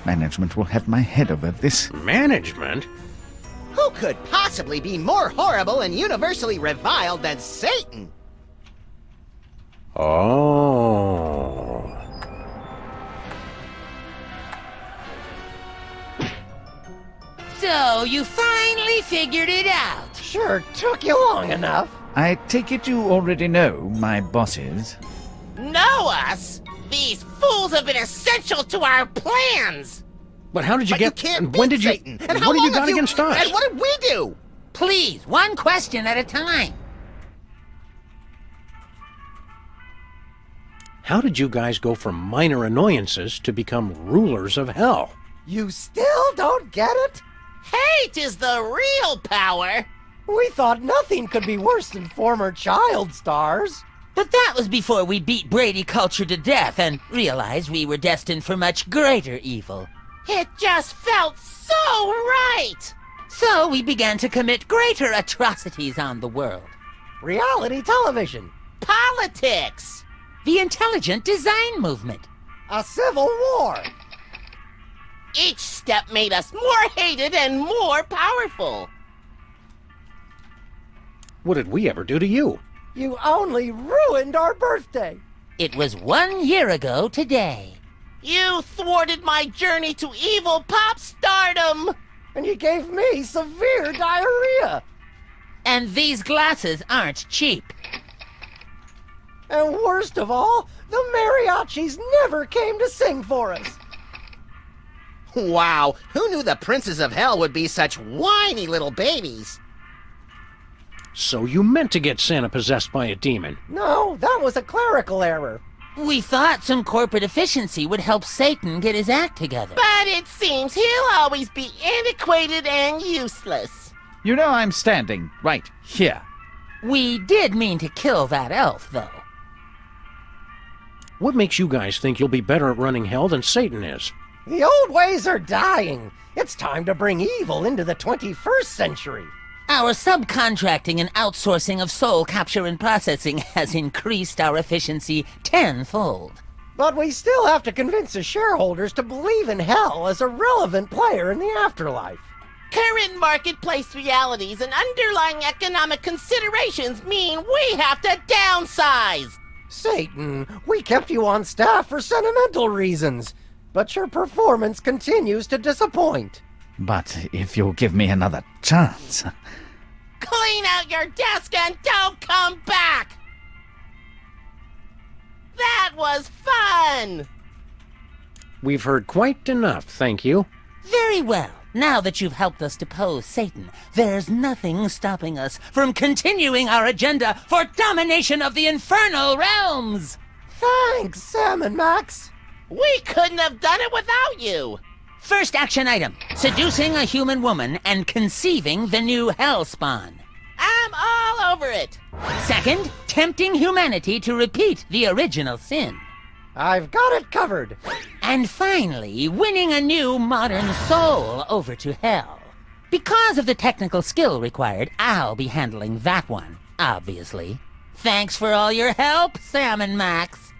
Management will have my head over this. Management? Who could possibly be more horrible and universally reviled than Satan? Oh. So, you finally figured it out. Sure took you long enough. I take it you already know my bosses. Know us? These fools have been essential to our plans. But how did you But get... you can't and when beat did you... Satan. And how what have you long got have against us? And what did we do? Please, one question at a time. How did you guys go from minor annoyances to become rulers of hell? You still don't get it? Hate is the real power. We thought nothing could be worse than former child stars. But that was before we beat Brady culture to death and realized we were destined for much greater evil. It just felt so right. So we began to commit greater atrocities on the world. Reality television. Politics. The intelligent design movement. A civil war. Each step made us more hated and more powerful. What did we ever do to you? You only ruined our birthday. It was 1 year ago today. You thwarted my journey to evil pop stardom. And you gave me severe diarrhea. And these glasses aren't cheap. And worst of all, the mariachis never came to sing for us. Wow, who knew the princes of hell would be such whiny little babies? So you meant to get Santa possessed by a demon? No, that was a clerical error. We thought some corporate efficiency would help Satan get his act together. But it seems he'll always be antiquated and useless. You know I'm standing right here. We did mean to kill that elf, though. What makes you guys think you'll be better at running hell than Satan is? The old ways are dying. It's time to bring evil into the 21st century. Our subcontracting and outsourcing of soul capture and processing has increased our efficiency tenfold. But we still have to convince the shareholders to believe in hell as a relevant player in the afterlife. Current marketplace realities and underlying economic considerations mean we have to downsize. Satan, we kept you on staff for sentimental reasons, but your performance continues to disappoint. But if you'll give me another chance... Clean out your desk and don't come back! That was fun! We've heard quite enough, thank you. Very well. Now that you've helped us depose Satan, there's nothing stopping us from continuing our agenda for domination of the infernal realms! Thanks, Sam and Max. We couldn't have done it without you. First action item, seducing a human woman and conceiving the new hell spawn. I'm all over it. Second, tempting humanity to repeat the original sin. I've got it covered. And finally, winning a new modern soul over to hell. Because of the technical skill required, I'll be handling that one, obviously. Thanks for all your help, Sam and Max.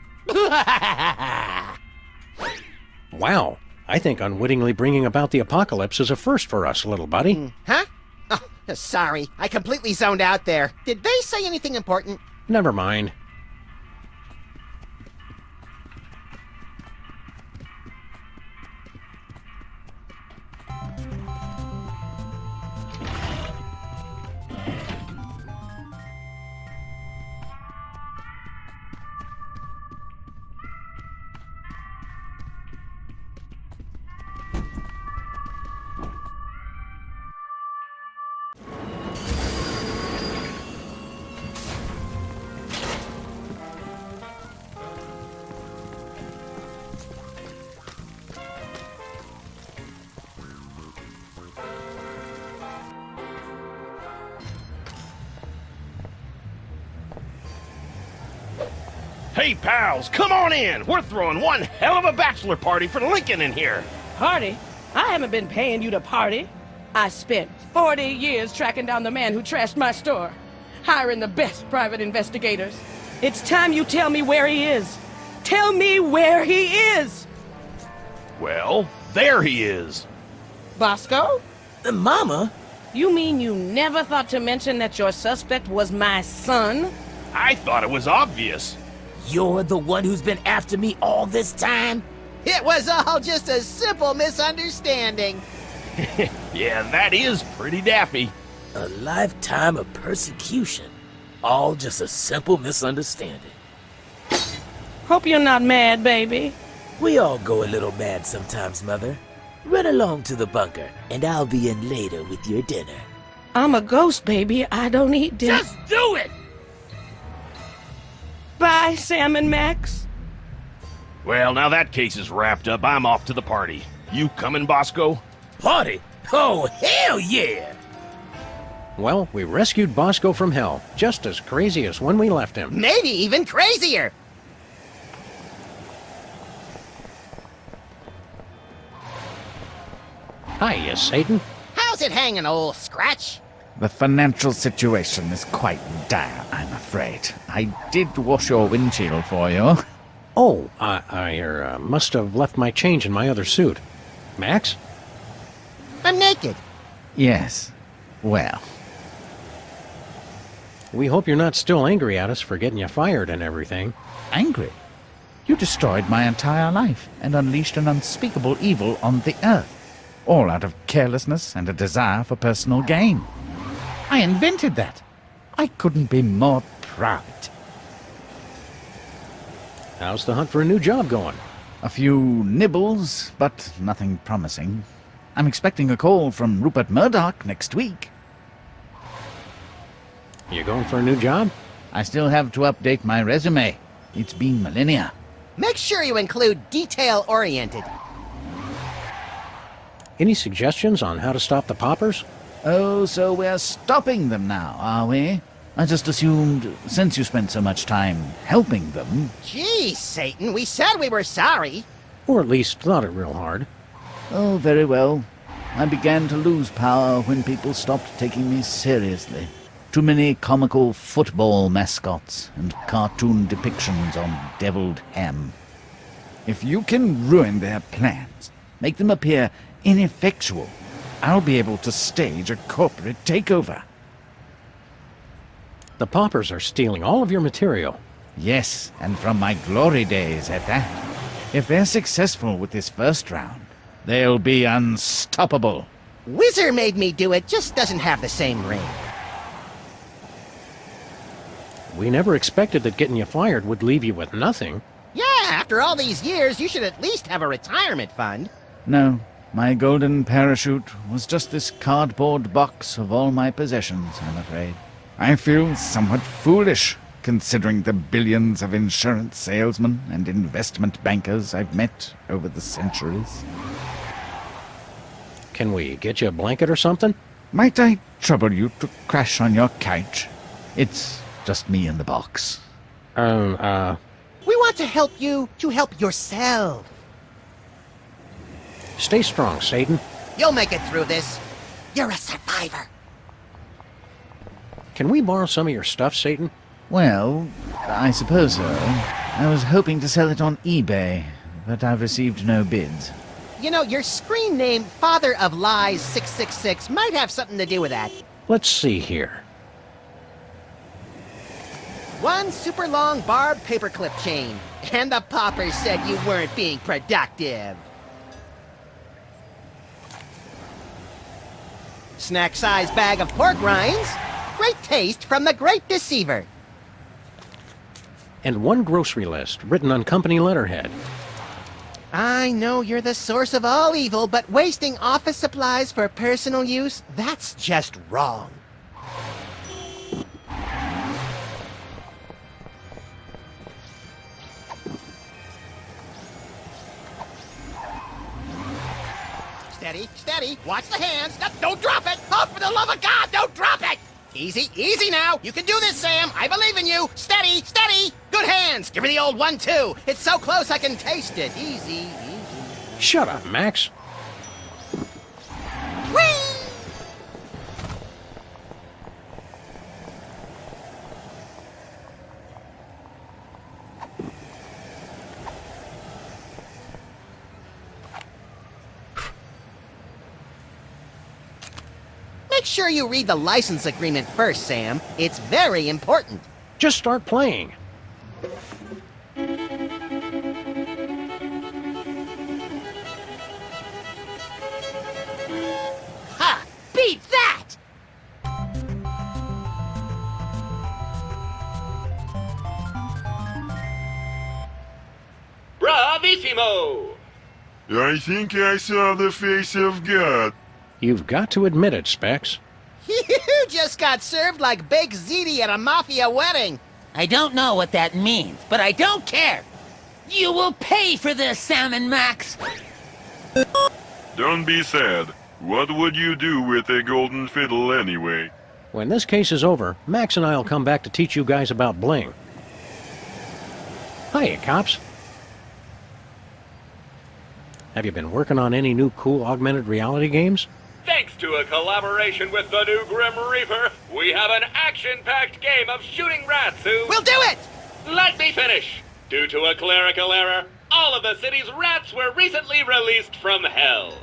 Wow, I think unwittingly bringing about the apocalypse is a first for us, little buddy. Huh? Oh, sorry, I completely zoned out there. Did they say anything important? Never mind. Hey, pals, come on in. We're throwing one hell of a bachelor party for Lincoln in here. Party? I haven't been paying you to party. I spent 40 years tracking down the man who trashed my store, hiring the best private investigators. It's time you tell me where he is. Tell me where he is! Well, there he is. Bosco? Mama? You mean you never thought to mention that your suspect was my son? I thought it was obvious. You're the one who's been after me all this time? It was all just a simple misunderstanding. Yeah, that is pretty daffy. A lifetime of persecution. All just a simple misunderstanding. Hope you're not mad, baby. We all go a little mad sometimes, Mother. Run along to the bunker, and I'll be in later with your dinner. I'm a ghost, baby. I don't eat dinner. Just do it! Bye, Sam and Max. Well, now that case is wrapped up, I'm off to the party. You coming, Bosco? Party? Oh, hell yeah! Well, we rescued Bosco from hell, just as crazy as when we left him. Maybe even crazier. Hiya, Satan. How's it hanging, old Scratch? The financial situation is quite dire, I'm afraid. I did wash your windshield for you. Oh, I must have left my change in my other suit. Max? I'm naked. Yes. Well. We hope you're not still angry at us for getting you fired and everything. Angry? You destroyed my entire life and unleashed an unspeakable evil on the earth. All out of carelessness and a desire for personal gain. I invented that. I couldn't be more proud. How's the hunt for a new job going? A few nibbles, but nothing promising. I'm expecting a call from Rupert Murdoch next week. You going for a new job? I still have to update my resume. It's been millennia. Make sure you include detail-oriented. Any suggestions on how to stop the poppers? Oh, so we're stopping them now, are we? I just assumed, since you spent so much time helping them... Geez, Satan, we said we were sorry. Or at least thought it real hard. Oh, very well. I began to lose power when people stopped taking me seriously. Too many comical football mascots and cartoon depictions on deviled ham. If you can ruin their plans, make them appear ineffectual, I'll be able to stage a corporate takeover. The poppers are stealing all of your material. Yes, and from my glory days at that. If they're successful with this first round, they'll be unstoppable. Whizzer made me do it, just doesn't have the same ring. We never expected that getting you fired would leave you with nothing. Yeah, after all these years, you should at least have a retirement fund. No, my golden parachute was just this cardboard box of all my possessions, I'm afraid. I feel somewhat foolish, considering the billions of insurance salesmen and investment bankers I've met over the centuries. Can we get you a blanket or something? Might I trouble you to crash on your couch? It's just me in the box. We want to help you to help yourself. Stay strong, Satan. You'll make it through this. You're a survivor. Can we borrow some of your stuff, Satan? Well, I suppose so. I was hoping to sell it on eBay, but I've received no bids. You know, your screen name, Father of Lies 666, might have something to do with that. Let's see here. One super long barbed paperclip chain. And the poppers said you weren't being productive. Snack-sized bag of pork rinds. Great taste from the Great Deceiver. And one grocery list written on company letterhead. I know you're the source of all evil, but wasting office supplies for personal use, that's just wrong. Steady, steady. Watch the hands. Don't drop it. Oh, for the love of God, don't drop it. Easy, easy now. You can do this, Sam. I believe in you. Steady, steady. Good. good hands! Give her the old 1-2. It's so close I can taste it. Easy, easy. Shut up, Max. Whee! Make sure you read the license agreement first, Sam. It's very important. Just start playing. Ha! Beat that! Bravissimo! I think I saw the face of God. You've got to admit it, Specs. You just got served like baked ziti at a mafia wedding. I don't know what that means, but I don't care. You will pay for this, Salmon Max. Don't be sad. What would you do with a golden fiddle anyway? When this case is over, Max and I'll come back to teach you guys about bling. Hiya, cops. Have you been working on any new cool augmented reality games? Thanks to a collaboration with the new Grim Reaper, we have an action-packed game of shooting rats who... We'll do it! Let me finish! Due to a clerical error, all of the city's rats were recently released from hell.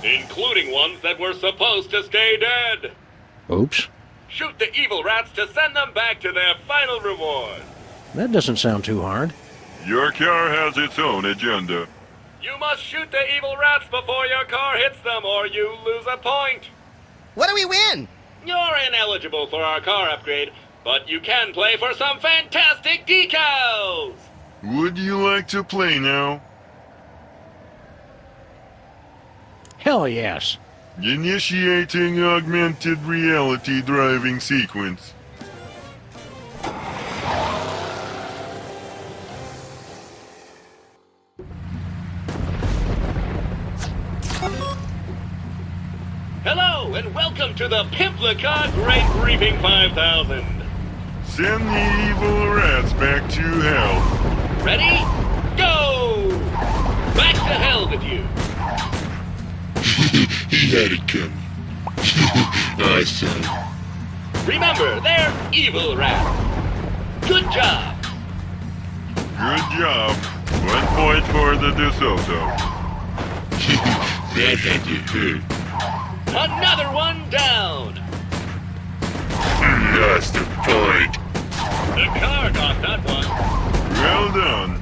Including ones that were supposed to stay dead. Oops. Shoot the evil rats to send them back to their final reward. That doesn't sound too hard. Your car has its own agenda. You must shoot the evil rats before your car hits them, or you lose a point. What do we win? You're ineligible for our car upgrade, but you can play for some fantastic decals! Would you like to play now? Hell yes. Initiating augmented reality driving sequence. Hello, and welcome to the Pimplica Great Briefing 5000. Send the evil rats back to hell. Ready? Go! Back to hell with you. He had it coming. I said. Remember, they're evil rats. Good job. Good job. 1 point for the DeSoto. That had you hurt. Another one down. Lost a point. The car got that one. Well done.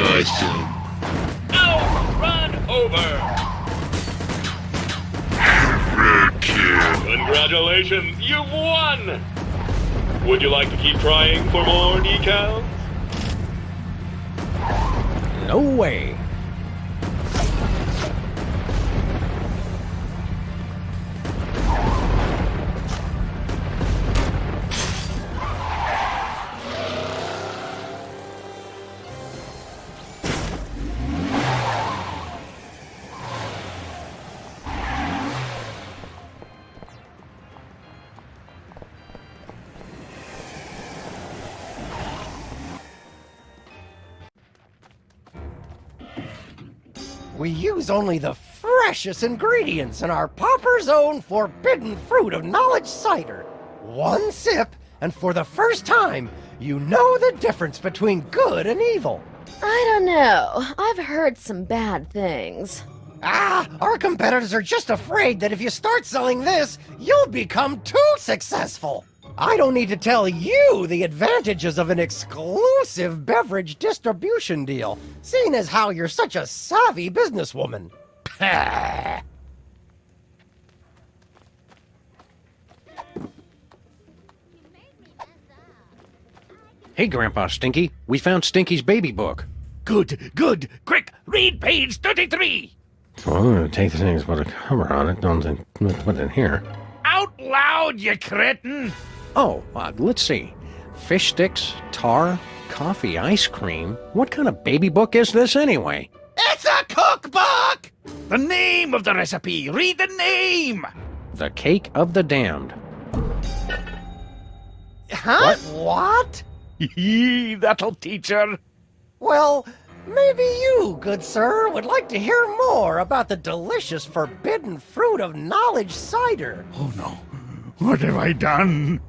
Awesome. Run over. Roadkill. Congratulations, you've won. Would you like to keep trying for more decals? No way. We use only the freshest ingredients in our Popper's Own Forbidden Fruit of Knowledge cider. 1 sip, and for the first time, you know the difference between good and evil. I don't know. I've heard some bad things. Our competitors are just afraid that if you start selling this, you'll become too successful. I don't need to tell you the advantages of an exclusive beverage distribution deal, seeing as how you're such a savvy businesswoman. Hey, Grandpa Stinky. We found Stinky's baby book. Good, good. Quick, read page 33. Well, I'm going to take the things with a cover on it. Don't put it in here. Out loud, you cretin! Oh, let's see. Fish sticks, tar, coffee, ice cream. What kind of baby book is this anyway? It's a cookbook! The name of the recipe! Read the name! The Cake of the Damned. Huh? What? That'll teach her. Well, maybe you, good sir, would like to hear more about the delicious forbidden fruit of knowledge cider. Oh no. What have I done?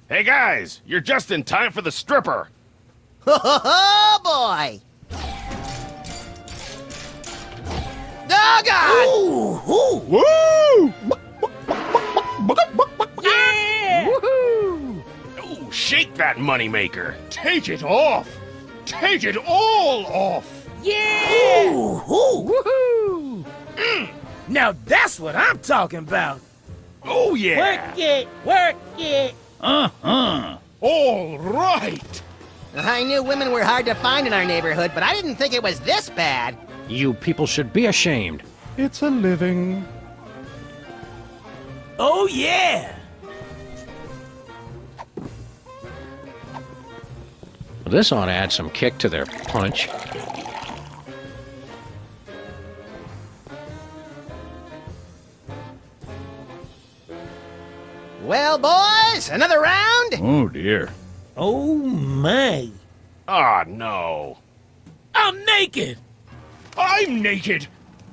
Hey guys, you're just in time for the stripper. Oh boy! Oh God! Ooh! Woo! Yeah! Woohoo! Ooh, shake that moneymaker. Take it off! Take it all off! Yeah! Woohoo! Now that's what I'm talking about. Oh yeah! Work it! Work it! All right! I knew women were hard to find in our neighborhood, but I didn't think it was this bad. You people should be ashamed. It's a living. Oh yeah! This ought to add some kick to their punch. Well, boys, another round? Oh dear. Oh my! Ah, no. I'm naked! I'm naked!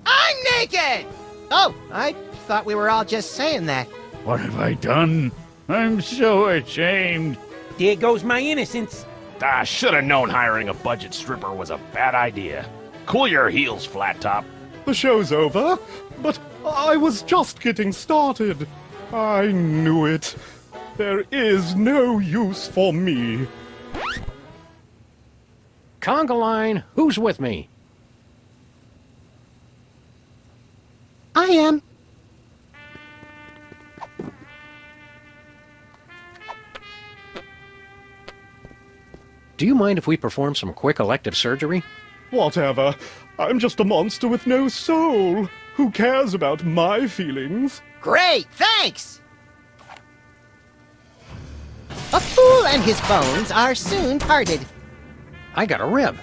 I'm naked! Oh, I thought we were all just saying that. What have I done? I'm so ashamed. There goes my innocence. I should have known hiring a budget stripper was a bad idea. Cool your heels, Flat Top. The show's over, but I was just getting started. I knew it. There is no use for me. Conga line, who's with me? I am. Do you mind if we perform some quick elective surgery? Whatever. I'm just a monster with no soul. Who cares about my feelings? Great, thanks! A fool and his bones are soon parted. I got a rib.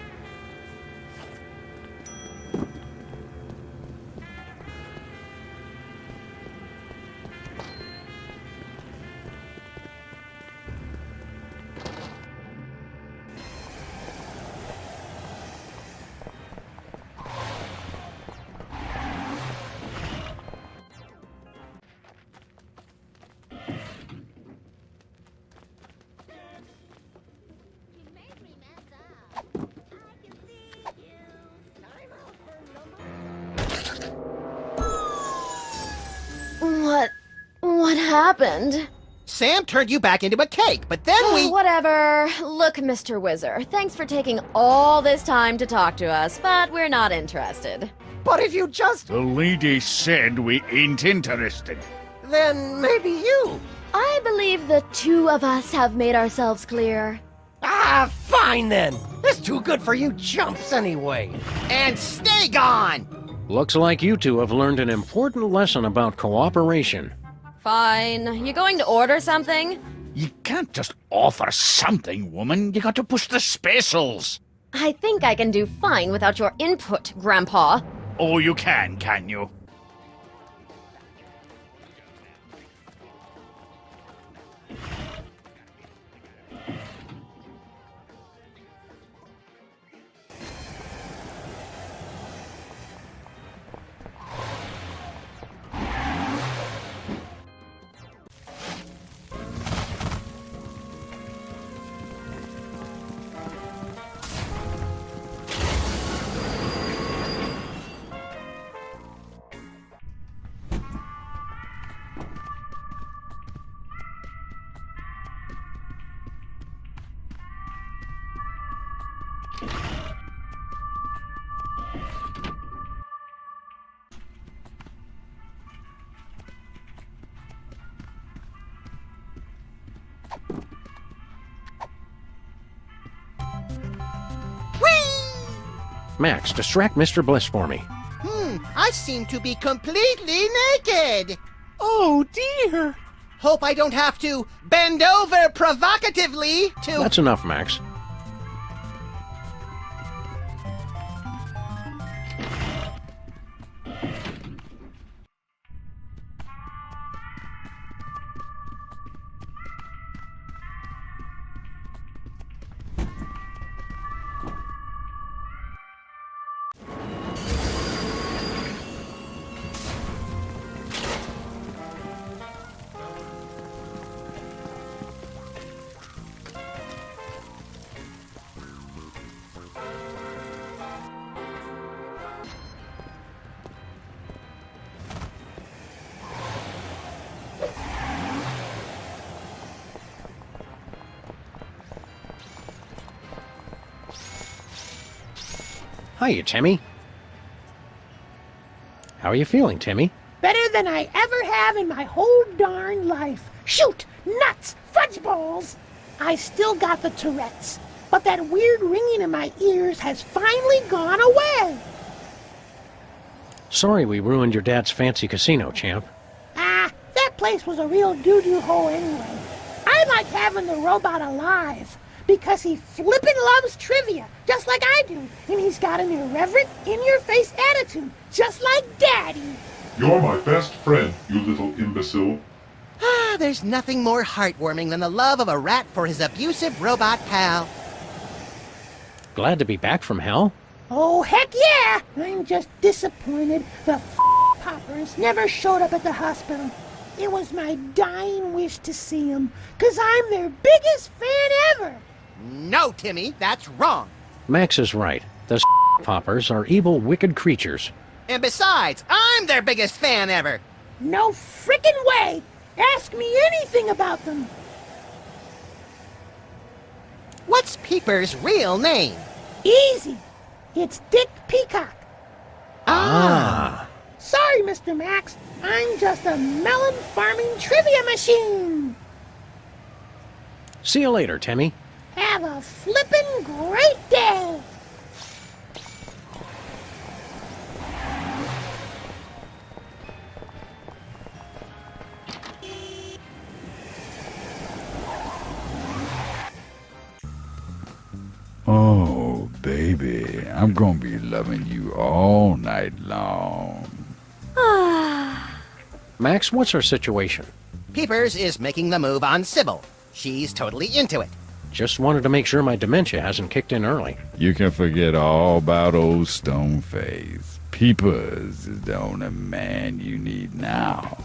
What happened? Sam turned you back into a cake, but then we... Whatever. Look, Mr. Whizzer, thanks for taking all this time to talk to us, but we're not interested. But if you just... The lady said we ain't interested. Then maybe you. I believe the two of us have made ourselves clear. Ah, fine then. It's too good for you chumps anyway. And stay gone! Looks like you two have learned an important lesson about cooperation. Fine. You going to order something? You can't just offer something, woman. You got to push the specials. I think I can do fine without your input, Grandpa. Oh, you can you? Max, distract Mr. Bliss for me. I seem to be completely naked. Oh, dear. Hope I don't have to bend over provocatively to... That's enough, Max. Hiya, Timmy. How are you feeling, Timmy? Better than I ever have in my whole darn life. Shoot! Nuts! Fudge balls! I still got the Tourette's, but that weird ringing in my ears has finally gone away. Sorry we ruined your dad's fancy casino, champ. Ah, that place was a real doo-doo hole anyway. I like having the robot alive, because he flippin' loves trivia, just like I do, and he's got an irreverent, in-your-face attitude, just like Daddy. You're my best friend, you little imbecile. There's nothing more heartwarming than the love of a rat for his abusive robot pal. Glad to be back from hell? Oh, heck yeah! I'm just disappointed the poppers never showed up at the hospital. It was my dying wish to see them, 'cause I'm their biggest fan ever. No, Timmy, that's wrong. Max is right. The poppers are evil, wicked creatures. And besides, I'm their biggest fan ever. No frickin' way! Ask me anything about them. What's Peeper's real name? Easy. It's Dick Peacock. Ah. Sorry, Mr. Max. I'm just a melon farming trivia machine. See you later, Timmy. Have a flippin' great day. Oh, baby, I'm gonna be loving you all night long. Max, what's our situation? Peepers is making the move on Sybil. She's totally into it. Just wanted to make sure my dementia hasn't kicked in early. You can forget all about old Stoneface. Peepers is the only man you need now.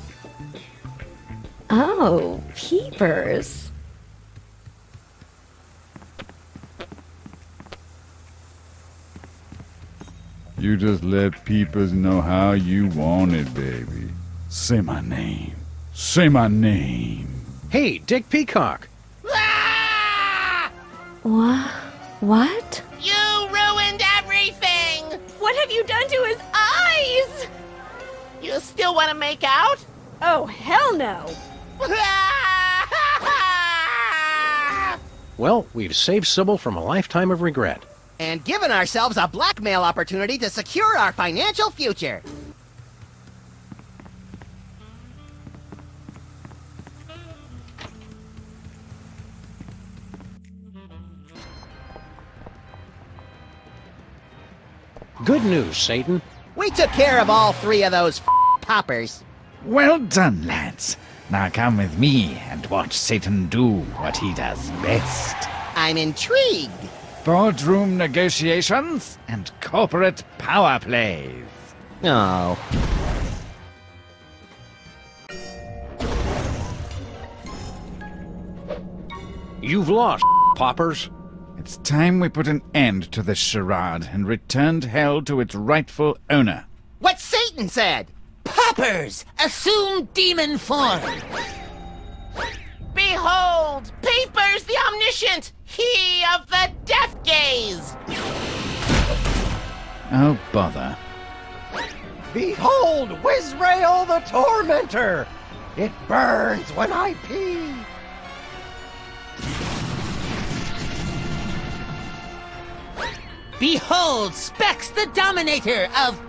Oh, Peepers. You just let Peepers know how you want it, baby. Say my name. Say my name. Hey, Dick Peacock. What? You ruined everything! What have you done to his eyes? You still want to make out? Oh, hell no. Well, we've saved Sybil from a lifetime of regret. And given ourselves a blackmail opportunity to secure our financial future. Good news, Satan. We took care of all three of those poppers. Well done, lads. Now come with me and watch Satan do what he does best. I'm intrigued. Boardroom negotiations and corporate power plays. Oh. You've lost, poppers. It's time we put an end to this charade and returned hell to its rightful owner. What Satan said! Poppers, assume demon form. Behold, Peepers the Omniscient, he of the death gaze! Oh, bother. Behold, Wizrael the Tormentor! It burns when I pee! Behold, Specs the Dominator of...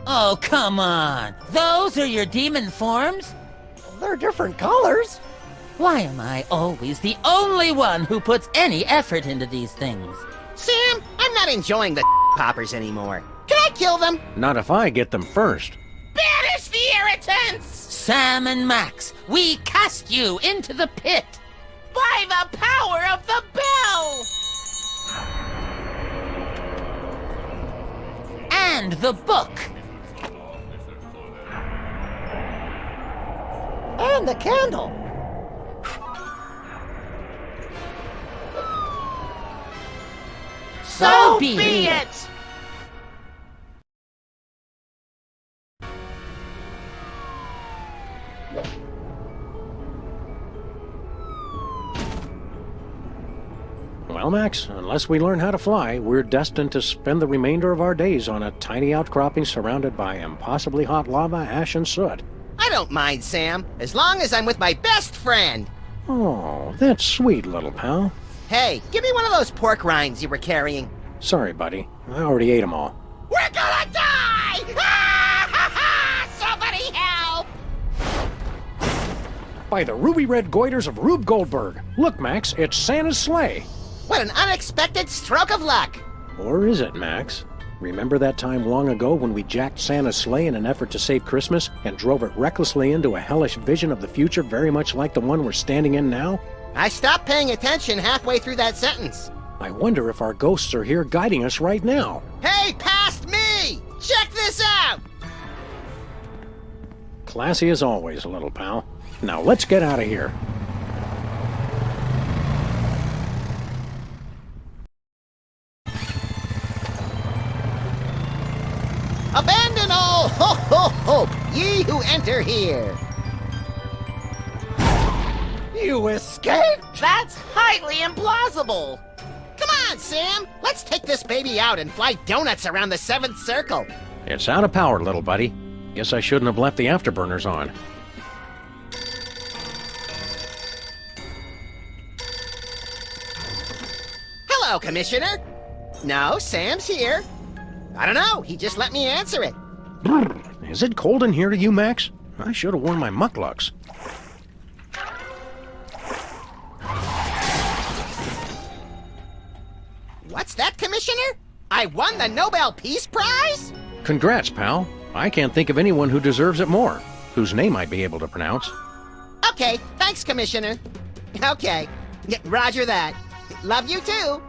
Oh, come on. Those are your demon forms? They're different colors. Why am I always the only one who puts any effort into these things? Sam, I'm not enjoying the poppers anymore. Can I kill them? Not if I get them first. Banish the irritants! Sam and Max, we cast you into the pit! By the power of the bell! And the book! And the candle. So be it! Well, Max, unless we learn how to fly, we're destined to spend the remainder of our days on a tiny outcropping surrounded by impossibly hot lava, ash, and soot. I don't mind, Sam, as long as I'm with my best friend. Oh, that's sweet, little pal. Hey, give me one of those pork rinds you were carrying. Sorry, buddy. I already ate them all. We're gonna die! Somebody help! By the ruby red goiters of Rube Goldberg. Look, Max, it's Santa's sleigh. What an unexpected stroke of luck! Or is it, Max? Remember that time long ago when we jacked Santa's sleigh in an effort to save Christmas and drove it recklessly into a hellish vision of the future very much like the one we're standing in now? I stopped paying attention halfway through that sentence. I wonder if our ghosts are here guiding us right now. Hey, past me! Check this out! Classy as always, little pal. Now let's get out of here. Abandon all hope, ye who enter here. You escaped? That's highly implausible. Come on, Sam. Let's take this baby out and fly donuts around the 7th circle. It's out of power, little buddy. Guess I shouldn't have left the afterburners on. Hello, Commissioner. No, Sam's here. I don't know. He just let me answer it. Is it cold in here to you, Max? I should have worn my mucklucks. What's that, Commissioner? I won the Nobel Peace Prize? Congrats, pal. I can't think of anyone who deserves it more, whose name I'd be able to pronounce. Okay, thanks, Commissioner. Okay, roger that. Love you too.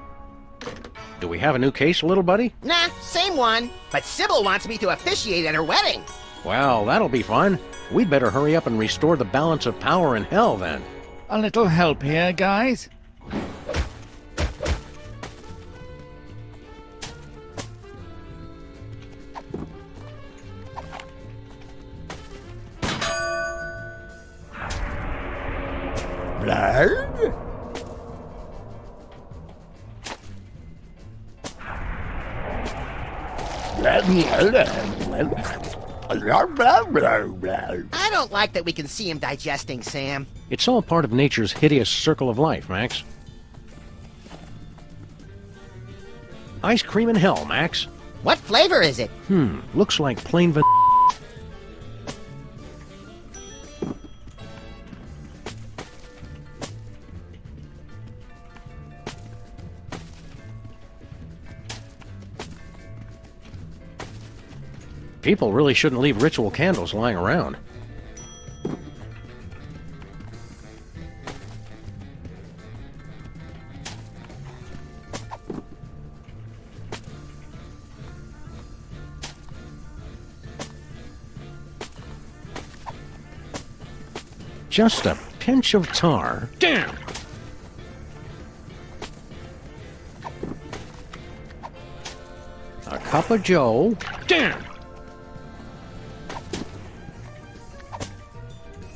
Do we have a new case, little buddy? Nah, same one. But Sybil wants me to officiate at her wedding. Well, that'll be fun. We'd better hurry up and restore the balance of power in hell, then. A little help here, guys? Blood? I don't like that we can see him digesting, Sam. It's all part of nature's hideous circle of life, Max. Ice cream in hell, Max. What flavor is it? Looks like plain vanilla. People really shouldn't leave ritual candles lying around. Just a pinch of tar. Damn! A cup of joe. Damn!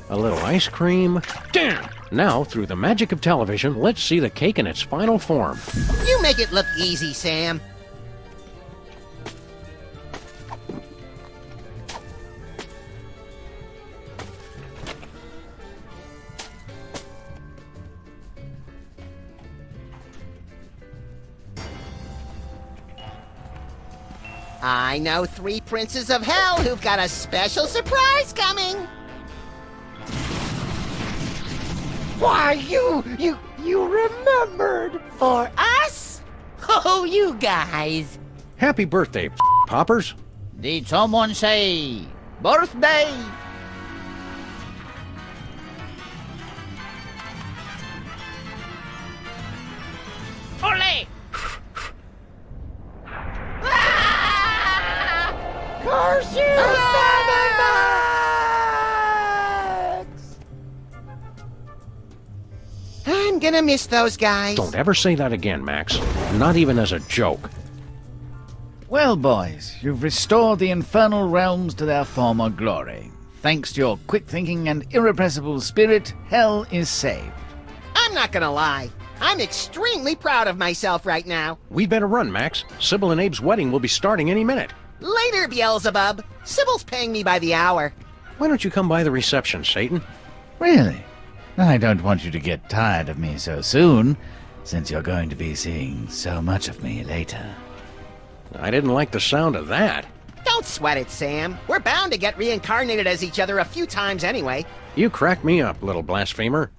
A little ice cream. Damn! Now, through the magic of television, let's see the cake in its final form. You make it look easy, Sam. I know 3 princes of hell who've got a special surprise coming. Why, you remembered. For us? Oh, you guys. Happy birthday, poppers. Did someone say birthday? Ole! Curse you, Santa Max! I'm gonna miss those guys. Don't ever say that again, Max. Not even as a joke. Well, boys, you've restored the infernal realms to their former glory. Thanks to your quick thinking and irrepressible spirit, hell is saved. I'm not gonna lie. I'm extremely proud of myself right now. We'd better run, Max. Sybil and Abe's wedding will be starting any minute. Later, Beelzebub. Sybil's paying me by the hour. Why don't you come by the reception, Satan? Really? I don't want you to get tired of me so soon, since you're going to be seeing so much of me later. I didn't like the sound of that. Don't sweat it, Sam. We're bound to get reincarnated as each other a few times anyway. You crack me up, little blasphemer.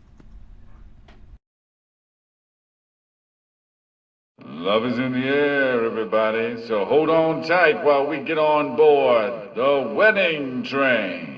Love is in the air, everybody, so hold on tight while we get on board the wedding train.